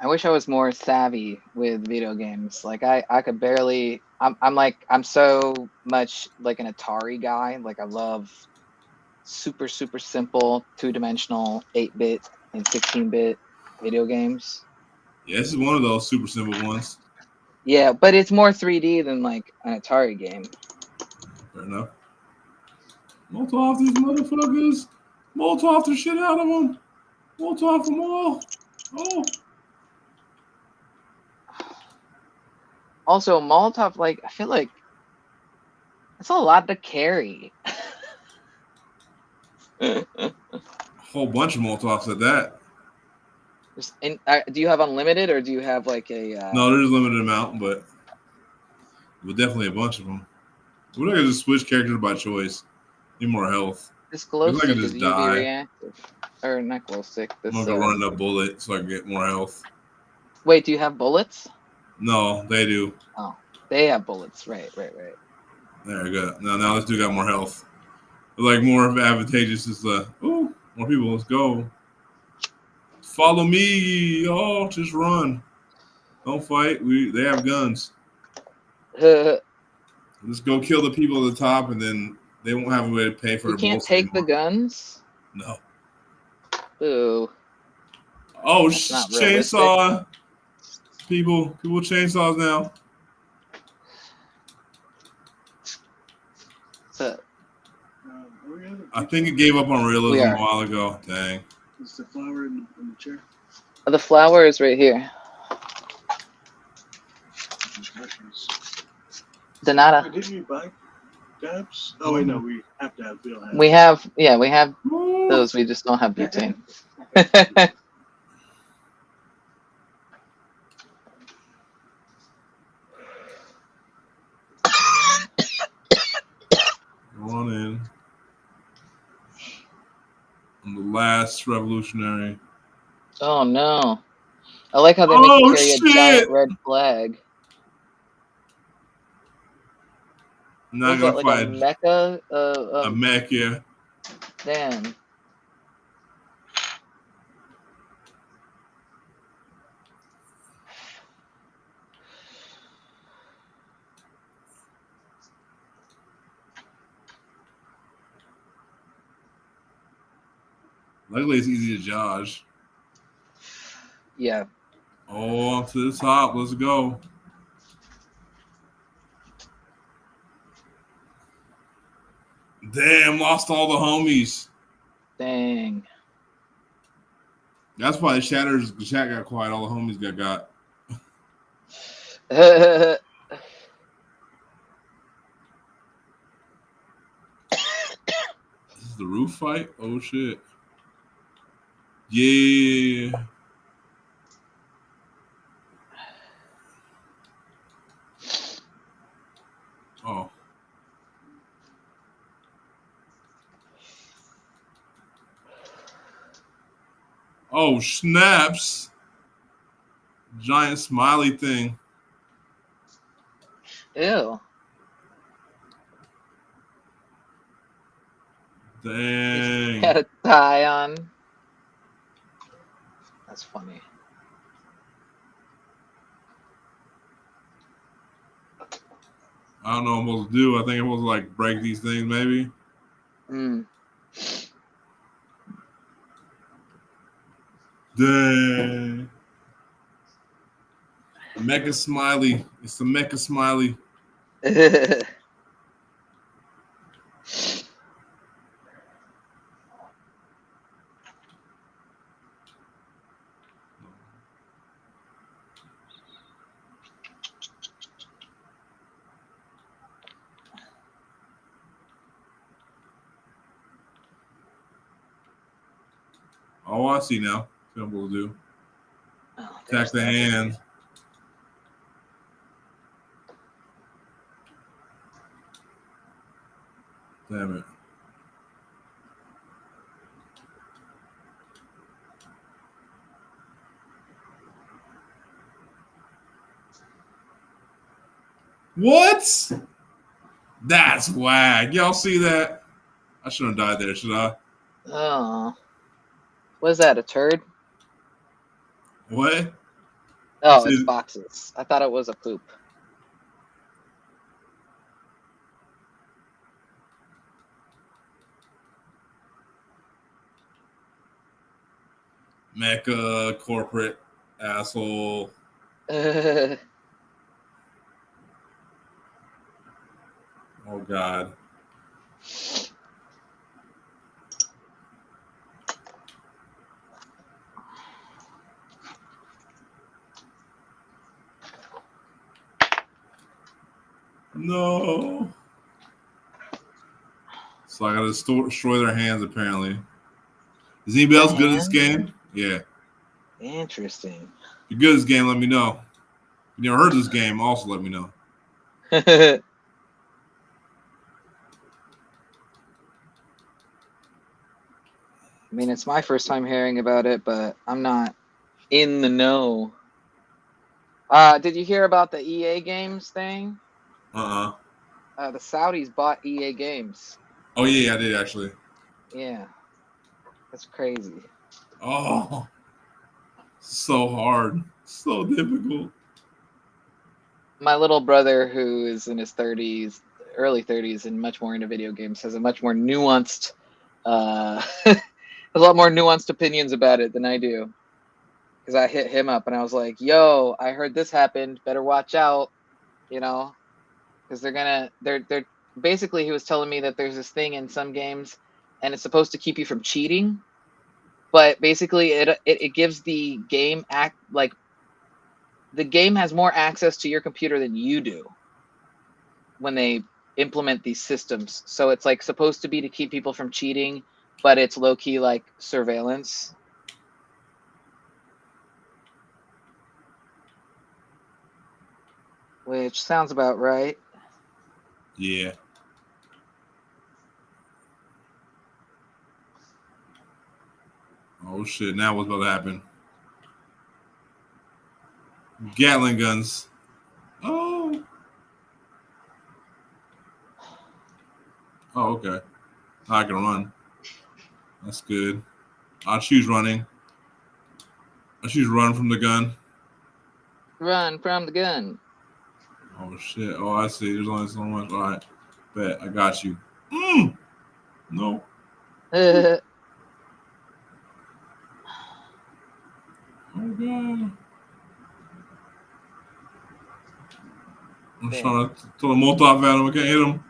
I wish I was more savvy with video games. Like I could barely. I'm so much like an Atari guy. Like I love super simple 2-dimensional 8-bit and 16-bit video games. Yeah, this is one of those super simple ones. Yeah, but it's more 3D than like an Atari game. Fair enough. Molotov these motherfuckers. Molotov the shit out of them. Molotov them all. Oh. Also, Molotov, like I feel like it's a lot to carry. A whole bunch of Molotovs at that. Do you have unlimited or do you have like a? No, there's a limited amount, but definitely a bunch of them. What if I could just switch characters by choice? Need more health. This glow Maybe I stick could is just UV die. reactive, or not glow stick. I'm This. gonna go run a bullet so I can get more health. Wait, do you have bullets? No, they do. Oh, they have bullets. Right. There we go. Now this dude got more health. Like more advantageous is more people. Let's go. Follow me. Oh, just run. Don't fight. They have guns. Let's go kill the people at the top, and then they won't have a way to pay for You the can't bullets take the anymore. guns. No. Ooh. Oh, That's not chainsaw. People chainsaws now. So, Are we on? I think it gave up on We realism are. a while ago. Dang. Is the flower in the chair? the flower is right here. Donata. Didn't we buy dabs? Oh wait, no, we have dabs. We don't have. We have those. We just don't have butane. Run in. I'm the last revolutionary. Oh no! I like how they make you carry a giant shit! red flag. Now I'm Is that gonna like fight a mecha? a mech, yeah. Damn. Luckily, it's easy to dodge. Yeah. Oh, up to the top. Let's go. Damn, lost all the homies. Dang. That's why the chat got quiet. All the homies got. This is the roof fight? Oh, shit. Yeah. Oh. Oh, snaps. Giant smiley thing. Ew. Dang. Had a tie on. That's funny. I don't know what I'm supposed to do. I think I'm supposed to like break these things, maybe. Mm. Dang. Mecha Smiley. It's the Mecha Smiley. Oh, I see now. What I'm supposed to do. Oh, Attack the hand. Damn it. What? That's whack. Y'all see that? I shouldn't have died there, should I? Oh. What is that, a turd? What? Oh, This it's is- boxes. I thought it was a poop. Mecca, corporate, asshole. Uh, Oh God. No. So I gotta destroy their hands apparently. Is anybody else good at this game? Yeah. Interesting. If you're good at this game, let me know. If you never heard of this game, also let me know. I mean, it's my first time hearing about it, but I'm not in the know. Did you hear about the EA Games thing? Uh-uh. The Saudis bought EA Games. Oh yeah, I did actually. Yeah, that's crazy. Oh, so hard. So difficult. My little brother, who is in his 30s, early 30s, and much more into video games, has a much more nuanced, has a lot more nuanced opinions about it than I do. Because I hit him up and I was like, "Yo, I heard this happened. Better watch out," you know, because they're basically, he was telling me that there's this thing in some games, and it's supposed to keep you from cheating, but basically it gives the game the game has more access to your computer than you do when they implement these systems. So it's like supposed to be to keep people from cheating, but it's low key like surveillance. Which sounds about right. Yeah. Oh shit! Now what's about to happen? Gatling guns. Oh. Oh, okay. I can run. That's good. I'll choose running. I'll choose run from the gun. Run from the gun. Oh shit! Oh, I see. There's only so much. All right, bet I got you. No. Uh, Oh god. I'm trying to throw a Molotov at him. I can't hit him.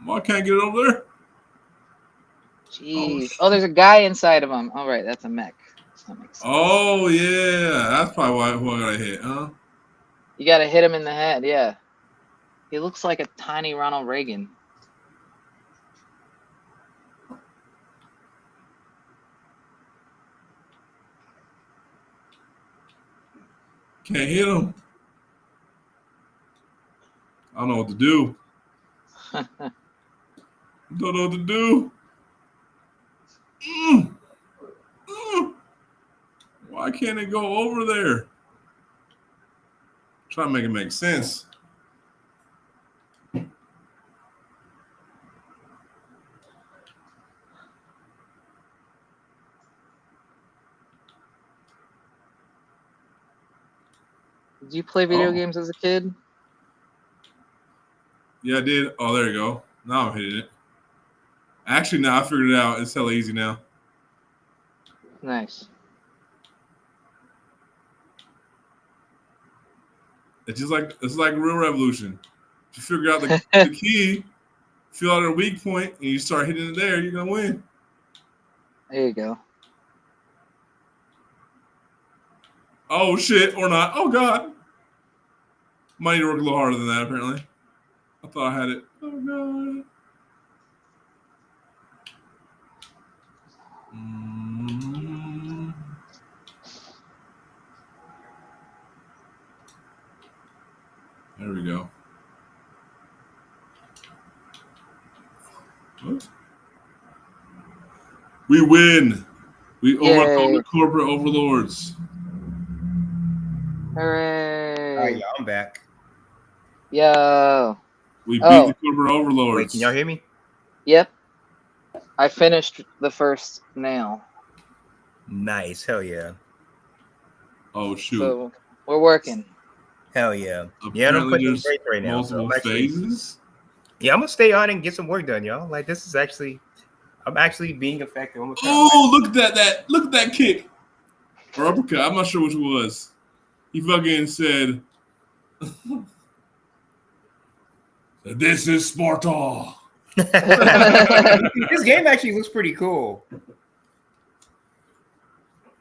Why I can't get it over there? Jeez. Oh, there's a guy inside of him. All right, that's a mech. That makes sense. Oh yeah, that's probably who I gotta hit, huh? You gotta hit him in the head, yeah. He looks like a tiny Ronald Reagan. Can't hit him. I don't know what to do. Don't know what to do. Why can't it go over there? Try to make it make sense. Did you play video Oh. games as a kid? Yeah, I did. Oh, there you go. Now I'm hitting it. Actually, now I figured it out. It's hella easy now. Nice. It's like real revolution. If you figure out the key, feel out a weak point, and you start hitting it there, you're gonna win. There you go. Oh shit, or not. Oh god. Might need to work a little harder than that, apparently. I thought I had it. Oh god. There we go. What? We win. We overcome the corporate overlords. Hooray. All right, y'all, I'm back. Yo. We beat Oh. the corporate overlords. Wait, can y'all hear me? Yep. I finished the first nail. Nice. Hell yeah. Oh shoot! So we're working. Hell yeah. Yeah, I'm Apparently, putting there's break right now. So multiple I'm actually, phases. yeah, I'm gonna stay on and get some work done, y'all. Like this is actually, I'm actually being effective. I'm gonna try Oh, look at that! Look at that kick or uppercut. I'm not sure which it was. He fucking said, "This is Sparta." This game actually looks pretty cool.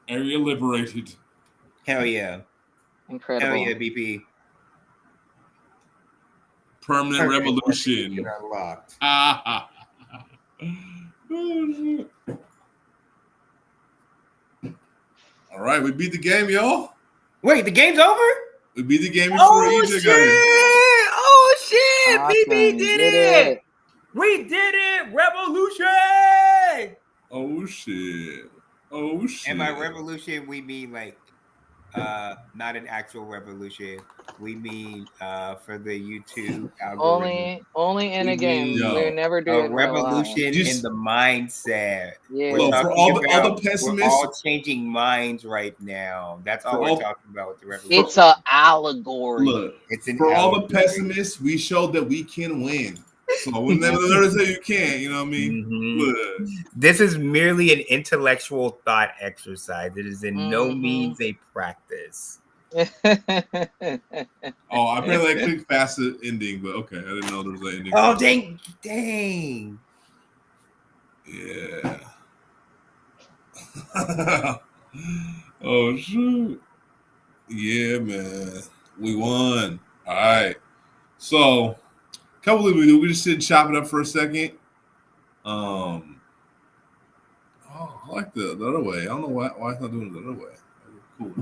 Area liberated. Hell yeah. Incredible. Hell yeah, BP. Permanent revolution. Unlocked. Oh, shit. All right, we beat the game, y'all. Wait, the game's over? We beat the game before Oh EJ shit! got here. Oh shit! Awesome. BP did it! We did it! Revolution! Oh shit! Oh shit! And by revolution, we mean like not an actual revolution. We mean for the YouTube algorithm. Only in We a game. mean, We never do A it in real life. revolution Just- in the mindset. Yeah. We're Look, for talking all the about- We're pessimists, all changing minds right now. That's all For we're all- talking about with the revolution. It's an allegory. look, It's an for all the allegory. pessimists, we showed that we can win. So we'll never say you can't. You know what I mean? Mhm. Look, This is merely an intellectual thought exercise. It is in no Mhm. means a practice. oh, apparently I clicked fast ending, but okay, I didn't know there was an ending. Oh dang! Yeah. Oh shoot. Yeah, man. We won. All right. So, a couple of we just sit and chop it up for a second. Oh, I like the other way. I don't know why it's not doing it the other way. Cool.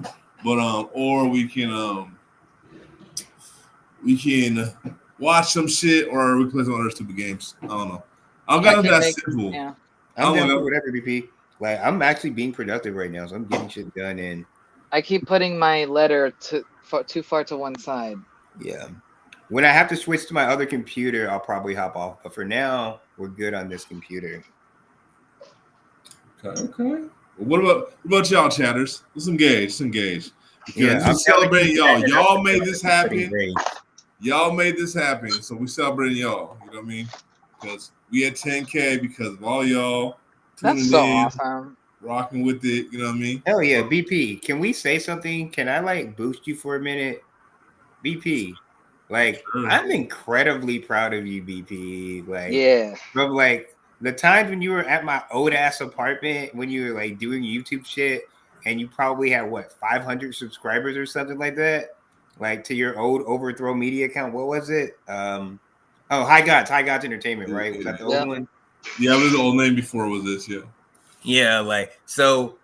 But or we can watch some shit or we play some other stupid games. I don't know. I'm I gonna can that make- simple. Yeah. I'm Oh, down well. for whatever, BP. Like I'm actually being productive right now, so I'm getting shit done. And I keep putting my letter too far to one side. yeah, when I have to switch to my other computer, I'll probably hop off. But for now, we're good on this computer. Okay. Well, what about y'all, chatters? Let's engage. Because Yeah, we're celebrating y'all. Y'all made this Pretty happen. great. Y'all made this happen. So we celebrating y'all. You know what I mean? Because we had 10K because of all y'all tuning That's so in, awesome. rocking with it. You know what I mean? Hell yeah, BP. Can we say something? Can I like boost you for a minute? BP. Like, Sure. I'm incredibly proud of you, BP. Like, Yeah. from like the times when you were at my old ass apartment when you were like doing YouTube shit and you probably had what 500 subscribers or something like that, like to your old Overthrow Media account. What was it? High Gods Entertainment, right? Was that the old Yeah. one? Yeah, it was the old name before it was this. Yeah. Yeah, like so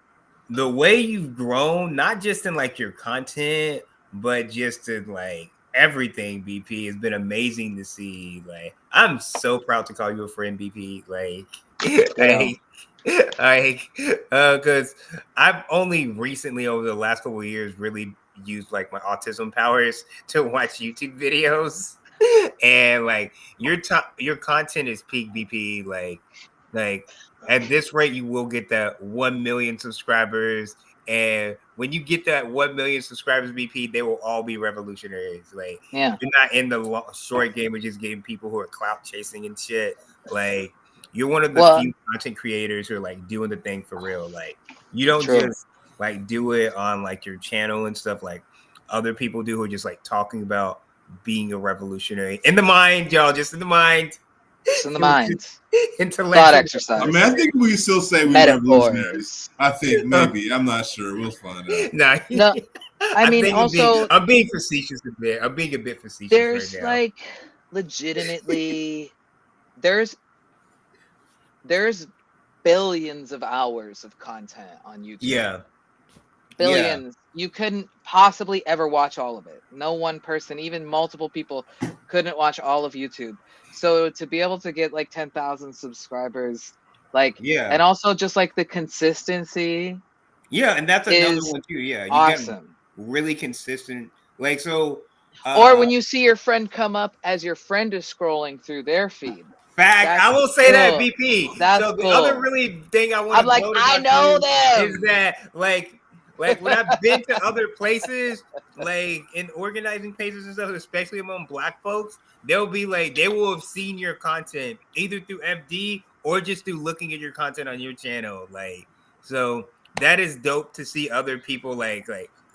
the way you've grown, not just in like your content, but just in like everything, BP has been amazing to see. Like, I'm so proud to call you a friend, BP. Because I've only recently, over the last couple of years, really used like my autism powers to watch YouTube videos, and like your content is peak, BP. Like at this rate, you will get that 1 million subscribers. And when you get that 1 million subscribers, BP, they will all be revolutionaries. Like, Yeah. you're not in the short game of just getting people who are clout chasing and shit. Like, you're one of the few content creators who are like doing the thing for real. Like, you don't just like do it on like your channel and stuff like other people do who are just like talking about being a revolutionary in the mind, y'all. Just in the mind. It's in the mind. Intellectual Thought exercise. I mean, I think we still say we're revolutionaries. I think maybe. I'm not sure. We'll find out. Nah. No, I mean, think also, I'm being facetious a bit. I'm being a bit facetious there's right now. like legitimately, there's billions of hours of content on YouTube. Yeah. Billions. You couldn't possibly ever watch all of it. No one person, even multiple people, couldn't watch all of YouTube. So to be able to get like 10,000 subscribers, like, Yeah. and also just like the consistency. Yeah, and that's another is one too. Yeah, you awesome. get really consistent. Like, so Or when you see your friend come up as your friend is scrolling through their feed. Fact, That's I will say that, cool. BP. That's So the other cool. really thing I want I'm to like, gloat I about know you is them. that like when I've been to other places, like in organizing pages and stuff, especially among Black folks, they'll be like, they will have seen your content either through FD or just through looking at your content on your channel. Like, so that is dope to see other people like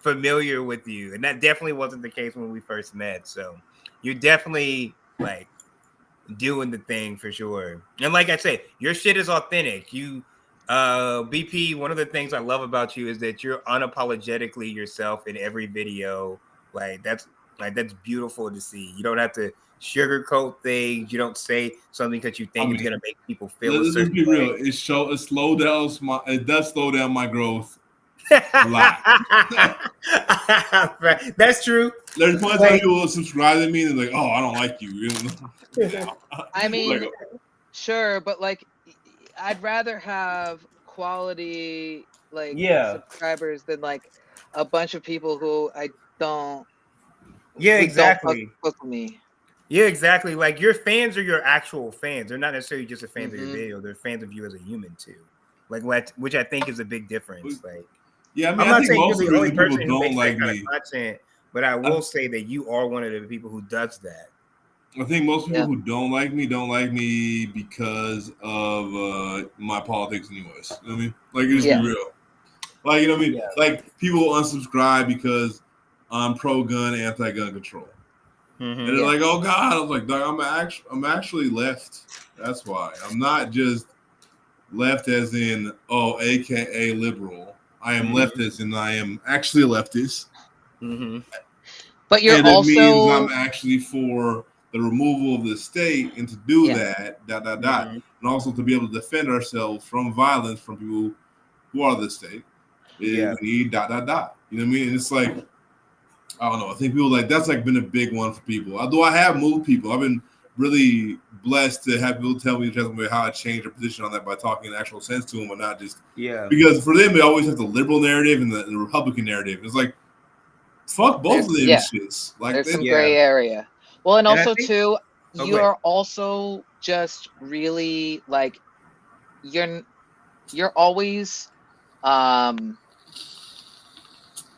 familiar with you, and that definitely wasn't the case when we first met. So you're definitely like doing the thing for sure. And like I say, your shit is authentic. You BP, one of the things I love about you is that you're unapologetically yourself in every video. That's beautiful to see. You don't have to sugarcoat things. You don't say something because you think it's gonna make people feel a Let's certain be real. way. It does slow down my growth a lot. That's true. There's plenty of people who subscribe to me and they're like, "Oh, I don't like you." You know? I mean, Like, sure, but like, I'd rather have quality like Yeah. subscribers than like a bunch of people who I don't. Yeah, who don't exactly. fuck with me. Yeah, exactly. Like your fans are your actual fans. They're not necessarily just a fans of your Mhm. video. They're fans of you as a human too. Like which I think is a big difference. Like yeah, I mean, I'm I not think saying you're most of the the only reason person people who don't makes like that kind me. of content, but I will say that you are one of the people who does that. I think most people who don't like me because of my politics, anyways. You know what I mean? Like, just Yeah. be real. Like, you know what I mean? Yeah. Like, people unsubscribe because I'm pro-gun, anti-gun control, Mhm. and they're like, "Oh God!" I was like, "Dog, I'm actually left. That's why I'm not just left as in AKA liberal. I am left as in I am actually a leftist." Mhm. But you're And it means also I'm actually for the removal of the state, and to do Yeah. that, Mhm. and also to be able to defend ourselves from violence from people who are the state. Yeah. We need ... You know what I mean? And it's like, I don't know. I think people like that's like been a big one for people. Although I have moved people, I've been really blessed to have people tell me how I change their position on that by talking in actual sense to them, and not just because for them they always have the liberal narrative and the Republican narrative. It's like, fuck both of them shits. Like, there's some gray area. Well, and And I also think- too, Oh, you go ahead. are also just really like you're always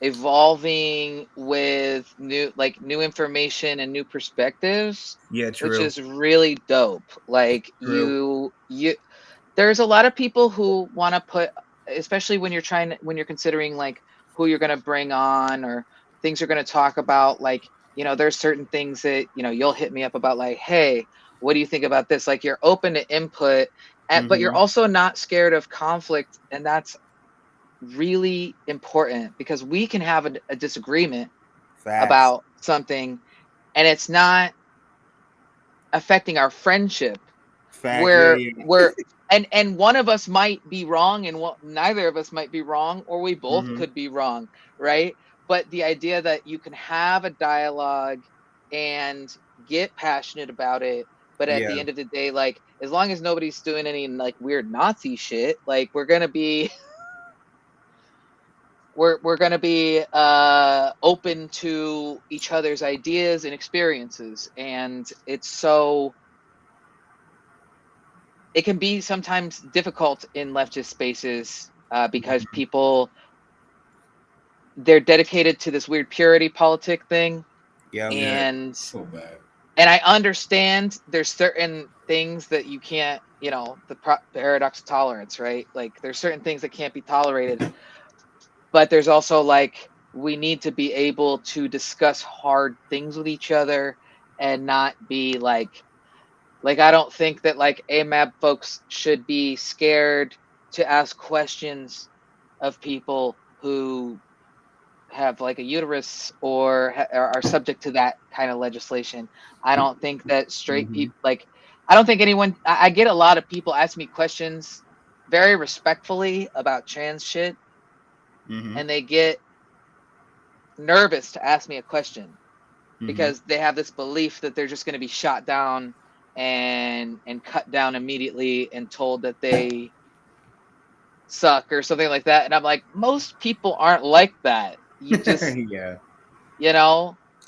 evolving with new information and new perspectives. Yeah, true. Which is really dope. Like True. you there's a lot of people who want to put, especially when you're considering like who you're going to bring on or things you're going to talk about. Like, there's certain things that, you'll hit me up about like, hey, what do you think about this? Like, you're open to input, but you're also not scared of conflict. And that's really important because we can have a disagreement about something and it's not affecting our friendship. Where and one of us might be wrong and neither of us might be wrong, or we both could be wrong, right? But the idea that you can have a dialogue and get passionate about it, but at the end of the day, like, as long as nobody's doing any like weird Nazi shit, like we're gonna be we're gonna be open to each other's ideas and experiences. And it can be sometimes difficult in leftist spaces because people, they're dedicated to this weird purity politic thing. Yeah. And so bad. And I understand there's certain things that you can't, the paradox of tolerance, right? Like there's certain things that can't be tolerated, but there's also like, we need to be able to discuss hard things with each other and not be like, I don't think that like AMAB folks should be scared to ask questions of people who have like a uterus or are subject to that kind of legislation. I don't think that straight people, like, I don't think anyone, I get a lot of people ask me questions very respectfully about trans shit, and they get nervous to ask me a question because they have this belief that they're just going to be shot down and cut down immediately and told that they suck or something like that. And I'm like, most people aren't like that. You just,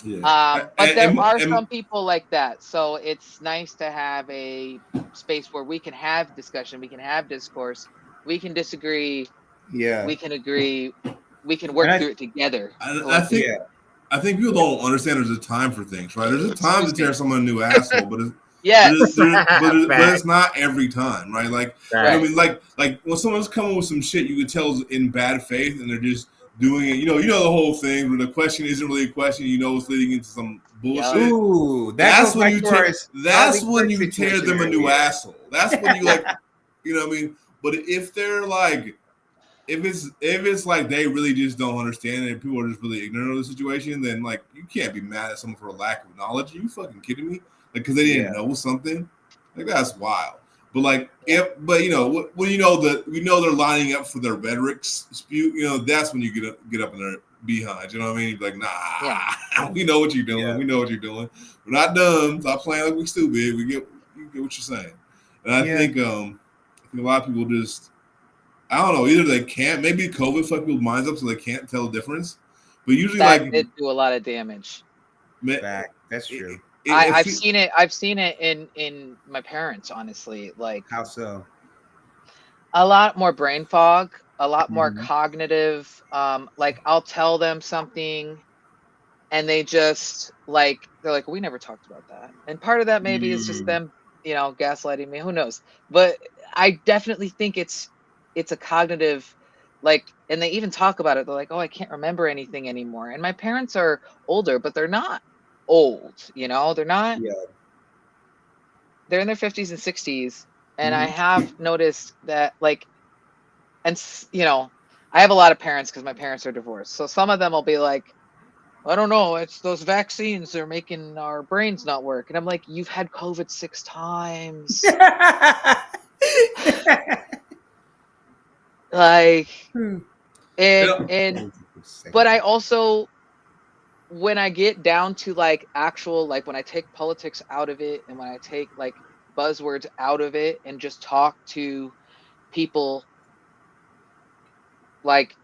Yeah. But there And- are and- some people like that. So it's nice to have a space where we can have discussion, we can have discourse, we can disagree, Yeah. we can agree, we can work And I- through it together. I think Yeah. I think people don't understand there's a time for things, right? There's a time to Excuse me. tear someone a new asshole, but it's Yes. but it's not every time, right? Like Right. I mean, like when someone's coming with some shit, you could tell is in bad faith, and they're just doing it. You know the whole thing where the question isn't really a question. You know, it's leading into some bullshit. Ooh, That's goes when back you to our tear. That's Ollie when Burke you tear situation them a new earlier. asshole. That's when you like, you know what I mean. But if they're like, if it's like they really just don't understand and people are just really ignorant of the situation, then like you can't be mad at someone for a lack of knowledge. Are you fucking kidding me? Like because they didn't know something. Like that's wild. But like but you know when you know that we know they're lining up for their rhetoric spew, you know that's when you get up in their behind. You know what I mean? You're like nah, we know what you're doing. Yeah. We know what you're doing. We're not dumb. Stop playing like we stupid. You get what you're saying. And I think a lot of people just I don't know either they can't maybe COVID fucked people's minds up so they can't tell the difference. But usually That like did do a lot of damage. Fact. That's true. I've seen it. I've seen it in my parents. Honestly, like How so? a lot more brain fog, a lot more Mhm. cognitive. Like I'll tell them something, and they just like they're like, "We never talked about that." And part of that maybe is just them, you know, gaslighting me. Who knows? But I definitely think it's a cognitive, like, and they even talk about it. They're like, "Oh, I can't remember anything anymore." And my parents are older, but they're not old. You know, they're not. Yeah. They're in their 50s and 60s, and I have noticed that, like, and you know, I have a lot of parents because my parents are divorced. So some of them will be like, I don't know, it's those vaccines, they're making our brains not work. And I'm like, you've had COVID 6 times. Like, and but I also, when I get down to like actual, like when I take politics out of it and when I take like buzzwords out of it and just talk to people, like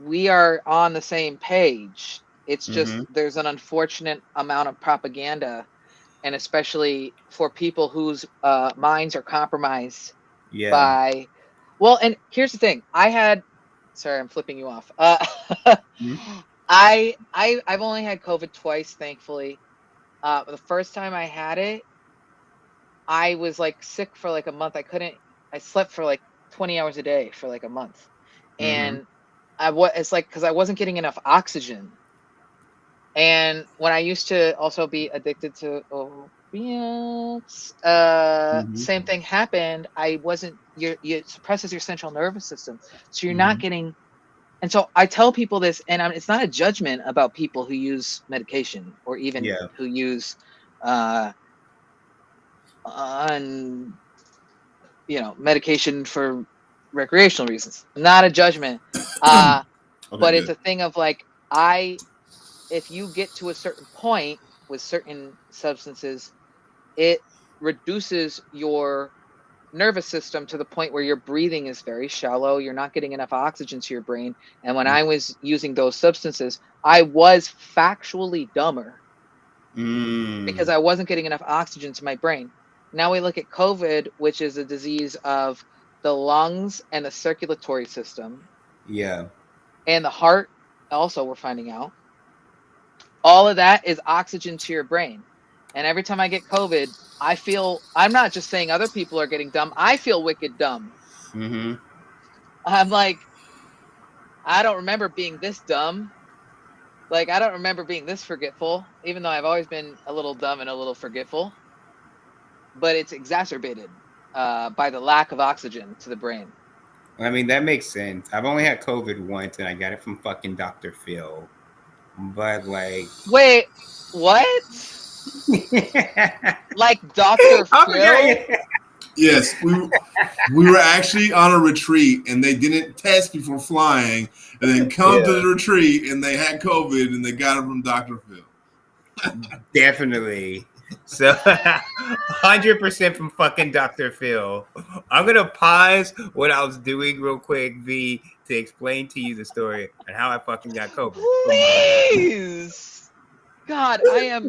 we are on the same page. It's just there's an unfortunate amount of propaganda, and especially for people whose minds are compromised by. Well, and here's the thing. Sorry, I'm flipping you off. I've only had COVID twice, thankfully. The first time I had it, I was like sick for like a month. I slept for like 20 hours a day for like a month. And it's like, cause I wasn't getting enough oxygen. And when I used to also be addicted to opiates, same thing happened. It suppresses your central nervous system. So you're not getting, and so I tell people this, and it's not a judgment about people who use medication or even who use, medication for recreational reasons. Not a judgment. But it's a thing of like, if you get to a certain point with certain substances, it reduces your nervous system to the point where your breathing is very shallow. You're not getting enough oxygen to your brain. And when I was using those substances, I was factually dumber because I wasn't getting enough oxygen to my brain. Now we look at COVID, which is a disease of the lungs and the circulatory system. Yeah. And the heart also, we're finding out. All of that is oxygen to your brain. And every time I get COVID, I'm not just saying other people are getting dumb. I feel wicked dumb. I'm like, I don't remember being this dumb. Like, I don't remember being this forgetful, even though I've always been a little dumb and a little forgetful. But it's exacerbated by the lack of oxygen to the brain. I mean, that makes sense. I've only had COVID once, and I got it from fucking Dr. Phil. But like, wait, what? Like Dr. Phil? Yes, we were actually on a retreat, and they didn't test before flying, and then come to the retreat, and they had COVID, and they got it from Dr. Phil. Definitely. So 100% from fucking Dr. Phil. I'm gonna pause what I was doing real quick, V, to explain to you the story and how I fucking got COVID. Please. God, I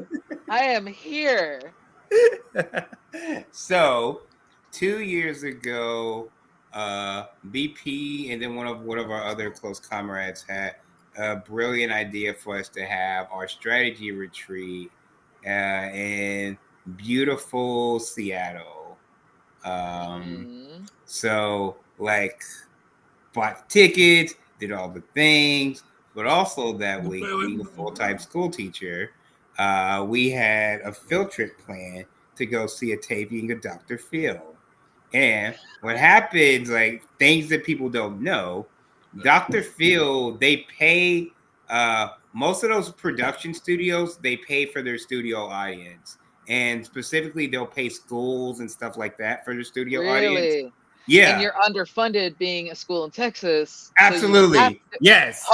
am here. So 2 years ago, BP and then one of our other close comrades had a brilliant idea for us to have our strategy retreat in beautiful Seattle. Mhm. So like bought tickets, did all the things, but also that week, being a full-time school teacher, we had a field trip planned to go see a taping of Dr. Phil. And what happens, like things that people don't know, Dr. Phil, they pay most of those production studios, they pay for their studio audience. And specifically, they'll pay schools and stuff like that for their studio audience. Really? And Yeah, you're underfunded being a school in Texas. absolutely. So you have to, Yes.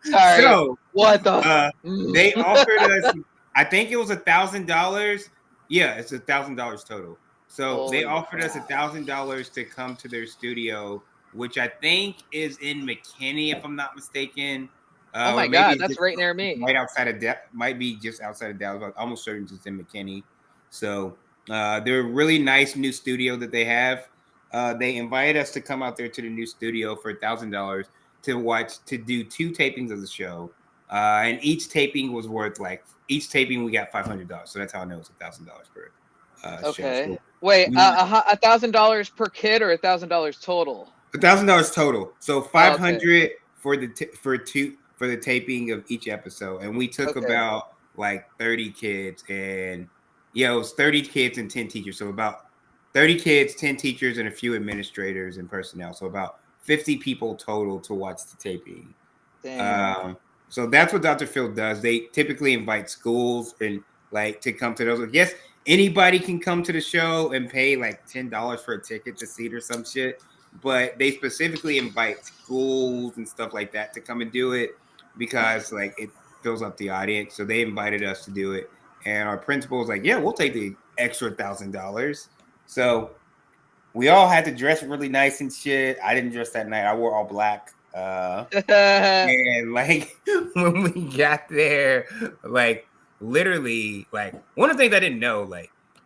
sorry. So What the? they offered us, I think it was $1,000. Yeah, it's $1,000 total. So they Holy offered us crap. $1,000 to come to their studio, which I think is in McKinney, if I'm not mistaken. Oh my Or maybe God, it's that's just right near me. right outside of might be just outside of Dallas. I'm almost certain it's in McKinney. So they're a really nice new studio that they have. They invited us to come out there to the new studio for $1,000 to do 2 tapings of the show. And each taping was worth each taping we got $500. So that's how I know it's $1,000 per show. Okay. So Wait, we- $1,000 per kid or $1,000 total? $1,000 total. So 500 for the taping of each episode, and we took Okay. about like 30 kids, and it was 30 kids and 10 teachers. So about 30 kids, 10 teachers, and a few administrators and personnel. So about 50 people total to watch the taping. Dang. So that's what Dr. Phil does. They typically invite schools and to come to those. Yes, anybody can come to the show and pay like $10 for a ticket to see it or some shit. But they specifically invite schools and stuff like that to come and do it because it fills up the audience. So they invited us to do it. And our principal was like, yeah, we'll take the extra $1,000. So we all had to dress really nice and shit. I didn't dress that night. I wore all black. And when we got there, literally, one of the things I didn't know,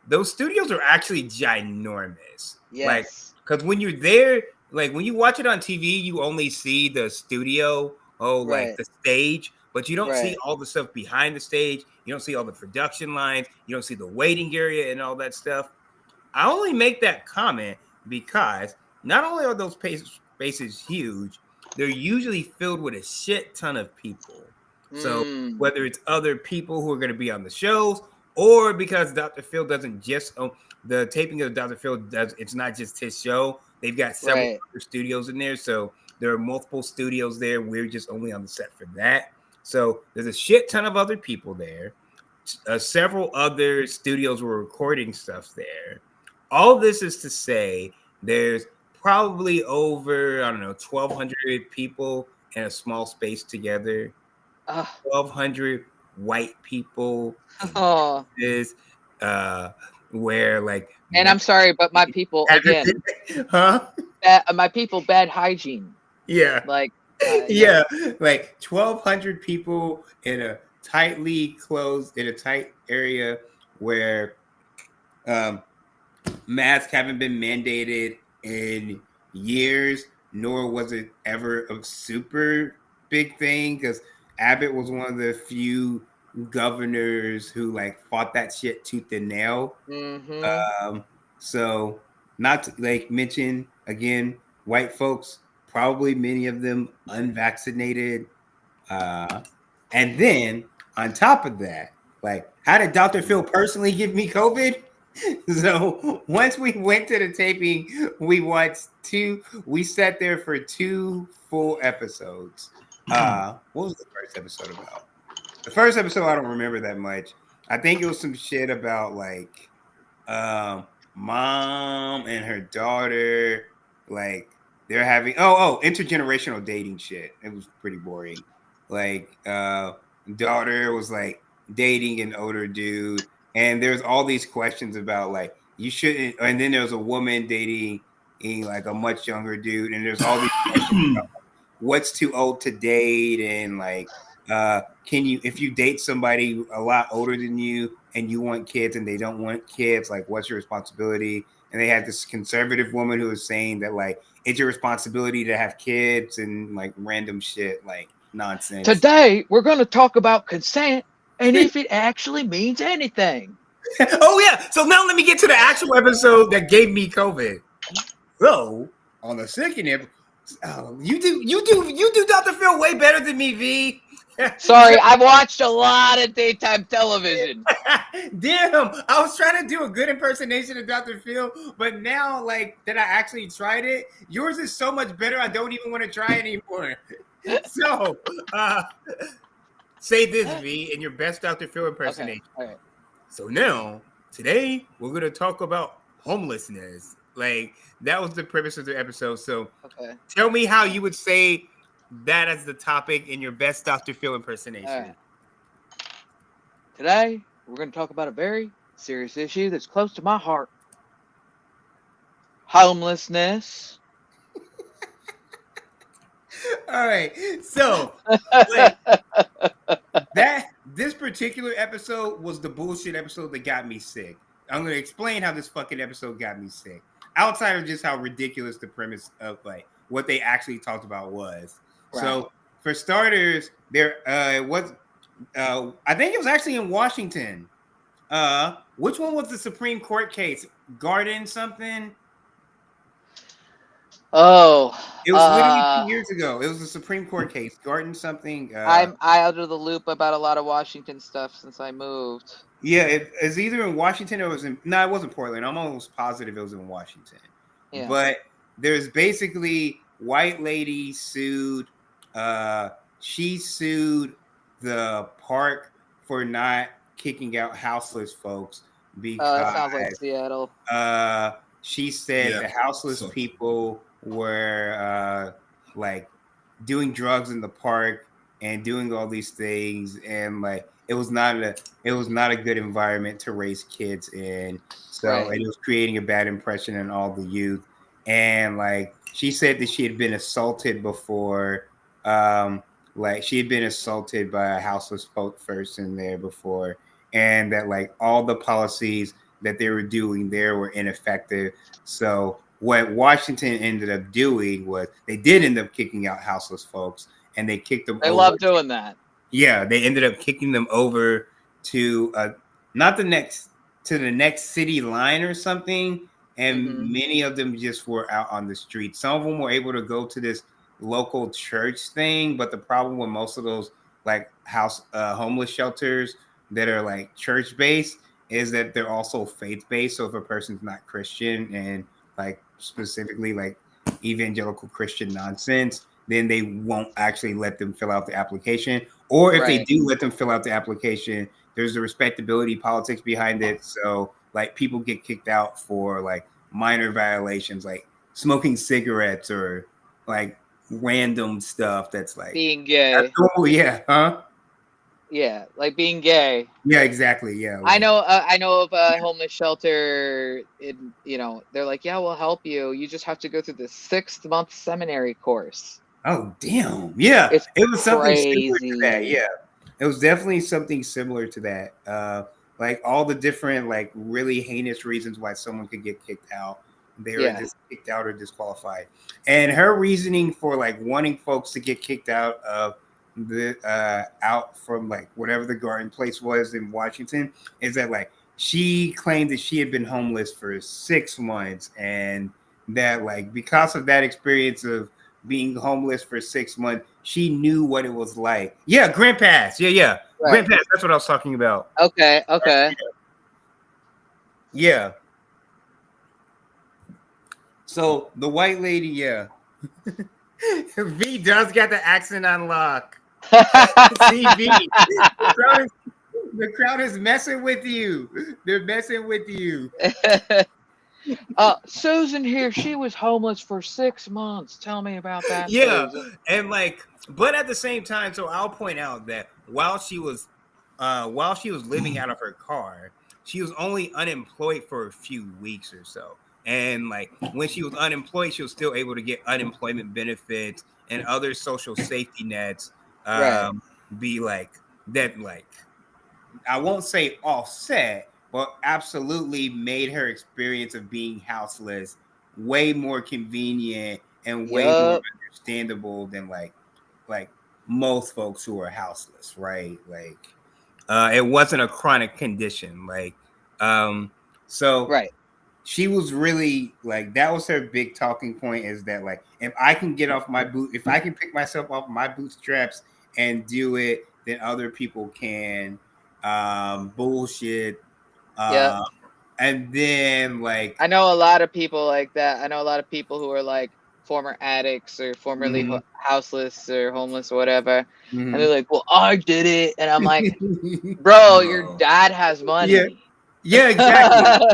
those studios are actually ginormous. Yes. Because when you're there, when you watch it on TV, you only see the studio, Right. the stage, but you don't see Right. all the stuff behind the stage. You don't see all the production lines. You don't see the waiting area and all that stuff. I only make that comment because not only are those spaces huge, they're usually filled with a shit ton of people. So whether it's other people who are going to be on the shows, or because Dr. Phil doesn't just own the taping of Dr. Phil it's not just his show. They've got several other studios in there. So there are multiple studios there. We're just only on the set for that. So there's a shit ton of other people there. Several other studios were recording stuff there. All this is to say there's probably over, 1,200 people in a small space together. 1,200 white people. Oh. Where and I'm sorry, but my people again. My people, bad hygiene. Yeah. Yeah. 1,200 people in a tightly closed, in a tight area where masks haven't been mandated in years, nor was it ever a super big thing because Abbott was one of the few governors who fought that shit tooth and nail. So not to mention again, white folks, probably many of them unvaccinated. And then on top of that, how did Dr. Phil personally give me COVID? So once we went to the taping, we sat there for 2 full episodes. What was the first episode about? The first episode, I don't remember that much. I think it was some shit about mom and her daughter, they're having intergenerational dating shit. It was pretty boring. Daughter was dating an older dude, and there's all these questions about you shouldn't. And then there's a woman dating a much younger dude, and there's all these questions about what's too old to date, and Can you, if you date somebody a lot older than you and you want kids and they don't want kids, like what's your responsibility? And they had this conservative woman who was saying that like it's your responsibility to have kids and like random shit, like nonsense. Today, we're going to talk about consent and if it actually means anything. Oh yeah. So now let me get to the actual episode that gave me COVID. So on the second episode, you do Dr. Phil way better than me, V. Sorry, I've watched a lot of daytime television. Damn, I was trying to do a good impersonation of Dr. Phil, but now like that I actually tried it, yours is so much better. I don't even want to try anymore. So, say this, V, in your best Dr. Phil impersonation. Okay, all right. So now, today we're gonna talk about homelessness. Like that was the premise of the episode. So, Okay. tell me how you would say that as the topic in your best Dr. Phil impersonation. All right. Today, we're going to talk about a very serious issue that's close to my heart. Homelessness. All right. So like, this particular episode was the bullshit episode that got me sick. I'm gonna explain how this fucking episode got me sick. Outside of just how ridiculous the premise of like what they actually talked about was. Right. So for starters, there was I think it was actually in Washington. Which one was the Supreme Court case? Garden something? Oh. It was literally 2 years ago. It was a Supreme Court case. Garden something. I'm out of the loop about a lot of Washington stuff since I moved. Yeah, it's either in Washington or it was in. No, it wasn't Portland. I'm almost positive it was in Washington. Yeah. But there's basically white lady sued. She sued the park for not kicking out houseless folks because That sounds like Seattle. she said Yeah. the houseless So- people were like doing drugs in the park and doing all these things, and like it was not a good environment to raise kids in. So Right. it was creating a bad impression on all the youth. And like she said that she had been assaulted before. Like she had been assaulted by a houseless person there before, and that like all the policies that they were doing there were ineffective. So what Washington ended up doing was they did end up kicking out houseless folks, and they kicked them. They over. love doing that. Yeah, they ended up kicking them over to not the next to the next city line or something, and Mhm. many of them just were out on the street. Some of them were able to go to this local church thing, but the problem with most of those like homeless shelters that are like church based is that they're also faith based. So if a person's not Christian and like specifically like evangelical Christian nonsense, then they won't actually let them fill out the application. Or if they Right. do let them fill out the application, there's a respectability politics behind it. So like people get kicked out for like minor violations, like smoking cigarettes or like random stuff that's like Being gay. that's normal. Yeah, huh? Yeah, like being gay. Yeah, exactly. Yeah. I know of a homeless shelter. They're like, yeah, we'll help you. You just have to go through the 6-month seminary course. Oh damn! Yeah, It's it was something similar to that. crazy. Yeah, it was definitely something similar to that. Like all the different like really heinous reasons why someone could get kicked out, they were Yeah. just kicked out or disqualified. And her reasoning for like wanting folks to get kicked out of the out from like whatever the garden place was in Washington is that like she claimed that she had been homeless for 6 months, and that like because of that experience of being homeless for 6 months, she knew what it was like. Yeah, Grant Pass. Yeah. Right. Grant Pass. That's what I was talking about. Okay. Yeah. So the white lady, yeah. V does got the accent on lock. See, V, the crowd is messing with you. They're messing with you. Susan here, she was homeless for 6 months. Tell me about that. Yeah, Susan. and like, but at the same time, so I'll point out that while she was living out of her car, she was only unemployed for a few weeks or so. And like when she was unemployed, she was still able to get unemployment benefits and other social safety nets Right. be like that, like I won't say offset, but absolutely made her experience of being houseless way more convenient and way more Yup. understandable than like most folks who are houseless, right? Like it wasn't a chronic condition. So Right. she was really like that was her big talking point is that like if I can get off my boot, if I can pick myself off my bootstraps and do it, then other people can. Bullshit. Yeah. And then like I know a lot of people like that. I know a lot of people who are like former addicts or formerly Mhm. houseless or homeless or whatever. Mhm. And they're like, well, I did it. And I'm like, bro, your No. dad has money. Yeah, exactly.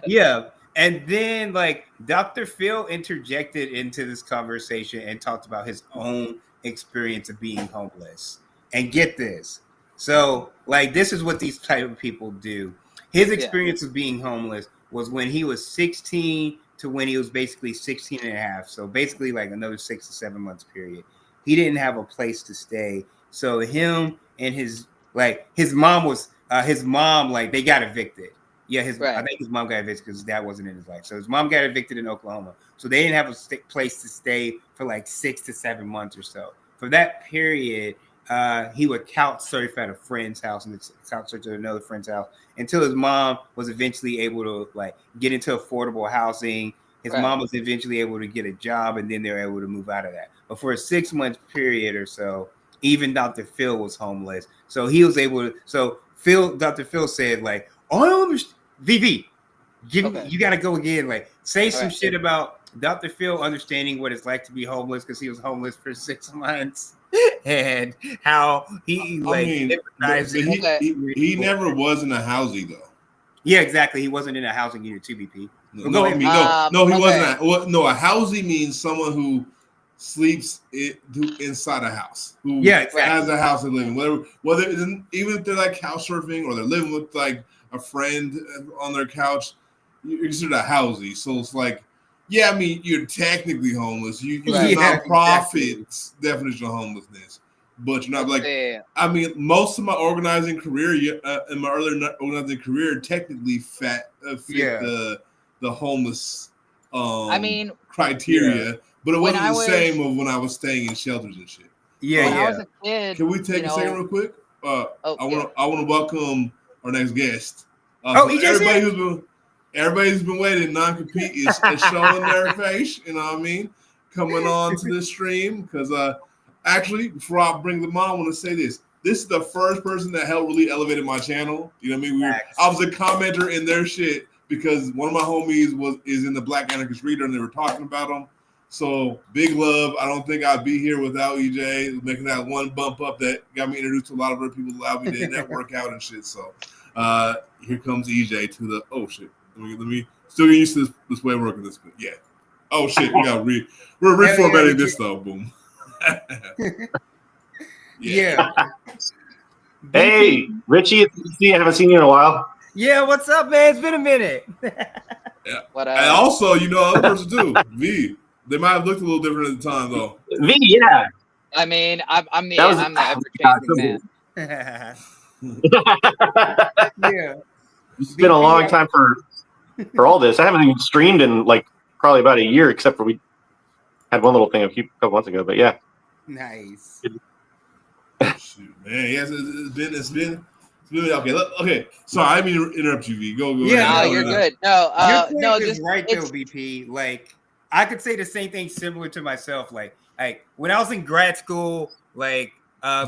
Yeah. And then like Dr. Phil interjected into this conversation and talked about his own experience of being homeless. And get this. So like this is what these type of people do. His experience of being homeless was when he was 16 to when he was basically 16 and a half. So basically like another 6 to 7 months period. He didn't have a place to stay. So him and his mom like they got evicted. Yeah, I think his mom got evicted because his dad wasn't in his life. So his mom got evicted in Oklahoma. So they didn't have a place to stay for like 6 to 7 months or so. For that period, he would couch surf at a friend's house and couch surf at another friend's house until his mom was eventually able to like get into affordable housing. His mom was eventually able to get a job, and then they were able to move out of that. But for a 6 month period or so, even Dr. Phil was homeless. So he was able to. So Dr. Phil said like, "Oh, I don't understand." VV, you got to go again. Like, say some shit about Dr. Phil understanding what it's like to be homeless because he was homeless for 6 months, and how he I mean, he never was in a housing though. Yeah, exactly. He wasn't in a housing unit too, BP. No, he wasn't. A housing means someone who sleeps inside a house. Who has a house to live in. Whether even if they're like couch surfing or they're living with like a friend on their couch, you're considered a housing. So it's like, yeah, I mean, you're technically homeless. You use the nonprofit's definition of homelessness, but you're not like. I mean, most of my organizing career, in my earlier organizing career, technically fit the homeless criteria, but it wasn't the same of when I was staying in shelters and shit. When I was a kid, can we take a second real quick? I want to welcome our next guest. Everybody who's been waiting, non-compete is showing their face. You know what I mean? Coming on to the stream because actually, before I bring them on, I want to say this. This is the first person that helped really elevated my channel. You know what I mean? I was a commenter in their shit because one of my homies is in the Black Anarchist Reader and they were talking about him. So big love. I don't think I'd be here without EJ making that one bump up that got me introduced to a lot of other people, allowed me to network out and shit. So here comes EJ to the shit. Let me still get used to this way of working this. Yeah. Oh shit, we're reformatting this though. Boom. Yeah. Hey, Richie, I haven't seen you in a while. Yeah, what's up, man? It's been a minute. Yeah. And also, other person too, V. They might have looked a little different at the time, though. V, yeah. I mean, I'm the ever-changing man. Yeah. It's been a long time for all this. I haven't even streamed in like probably about a year, except for we had one little thing a couple months ago. But yeah. Nice. Shoot, man. Yes, it's been okay. Okay. Sorry, I didn't mean to interrupt you, V. Go. Yeah, you're good. No, your point is right though, BP. Like, I could say the same thing similar to myself. Like when I was in grad school, like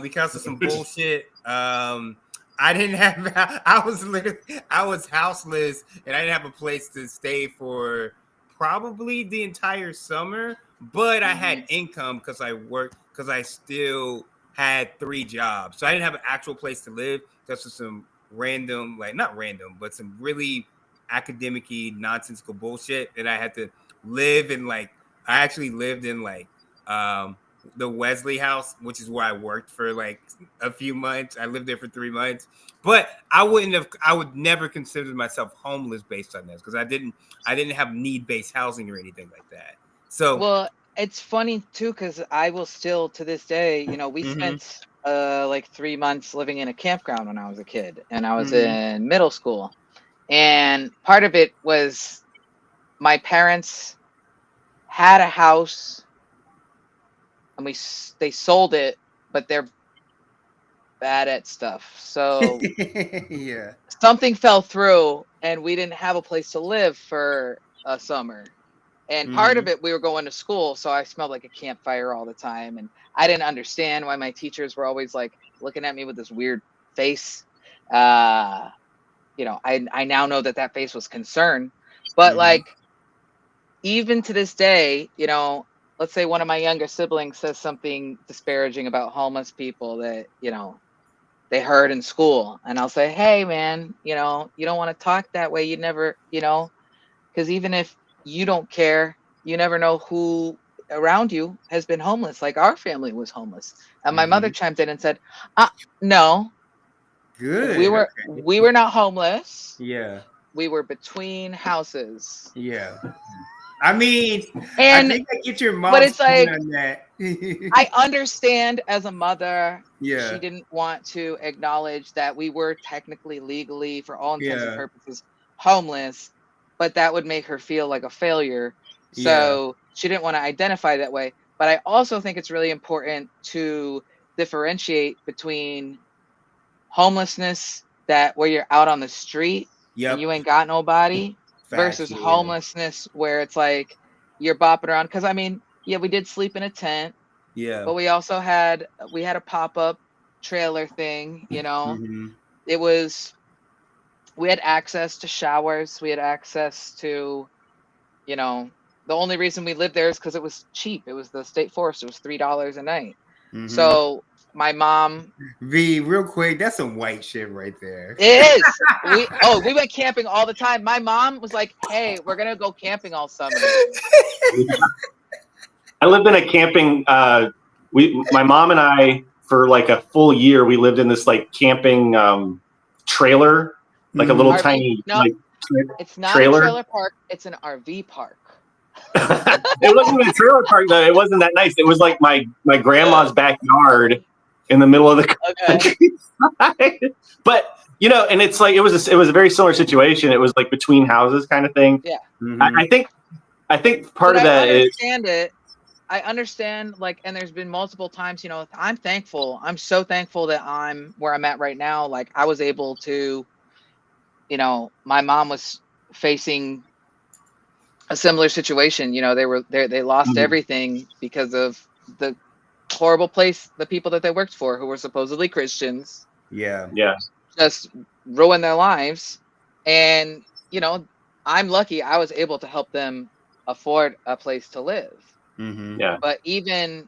because of some bullshit, I didn't have. I was houseless, and I didn't have a place to stay for probably the entire summer. But I had income because I worked because I still had 3 jobs, so I didn't have an actual place to live because of some random, like not random, but some really academic-y nonsensical bullshit that I had to live in. Like I actually lived in like the Wesley House, which is where I worked for like a few months. I lived there for 3 months, but I would never consider myself homeless based on this because I didn't have need-based housing or anything like that. So it's funny too, because I will still to this day, we spent like 3 months living in a campground when I was a kid, and I was in middle school, and part of it was my parents had a house, and they sold it, but they're bad at stuff, so Yeah. something fell through, and we didn't have a place to live for a summer. And part of it, we were going to school, so I smelled like a campfire all the time, and I didn't understand why my teachers were always like looking at me with this weird face. I now know that face was concern, but like even to this day, let's say one of my younger siblings says something disparaging about homeless people that they heard in school, and I'll say, hey man, you don't want to talk that way. You never, because even if you don't care, you never know who around you has been homeless. Like our family was homeless, and my mother chimed in and said, no, Good. we were not homeless. Yeah. We were between houses. Yeah. I mean, And I think I get your mom but it's like on that. I understand as a mother, Yeah. she didn't want to acknowledge that we were technically legally, for all intents and purposes, homeless, but that would make her feel like a failure. So she didn't want to identify that way. But I also think it's really important to differentiate between homelessness where you're out on the street and you ain't got nobody versus homelessness where it's like you're bopping around. Because I mean, yeah, we did sleep in a tent. Yeah. But we also had a pop-up trailer thing, It was, we had access to showers, we had access to, the only reason we lived there is because it was cheap. It was the state forest. It was $3 a night. So my mom, real quick, that's some white shit right there. it is. We went camping all the time. My mom was like, hey, we're gonna go camping all summer. I lived in a camping. My mom and I, for like a full year, we lived in this like camping trailer, like a little RV? tiny No, like it's not trailer. a trailer park. It's an RV park. It wasn't a trailer park though. It wasn't that nice. It was like my grandma's backyard in the middle of the countryside. But and it's like it was a very similar situation. It was like between houses kind of thing. Yeah. I think part of that is. I understand, like, and there's been multiple times, I'm thankful. I'm so thankful that I'm where I'm at right now. Like, I was able to, my mom was facing a similar situation. They lost everything because of the horrible place, the people that they worked for, who were supposedly Christians. Yeah. Just ruined their lives. And, I'm lucky I was able to help them afford a place to live. Yeah. But even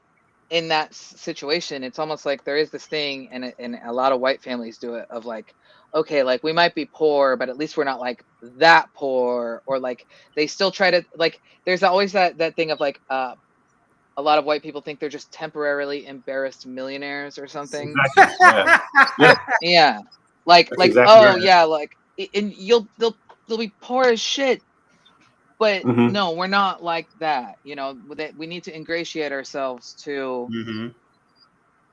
in that situation, it's almost like there is this thing, and a lot of white families do it, of like, okay, like we might be poor, but at least we're not like that poor, or like they still try to, like, there's always that thing of like a lot of white people think they're just temporarily embarrassed millionaires or something. Exactly. Yeah. Like exactly right. Yeah, like, and they'll be poor as shit. But no, we're not like that. That we need to ingratiate ourselves to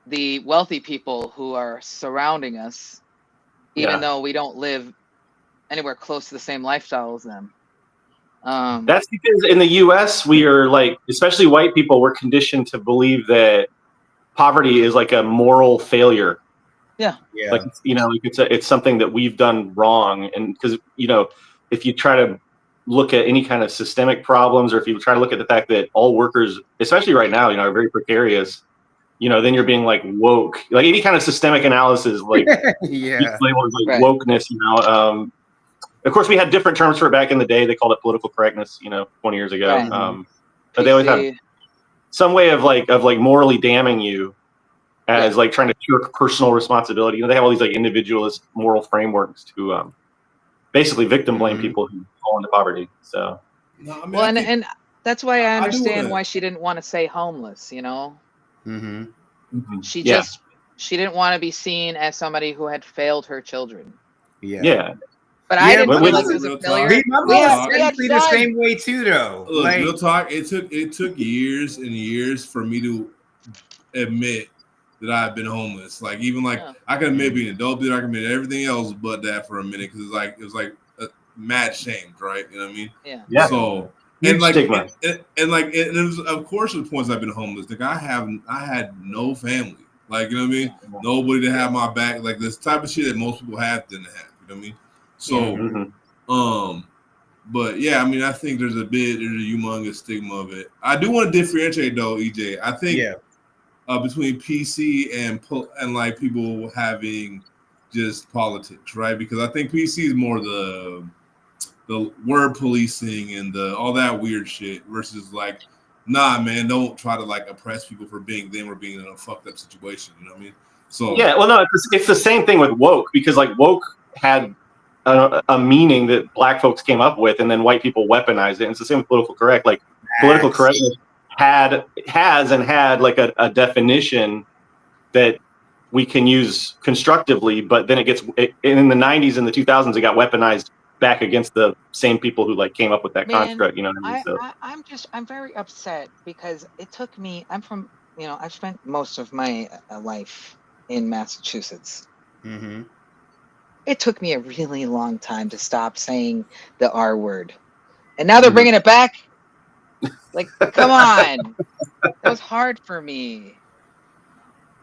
the wealthy people who are surrounding us, even though we don't live anywhere close to the same lifestyle as them. That's because in the U.S. we are like, especially white people, we're conditioned to believe that poverty is like a moral failure. Yeah. Like it's something that we've done wrong, and because if you try to look at any kind of systemic problems, or if you try to look at the fact that all workers, especially right now, are very precarious, then you're being like woke, like any kind of systemic analysis, like labeled as like wokeness, of course we had different terms for it back in the day. They called it political correctness, 20 years ago. Right. But they always have some way of morally damning you as like trying to shirk personal responsibility. They have all these like individualist moral frameworks to basically victim blame people who fall into poverty. So, and that's why I understand why she didn't want to say homeless. She didn't want to be seen as somebody who had failed her children. Yeah. But I didn't but feel with- like it was real a talk. failure. See, my We had- mom's we had actually the fun. same way too, though. Look, Like, real talk. It took years and years for me to admit that I've been homeless. Like even like Yeah. I can admit being an adult, I can admit everything else but that for a minute because it was like a mad shame, right? You know what I mean? Yeah. Yeah. So Huge and like stigma. and it was of course the points I've been homeless. Like I had no family. Like you know what I mean? Yeah. Nobody to have my back. Like this type of shit that most people have didn't have. You know what I mean? So Mhm. but yeah, I mean I think there's a humongous stigma of it. I do want to differentiate though, EJ. I think yeah, between PC and like people having just politics, right? Because I think PC is more the word policing and the all that weird shit versus like, nah, man, don't try to like oppress people for being them or being in a fucked up situation. You know what I mean? So Yeah, well, no, it's the same thing with woke because like woke had a meaning that black folks came up with, and then white people weaponized it. And it's the same with political correct. Like political correctness had like a definition that we can use constructively, but then in the 90s and the 2000s it got weaponized back against the same people who like came up with that Man, construct. You know what I mean? So I'm very upset because it took me. I'm from. I've spent most of my life in Massachusetts. mm-hmm. It took me a really long time to stop saying the R word, and now they're bringing it back. Like, come on, that was hard for me.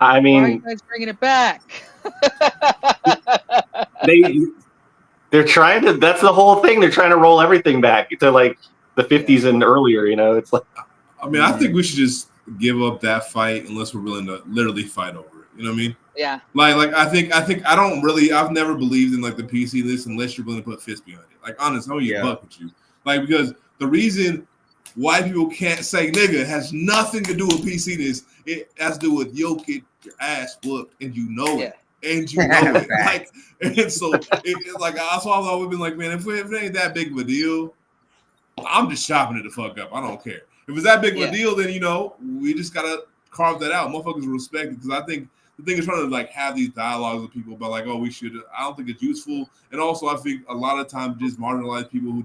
I Why are you mean, guys bringing it back? they're trying to. That's the whole thing. They're trying to roll everything back to like the 50s and earlier. You know, it's like. I mean, I think we should just give up that fight unless we're willing to literally fight over it. You know what I mean? Yeah. Like I think I've never believed in like the PC list unless you're willing to put fists behind it. Like honest, how you buck with you? Like because the reason white people can't say nigga has nothing to do with PC list. It has to do with yo get your ass whooped and you know it. And you know it. Like and so it's like I've always been like, man, if it ain't that big of a deal, I'm just chopping it the fuck up. I don't care. If it's that big of a deal, then we just gotta carve that out. Motherfuckers respect it because I think the thing is trying to like have these dialogues with people about like, oh, we should. I don't think it's useful, and also I think a lot of times just marginalize people who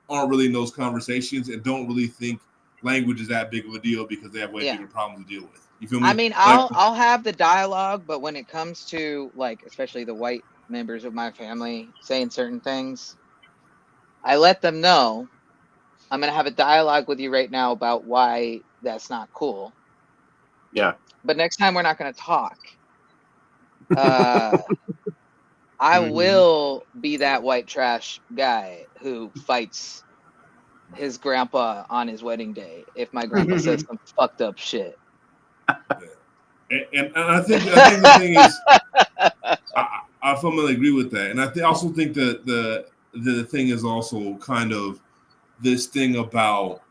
aren't really in those conversations and don't really think language is that big of a deal because they have way bigger problems to deal with. You feel me? I mean, I'll have the dialogue, but when it comes to like, especially the white members of my family saying certain things, I let them know I'm going to have a dialogue with you right now about why that's not cool. Yeah. But next time we're not going to talk. I will be that white trash guy who fights his grandpa on his wedding day if my grandpa says some fucked up shit. And I think the thing is, I fundamentally agree with that, and I also think that the thing is also kind of this thing about,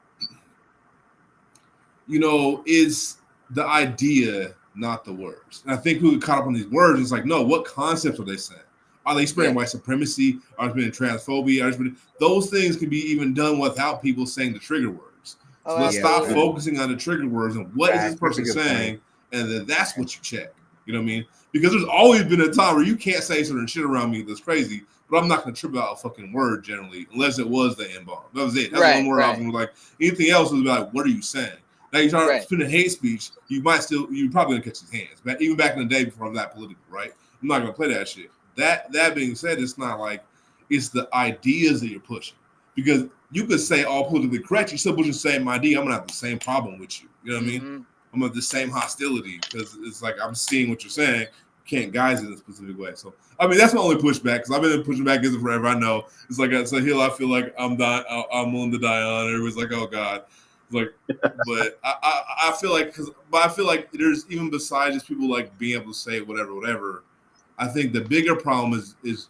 is the idea, not the words. And I think we get caught up on these words. It's like, no, what concepts are they saying? Are they spreading white supremacy? Are they spreading transphobia? Those things can be even done without people saying the trigger words. So let's stop focusing on the trigger words and what is this person saying, and then that's what you check. You know what I mean? Because there's always been a time where you can't say certain shit around me that's crazy, but I'm not going to trip out a fucking word generally, unless it was the N-bomb. That was it. That's one word I was like, anything else was like, what are you saying? Now you start spending hate speech, you're probably going to catch his hands. But even back in the day before I'm that political, right? I'm not going to play that shit. That being said, it's not like it's the ideas that you're pushing. Because you could say all politically correct, you still push the same idea, I'm going to have the same problem with you. You know what I mean? I'm going to have the same hostility because it's like I'm seeing what you're saying. Can't guise it in a specific way. So I mean that's my only pushback because I've been pushing back against it forever. I know it's like it's a hill I feel like I'm willing to die on. Everybody's like, oh God, it's like, but I feel like there's even besides just people like being able to say whatever. I think the bigger problem is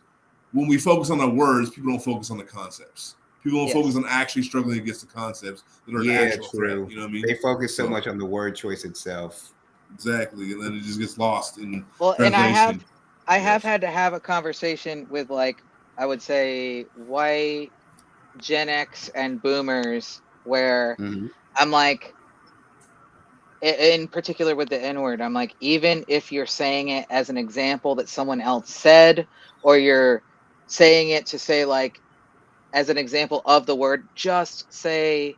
when we focus on the words, people don't focus on the concepts. People don't focus on actually struggling against the concepts that are the actual threat. You know what I mean? They focus so much on the word choice itself. Exactly, and then it just gets lost in and I have had to have a conversation with like I would say white Gen X and boomers where I'm like, in particular with the N-word, I'm like, even if you're saying it as an example that someone else said, or you're saying it to say, like, as an example of the word, just say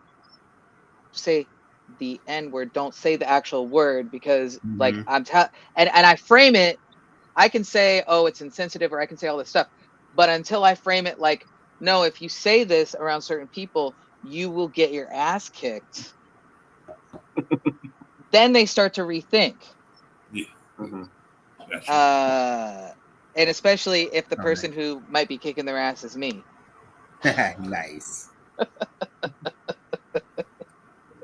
the N word. Don't say the actual word, because like and I frame it. I can say, oh, it's insensitive, or I can say all this stuff, but until I frame it like, no, if you say this around certain people, you will get your ass kicked. Then they start to rethink. Yeah. And especially if the person who might be kicking their ass is me. Nice.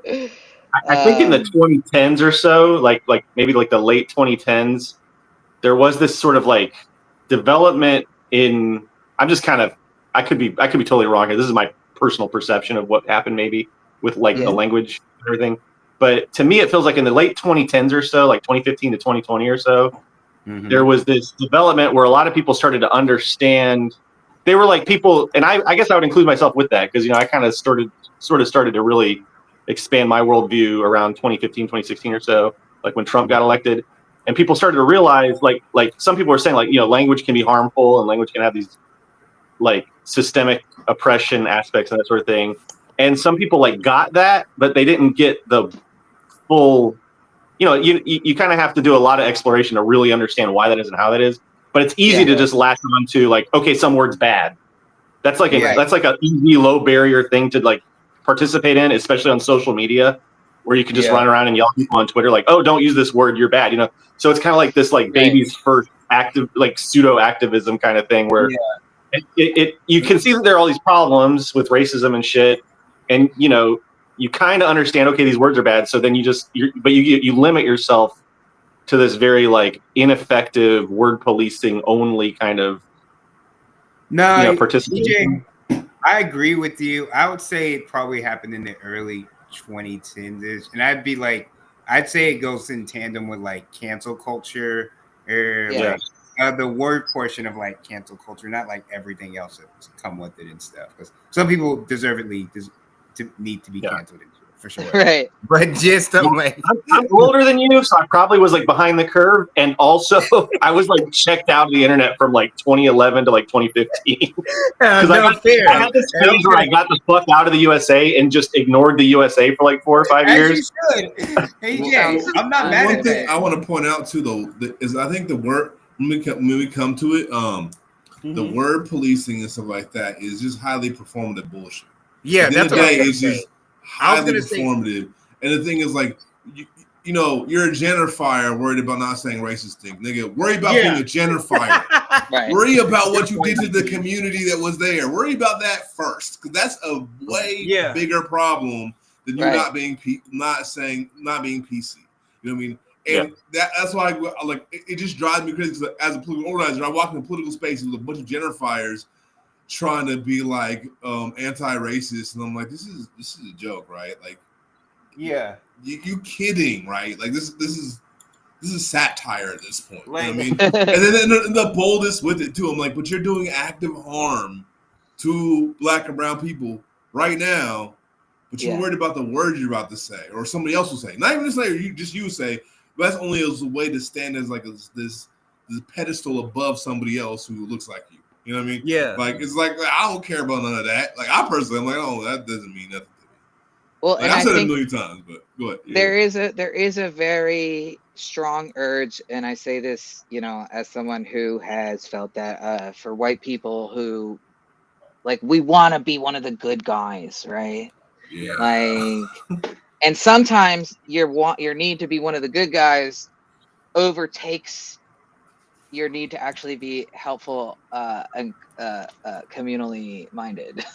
I think in the 2010s or so, like maybe like the late 2010s, there was this sort of like development in. I'm just kind of. I could be totally wrong here. This is my personal perception of what happened, maybe with like the language and everything. But to me, it feels like in the late 2010s or so, like 2015 to 2020 or so, there was this development where a lot of people started to understand. They were like people, and I guess I would include myself with that, because I kind of started to really expand my worldview around 2015, 2016 or so, like when Trump got elected, and people started to realize, like some people were saying, like, language can be harmful and language can have these like systemic oppression aspects and that sort of thing. And some people like got that, but they didn't get the full. You kind of have to do a lot of exploration to really understand why that is and how that is. But it's easy to just latch on to, like, okay, some word's bad. That's like that's like an easy, low barrier thing to like participate in, especially on social media, where you can just run around and yell at people on Twitter, like, "Oh, don't use this word, you're bad." So it's kind of like this, like, baby's first active, like, pseudo activism kind of thing, where you can see that there are all these problems with racism and shit, and you kind of understand, okay, these words are bad. So then you limit yourself to this very like ineffective word policing only kind of participation. TJ, I agree with you. I would say it probably happened in the early 2010s, and I'd say it goes in tandem with like cancel culture, or like the word portion of like cancel culture, not like everything else that's come with it and stuff. Because some people deservedly need to be canceled for sure, right? But just like, I'm older than you, so I probably was like behind the curve, and also I was like checked out of the internet from like 2011 to like 2015. I had this phase where I got the fuck out of the USA and just ignored the USA for like 4 or 5 years. Hey, I'm not mad one at thing that. I want to point out too, though, is I think the word when we come to it, the word policing and stuff like that is just highly performative bullshit. Yeah, At the end that's of the what day, I was it's gonna just say. I was highly gonna say, performative. And the thing is, like, you're a gentrifier worried about not saying racist things. Nigga, worry about being a gentrifier. Right. Worry about what you did to the community that was there. Worry about that first, because that's a way bigger problem than you not being PC. You know what I mean? And that's why it just drives me crazy. As a political organizer, I walk in political spaces with a bunch of gentrifiers trying to be like anti-racist, and I'm like, this is a joke, right? Like, you kidding, right? Like this is satire at this point. Like, you know what I mean? And then the boldest with it too. I'm like, but you're doing active harm to Black and brown people right now, but you're worried about the words you're about to say, or somebody else will say. Not even to say, or you say. But that's only as a way to stand as like this pedestal above somebody else who looks like you. You know what I mean? Yeah. Like, it's like I don't care about none of that. Like, I personally, I'm like, oh, that doesn't mean nothing to me. Well, Like, and I've said it a think million times, but go ahead. there is a very strong urge, and I say this, as someone who has felt that for white people who, like, we want to be one of the good guys, right? Yeah. Like, and sometimes your need to be one of the good guys overtakes your need to actually be helpful and communally minded.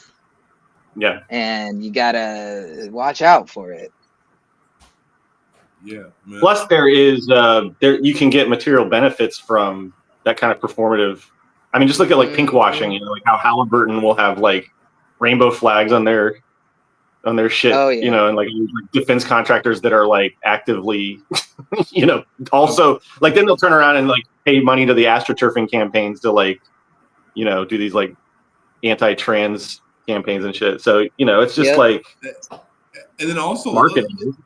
Yeah. And you gotta watch out for it. Yeah. Man. Plus, there you can get material benefits from that kind of performative. I mean, just look at like pink washing. Like how Halliburton will have like rainbow flags on their shit. Oh, yeah. And like defense contractors that are like actively, also like then they'll turn around and like pay money to the astroturfing campaigns to like, do these like anti-trans campaigns and shit. So it's just like, and then also marketing.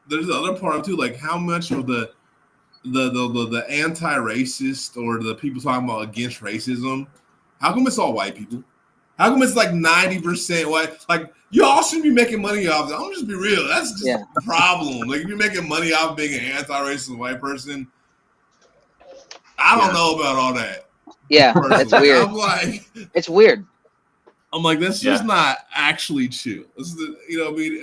There's the other part too, like how much of the anti-racist or the people talking about against racism, How come it's all white people? How come it's like 90% white? Like, y'all shouldn't be making money off that. I'm just be real. That's just a problem. Like, if you're making money off being an anti-racist white person, I don't know about all that. Yeah, it's weird. I'm like, it's weird. I'm like, that's just not actually chill. This is the, you know what I mean?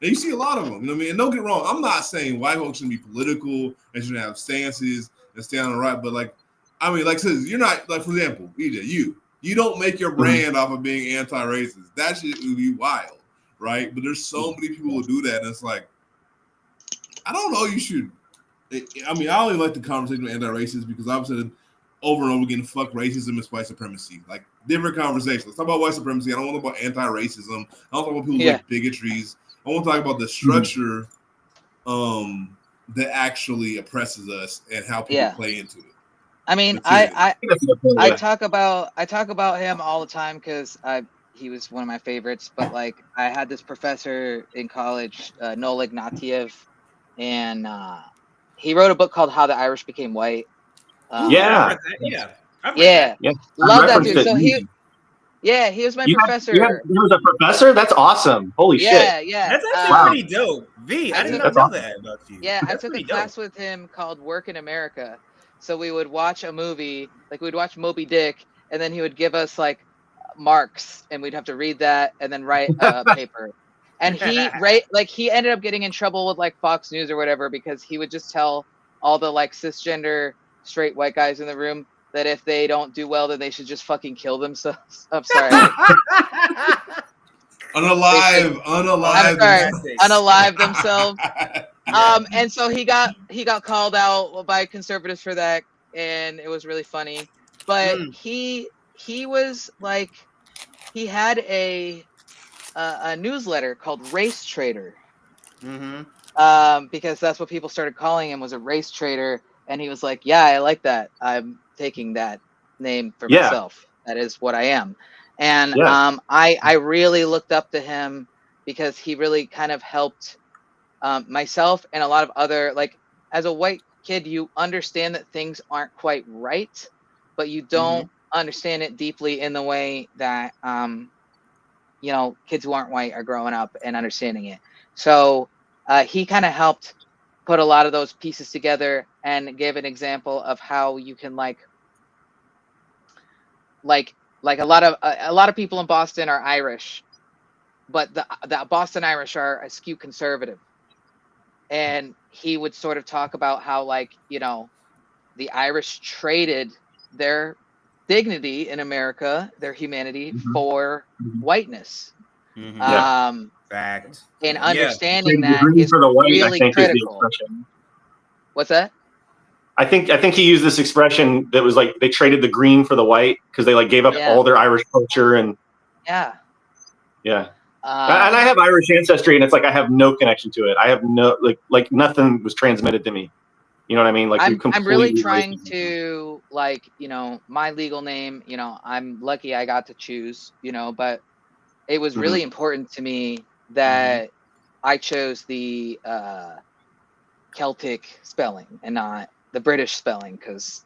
And you see a lot of them, you know what I mean? And don't get wrong, I'm not saying white folks shouldn't be political and shouldn't have stances and stay on the right, but like, I mean, like, says you're not, like, for example, EJ, you don't make your brand off of being anti-racist. That shit would be wild, right? But there's so many people who do that, and it's like, I don't know, you should. I mean, I only like the conversation with anti-racists because I've said over and over again, fuck racism and white supremacy. Like, different conversations. Let's talk about white supremacy. I don't want to talk about anti-racism. I don't talk about people like bigotries. I want to talk about the structure that actually oppresses us and how people play into it. I mean, I talk about him all the time because he was one of my favorites. But like, I had this professor in college, Noel Ignatieff, and he wrote a book called How the Irish Became White. Love that dude. So he was my professor. He was a professor. That's awesome. Holy shit. Yeah. That's actually pretty dope. I did not know that about you. Yeah, I took a class with him called Work in America. So we would watch a movie, like we'd watch Moby Dick, and then he would give us like marks, and we'd have to read that and then write a paper. And he ended up getting in trouble with like Fox News or whatever because he would just tell all the like cisgender straight white guys in the room that if they don't do well, then they should just fucking kill themselves. I'm sorry. Unalive themselves. And so he got called out by conservatives for that, and it was really funny. But he was like, he had a newsletter called Race Trader, because that's what people started calling him, was a race trader. And he was like, yeah, I like that. I'm taking that name for myself. That is what I am. And I really looked up to him because he really kind of helped myself and a lot of other, like, as a white kid, you understand that things aren't quite right, but you don't understand it deeply in the way that, you know, kids who aren't white are growing up and understanding it. So he kind of helped put a lot of those pieces together and gave an example of how you can like a lot of people in Boston are Irish, but the Boston Irish are askew conservative. And he would sort of talk about how, like, you know, the Irish traded their dignity in America, their humanity, for whiteness. Fact. And understanding that is for the white, really I think, critical. is the expression. What's that? I think he used this expression that was like they traded the green for the white because they like gave up all their Irish culture and and I have Irish ancestry, and it's like I have no connection to it. I have no like nothing was transmitted to me. You know what I mean? Like I'm really trying to, like, you know, my legal name. You know, I'm lucky I got to choose. You know, but it was really important to me that I chose the Celtic spelling and not the British spelling, because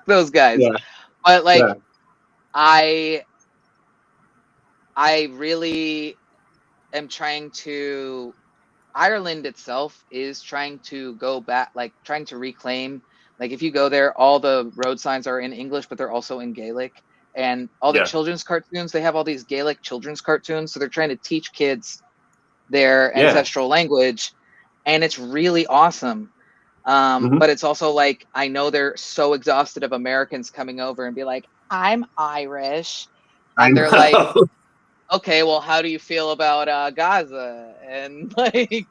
those guys. But like I really am trying to, Ireland itself is trying to go back, like trying to reclaim, like if you go there, all the road signs are in English, but they're also in Gaelic, and all the children's cartoons, they have all these Gaelic children's cartoons. So they're trying to teach kids their ancestral language, and it's really awesome. But it's also like, I know they're so exhausted of Americans coming over and be like, I'm Irish. And they're like, okay, well, how do you feel about Gaza? And like,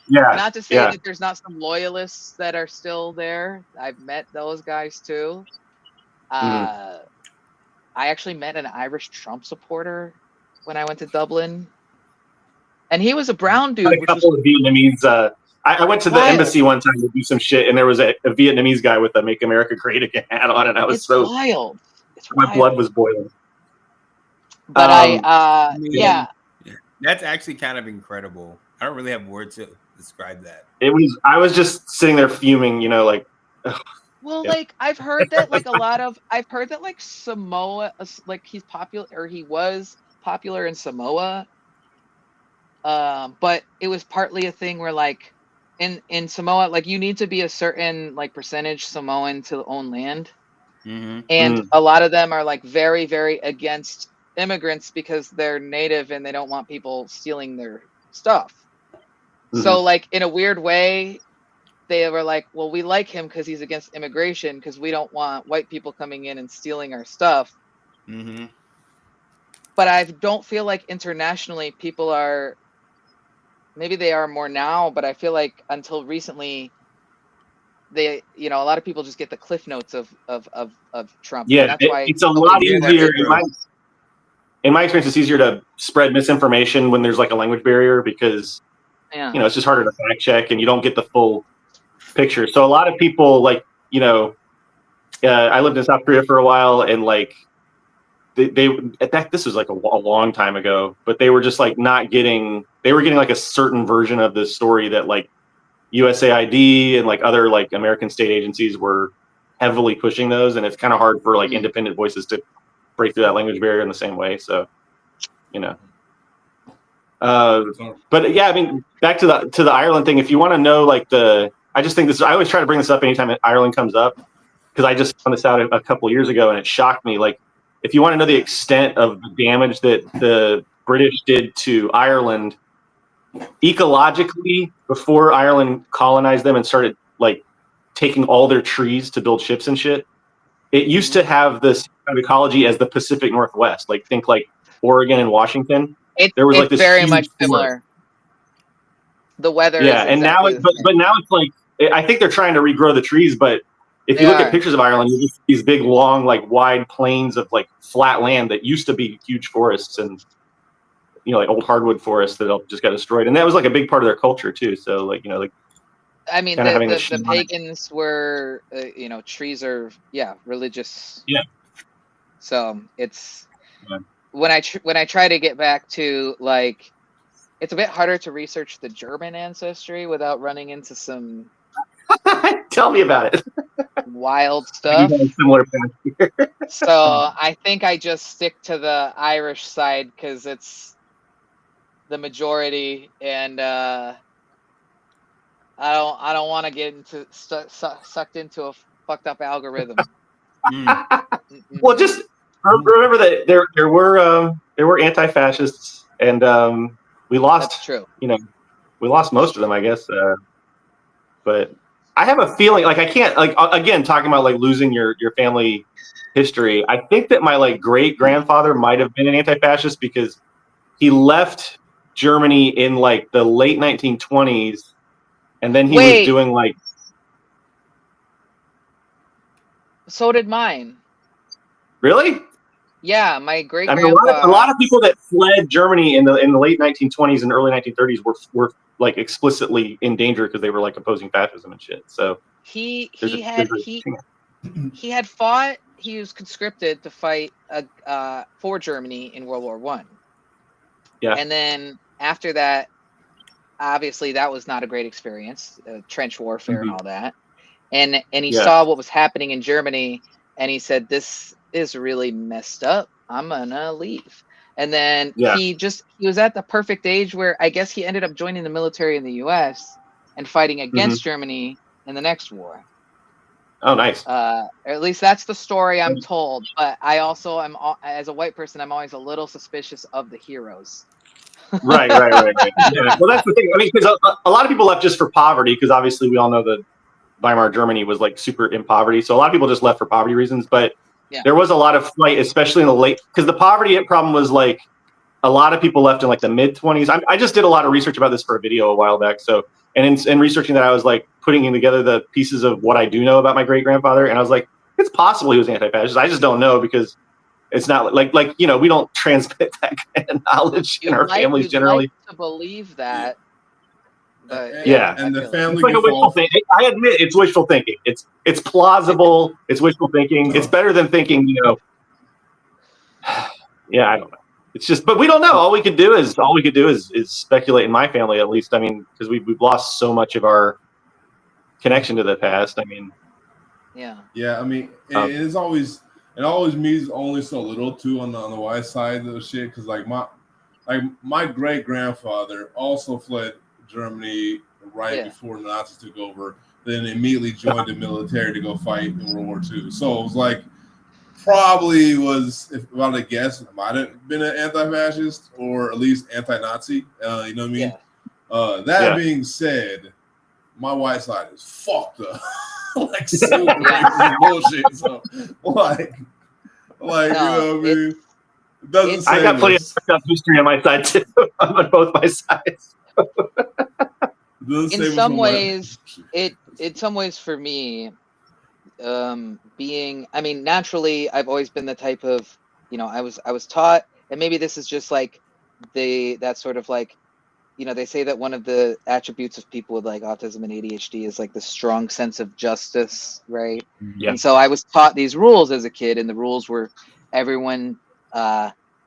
not to say that there's not some loyalists that are still there. I've met those guys too. I actually met an Irish Trump supporter when I went to Dublin, and he was a brown dude. A couple of Vietnamese. I went to the embassy one time to do some shit, and there was a Vietnamese guy with a "Make America Great Again" hat on, and I was wild. My blood was boiling. But that's actually kind of incredible. I don't really have words to describe that. I was just sitting there fuming, you know, like, Well, Yep. like I've heard that I've heard that like Samoa, like he's popular or he was popular in Samoa. But it was partly a thing where like in Samoa, like you need to be a certain like percentage Samoan to own land. Mm-hmm. And a lot of them are like very, very against immigrants because they're native and they don't want people stealing their stuff. So like in a weird way, they were like, well, we like him because he's against immigration because we don't want white people coming in and stealing our stuff. Mm-hmm. But I don't feel like internationally people are, maybe they are more now, but I feel like until recently, they, you know, a lot of people just get the cliff notes of Trump. Yeah, and that's why it's a lot Yeah, that's easier. true. In my experience, it's easier to spread misinformation when there's like a language barrier because yeah. you know it's just harder to fact check and you don't get the full picture. So a lot of people like, you know, I lived in South Korea for a while and like this was like a long time ago, but they were just like they were getting like a certain version of this story that like USAID and like other like American state agencies were heavily pushing those. And it's kind of hard for like independent voices to break through that language barrier in the same way. So, you know, but yeah, I mean, back to the Ireland thing, if you want to know, like I just think I always try to bring this up anytime Ireland comes up, because I just found this out a couple years ago and it shocked me. Like, if you want to know the extent of the damage that the British did to Ireland ecologically before Ireland colonized them and started like taking all their trees to build ships and shit, it used to have this kind of ecology as the Pacific Northwest. Like think like Oregon and Washington. There was like this very huge much forest. similar. The weather. Yeah, is and now exactly but now it's like I think they're trying to regrow the trees, but if you look at pictures of Ireland, you see these big, long, like wide plains of like flat land that used to be huge forests and, you know, like old hardwood forests that just got destroyed. And that was like a big part of their culture too. So like, you know, like, I mean, the pagans were, you know, trees are, religious. Yeah. So it's when I try to get back to like, it's a bit harder to research the German ancestry without running into some. Tell me about it. Wild stuff. Similar path here. So I think I just stick to the Irish side because it's the majority, and I don't want to get into sucked into a fucked up algorithm. Well, just remember that there were anti-fascists, and we lost. That's true. You know, we lost most of them, I guess. But I have a feeling, like I can't, like again, talking about like losing your family history. I think that my like great grandfather might have been an anti-fascist because he left Germany in like the late 1920s, and then he was doing like. So did mine. Really? Yeah, my great. I mean, a lot of people that fled Germany in the late 1920s and early 1930s were like explicitly in danger because they were like opposing fascism and shit. So he had fought. He was conscripted to fight for Germany in World War I. Yeah, and then after that, obviously that was not a great experience, trench warfare and all that. And he saw what was happening in Germany, and he said, "This is really messed up. I'm gonna leave." And then he was at the perfect age where I guess he ended up joining the military in the U.S. and fighting against Germany in the next war. Oh, nice. Or at least that's the story I'm told. But I also am, as a white person, I'm always a little suspicious of the heroes. Right. Yeah. Well, that's the thing. I mean, because a lot of people left just for poverty, because obviously we all know that Weimar Germany was like super in poverty. So a lot of people just left for poverty reasons. But there was a lot of flight, especially in the late, because the poverty problem was like a lot of people left in like the mid 20s. I just did a lot of research about this for a video a while back. So, and in researching that, I was like putting together the pieces of what I do know about my great grandfather. And I was like, it's possible he was anti-fascist. I just don't know because it's not like, you know, we don't transmit that kind of knowledge in our families generally. Like to believe that. And the family. It's like a wishful thinking. I admit it's wishful thinking. It's plausible. It's wishful thinking. It's better than thinking, you know. Yeah, I don't know. It's just, but we don't know. All we could do is speculate in my family, at least. I mean, because we've lost so much of our connection to the past. I mean, Yeah. Yeah, I mean, Um, it always means only so little too on the white side of the shit. Because my great grandfather also fled Germany right Yeah. before the Nazis took over. Then immediately joined the military to go fight in World War II. So it was like probably was, if I had to guess, might have been an anti-fascist or at least anti-Nazi. You know what I mean? Yeah. That Yeah. being said, my white side is fucked up. Like super Yeah. racist and bullshit. So like you No, know what I mean? It doesn't it's- say I got plenty of this. fucked up history on my side too, on both my sides. It doesn't say in what's some on my- ways, in some ways for me, being, I mean, naturally, I've always been the type of, you know, I was taught, and maybe this is just like that sort of like, you know, they say that one of the attributes of people with like autism and ADHD is like the strong sense of justice, right? Yeah. And so I was taught these rules as a kid, and the rules were everyone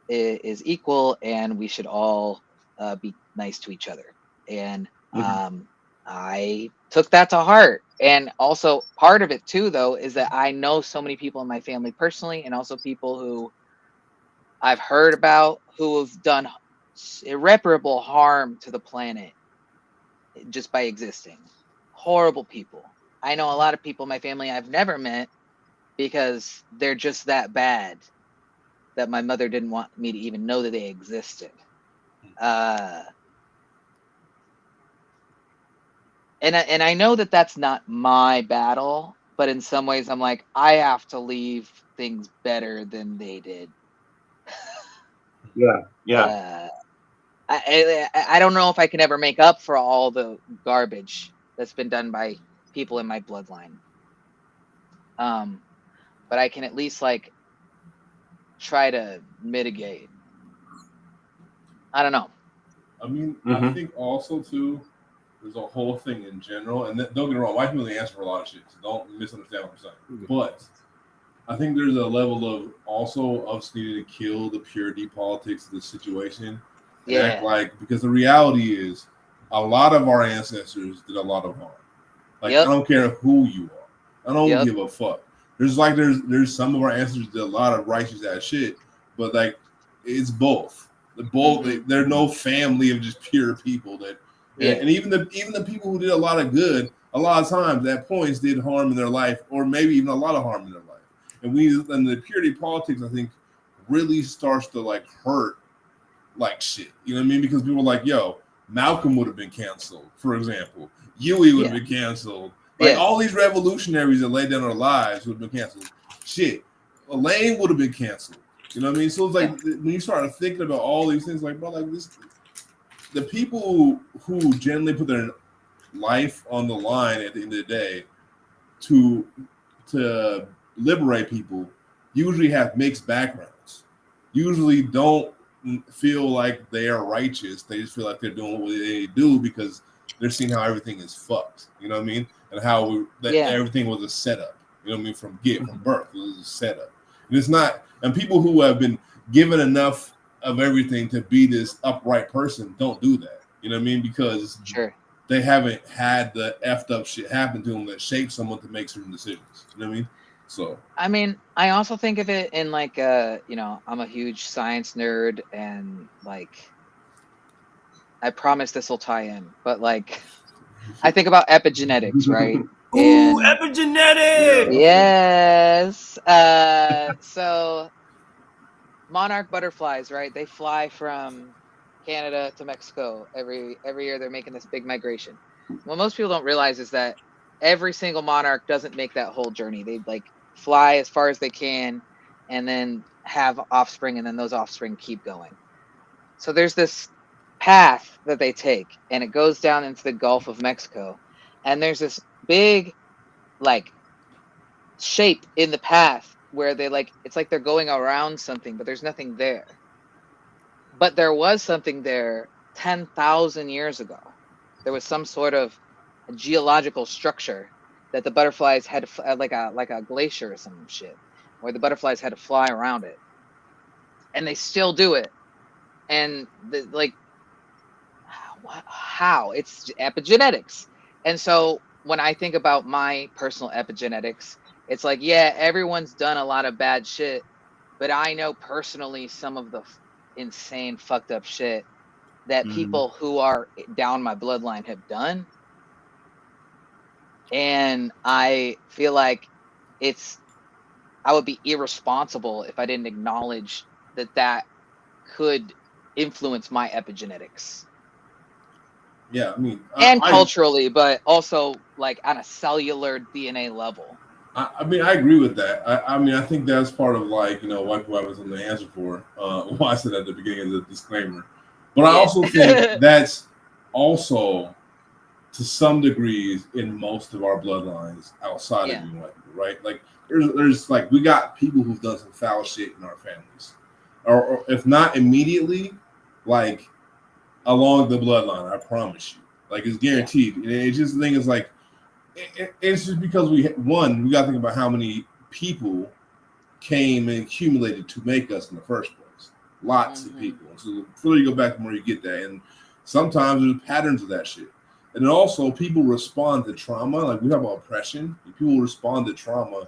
is equal, and we should all be nice to each other. And I took that to heart. And also part of it too, though, is that I know so many people in my family personally, and also people who I've heard about who have done irreparable harm to the planet just by existing. Horrible people. I know a lot of people in my family I've never met because they're just that bad that my mother didn't want me to even know that they existed. And I know that that's not my battle, but in some ways I'm like, I have to leave things better than they did. Yeah. I don't know if I can ever make up for all the garbage that's been done by people in my bloodline. But I can at least like try to mitigate. I don't know. I mean, I Mhm. think also too, there's a whole thing in general, and don't get me wrong, white people answer for a lot of shit, so don't misunderstand what I'm saying. But I think there's a level of also us needing to kill the purity politics of the situation. And act Yeah. like, because the reality is a lot of our ancestors did a lot of harm. Like, Yep. I don't care who you are. I don't Yep. give a fuck. There's some of our ancestors did a lot of righteous ass shit, but like it's both. There's no family of just pure people that Yeah. and even the people who did a lot of good, a lot of times at points did harm in their life, or maybe even a lot of harm in their life. And the purity politics, I think, really starts to like hurt like shit. You know what I mean? Because people are like, yo, Malcolm would have been canceled, for example. Huey would have been canceled. Like all these revolutionaries that laid down their lives would have been canceled. Shit. Elaine would have been canceled. You know what I mean? So it's like when you start thinking about all these things, like, bro, like this, the people who generally put their life on the line at the end of the day to liberate people usually have mixed backgrounds. Usually don't feel like they are righteous. They just feel like they're doing what they do because they're seeing how everything is fucked. You know what I mean? And how everything was a setup. You know what I mean? From birth, it was a setup. And it's not. And people who have been given enough of everything to be this upright person don't do that. You know what I mean? Because they haven't had the effed up shit happen to them that shaped someone to make certain decisions. You know what I mean? So I mean, I also think of it in like you know, I'm a huge science nerd, and like I promise this will tie in, but like I think about epigenetics, right? Ooh, epigenetics. Yes. So monarch butterflies, right? They fly from Canada to Mexico every year. They're making this big migration. What most people don't realize is that every single monarch doesn't make that whole journey. They like fly as far as they can and then have offspring, and then those offspring keep going. So there's this path that they take, and it goes down into the Gulf of Mexico, and there's this big like shape in the path where they like, it's like they're going around something, but there's nothing there. But there was something there 10,000 years ago. There was some sort of geological structure that the butterflies had to, like a glacier or some shit, where the butterflies had to fly around it, and they still do it. And like, how? It's epigenetics. And so when I think about my personal epigenetics, It's like, yeah, everyone's done a lot of bad shit, but I know personally some of the insane fucked up shit that people who are down my bloodline have done. And I feel like I would be irresponsible if I didn't acknowledge that could influence my epigenetics. Yeah, I mean, And culturally, but also like on a cellular DNA level. I mean, I agree with that. I mean, I think that's part of like, white people having something to answer for. Why I said at the beginning of the disclaimer. But I also think that's also to some degrees in most of our bloodlines outside of being white people, right? Like there's like we got people who've done some foul shit in our families. Or if not immediately, like along the bloodline, I promise you. Like it's guaranteed. And it's just the thing is like it's just because we got to think about how many people came and accumulated to make us in the first place. Lots of people. So the further you go back, the more you get that. And sometimes there's patterns of that shit. And then also people respond to trauma. Like we talk about oppression. People respond to trauma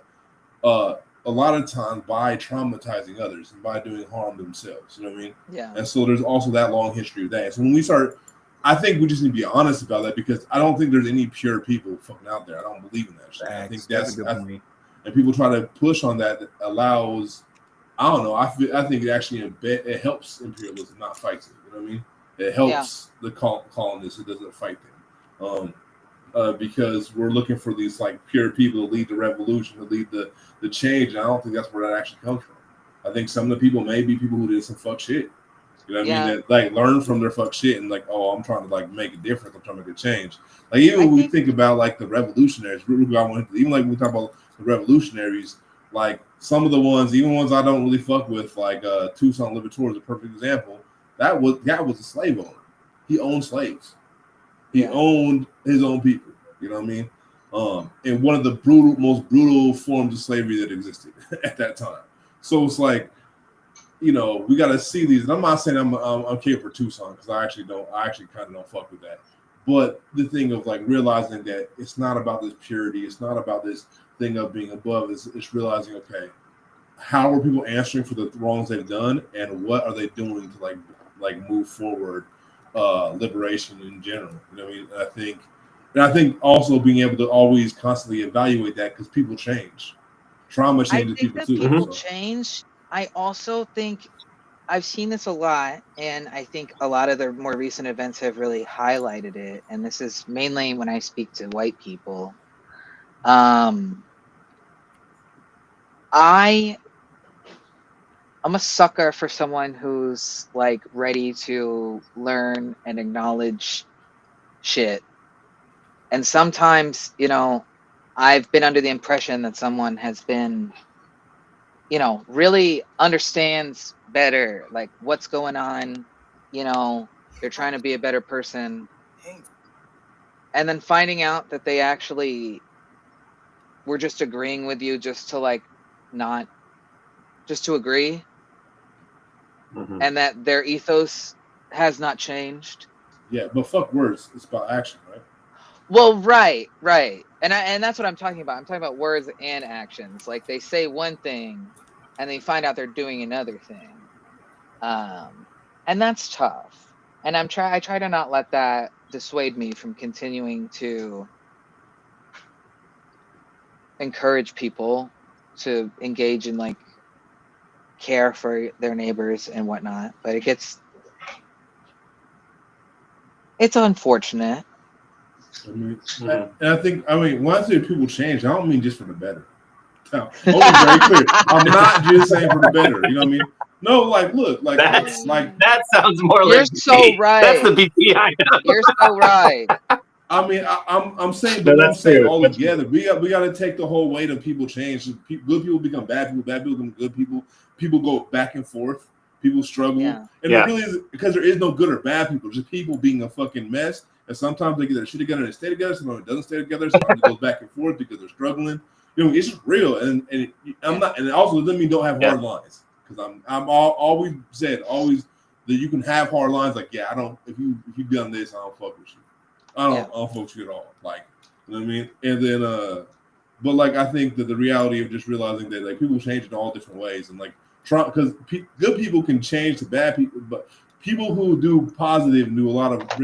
a lot of times by traumatizing others and by doing harm to themselves. You know what I mean? Yeah. And so there's also that long history of that. So when we start, I think we just need to be honest about that because I don't think there's any pure people fucking out there. I don't believe in that shit. I think that's a good point. And people try to push on that allows, I don't know. I think it actually it helps imperialism, not fights it. You know what I mean? It helps the colonists. It doesn't fight them. Because we're looking for these like pure people to lead the revolution, to lead the change. And I don't think that's where that actually comes from. I think some of the people may be people who did some fuck shit. You know what I mean? That like learn from their fuck shit and like, oh, I'm trying to like make a difference. I'm trying to make a change. Like even when we think about like the revolutionaries, even like when we talk about the revolutionaries, like some of the ones, even ones I don't really fuck with, like Toussaint Louverture is a perfect example. That was a slave owner. He owned slaves. He owned his own people. You know what I mean? And one of the most brutal forms of slavery that existed at that time. So it's like, we got to see these. And I'm not saying I'm care for Toussaint because I actually kind of don't fuck with that. But the thing of like realizing that it's not about this purity, it's not about this thing of being above. It's realizing, okay, how are people answering for the wrongs they've done, and what are they doing to like move forward liberation in general? You know what I mean? And I think also being able to always constantly evaluate that because people change. Trauma changes people too. People change. I also think I've seen this a lot, and I think a lot of the more recent events have really highlighted it. And this is mainly when I speak to white people. I'm a sucker for someone who's like ready to learn and acknowledge shit. And sometimes, I've been under the impression that someone has been, really understands better, like what's going on, they're trying to be a better person. And then finding out that they actually were just agreeing with you just to agree. Mm-hmm. And that their ethos has not changed. Yeah, but fuck words. It's about action, right? Well, right. And that's what I'm talking about. I'm talking about words and actions. Like they say one thing and they find out they're doing another thing. And that's tough. And I try to not let that dissuade me from continuing to encourage people to engage in like care for their neighbors and whatnot. But it's unfortunate. And I think, when I say people change, I don't mean just for the better. Now, very clear. I'm not just saying for the better. You know what I mean? No, look, that sounds more you're like so right. That's the BP I know. You're so right. I mean, I'm saying, but I'm saying all together. We got to take the whole weight of people change. Good people become bad people become good people. People go back and forth. People struggle, and it really is because there is no good or bad people. Just people being a fucking mess. And sometimes they get their shit together and stay together. Sometimes it doesn't stay together. Sometimes it goes back and forth because they're struggling. It's just real. And I'm not. And it also doesn't mean don't have hard lines because I'm always said that you can have hard lines. Like I don't. If you've done this, I don't fuck with you. I don't fuck with you at all. Like you know what I mean. And then But like I think that the reality of just realizing that like people change in all different ways, and like because good people can change to bad people, but people who do positive and bring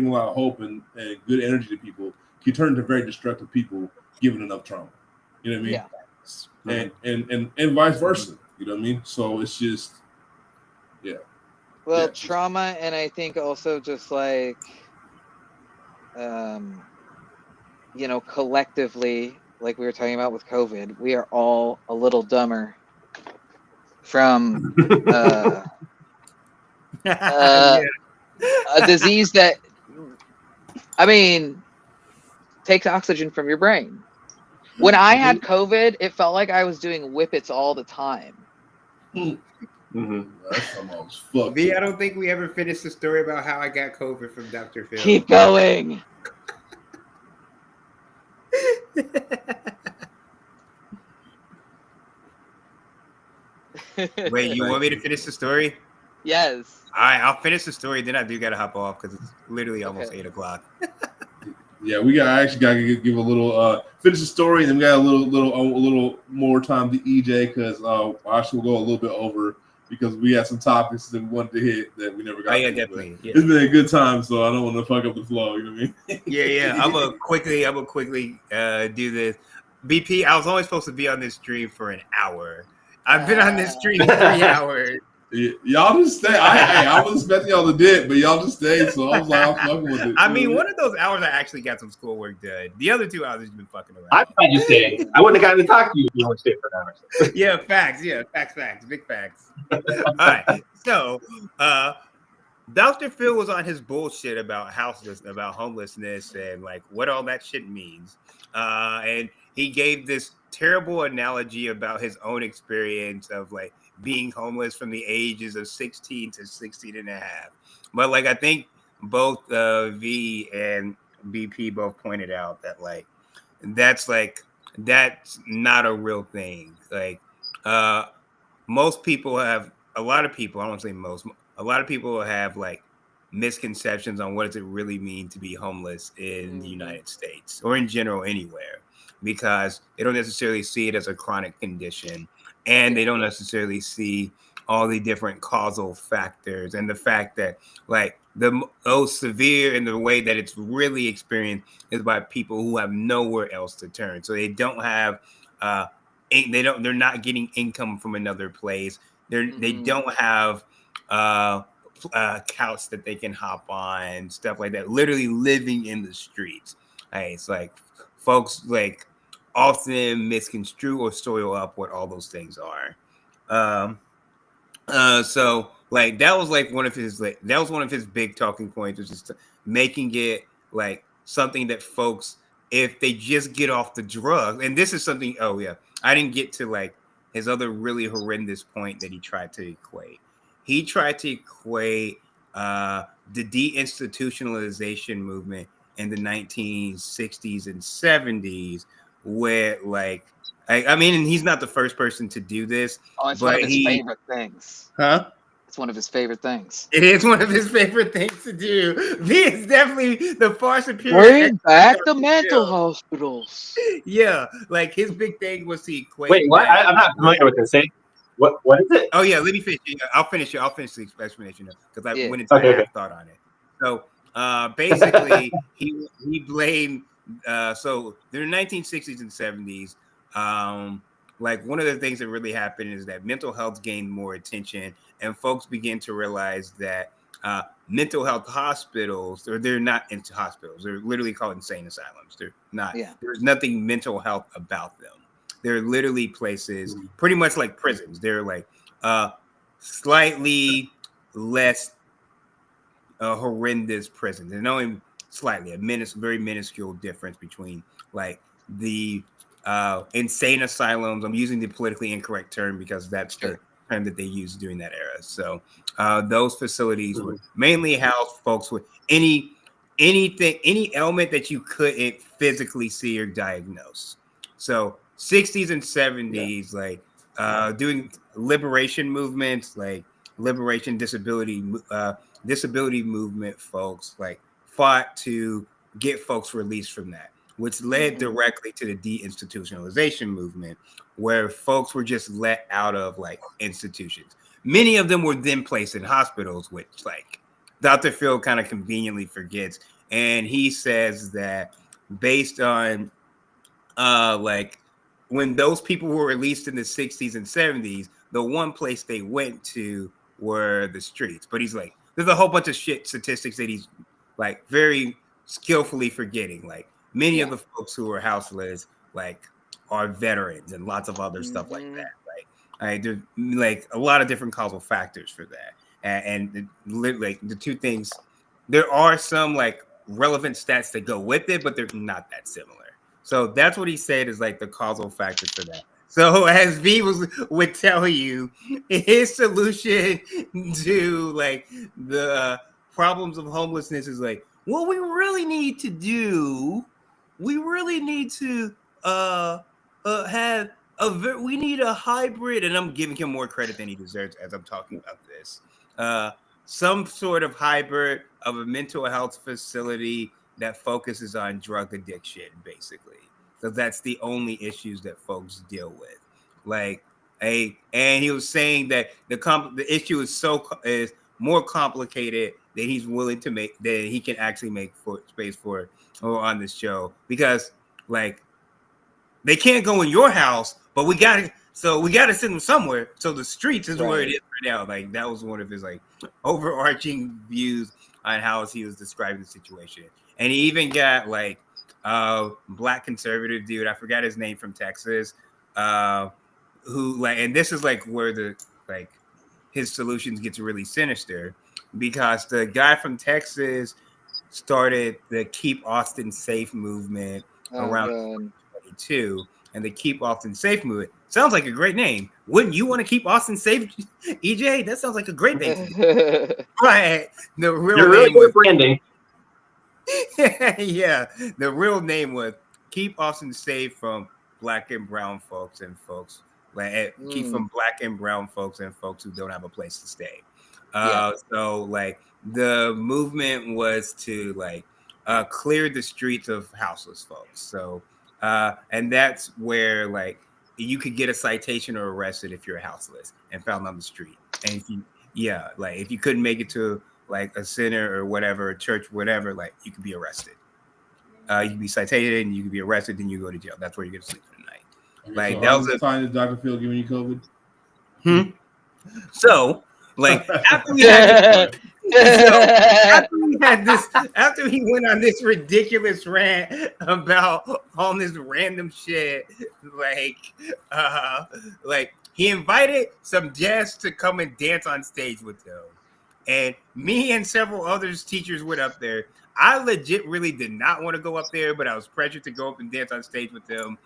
a lot of hope and good energy to people can turn into very destructive people given enough trauma. You know what I mean? Yeah. And vice versa. You know what I mean? So it's just Well, Yeah. trauma, and I think also just like, collectively, like we were talking about with COVID, we are all a little dumber from Yeah. a disease that, takes oxygen from your brain. When I had COVID, it felt like I was doing whippets all the time. That's almost fucked. B, I don't think we ever finished the story about how I got COVID from Dr. Phil. Keep going. Wait, you want me to finish the story? Yes. All right, I'll finish the story. Then I do gotta hop off because it's literally almost 8:00. Yeah, I actually gotta give a little finish the story, and then we got a little more time to EJ because I should go a little bit over because we had some topics that we wanted to hit that we never got. Oh yeah, to, definitely. Yeah. It's been a good time, so I don't want to fuck up the flow. You know what I mean? Yeah. I'm gonna quickly do this. BP, I was only supposed to be on this stream for an hour. I've been on this stream 3 hours. Y'all just stay. I was expecting y'all to dip, but y'all just stayed. So I was like, I'm fucking with it. I mean, one of those hours I actually got some schoolwork done. The other 2 hours you've been fucking around. I'm glad you stayed. I wouldn't have gotten to talk to you if you only stayed for an hour. Yeah, facts. Yeah, facts. Big facts. All right. So, Dr. Phil was on his bullshit about homelessness and like what all that shit means. And he gave this terrible analogy about his own experience of like being homeless from the ages of 16 to 16 and a half. But like I think both V and BP both pointed out that like that's not a real thing. Like most people have a lot of people have like misconceptions on what does it really mean to be homeless in the United States or in general anywhere, because they don't necessarily see it as a chronic condition, and they don't necessarily see all the different causal factors and the fact that like the most severe in the way that it's really experienced is by people who have nowhere else to turn. So they don't have they're not getting income from another place. They don't have couch that they can hop on, stuff like that, literally living in the streets. Hey, it's like folks like often misconstrue or soil up what all those things are. So like that was one of his big talking points, was just making it like something that folks, if they just get off the drug, and this is something, I didn't get to like his other really horrendous point that he tried to equate. He tried to equate the deinstitutionalization movement in the 1960s and 70s, where and he's not the first person to do this. Oh, it's one of his favorite things. Huh? It's one of his favorite things. It is one of his favorite things to do. He is definitely the far superior. Bring back the mental hospitals. Yeah, like his big thing was to equate. Wait, what? I'm not familiar with this. What is it? Oh yeah, let me finish. I'll finish the explanation because I went into half thought on it. So basically, he blamed. So in the 1960s and 70s, like one of the things that really happened is that mental health gained more attention, and folks began to realize that mental health hospitals, or they're not into hospitals, they're literally called insane asylums. They're not. Yeah. There's nothing mental health about them. They're literally places pretty much like prisons. They're like slightly less horrendous prisons. There's only slightly very minuscule difference between like the insane asylums. I'm using the politically incorrect term because that's the term that they used during that era. So those facilities would mainly house folks with any ailment that you couldn't physically see or diagnose. So 60s and 70s, like doing liberation movements, like liberation disability movement folks, like fought to get folks released from that. which led directly to the deinstitutionalization movement, where folks were just let out of like institutions. Many of them were then placed in hospitals, which like Dr. Phil kind of conveniently forgets. And he says that based on like when those people were released in the 60s and 70s, the one place they went to were the streets. But he's like, there's a whole bunch of shit statistics that he's like very skillfully forgetting. Like many of the folks who are houseless like are veterans and lots of other stuff like that. Right? There's like a lot of different causal factors for that. And like the two things, there are some like relevant stats that go with it, but they're not that similar. So that's what he said is like the causal factors for that. So as V would tell you, his solution to like the problems of homelessness is like, what we really need to do, we really need to have we need a hybrid, and I'm giving him more credit than he deserves as I'm talking about this. Some sort of hybrid of a mental health facility that focuses on drug addiction, basically. So that's the only issues that folks deal with. Like, and he was saying that the issue is more complicated than he's willing to make, that he can actually make space for or on this show, because like they can't go in your house, but we gotta send them somewhere. So the streets is where it is right now. Like that was one of his like overarching views on how he was describing the situation. And he even got like black conservative dude, I forgot his name, from Texas, who like, and this is like where the like his solutions gets really sinister, because the guy from Texas started the Keep Austin Safe movement around 2022, and the Keep Austin Safe movement sounds like a great name. Wouldn't you want to keep Austin safe, EJ? That sounds like a great name. Right. The real You're really good at branding. Yeah, the real name was Keep Austin Safe from Black and Brown folks and folks like keep from Black and Brown folks and folks who don't have a place to stay. So like the movement was to like clear the streets of houseless folks. So and that's where like you could get a citation or arrested if you're houseless and found on the street. And if you if you couldn't make it to like a center or whatever, a church, whatever, like you could be arrested. You could be cited and you could be arrested, then you go to jail. That's where you get to sleep for the night. Okay, like so that was a time is Dr. Phil giving you COVID? So like after he went on this ridiculous rant about all this random shit, like he invited some guests to come and dance on stage with him. And me and several others teachers went up there. I legit really did not want to go up there, but I was pressured to go up and dance on stage with them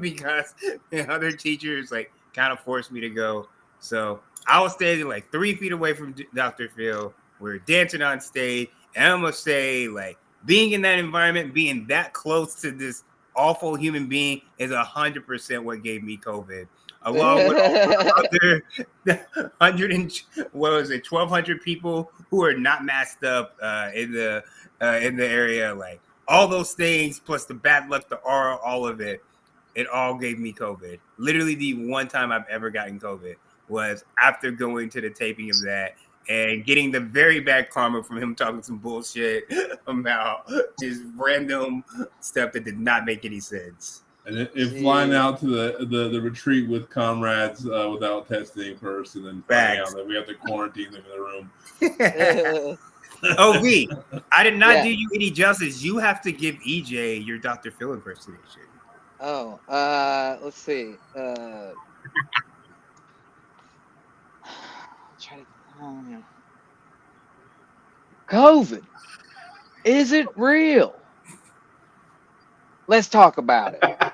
because the other teachers like kind of forced me to go. So I was standing like 3 feet away from Dr. Phil. We were dancing on stage. And I'm going to say, like, being in that environment, being that close to this awful human being is 100% what gave me COVID. Along with all the other 1,200 people who are not masked up in the area, like all those things, plus the bad luck, the aura, all of it, it all gave me COVID. Literally, the one time I've ever gotten COVID was after going to the taping of that and getting the very bad karma from him talking some bullshit about just random stuff that did not make any sense. And if flying out to the retreat with comrades without testing first, and then finding out that we have to quarantine them in the room. Oh, V, I did not do you any justice. You have to give EJ your Dr. Phil impersonation. Oh, let's see. COVID, is it real? Let's talk about it. I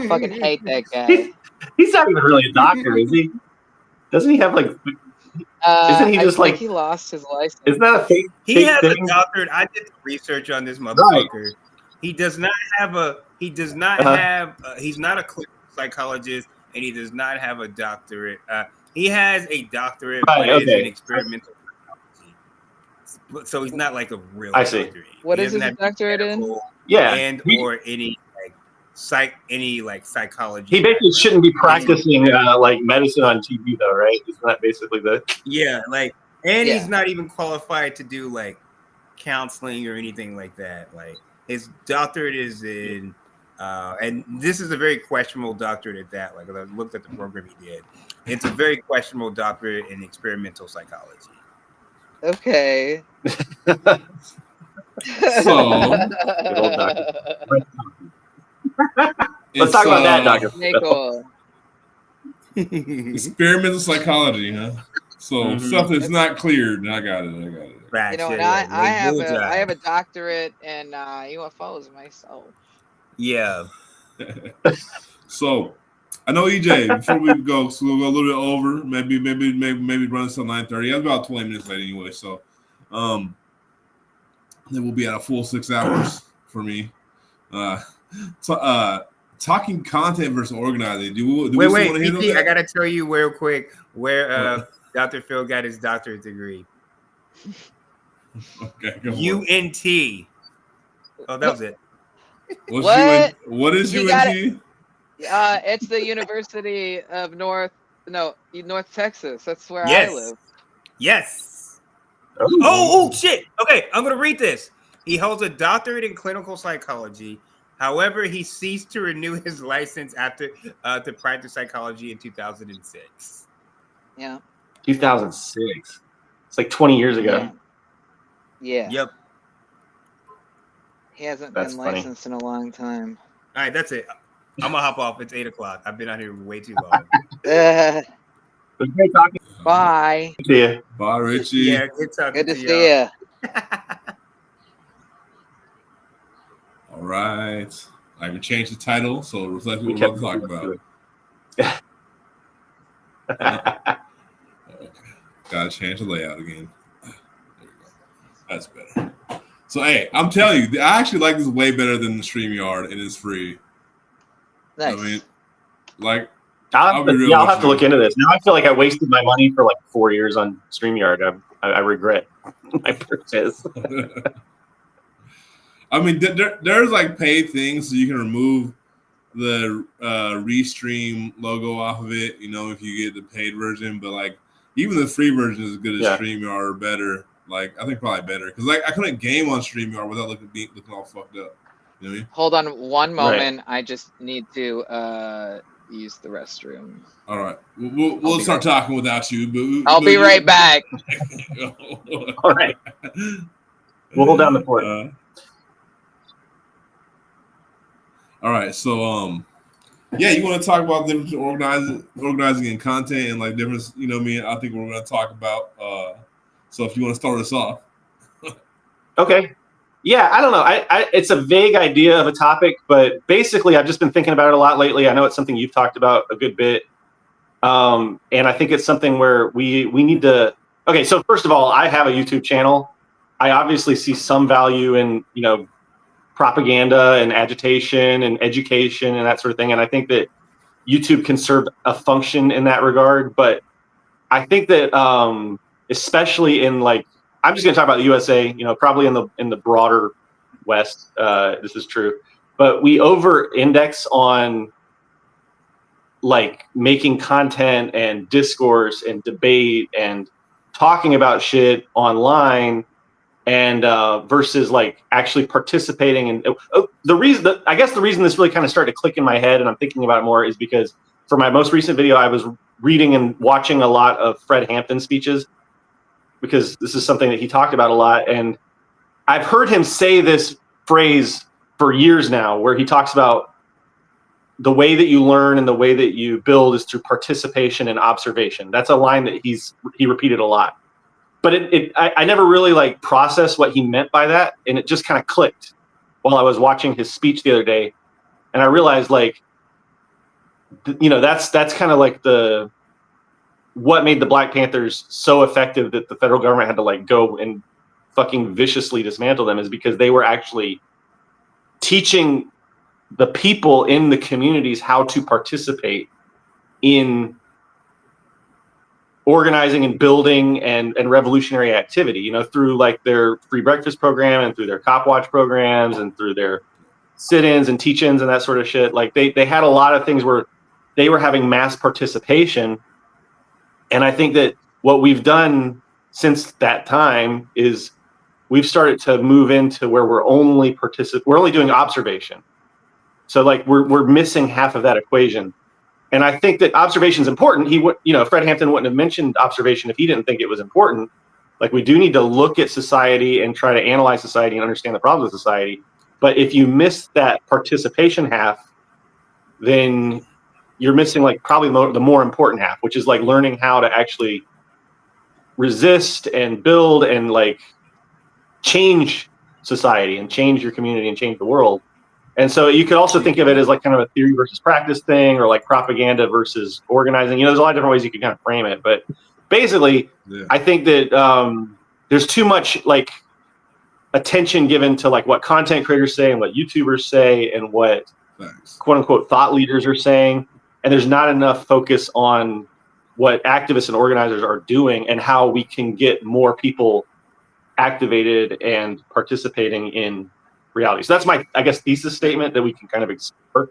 fucking hate that guy. He's not even really a doctor, is he? Doesn't he have like? Isn't he just like? He lost his license. Isn't that a fake? He has a doctorate. I did research on this motherfucker. Right. He does not have a. He does not have. He's not a clinical psychologist, and he does not have a doctorate. He has a doctorate, but it's in experimental psychology. So he's not like a real I see. doctorate. What He is doesn't his have doctorate in? medical Yeah. and or any psychology. He basically background. shouldn't be practicing like medicine on TV, though, right? Isn't that basically the? Yeah, like, and Yeah. he's not even qualified to do like counseling or anything like that. Like, his doctorate is in, and this is a very questionable doctorate at that. Like, I looked at the program he did. It's a very questionable doctorate in experimental psychology. Okay. So Good old doctor. Let's it's, talk about that, Doctor. Nicole. experimental psychology, huh? So Mhm. stuff that's not cleared. I got it. Facts, You know, and yeah, I have good job. I have a doctorate in UFOs myself. Yeah. So I know EJ. Before we go, so we'll go a little bit over. Maybe run until 9:30. That's about 20 minutes late anyway. So, then we'll be at a full 6 hours for me. Talking content versus organizing. Do we Wait, still want to PT, handle I that? gotta tell you real quick where Dr. Phil got his doctorate degree. Okay, go on. UNT. Oh, that was it. What is You got UNT? It's the University of North Texas. That's where Yes. I live. Yes. Oh, shit. Okay, I'm gonna read this. He holds a doctorate in clinical psychology. However, he ceased to renew his license after to practice psychology in 2006. Yeah. 2006. It's like 20 years ago. Yeah. Yep. He hasn't That's been funny. licensed in a long time. All right, that's it. I'm gonna hop off. It's 8:00. I've been out here way too long. It was great talking Bye. to you. Bye, Richie. Yeah, good talking Good to to see y'all. you. All right. I can change the title so it reflects We what we're kept about to talk about. Okay. Gotta change the layout again. There we go. That's better. So hey, I'm telling you, I actually like this way better than the StreamYard, and it's free. Nice. I mean, like, I'll be real have with to you. look into this. Now I feel like I wasted my money for like 4 years on StreamYard. I regret my purchase. I mean, there's like paid things so you can remove the Restream logo off of it, you know, if you get the paid version. But like, even the free version is as good as Yeah. StreamYard or better. Like, I think probably better because like I couldn't game on StreamYard without looking all fucked up. You know what I mean? Hold on one Right. moment. I just need to use the restroom. All right, we'll be start talking without you. But I'll be right back. All right. We'll hold down the fort. All right, so yeah, you want to talk about different organizing and content and like different, you know what I mean? I think we're going to talk about. So if you want to start us off. Okay. Yeah, I don't know. I it's a vague idea of a topic, but basically I've just been thinking about it a lot lately. I know it's something you've talked about a good bit. And I think it's something where we need to. Okay, so first of all, I have a YouTube channel. I obviously see some value in, you know, propaganda and agitation and education and that sort of thing. And I think that YouTube can serve a function in that regard. But I think that especially in like, I'm just going to talk about the USA, you know, probably in the broader West, this is true. But we over-index on like making content and discourse and debate and talking about shit online, and versus like actually participating. And the reason this really kind of started to click in my head and I'm thinking about it more is because for my most recent video, I was reading and watching a lot of Fred Hampton speeches, because this is something that he talked about a lot. And I've heard him say this phrase for years now, where he talks about the way that you learn and the way that you build is through participation and observation. That's a line that he repeated a lot. But I never really like processed what he meant by that. And it just kind of clicked while I was watching his speech the other day. And I realized like, you know, that's kind of like what made the Black Panthers so effective that the federal government had to like go and fucking viciously dismantle them, is because they were actually teaching the people in the communities how to participate in organizing and building and revolutionary activity, you know, through like their free breakfast program and through their cop watch programs and through their sit-ins and teach-ins and that sort of shit. Like they had a lot of things where they were having mass participation. And I think that what we've done since that time is we've started to move into where we're only doing observation. So like we're missing half of that equation. And I think that observation is important. Fred Hampton wouldn't have mentioned observation if he didn't think it was important. Like we do need to look at society and try to analyze society and understand the problems of society. But if you miss that participation half, then you're missing like probably the more important half, which is like learning how to actually resist and build and like change society and change your community and change the world. And so you could also think of it as like kind of a theory versus practice thing, or like propaganda versus organizing. You know, there's a lot of different ways you can kind of frame it. But basically, I think that there's too much like attention given to like what content creators say and what YouTubers say and what quote unquote thought leaders are saying. And there's not enough focus on what activists and organizers are doing and how we can get more people activated and participating in reality. So that's my, I guess, thesis statement that we can kind of explore.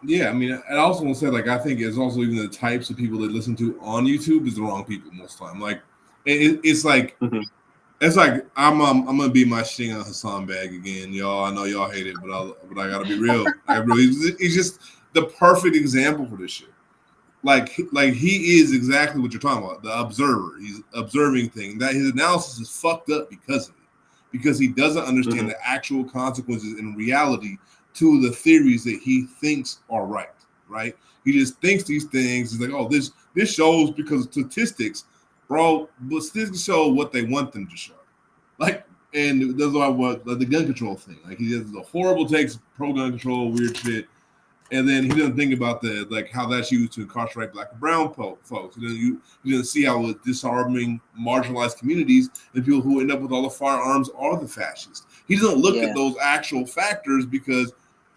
Yeah, I mean, I also want to say, like, I think it's also even the types of people that listen to on YouTube is the wrong people most of the time. Like, it's like, it's like I'm gonna be my Shinga Hassan bag again, y'all. I know y'all hate it, but I gotta be real. He's just the perfect example for this shit. Like he is exactly what you're talking about. The observer. He's observing things. That his analysis is fucked up because of it. Because he doesn't understand the actual consequences in reality to the theories that he thinks are right? He just thinks these things. He's like, oh, this shows because statistics, bro, but statistics show what they want them to show. Like, and that's why the gun control thing. Like, he does the horrible takes, pro-gun control, weird shit. And then he doesn't think about how that's used to incarcerate Black and brown folks. You didn't see how it's disarming marginalized communities, and people who end up with all the firearms are the fascists. He doesn't look at those actual factors because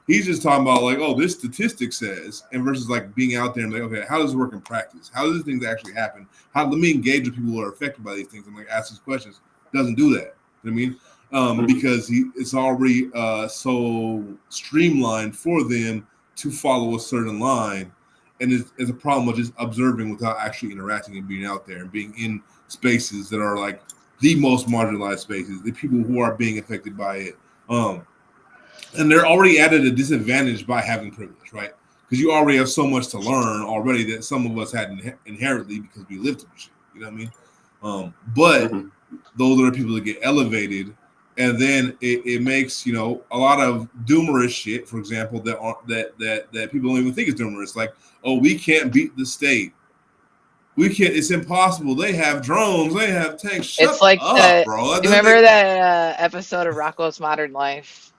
he's just talking about like, oh, this statistic says, and versus like being out there and like, okay, how does it work in practice? How do these things actually happen? Let me engage with people who are affected by these things and like ask these questions. Doesn't do that. You know what I mean? Because it's already so streamlined for them to follow a certain line, and it's a problem of just observing without actually interacting and being out there and being in spaces that are like the most marginalized spaces, the people who are being affected by it. And they're already at a disadvantage by having privilege, right? Because you already have so much to learn already that some of us had inherently because we lived through shit. You know what I mean? But those are the people that get elevated. And then it makes, you know, a lot of doomerous shit, for example, that people don't even think is doomerous. Like, oh, we can't beat the state. We can't. It's impossible. They have drones. They have tanks. Shut up, bro. You remember that episode of Rocko's Modern Life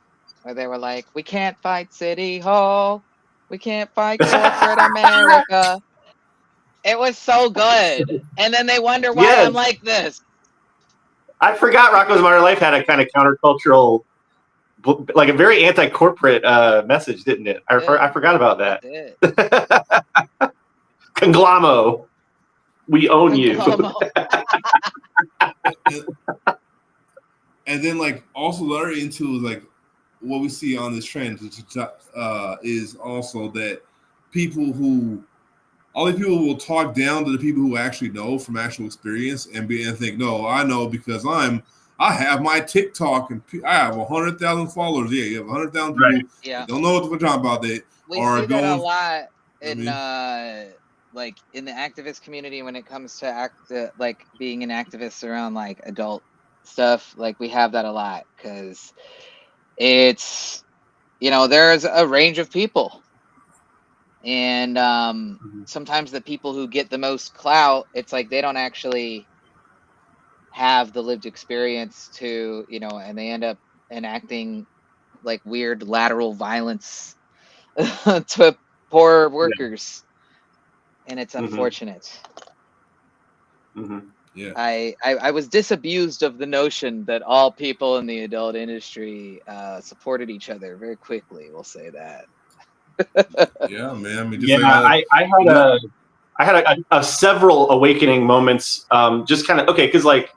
where they were like, "We can't fight City Hall. We can't fight corporate America." It was so good, and then they wonder why I'm like this. I forgot Rocko's Modern Life had a kind of countercultural, like a very anti-corporate message, didn't it? I forgot about that. Conglamo, we own you. And then, like, also the other into like what we see on this trend is also that all the people will talk down to the people who actually know from actual experience and think, no, I know because I have my TikTok and I have 100,000 followers. Yeah, you have 100,000 people. Right. Yeah. Don't know what we're talking about. They see that a lot in like in the activist community when it comes to like being an activist around like adult stuff. Like we have that a lot because it's, you know, there's a range of people. And sometimes the people who get the most clout, it's like they don't actually have the lived experience to, you know, and they end up enacting like weird lateral violence to poor workers. And it's unfortunate. Yeah. I was disabused of the notion that all people in the adult industry supported each other very quickly. We'll say that. Yeah, man. I mean, I I had a several awakening moments. Just kind of okay, because like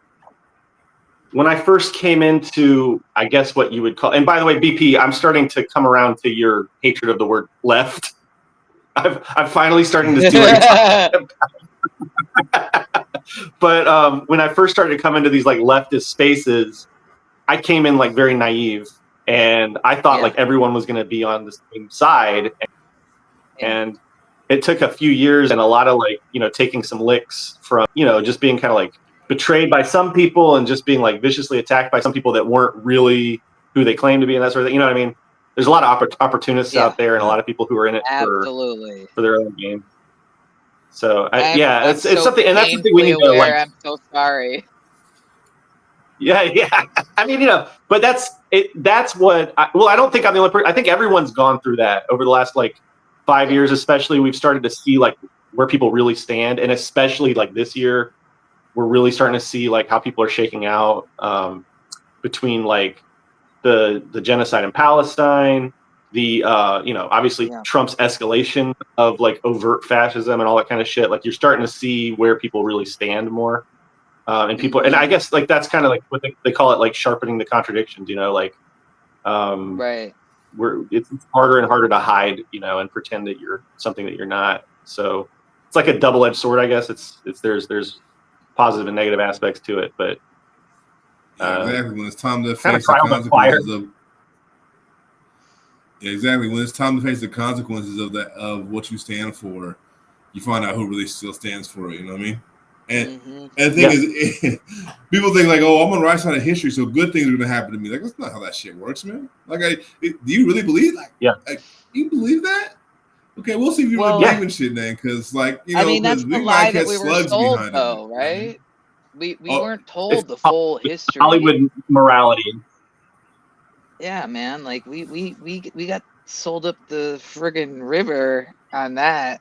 when I first came into, I guess what you would call, and by the way, BP, I'm starting to come around to your hatred of the word left. I'm finally starting to see what you're talking about. But when I first started to come into these like leftist spaces, I came in like very naive, and I thought like everyone was going to be on the same side. And it took a few years and a lot of like, taking some licks from, just being kind of like betrayed by some people and just being like viciously attacked by some people that weren't really who they claim to be and that sort of thing. You know what I mean? There's a lot of opportunists out there and a lot of people who are in it for their own game. So it's something, and that's something we need to like. I'm so sorry. Yeah. I mean, but that's it. That's what. I don't think I'm the only person. I think everyone's gone through that over the last like 5 years, especially. We've started to see like where people really stand, and especially like this year, we're really starting to see like how people are shaking out between like the genocide in Palestine, the obviously Trump's escalation of like overt fascism and all that kind of shit. Like you're starting to see where people really stand more, and people, and I guess like that's kind of like what they call it, like sharpening the contradictions. Like right. It's harder and harder to hide, and pretend that you're something that you're not. So it's like a double-edged sword, I guess. There's positive and negative aspects to it, but exactly when it's time to face the consequences of when it's time to face the consequences of what you stand for, you find out who really still stands for it. You know what I mean? And the thing is, people think like, oh, I'm on the right side of history, so good things are gonna happen to me. Like that's not how that shit works, man. Like, do you really believe that? Yeah. Like, you believe that? Okay, we'll see if you really believe in shit then, because like I mean, that's the lie that we were told, though, right? We weren't told the full history. Hollywood morality. Yeah, man. Like we got sold up the friggin' river on that.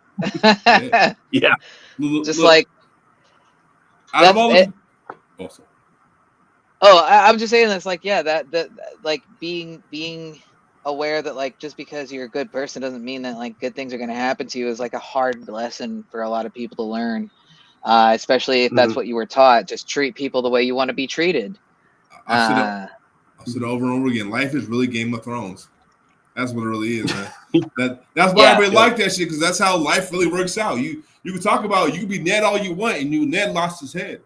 Yeah. Just like. I'm just saying this. Like, yeah, that like being aware that like just because you're a good person doesn't mean that like good things are going to happen to you is like a hard lesson for a lot of people to learn. Especially if that's what you were taught. Just treat people the way you want to be treated. I've said over and over again, life is really Game of Thrones. That's what it really is, man. That's why everybody like that shit, because that's how life really works out. You can talk about, you can be Ned all you want, and Ned lost his head.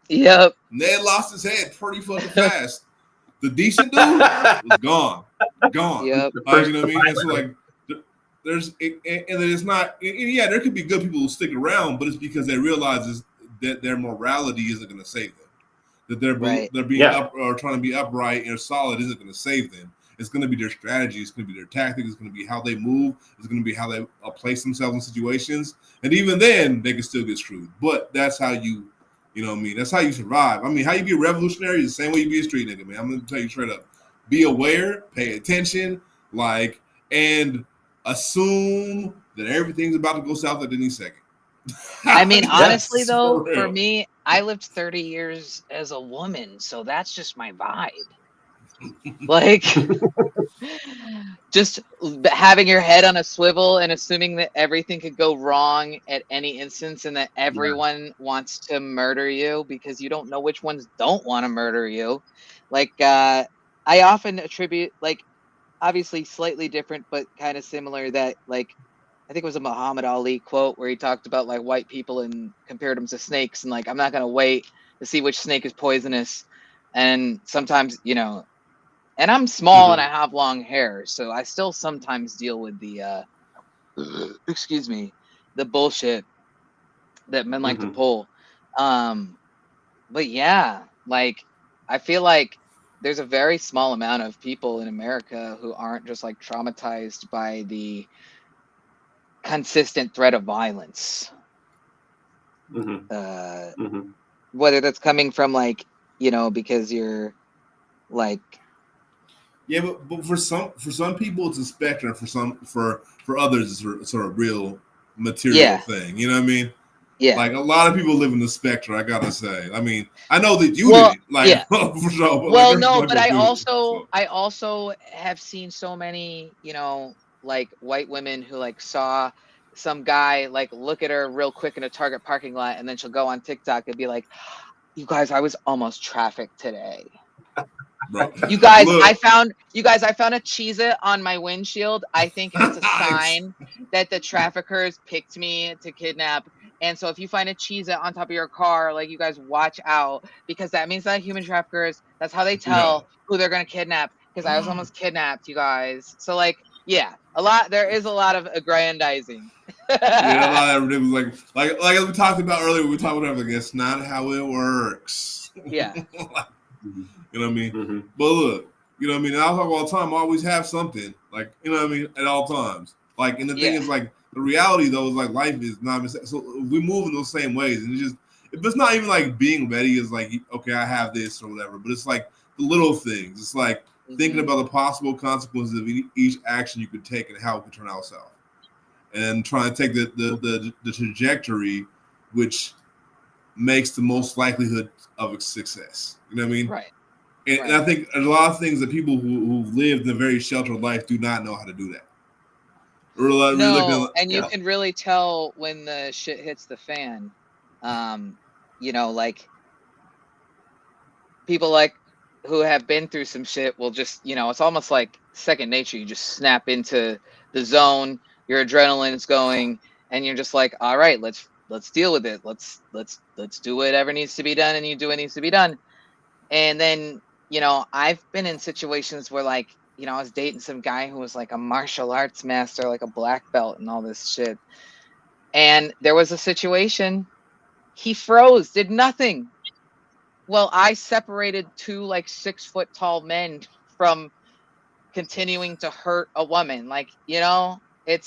Yep. Ned lost his head pretty fucking fast. The decent dude was gone. Yep. You know what I mean? And so like it's not, and there could be good people who stick around, but it's because they realize that their morality isn't going to save them. That they're being up or trying to be upright and solid isn't going to save them. It's going to be their strategy. It's going to be their tactics. It's going to be how they move. It's going to be how they place themselves in situations. And even then, they can still get screwed. But that's how you know what I mean? That's how you survive. I mean, how you be a revolutionary is the same way you be a street nigga, man. I'm going to tell you straight up. Be aware, pay attention, and assume that everything's about to go south at any second. I mean, honestly, though, for me, I lived 30 years as a woman, so that's just my vibe. Like, just having your head on a swivel and assuming that everything could go wrong at any instance and that everyone wants to murder you because you don't know which ones don't want to murder you. Like, I often attribute, like, obviously slightly different, but kind of similar, that, like, I think it was a Muhammad Ali quote where he talked about, like, white people and compared them to snakes. And, like, I'm not going to wait to see which snake is poisonous. And sometimes, and I'm small and I have long hair, so I still sometimes deal with the, the bullshit that men like to pull. But yeah, like, I feel like there's a very small amount of people in America who aren't just like traumatized by the consistent threat of violence. Whether that's coming from like, because you're like, yeah, but for some people it's a spectrum. For others it's a real material thing. You know what I mean? Yeah. Like a lot of people live in the spectrum. I gotta say. I mean, I know that you didn't. Like, for sure. But well, no, but I also have seen so many, like white women who like saw some guy like look at her real quick in a Target parking lot, and then she'll go on TikTok and be like, "You guys, I was almost trafficked today. Bro. You guys, Look. I found a Cheez-It on my windshield. I think it's a sign that the traffickers picked me to kidnap. And so if you find a Cheez-It on top of your car, like, you guys watch out, because that means that human traffickers, that's how they tell who they're gonna kidnap. Because I was almost kidnapped, you guys. So like, yeah, there is a lot of aggrandizing. Yeah, a lot of it was like as we talked about earlier, we talked about like it's not how it works. Yeah. You know what I mean? Mhm. But look, you know what I mean? I talk all the time, I always have something. Like, you know what I mean? At all times. Like, and the thing is, like, the reality though is like life is not so we move in those same ways. And it's just, if it's not even like being ready is like, okay, I have this or whatever, but it's like the little things. It's like thinking about the possible consequences of each action you could take and how it could turn out south. And trying to take the trajectory which makes the most likelihood of success. You know what I mean? Right. And I think a lot of things that people who've lived a very sheltered life do not know how to do that. And you can really tell when the shit hits the fan. You know, like, people like who have been through some shit will just, you know, it's almost like second nature. You just snap into the zone, your adrenaline is going, and you're just like, all right, let's deal with it. Let's do whatever needs to be done, and you do what needs to be done. And then, you know, I've been in situations where, like, you know, I was dating some guy who was like a martial arts master, like a black belt and all this shit. And there was a situation, he froze, did nothing. Well, I separated two like 6 foot tall men from continuing to hurt a woman. Like, you know, and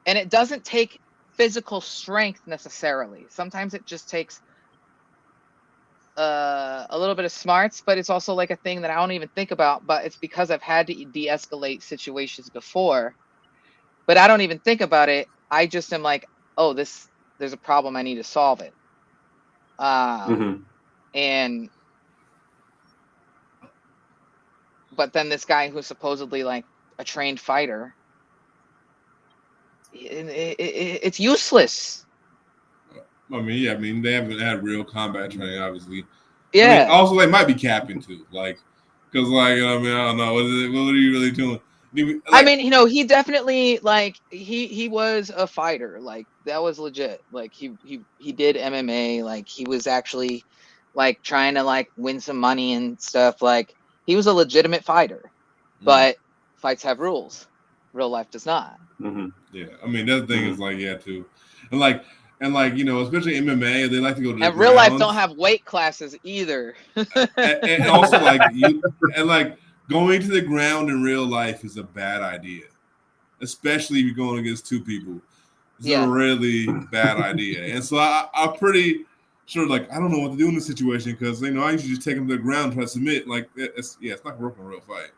it doesn't take physical strength necessarily. Sometimes it just takes a little bit of smarts, but it's also like a thing that I don't even think about, but it's because I've had to de-escalate situations before, but I don't even think about it. I just am like, oh, there's a problem, I need to solve it. And but then this guy who's supposedly like a trained fighter, it's useless. I mean, they haven't had real combat training, obviously. Yeah. I mean, also, they might be capping too, like, because, like, I mean, I don't know, what are you really doing? Like, I mean, you know, he definitely, like, he was a fighter, like, that was legit. Like, he did MMA, like, he was actually like trying to like win some money and stuff. Like, he was a legitimate fighter, but fights have rules. Real life does not. Yeah, I mean, that thing is like, yeah, too, and like, you know, especially MMA, they like to go to the and real life don't have weight classes either. and also, like, going to the ground in real life is a bad idea, especially if you're going against two people. It's a really bad idea. And so I'm pretty sure, like, I don't know what to do in this situation, because, you know, I usually just take them to the ground and try to submit. Like, it's not working a real fight.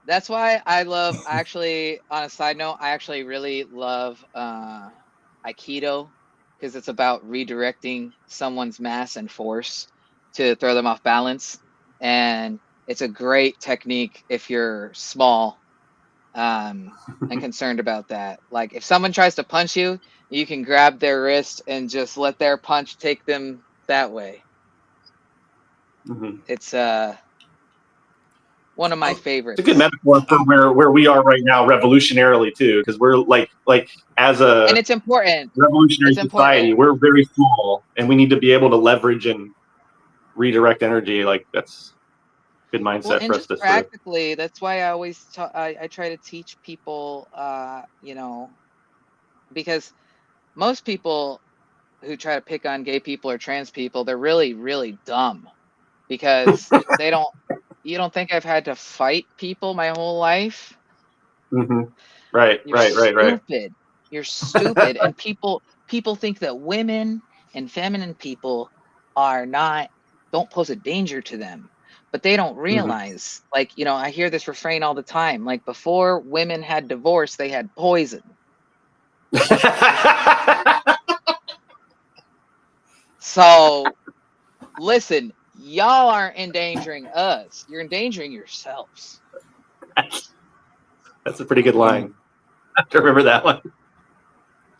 That's why actually, on a side note, I actually really love Aikido, because it's about redirecting someone's mass and force to throw them off balance. And it's a great technique if you're small and concerned about that. Like, if someone tries to punch you, you can grab their wrist and just let their punch take them that way. It's one of my favorites. It's a good metaphor for where we are right now, revolutionarily too, because we're like as a and it's important revolutionary society, we're very small, and we need to be able to leverage and redirect energy. Like, that's good mindset for us to practically. That's why I always I try to teach people, you know, because most people who try to pick on gay people or trans people, they're really, really dumb, because they don't. You don't think I've had to fight people my whole life? Right. You're stupid. And people think that women and feminine people don't pose a danger to them, but they don't realize, like, you know, I hear this refrain all the time, like, before women had divorce, they had poison. So listen, y'all aren't endangering us. You're endangering yourselves. That's a pretty good line. to remember that one.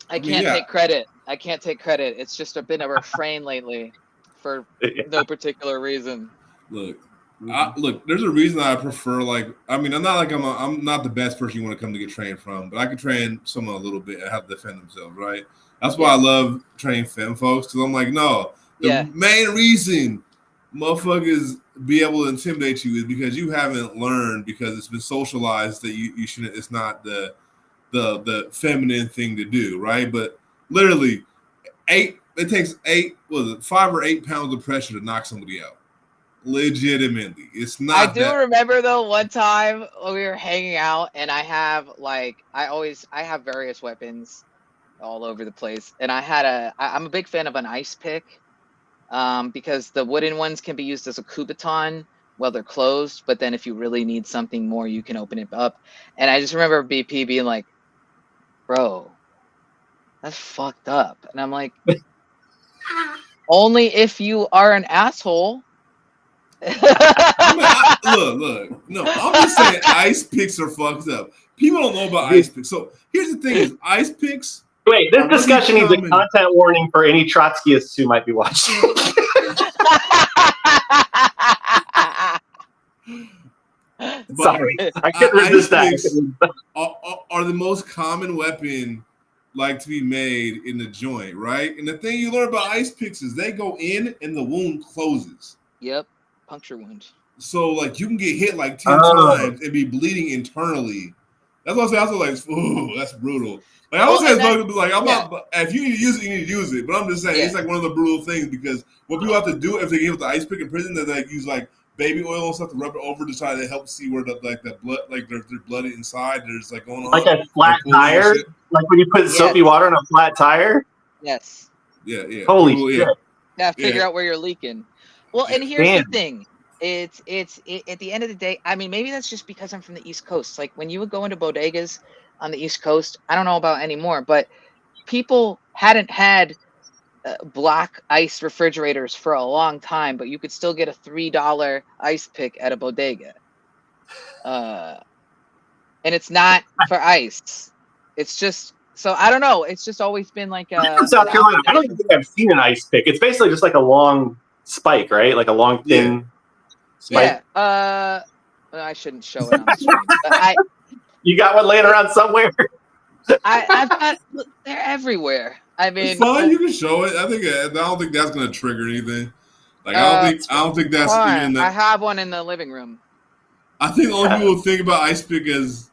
I can't yeah. take credit. I can't take credit. It's just been a refrain lately for no particular reason. Look, look. There's a reason I prefer I'm not the best person you want to come to get trained from, but I can train someone a little bit and have to defend themselves, right? That's why I love training femme folks, because I'm like, no, the main reason motherfuckers be able to intimidate you is because you haven't learned, because it's been socialized that you shouldn't. It's not the feminine thing to do, right? But literally, it takes 5 or 8 pounds of pressure to knock somebody out. Legitimately, it's not. I do remember though one time we were hanging out, and I have I have various weapons all over the place, and I'm a big fan of an ice pick, because the wooden ones can be used as a Kubaton while they're closed, but then if you really need something more, you can open it up. And I just remember BP being like, bro, that's fucked up. And I'm like, only if you are an asshole. Look. No, I'm just saying ice picks are fucked up. People don't know about ice picks. So here's the thing: is ice picks. Wait, this discussion needs a content warning for any Trotskyists who might be watching. Sorry, I couldn't resist that. Are the most common weapon to be made in the joint, right? And the thing you learn about ice picks is they go in and the wound closes. Yep, puncture wound. So you can get hit 10 times and be bleeding internally. That's what I was like, ooh, that's brutal. I was saying, I'm not. If you need to use it, you need to use it. But I'm just saying, it's one of the brutal things, because what people have to do if they get with the ice pick in prison, they use baby oil and stuff to rub it over to try to help see where the blood, there's blood inside. There's going on like a flat tire, like when you put soapy water on a flat tire. Yes. Yeah. Holy shit! Yeah, figure out where you're leaking. Well, and here's the thing. It's at the end of the day, I mean, maybe that's just because I'm from the East Coast. When you would go into bodegas on the East Coast, I don't know about anymore, but people hadn't had black ice refrigerators for a long time, but you could still get a $3 ice pick at a bodega. And it's not for ice. It's just, so I don't know. It's just always been I'm from South Carolina. I don't think I've seen an ice pick. It's basically just like a long spike, right? Like a long thin spike. Yeah. I shouldn't show it on the screen. You got one laying around somewhere? I've got. They're everywhere. I mean, it's fine. You can show it. I don't think that's going to trigger anything. I don't think that's even. I have one in the living room. I think the only people think about ice pick as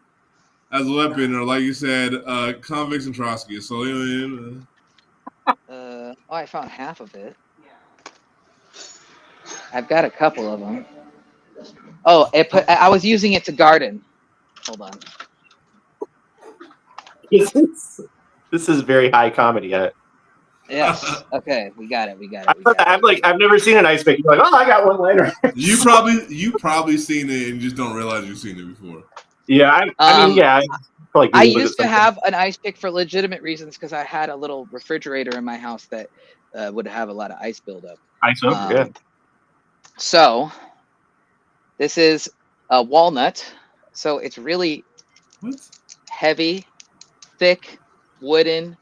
a weapon, or like you said, convicts and Trotskyists. So I found half of it. I've got a couple of them. Oh, I was using it to garden. Hold on. This is very high comedy. Yes. Okay, we got it. I've never seen an ice pick. You're like, oh, I got one later. You probably seen it and just don't realize you've seen it before. Yeah, I used to have an ice pick for legitimate reasons, because I had a little refrigerator in my house that would have a lot of ice buildup. Ice over, good. So this is a walnut. So it's really heavy, thick, wooden,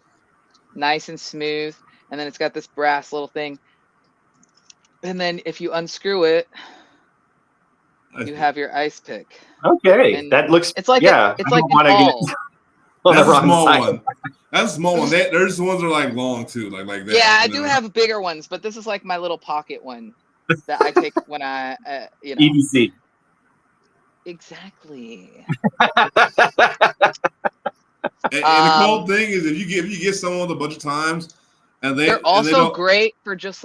nice and smooth. And then it's got this brass little thing. And then if you unscrew it, you have your ice pick. Okay, and that looks. It's like it's like a ball. That's a small one. That's a small one. There's the ones that are long too, like that. Yeah, I do have bigger ones, but this is like my little pocket one that I take when I, EDC. Exactly. And the cool thing is, if you get someone a bunch of times, and they're also great for just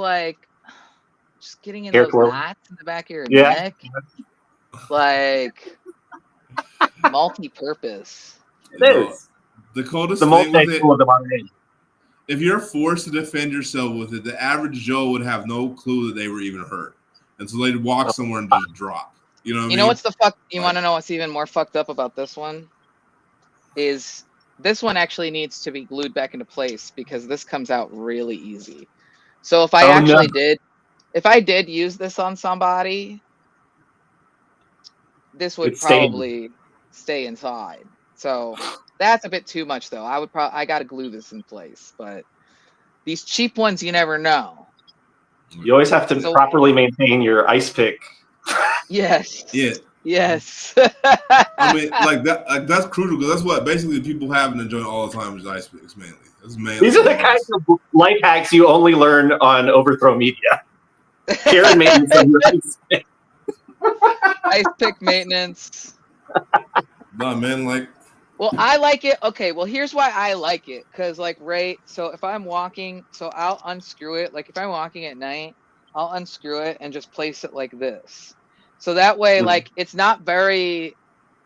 getting in those knots in the back of your neck, multi-purpose. It is. The coldest thing with it, if you're forced to defend yourself with it, the average Joe would have no clue that they were even hurt, and so they'd walk somewhere and just drop. You know what I mean? What's the fuck? You want to know what's even more fucked up about this one? Is this one actually needs to be glued back into place, because this comes out really easy. So if I did use this on somebody, this would probably stay inside. So That's a bit too much, though. I got to glue this in place, but these cheap ones, you never know. You always have to So- properly maintain your ice pick. Yes. Yeah. Yes. I mean, like that. Like, that's crucial because that's what basically people have and enjoy all the time is ice picks mainly. That's mainly. These are the kinds of life hacks you only learn on Overthrow Media. Care maintenance on your ice pick. Ice pick maintenance. Nah, man, like Well, I like it. Okay, well, here's why I like it. Because, like, right, so if I'm walking, so I'll unscrew it. Like, if I'm walking at night, I'll unscrew it and just place it like this. So that way, like, it's not very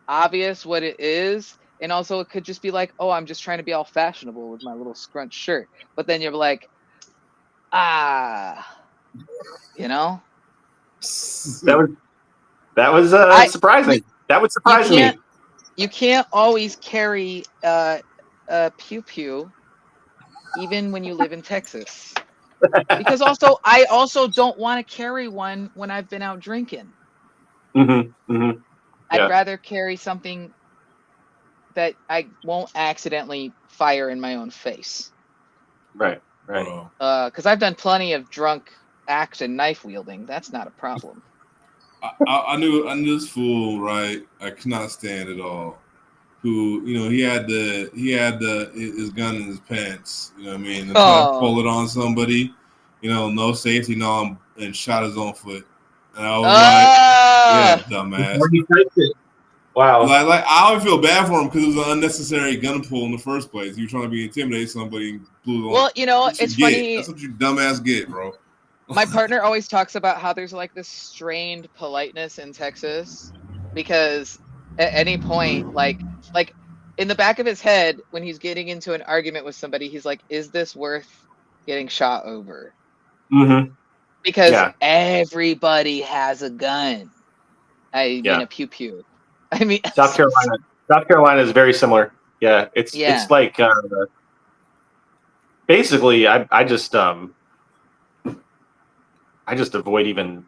obvious what it is. And also, it could just be like, oh, I'm just trying to be all fashionable with my little scrunch shirt. But then you're like, you know? That was surprising. That would surprise me. You can't always carry a pew pew, even when you live in Texas. Because I also don't want to carry one when I've been out drinking. Mm-hmm. Mm-hmm. I'd Yeah. rather carry something that I won't accidentally fire in my own face. Right. Right. bro, Because I've done plenty of drunk axe and knife wielding. That's not a problem. I knew this fool, right? I could not stand it all. Who, you know, he had his gun in his pants, you know what I mean, and tried to pull it on somebody, you know, no safety, and shot his own foot. And I was like, yeah, dumbass. Before he typed it. Wow. Like I always feel bad for him because it was an unnecessary gun pull in the first place. You were trying to intimidate somebody and blew it on. Well, you know, That's what it's you get. funny. That's what you dumbass get, bro. My partner always talks about how there's like this strained politeness in Texas because at any point, like in the back of his head, when he's getting into an argument with somebody, he's like, is this worth getting shot over? Mm-hmm. Because everybody has a gun. I mean, a pew pew. I mean, South Carolina is very similar. Yeah, it's like basically I just avoid even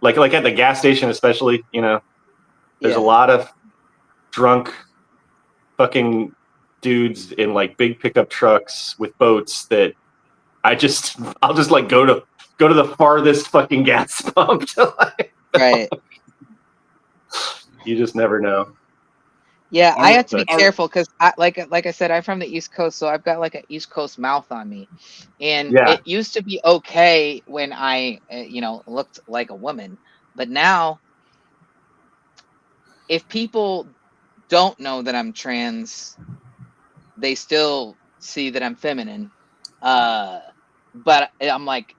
like at the gas station, especially, you know, there's a lot of drunk fucking dudes in like big pickup trucks with boats that I'll just like go to the farthest fucking gas pump to like, right. You just never know. Yeah, I have to be careful because, like I said, I'm from the East Coast, so I've got like an East Coast mouth on me, and it used to be okay when I, looked like a woman, but now, if people don't know that I'm trans, they still see that I'm feminine, but I'm like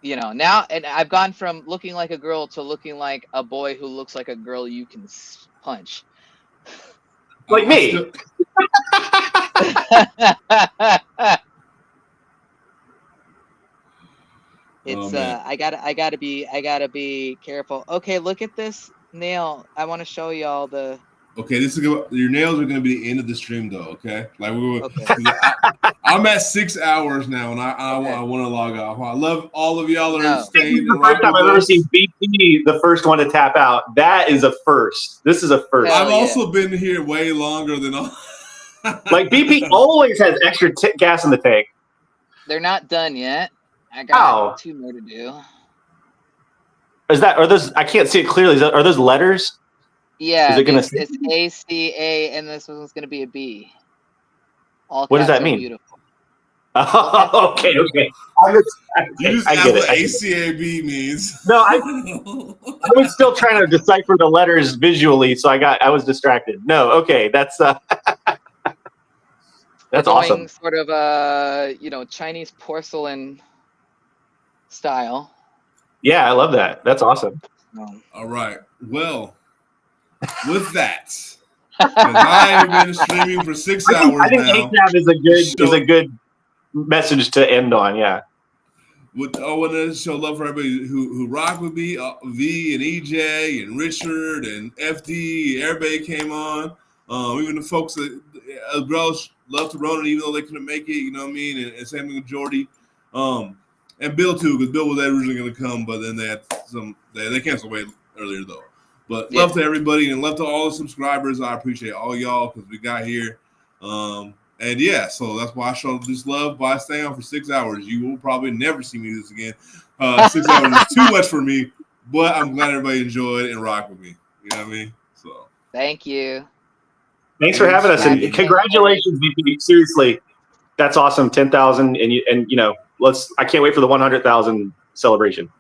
now, and I've gone from looking like a girl to looking like a boy who looks like a girl you can punch. Like me. It's I gotta be careful. Okay, look at this nail. I want to show y'all the. Okay, this is good. Your nails are going to be the end of the stream, though. Okay, like I'm at 6 hours now, and I want to log off. I love all of y'all that are staying. This is the first time I've ever seen BP the first one to tap out. That is a first. This is a first. I've also been here way longer than all. Like BP always has extra gas in the tank. They're not done yet. I got 2 more to do. Are those? I can't see it clearly. Are those letters? Yeah, is it it's ACA, and this one's going to be a B. All what does that mean? Beautiful. Oh, okay. You just I asked get what it. ACAB means. No, I was still trying to decipher the letters visually, so I was distracted. No, okay, that's awesome. Sort of Chinese porcelain style. Yeah, I love that. That's awesome. All right. Well, with that, I've been streaming for 6 hours now. I think ACAB is a good message to end on. Yeah. I want to show love for everybody who rock with me, V and EJ and Richard and FD. Everybody came on. Even the folks that love to run it, even though they couldn't make it. You know what I mean? And same thing with Jordy. And Bill too, because Bill was originally going to come, but then they had they canceled way earlier though. But Yeah. love to everybody and love to all the subscribers. I appreciate all y'all because we got here. And yeah, so that's why I show this love by staying on for 6 hours. You will probably never see me do this again. 6 hours is too much for me, but I'm glad everybody enjoyed and rocked with me. You know what I mean? So Thank you. Thanks for having us, and congratulations, VP. Seriously, that's awesome. 10,000, and you know, I can't wait for the 100,000 celebration.